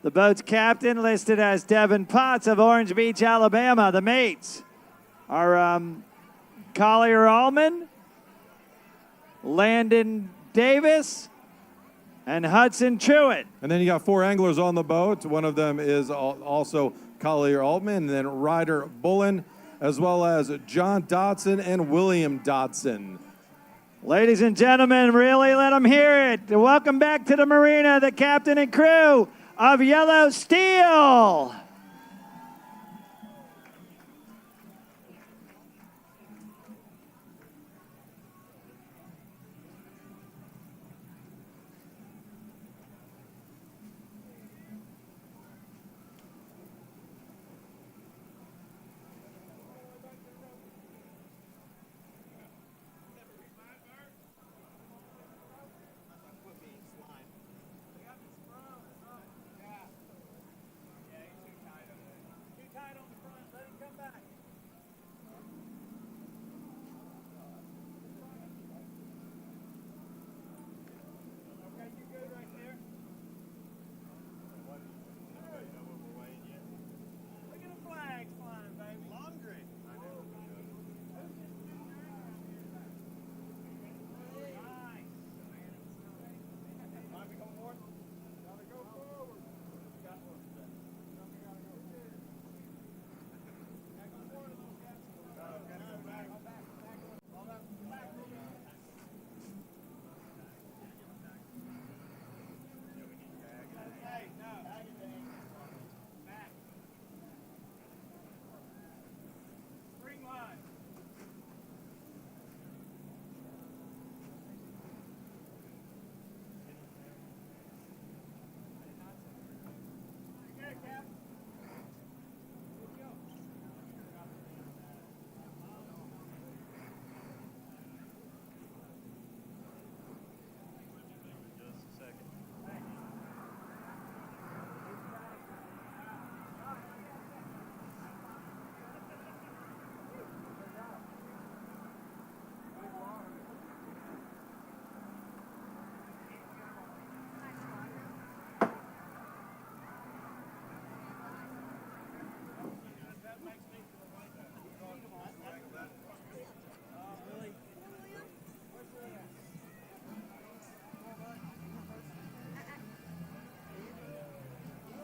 The boat's captain listed as Devin Potts of Orange Beach, Alabama. The mates are Collier Allman, Landon Davis, and Hudson Truitt. And then you got 4 anglers on the boat. One of them is also Collier Altman, and then Ryder Bullen, as well as John Dodson and William Dodson. Ladies and gentlemen, really let them hear it. Welcome back to the marina, the captain and crew of Yellow Steel.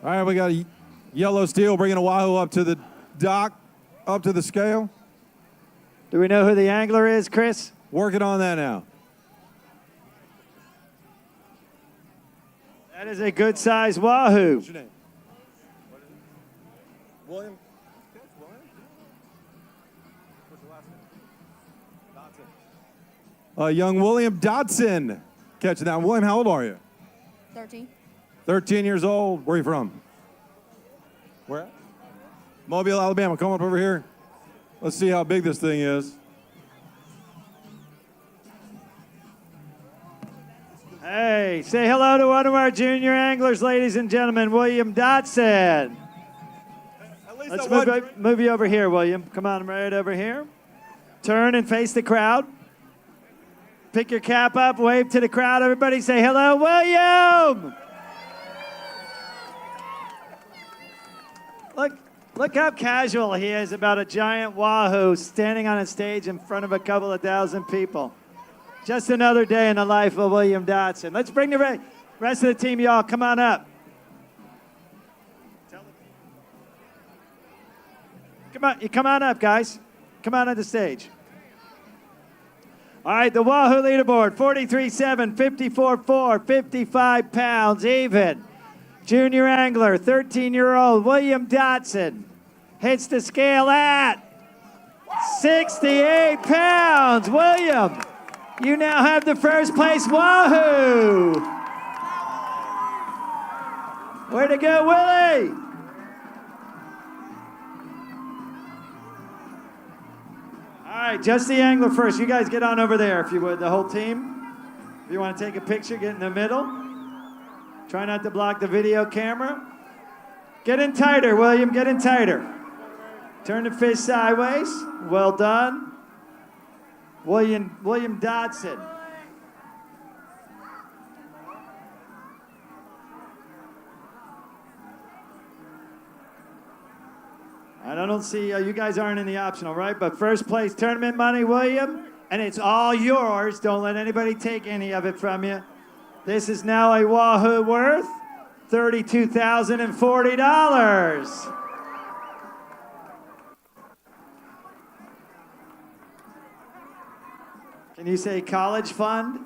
All right, we got a yellow steel bringing a Wahoo up to the dock, up to the scale. Do we know who the angler is, Chris? Working on that now. That is a good-sized Wahoo. What's your name? William? What's your last name? Dodson. Young William Dodson catching that. William, how old are you? 13. 13 years old. Where are you from? Where at? Mobile, Alabama. Come up over here. Let's see how big this thing is. Hey, say hello to one of our junior anglers, ladies and gentlemen, William Dodson. Let's move you over here, William. Come on, right over here. Turn and face the crowd. Pick your cap up, wave to the crowd. Everybody say hello, William. Look how casual he is about a giant wahoo standing on a stage in front of a couple of thousand people. Just another day in the life of William Dotson. Let's bring the rest of the team, y'all. Come on up. Come on up, guys. Come on the stage. All right, the Wahoo leaderboard, 43.7, 54.4, 55 pounds, even. Junior angler, 13-year-old William Dotson, hits the scale at 68 pounds. William, you now have the first place Wahoo. Way to go, Willie. All right, just the angler first. You guys get on over there, if you would, the whole team. If you want to take a picture, get in the middle. Try not to block the video camera. Get in tighter, William, get in tighter. Turn the fish sideways. Well done. William Dotson. I don't see, you guys aren't in the optional, right? But first place tournament money, William, and it's all yours. Don't let anybody take any of it from you. This is now a Wahoo worth $32,040. Can you say college fund?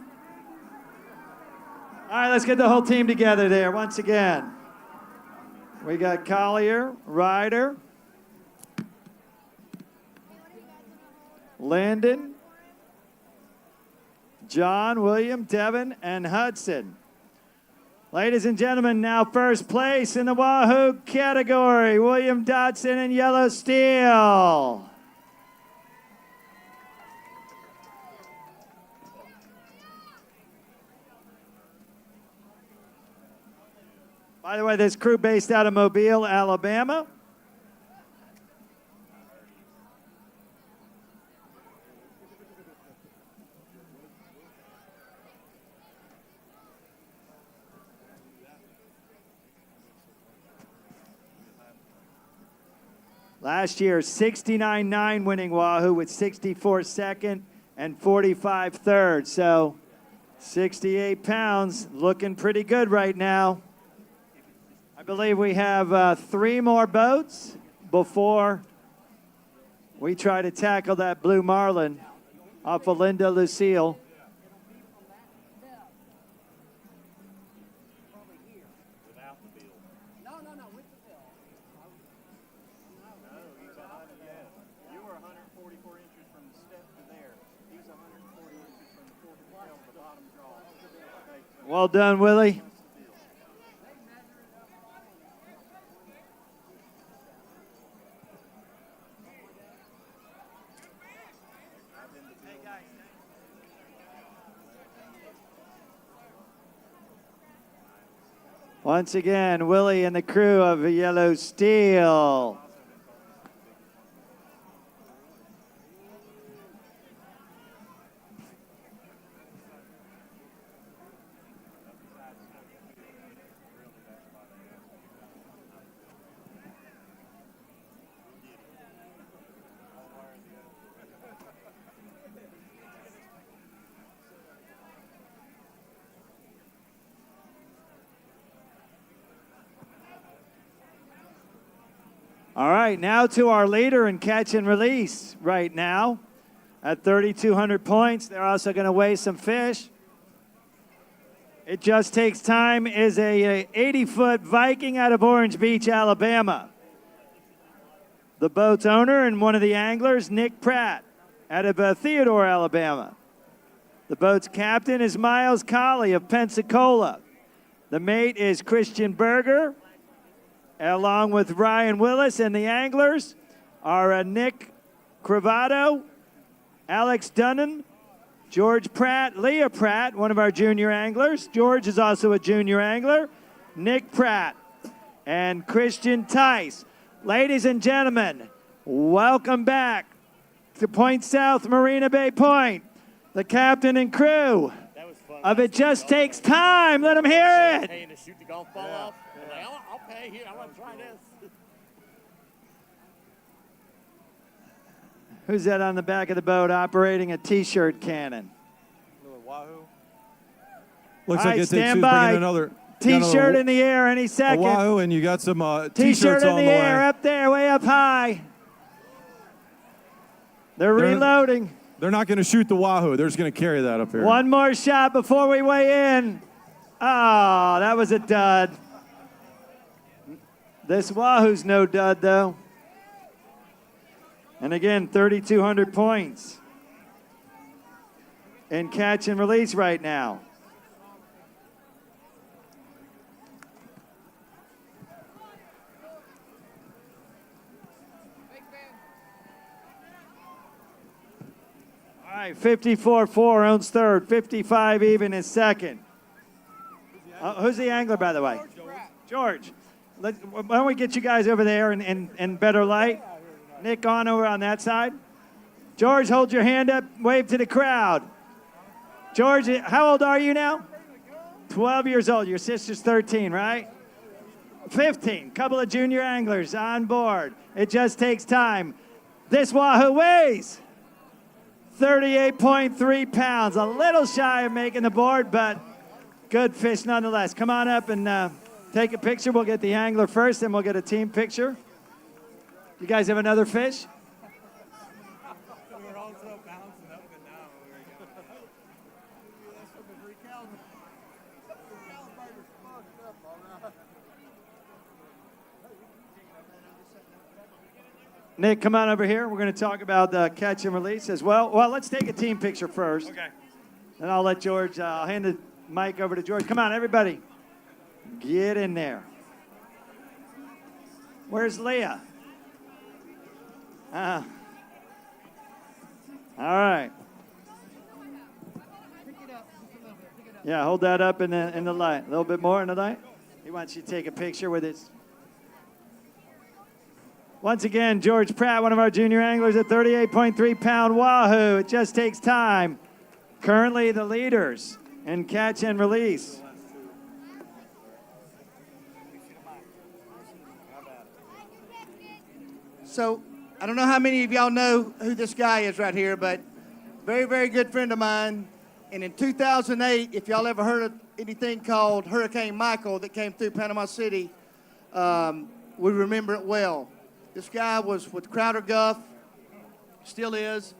All right, let's get the whole team together there once again. We got Collier, Ryder, Landon, John, William, Devin, and Hudson. Ladies and gentlemen, now first place in the Wahoo category, William Dotson in yellow steel. By the way, this crew based out of Mobile, Alabama. Last year, 69.9 winning Wahoo with 64 second and 45 third. So 68 pounds, looking pretty good right now. I believe we have 3 more boats before we try to tackle that blue Marlin off of Linda Lucille. Well done, Willie. Once again, Willie and the crew of Yellow Steel. All right, now to our leader in catch and release right now at 3,200 points. They're also going to weigh some fish. It Just Takes Time is a 80-foot Viking out of Orange Beach, Alabama. The boat's owner and one of the anglers, Nick Pratt, out of Theodore, Alabama. The boat's captain is Miles Colley of Pensacola. The mate is Christian Berger, along with Ryan Willis, and the anglers are Nick Cravato, Alex Dunham, George Pratt, Leah Pratt, one of our junior anglers. George is also a junior angler. Nick Pratt and Christian Tice. Ladies and gentlemen, welcome back to Point South Marina Bay Point. The captain and crew of It Just Takes Time. Let them hear it. Paying to shoot the golf ball off. I'll pay here. I want to try this. Who's that on the back of the boat operating a T-shirt cannon? Wahoo. All Looks right, like it takes stand you by. bringing another T-shirt in the air any a second. Wahoo, and you got some T-shirt T-shirts in on the the air, way. up there, way up high. They're reloading. They're not going to shoot the Wahoo. They're just going to carry that up here. One more shot before we weigh in. Oh, that was a dud. This Wahoo's no dud, though. And again, 3,200 points in catch and release right now. All right, 54-4 owns third, 55 even is second. Who's the angler, by the way? George. Why don't we get you guys over there in better light? Nick on over on that side. George, hold your hand up, wave to the crowd. George, how old are you now? 12 years old. Your sister's 13, right? 15. Couple of junior anglers on board. It just takes time. This Wahoo weighs 38.3 pounds. A little shy of making the board, but good fish nonetheless. Come on up and take a picture. We'll get the angler first, and we'll get a team picture. You guys have another fish? Nick, come on over here. We're going to talk about the catch and release as well. Well, let's take a team picture first. Okay. Then I'll let George, I'll hand the mic over to George. Come on, everybody. Get in there. Where's Leah? All right. Yeah, hold that up in the light. A little bit more in the light. He wants you to take a picture with his. Once again, George Pratt, one of our junior anglers, at 38.3-pound Wahoo. It just takes time. Currently the leaders in catch and release. So, I don't know how many of y'all know who this guy is right here, but very, very good friend of mine. And in 2008, if y'all ever heard of anything called Hurricane Michael that came through Panama City, we remember it well. This guy was with Crowder Guff, still is,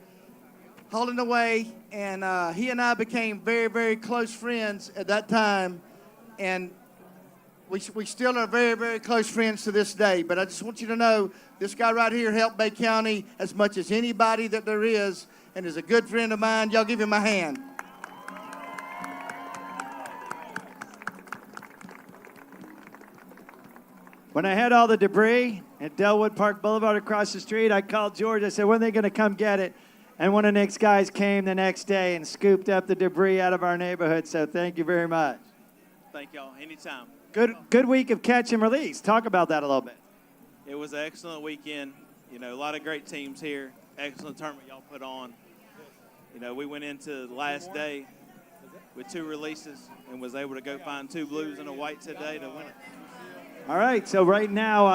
hauling away, and he and I became very, very close friends at that time, and we still are very, very close friends to this day. But I just want you to know, this guy right here helped Bay County as much as anybody that there is, and is a good friend of mine. Y'all give him a hand. When I had all the debris at Delwood Park Boulevard across the street, I called George. I said, when are they going to come get it? And one of Nick's guys came the next day and scooped up the debris out of our neighborhood. So thank you very much. Thank y'all. Anytime. Good week of catch and release. Talk about that a little bit. It was an excellent weekend. You know, a lot of great teams here. Excellent tournament y'all put on. You know, we went into the last day with 2 releases and was able to go find 2 blues and a white today to win it. All right, so right now,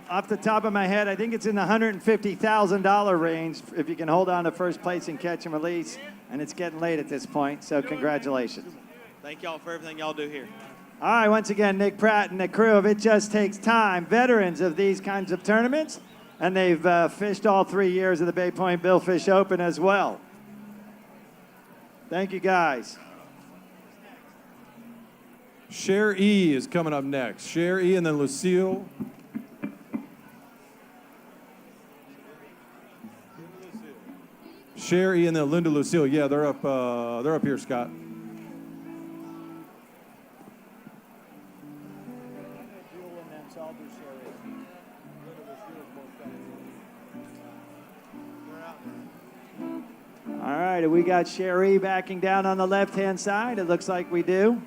off the top of my head, I think it's in the $150,000 range if you can hold on to first place in catch and release, and it's getting late at this point, so congratulations. Thank y'all for everything y'all do here. All right, once again, Nick Pratt and the crew of It Just Takes Time, veterans of these kinds of tournaments, and they've fished all 3 years of the Bay Point Billfish Open as well. Thank you, guys. Sheree is coming up next. Sheree and then Lucille. Sheree and then Linda Lucille. Yeah, they're up here, Scott. All right, we got Sheree backing down on the left-hand side. It looks like we do.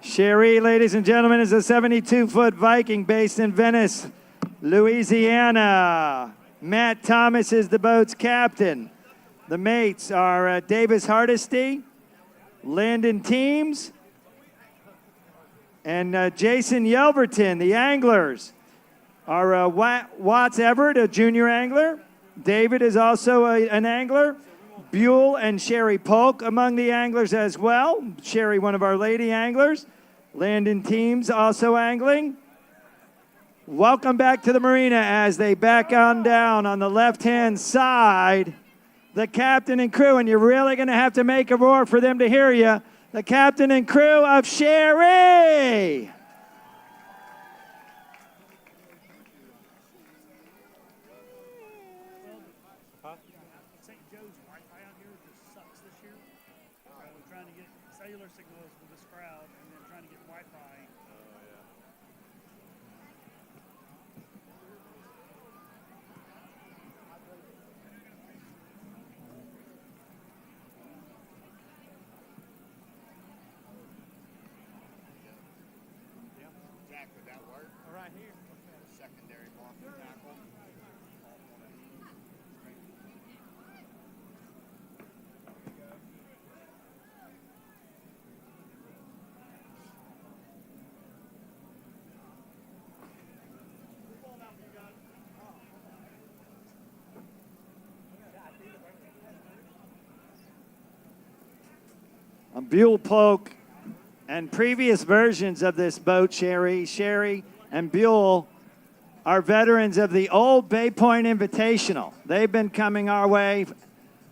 Sheree, ladies and gentlemen, is a 72-foot Viking based in Venice, Louisiana. Matt Thomas is the boat's captain. The mates are Davis Hardesty, Landon Teams, and Jason Yelverton. The anglers are Watts Everett, a junior angler. David is also an angler. Buell and Sheree Polk among the anglers as well. Sheree, one of our lady anglers. Landon Teams also angling. Welcome back to the marina as they back on down on the left-hand side. The captain and crew, and you're really going to have to make a roar for them to hear you. The captain and crew of Sheree. St. Joe's Wi-Fi out here just sucks this year. We're trying to get cellular signals with this crowd and then trying to get Wi-Fi. Jack, would that work? Right here. Secondary blocking tackle. Buell Polk and previous versions of this boat, Sheree and Buell, are veterans of the old Bay Point Invitational. They've been coming our way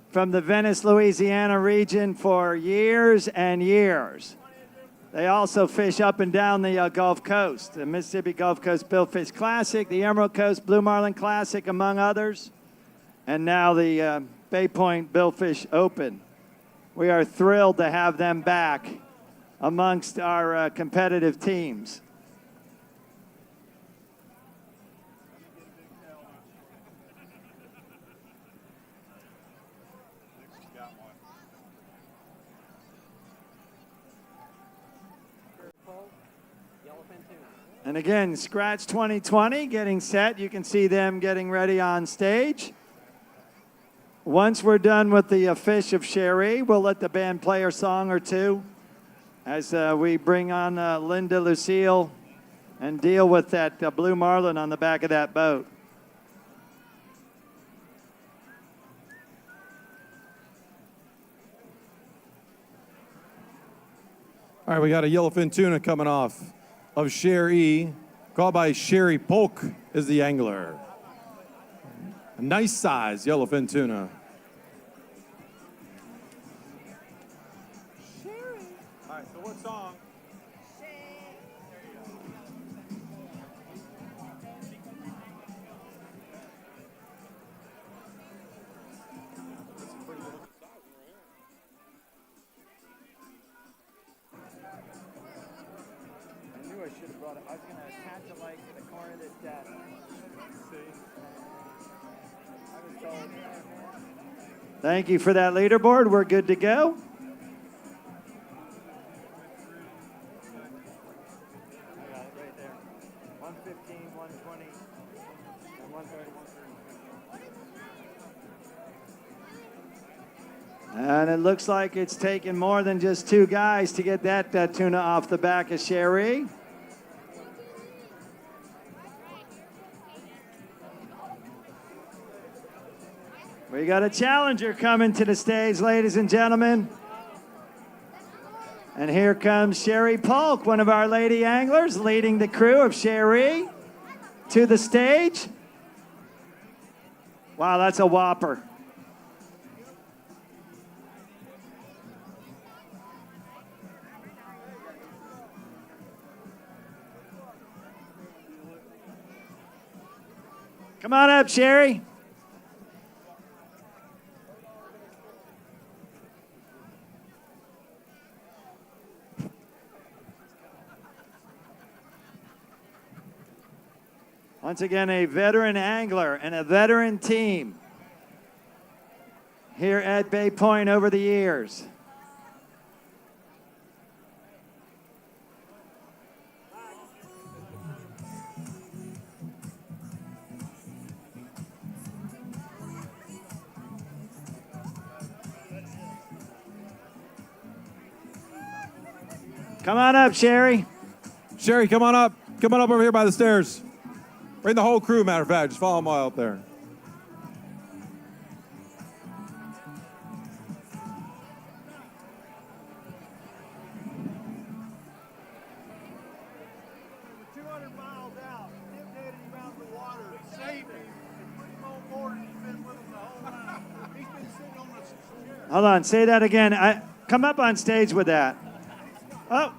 from the Venice, Louisiana region for years and years. They also fish up and down the Gulf Coast, the Mississippi Gulf Coast Billfish Classic, the Emerald Coast Blue Marlin Classic, among others, and now the Bay Point Billfish Open. We are thrilled to have them back amongst our competitive teams. And again, Scratch 2020 getting set. You can see them getting ready on stage. Once we're done with the fish of Sheree, we'll let the band play a song or two as we bring on Linda Lucille and deal with that blue marlin on the back of that boat. All right, we got a yellowfin tuna coming off of Sheree, called by Sheree Polk is the angler. A nice size yellowfin tuna. All right, so what song? I knew I should have brought it. I was going to attach a light to the corner of this desk. Thank you for that leaderboard. We're good to go. I got it right there. 115, 120, and 130. And it looks like it's taken more than just two guys to get that tuna off the back of Sheree. We got a challenger coming to the stage, ladies and gentlemen. And here comes Sheree Polk, one of our lady anglers, leading the crew of Sheree to the stage. Wow, that's a whopper. Come on up, Sheree. Once again, a veteran angler and a veteran team here at Bay Point over the years. Come on up, Sheree. Sheree, come on up. Come on up over here by the stairs. Bring the whole crew, matter of fact. Just follow them all up there. Hold on, say that again. Come up on stage with that. Oh,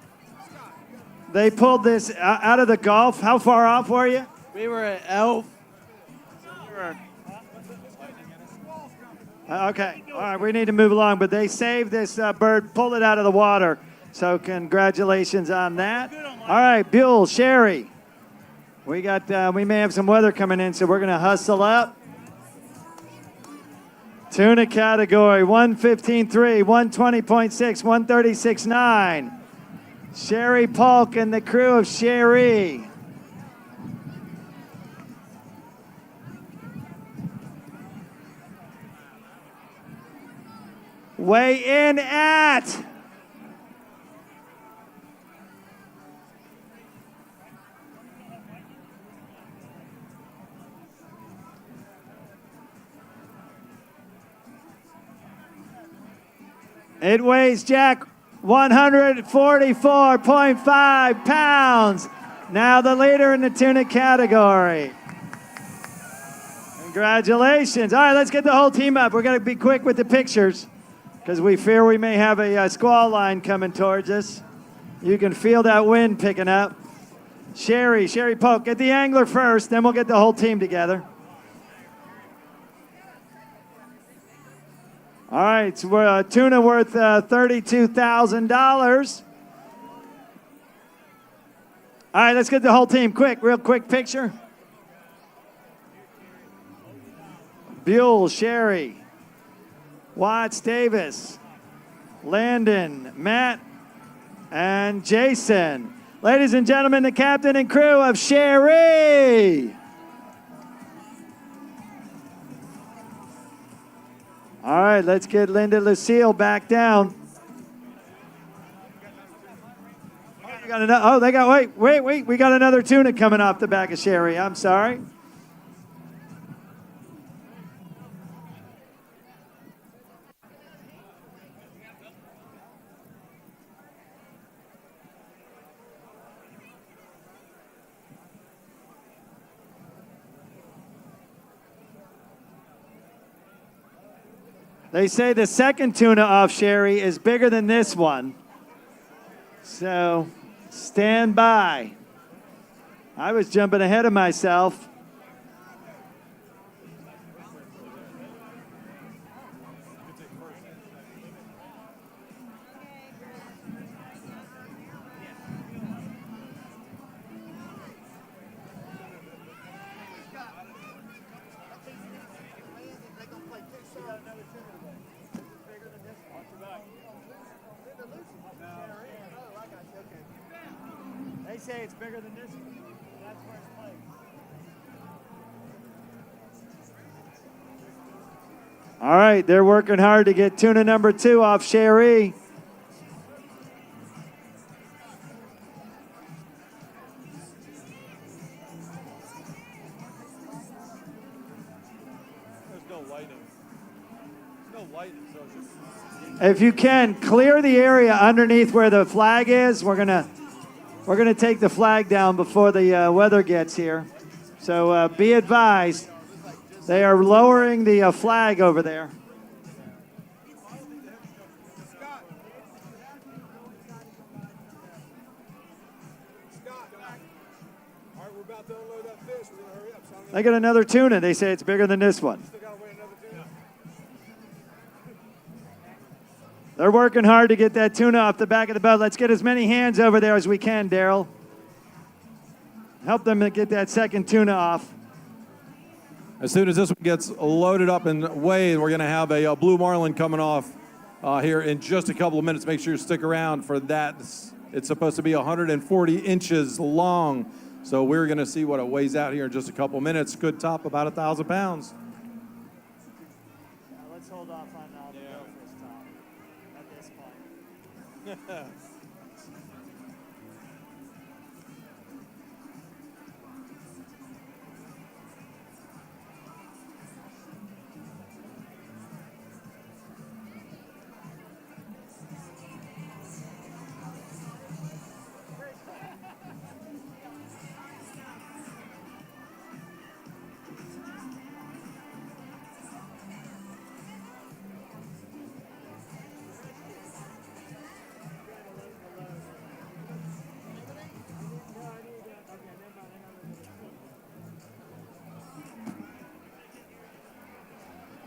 they pulled this out of the Gulf. How far off were you? We were at Elf. Okay, all right, we need to move along, but they saved this bird, pulled it out of the water. So congratulations on that. All right, Buell, Sheree. We may have some weather coming in, so we're going to hustle up. Tuna category, 115.3, 120.6, 136.9. Sheree Polk and the crew of Sheree. Weigh in at... It weighs, Jack, 144.5 pounds. Now the leader in the tuna category. Congratulations. All right, let's get the whole team up. We're going to be quick with the pictures because we fear we may have a squall line coming towards us. You can feel that wind picking up. Sheree Polk, get the angler first, then we'll get the whole team together. All right, so we're tuna worth $32,000. All right, let's get the whole team quick, real quick picture. Buell, Sheree, Watts, Davis, Landon, Matt, and Jason. Ladies and gentlemen, the captain and crew of Sheree. All right, let's get Linda Lucille back down. Wait. We got another tuna coming off the back of Sheree. I'm sorry. They say the second tuna off Sheree is bigger than this one. So stand by. I was jumping ahead of myself. They say it's bigger than this one. That's where it's played. All right, they're working hard to get tuna number 2 off Sheree. There's no lighting. If you can, clear the area underneath where the flag is. We're gonna take the flag down before the weather gets here. So be advised, they are lowering the flag over there. They got another tuna. They say it's bigger than this one. They're working hard to get that tuna off the back of the boat. Let's get as many hands over there as we can, Daryl. Help them to get that second tuna off. As soon as this one gets loaded up and weighed, we're going to have a blue marlin coming off here in just a couple of minutes. Make sure you stick around for that. It's supposed to be 140 inches long. So we're going to see what it weighs out here in just a couple of minutes. Could top about 1,000 pounds. Let's hold off on all the Billfish talk at this point.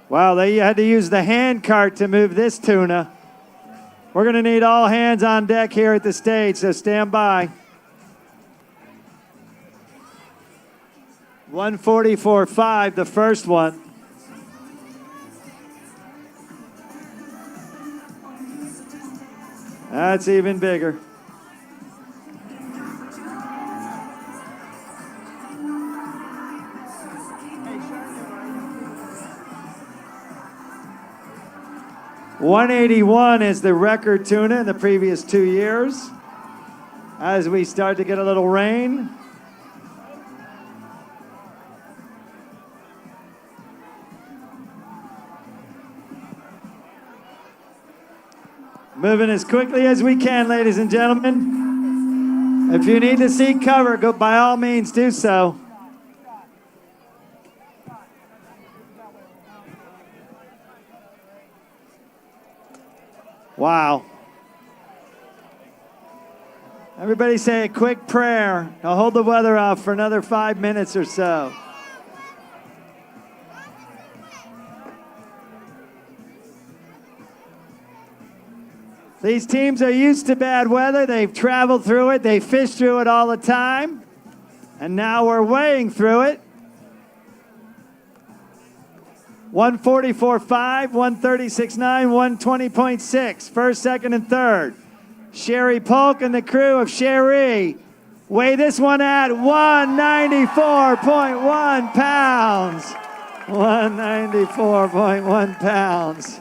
Wow, they had to use the hand cart to move this tuna. We're going to need all hands on deck here at the stage, so stand by. 144.5, the first one. That's even bigger. $181 is the record tuna in the previous 2 years. As we start to get a little rain. Moving as quickly as we can, ladies and gentlemen. If you need to seek cover, go by all means do so. Wow. Everybody say a quick prayer. I'll hold the weather off for another 5 minutes or so. These teams are used to bad weather. They've traveled through it. They fish through it all the time. And now we're weighing through it. 144.5, 136.9, 120.6. First, second, and third. Sheree Polk and the crew of Sheree weigh this one at 194.1 pounds. 194.1 pounds.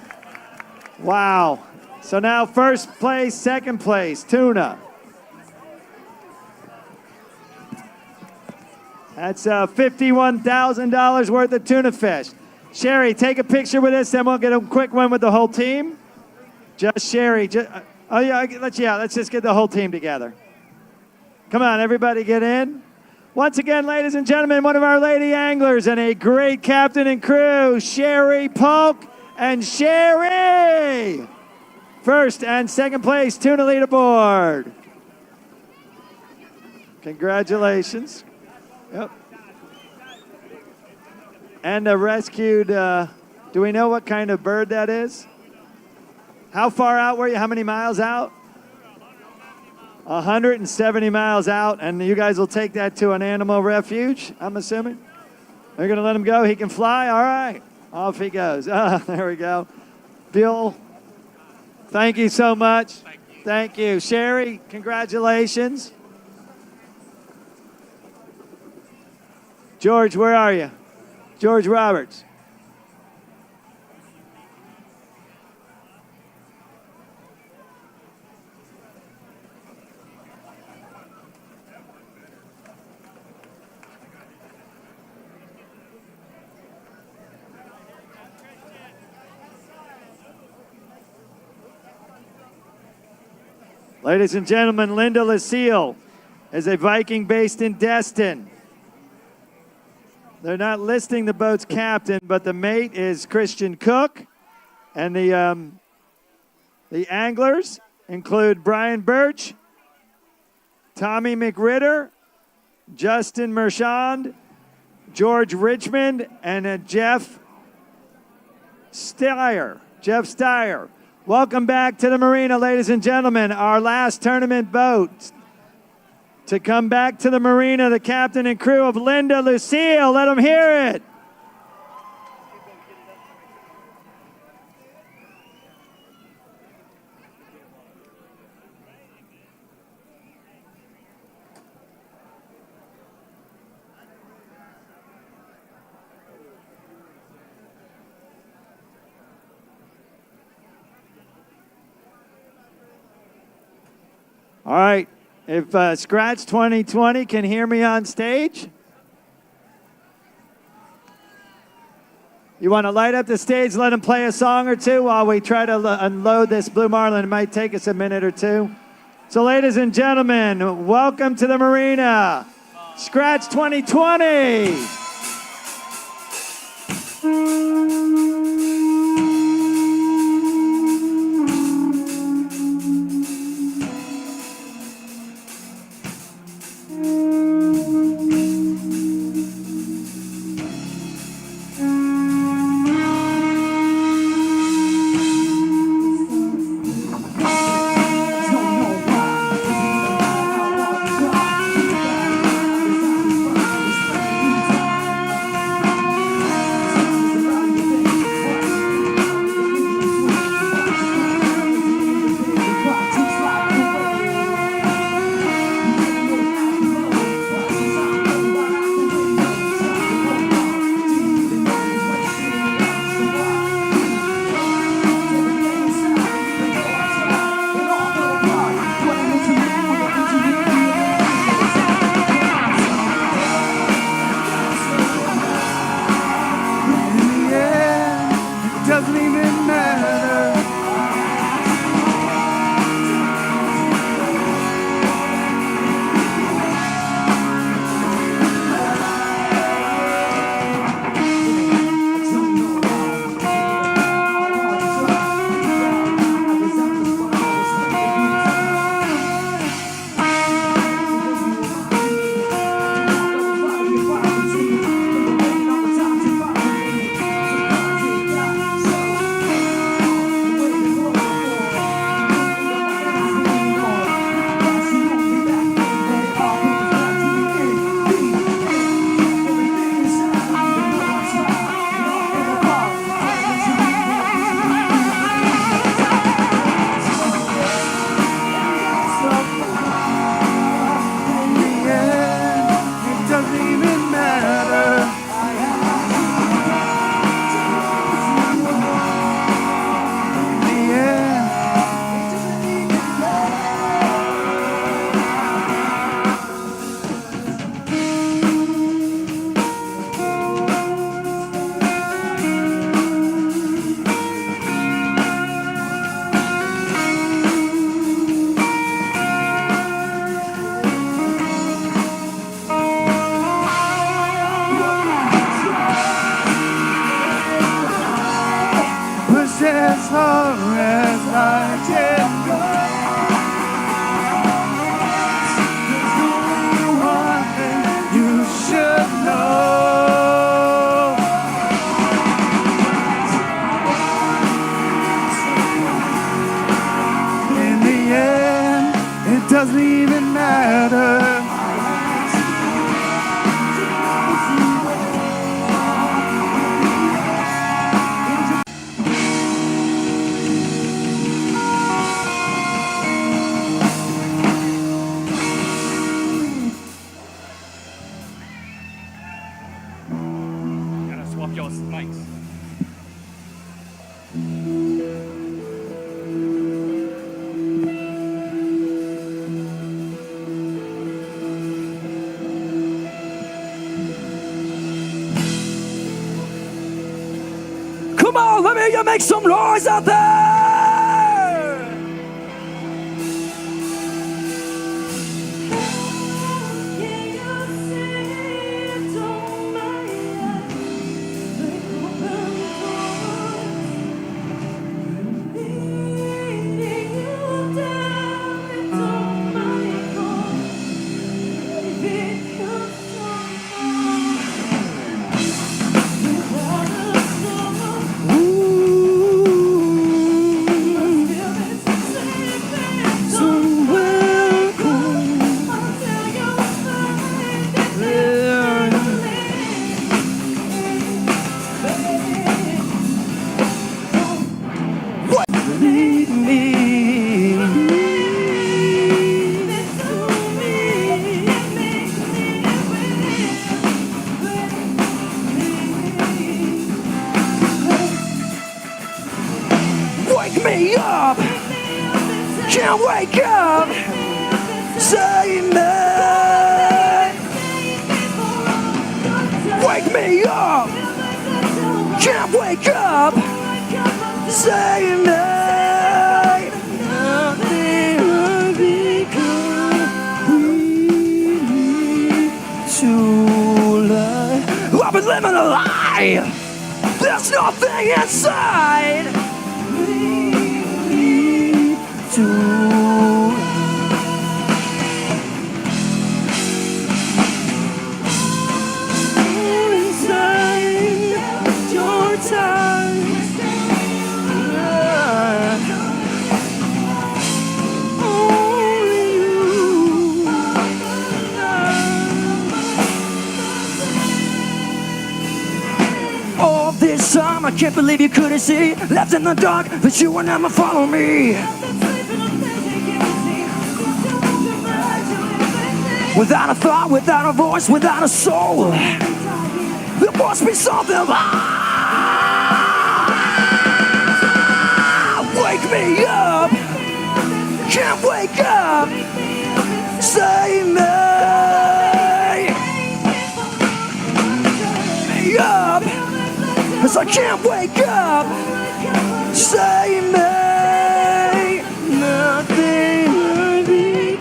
Wow. So now first place, second place, tuna. That's $51,000 worth of tuna fish. Sheree, take a picture with us, then we'll get a quick one with the whole team. Just Sheree. Let's just get the whole team together. Come on, everybody get in. Once again, ladies and gentlemen, one of our lady anglers and a great captain and crew, Sheree Polk and Sheree. First and second place, tuna leaderboard. Congratulations. Yep. And a rescued, do we know what kind of bird that is? How far out were you? How many miles out? 170 miles out, and you guys will take that to an animal refuge, I'm assuming? They're going to let him go? He can fly? All right. Off he goes. There we go. Bill, thank you so much. Thank you. Sheree, congratulations. George, where are you? George Roberts. Ladies and gentlemen, Linda Lucille is a Viking based in Destin. They're not listing the boat's captain, but the mate is Christian Cook. And the anglers include Brian Birch, Tommy McRitter, Justin Mershond, George Richmond, and Jeff Steyer. Jeff Steyer. Welcome back to the marina, ladies and gentlemen. Our last tournament boat to come back to the marina, the captain and crew of Linda Lucille. Let them hear it. All right. If Scratch 2020 can hear me on stage. You want to light up the stage, let them play a song or two while we try to unload this Blue Marlin. It might take us a minute or two. So ladies and gentlemen, welcome to the marina. Scratch 2020. far as I can go. There's only one thing you should know. In the end, it doesn't even matter. Gotta swap your spikes. Come on, let me hear you make some noise out there! Wake me up, can't wake up, save me. Wake me up, can't wake up, save me. Nothing will become too late. I've been living a lie. There's nothing inside. All this time I can't believe you couldn't see. Left in the dark, but you would never follow me. Without a thought, without a voice, without a soul, there must be something. Wake me up, can't wake up, save me. Wake me up, 'cause I can't wake up, save me. Nothing will become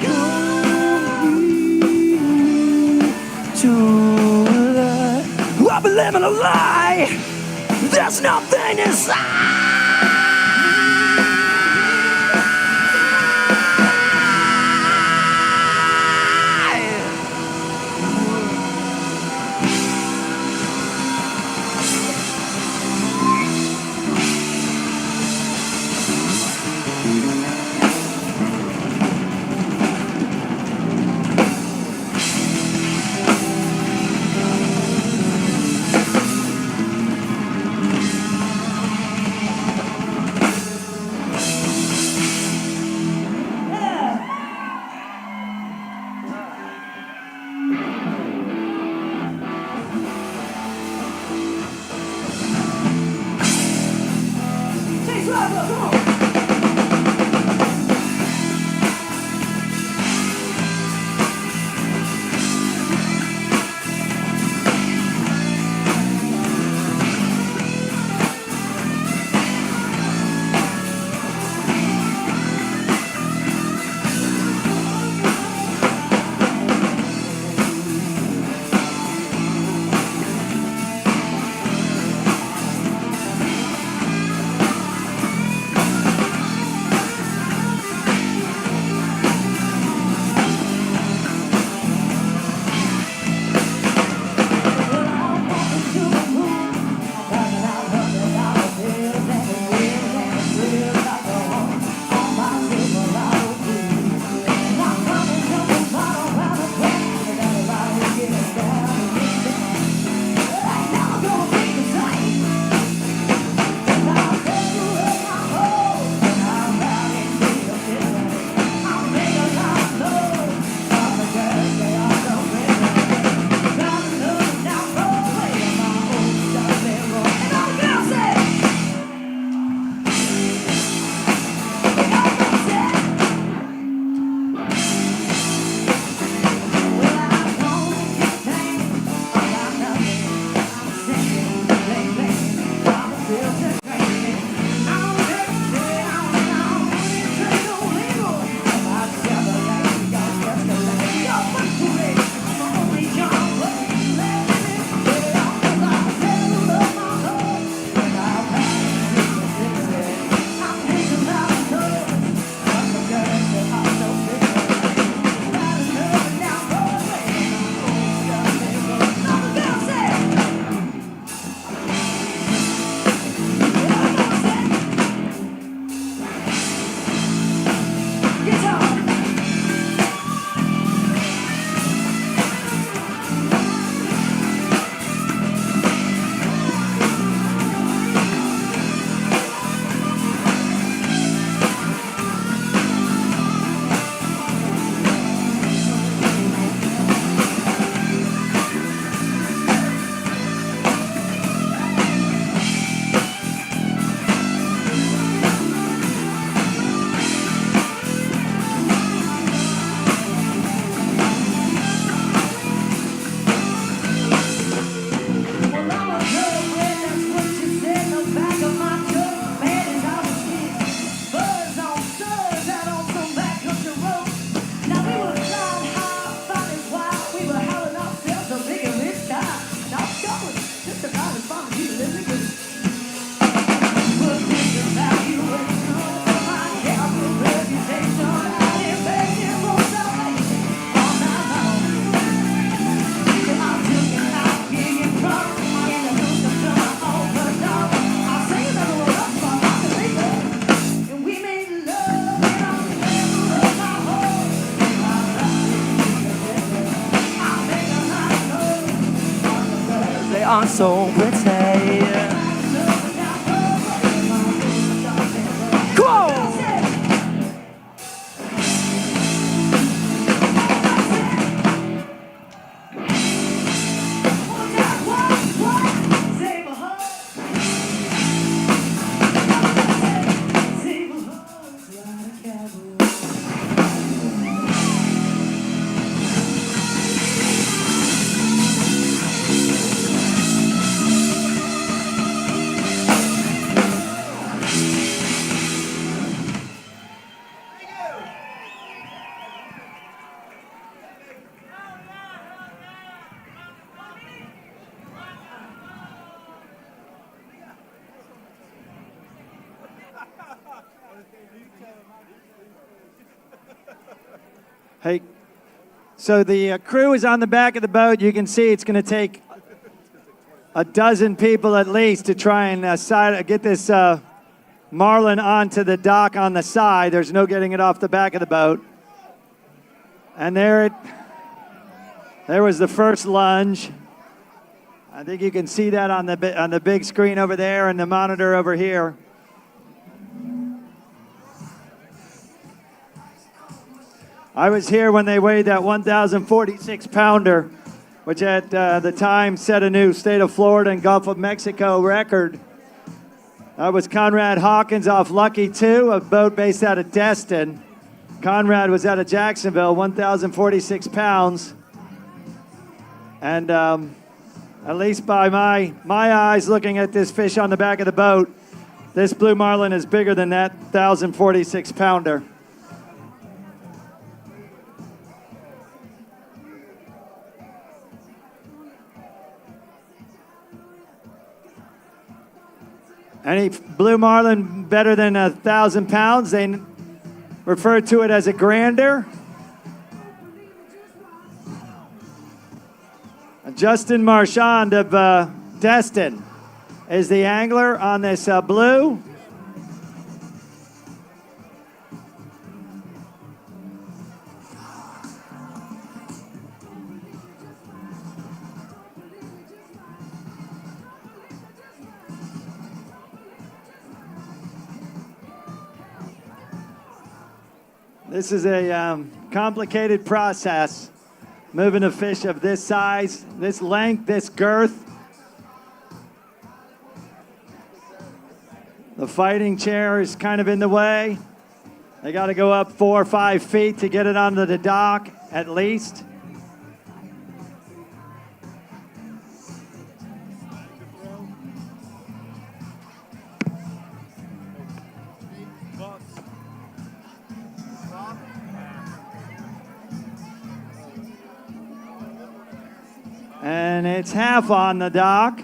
too late. I've been living a lie. There's nothing inside. are so pretty. Come on! Hey, so the crew is on the back of the boat. You can see it's going to take a dozen people at least to try and get this Marlin onto the dock on the side. There's no getting it off the back of the boat. And there was the first lunge. I think you can see that on the big screen over there and the monitor over here. I was here when they weighed that 1,046 pounder, which at the time set a new state of Florida and Gulf of Mexico record. That was Conrad Hawkins off Lucky 2, a boat based out of Destin. Conrad was out of Jacksonville, 1,046 pounds. And at least by my eyes looking at this fish on the back of the boat, this blue marlin is bigger than that 1,046 pounder. Any blue marlin better than 1,000 pounds, they refer to it as a grander. Justin Marchand of Destin is the angler on this blue. This is a complicated process, moving a fish of this size, this length, this girth. The fighting chair is kind of in the way. They got to go up 4 or 5 feet to get it onto the dock, at least. And it's half on the dock.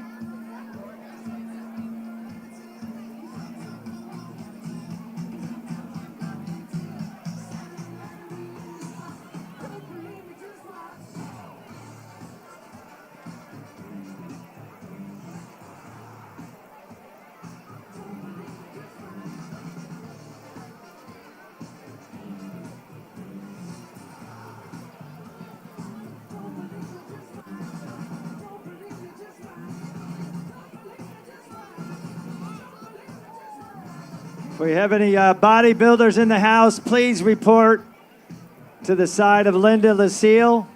If we have any bodybuilders in the house, please report to the side of Linda Lucille.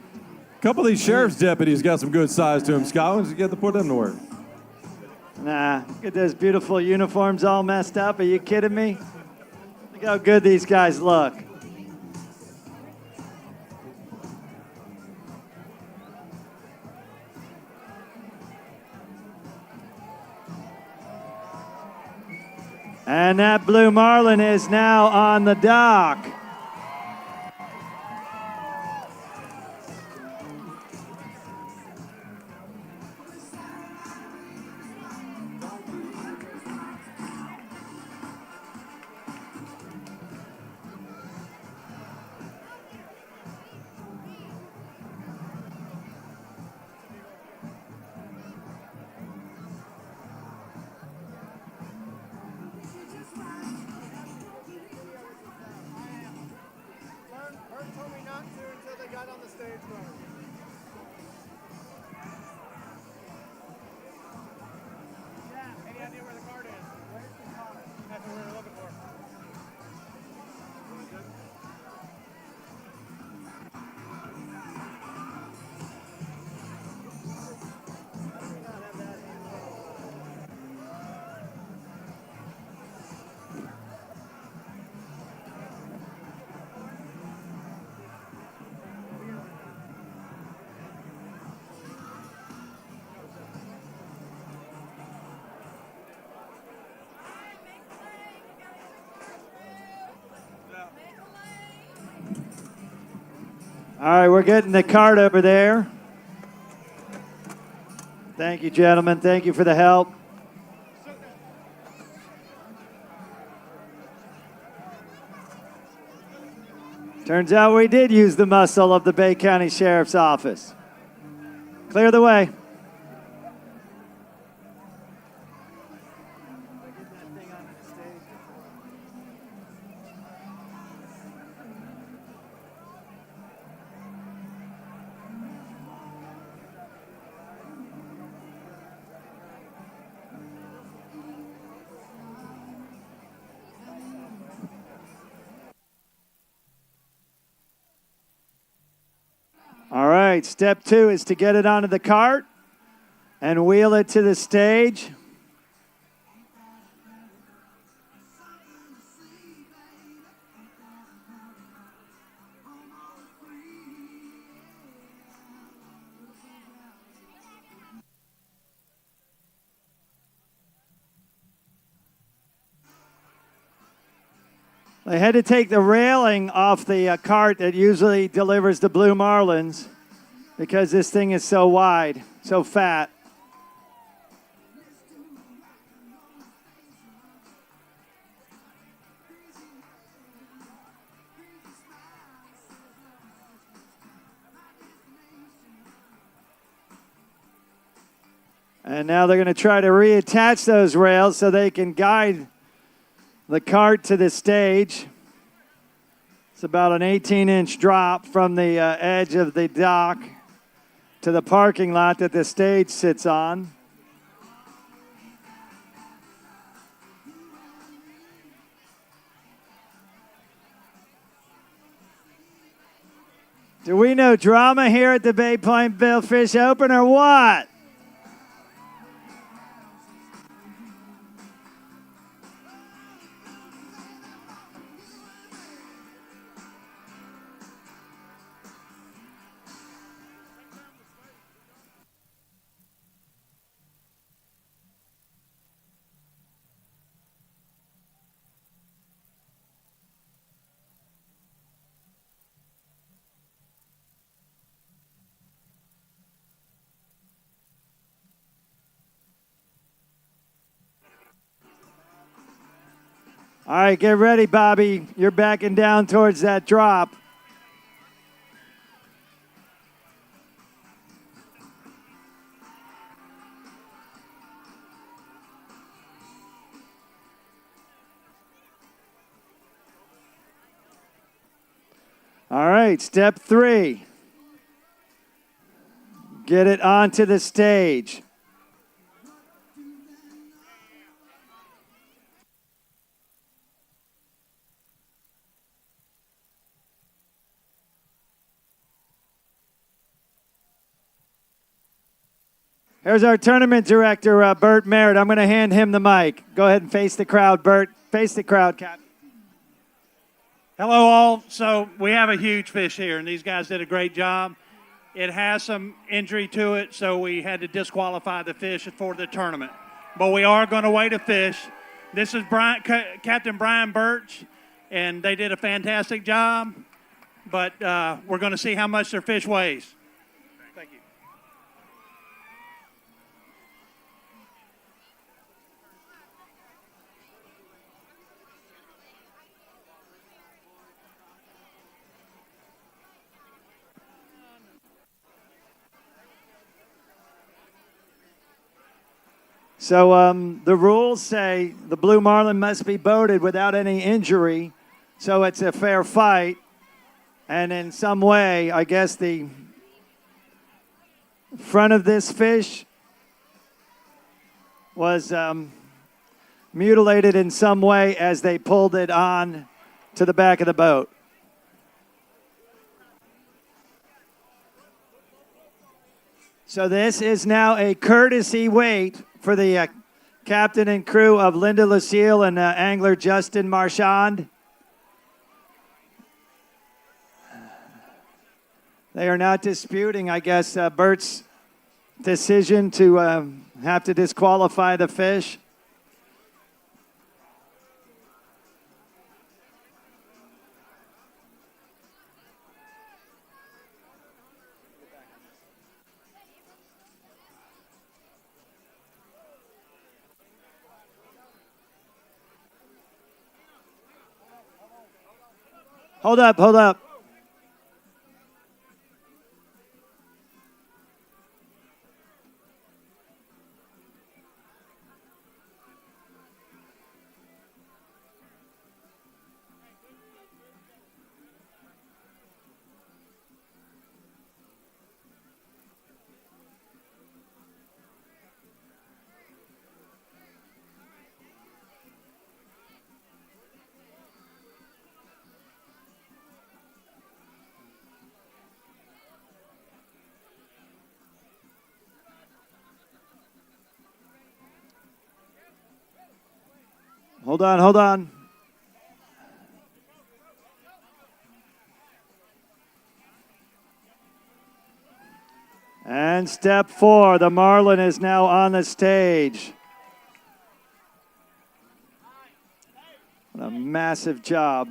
A couple of these sheriff's deputies got some good size to them, Scott. When's you get to put them to work? Nah, look at those beautiful uniforms all messed up. Are you kidding me? Look how good these guys look. And that blue marlin is now on the dock. All right, we're getting the cart over there. Thank you, gentlemen. Thank you for the help. Turns out we did use the muscle of the Bay County Sheriff's Office. Clear the way. All right, step 2 is to get it onto the cart and wheel it to the stage. They had to take the railing off the cart that usually delivers the blue marlins because this thing is so wide, so fat. And now they're going to try to reattach those rails so they can guide the cart to the stage. It's about an 18-inch drop from the edge of the dock to the parking lot that the stage sits on. Do we know drama here at the Bay Point Billfish Open or what? All right, get ready, Bobby. You're backing down towards that drop. All right, step 3. Get it onto the stage. Here's our tournament director, Bert Merritt. I'm going to hand him the mic. Go ahead and face the crowd, Bert. Face the crowd, Cap. Hello, all. So we have a huge fish here, and these guys did a great job. It has some injury to it, so we had to disqualify the fish for the tournament. But we are going to weigh the fish. This is Captain Brian Birch, and they did a fantastic job. But we're going to see how much their fish weighs. Thank you. So the rules say the blue marlin must be boated without any injury, so it's a fair fight. And in some way, I guess the front of this fish was mutilated in some way as they pulled it on to the back of the boat. So this is now a courtesy weight for the captain and crew of Linda Lucille and angler Justin Marchand. They are not disputing, I guess, Bert's decision to have to disqualify the fish. Hold up, hold up. Hold on, hold on. And step 4, the Marlin is now on the stage. What a massive job.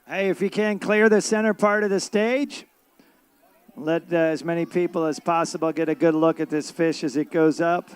Hey, if you can clear the center part of the stage, let as many people as possible get a good look at this fish as it goes up.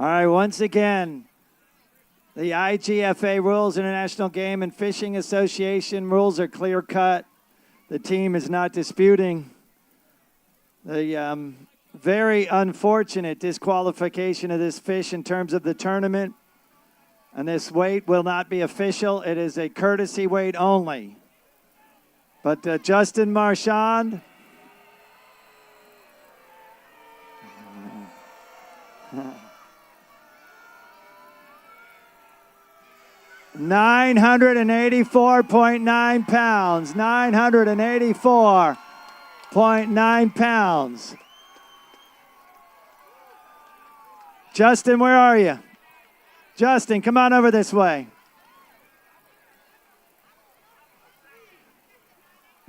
All right, once again, the IGFA rules, International Game and Fishing Association rules are clear cut. The team is not disputing the very unfortunate disqualification of this fish in terms of the tournament. And this weight will not be official. It is a courtesy weight only. But Justin Marchand. $984.9 pounds. 984.9 pounds. Justin, where are you? Justin, come on over this way.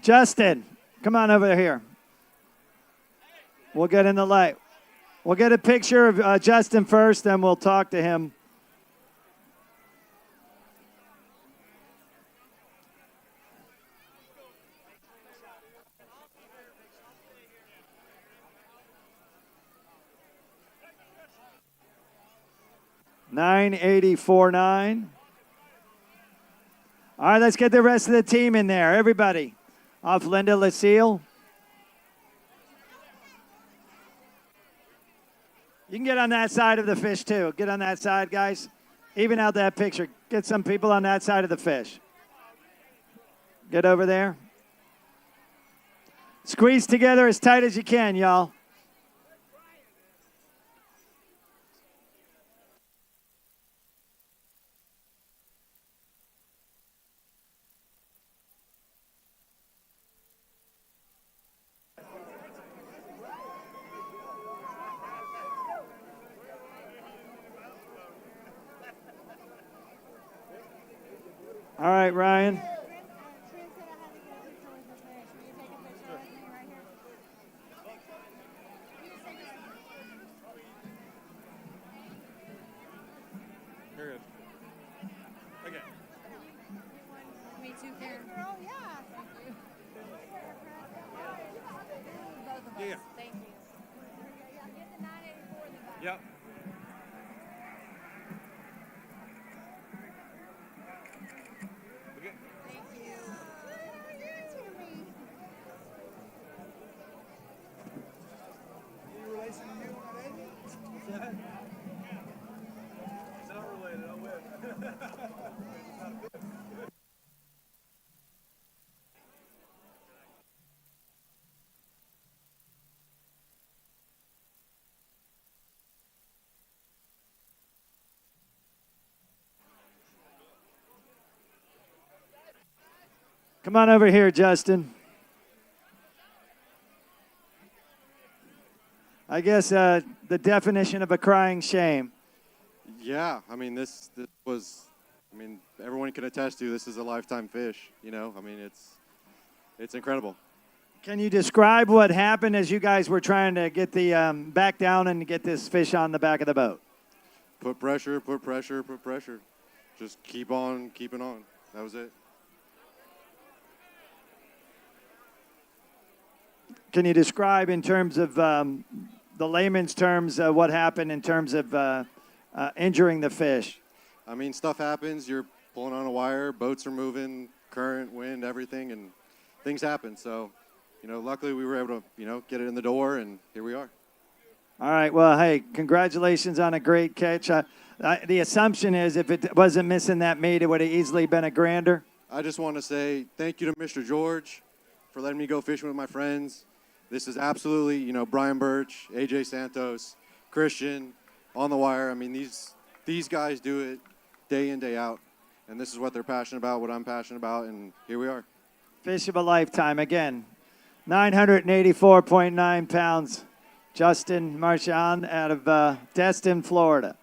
Justin, come on over here. We'll get in the light. We'll get a picture of Justin first, then we'll talk to him. $984.9. All right, let's get the rest of the team in there. Everybody. Off Linda Lucille. You can get on that side of the fish, too. Get on that side, guys. Even out that picture. Get some people on that side of the fish. Get over there. Squeeze together as tight as you can, y'all. All right, Ryan. Very good. Okay. Me too, Karen. Girl, yeah. Both of us. Yeah. Thank you. Get the 984 then. Yep. Come on over here, Justin. I guess the definition of a crying shame. Yeah, I mean, this was, I mean, everyone can attest to this is a lifetime fish, you know? I mean, it's incredible. Can you describe what happened as you guys were trying to get the back down and get this fish on the back of the boat? Put pressure, put pressure, put pressure. Just keep on keeping on. That was it. Can you describe in terms of the layman's terms what happened in terms of injuring the fish? I mean, stuff happens. You're pulling on a wire, boats are moving, current, wind, everything, and things happen. So, you know, luckily we were able to, you know, get it in the door, and here we are. All right. Well, hey, congratulations on a great catch. The assumption is if it wasn't missing that meat, it would have easily been a grander. I just want to say thank you to Mr. George for letting me go fishing with my friends. This is absolutely, you know, Brian Birch, AJ Santos, Christian, on the wire. I mean, these guys do it day in, day out, and this is what they're passionate about, what I'm passionate about, and here we are. Fish of a lifetime. Again, 984.9 pounds. Justin Marchand out of Destin, Florida.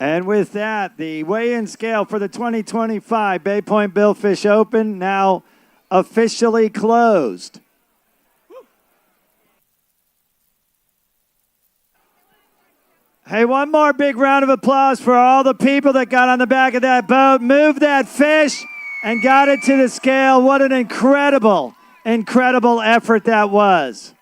And with that, the weigh-in scale for the 2025 Bay Point Billfish Open now officially closed. Hey, one more big round of applause for all the people that got on the back of that boat, moved that fish, and got it to the scale. What an incredible, incredible effort that was.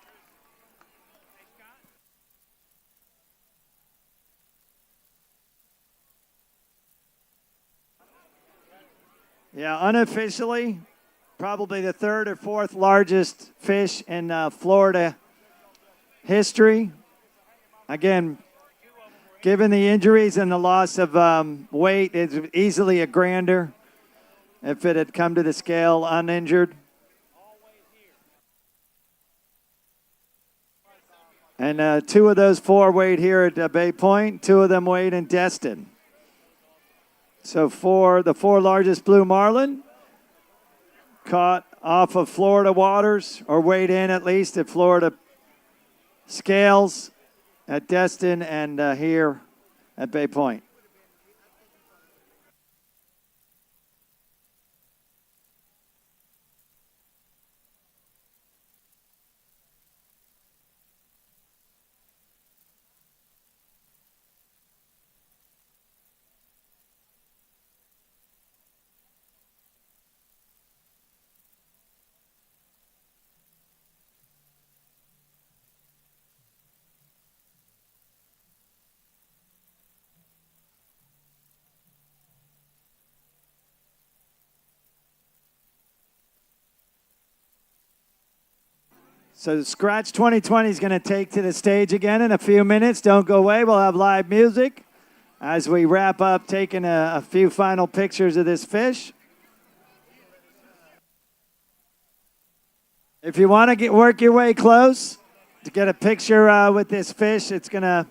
Yeah, unofficially, probably the third or fourth largest fish in Florida history. Again, given the injuries and the loss of weight, it's easily a grander if it had come to the scale uninjured. And 2 of those 4 weighed here at Bay Point. 2 of them weighed in Destin. So the 4 largest blue marlin caught off of Florida waters, or weighed in at least at Florida scales at Destin and here at Bay Point. So Scratch 2020 is going to take to the stage again in a few minutes. Don't go away. We'll have live music as we wrap up taking a few final pictures of this fish. If you want to work your way close to get a picture with this fish, it's gonna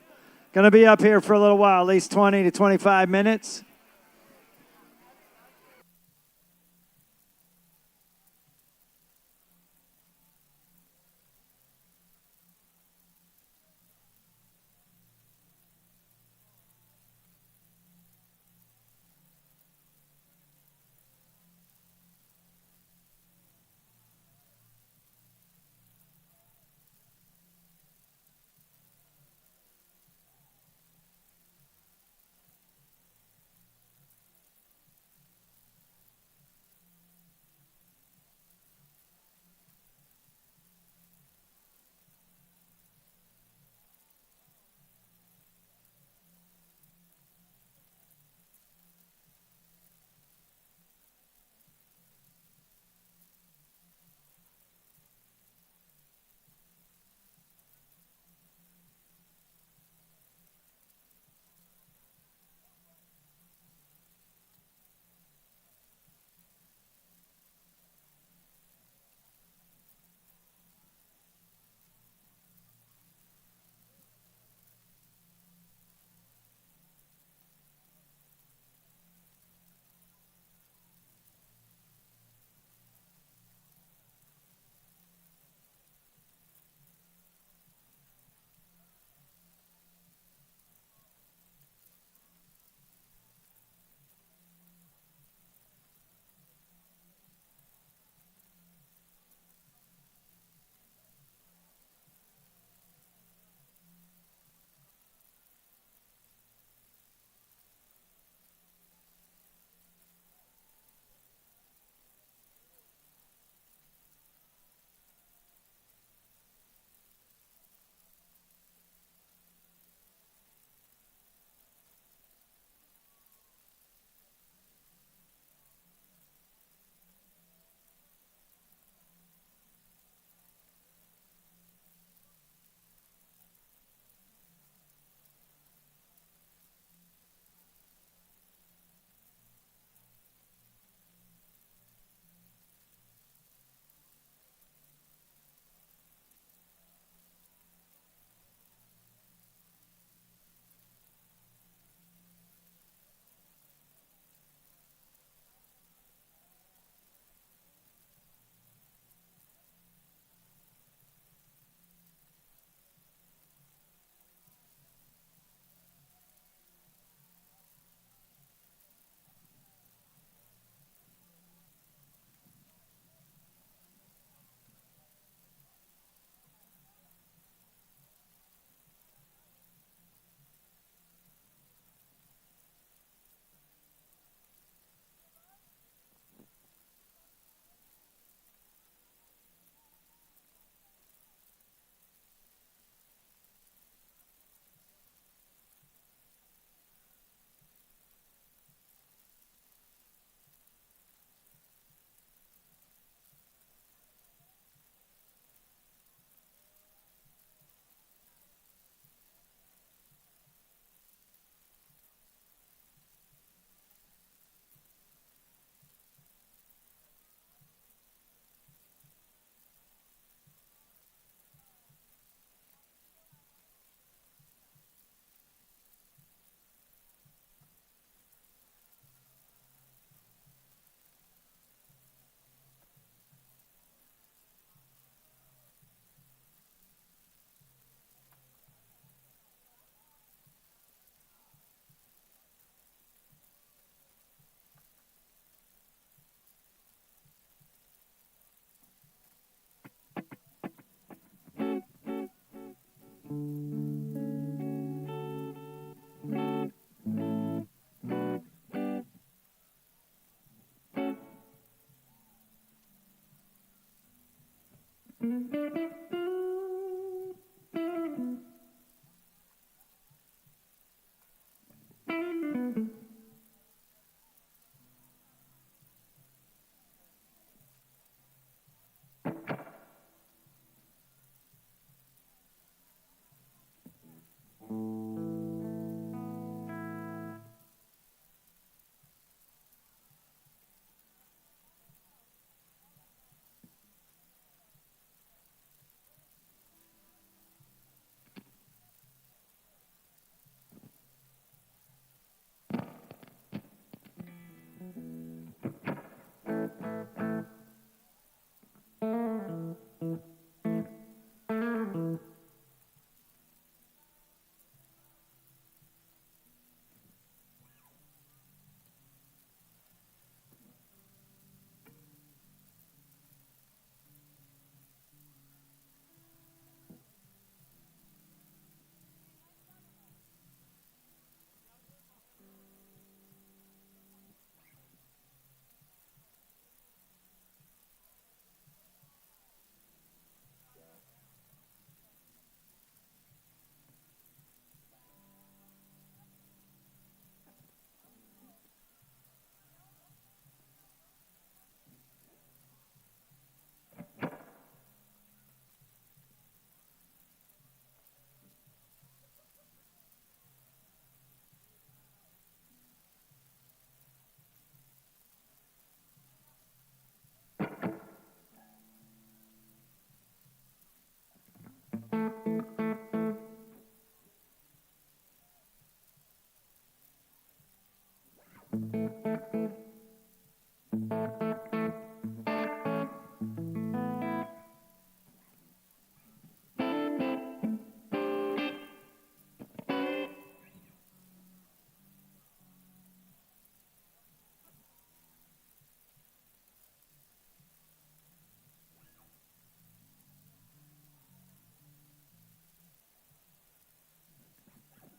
be up here for a little while, at least 20 to 25 minutes.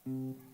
Mm-hmm.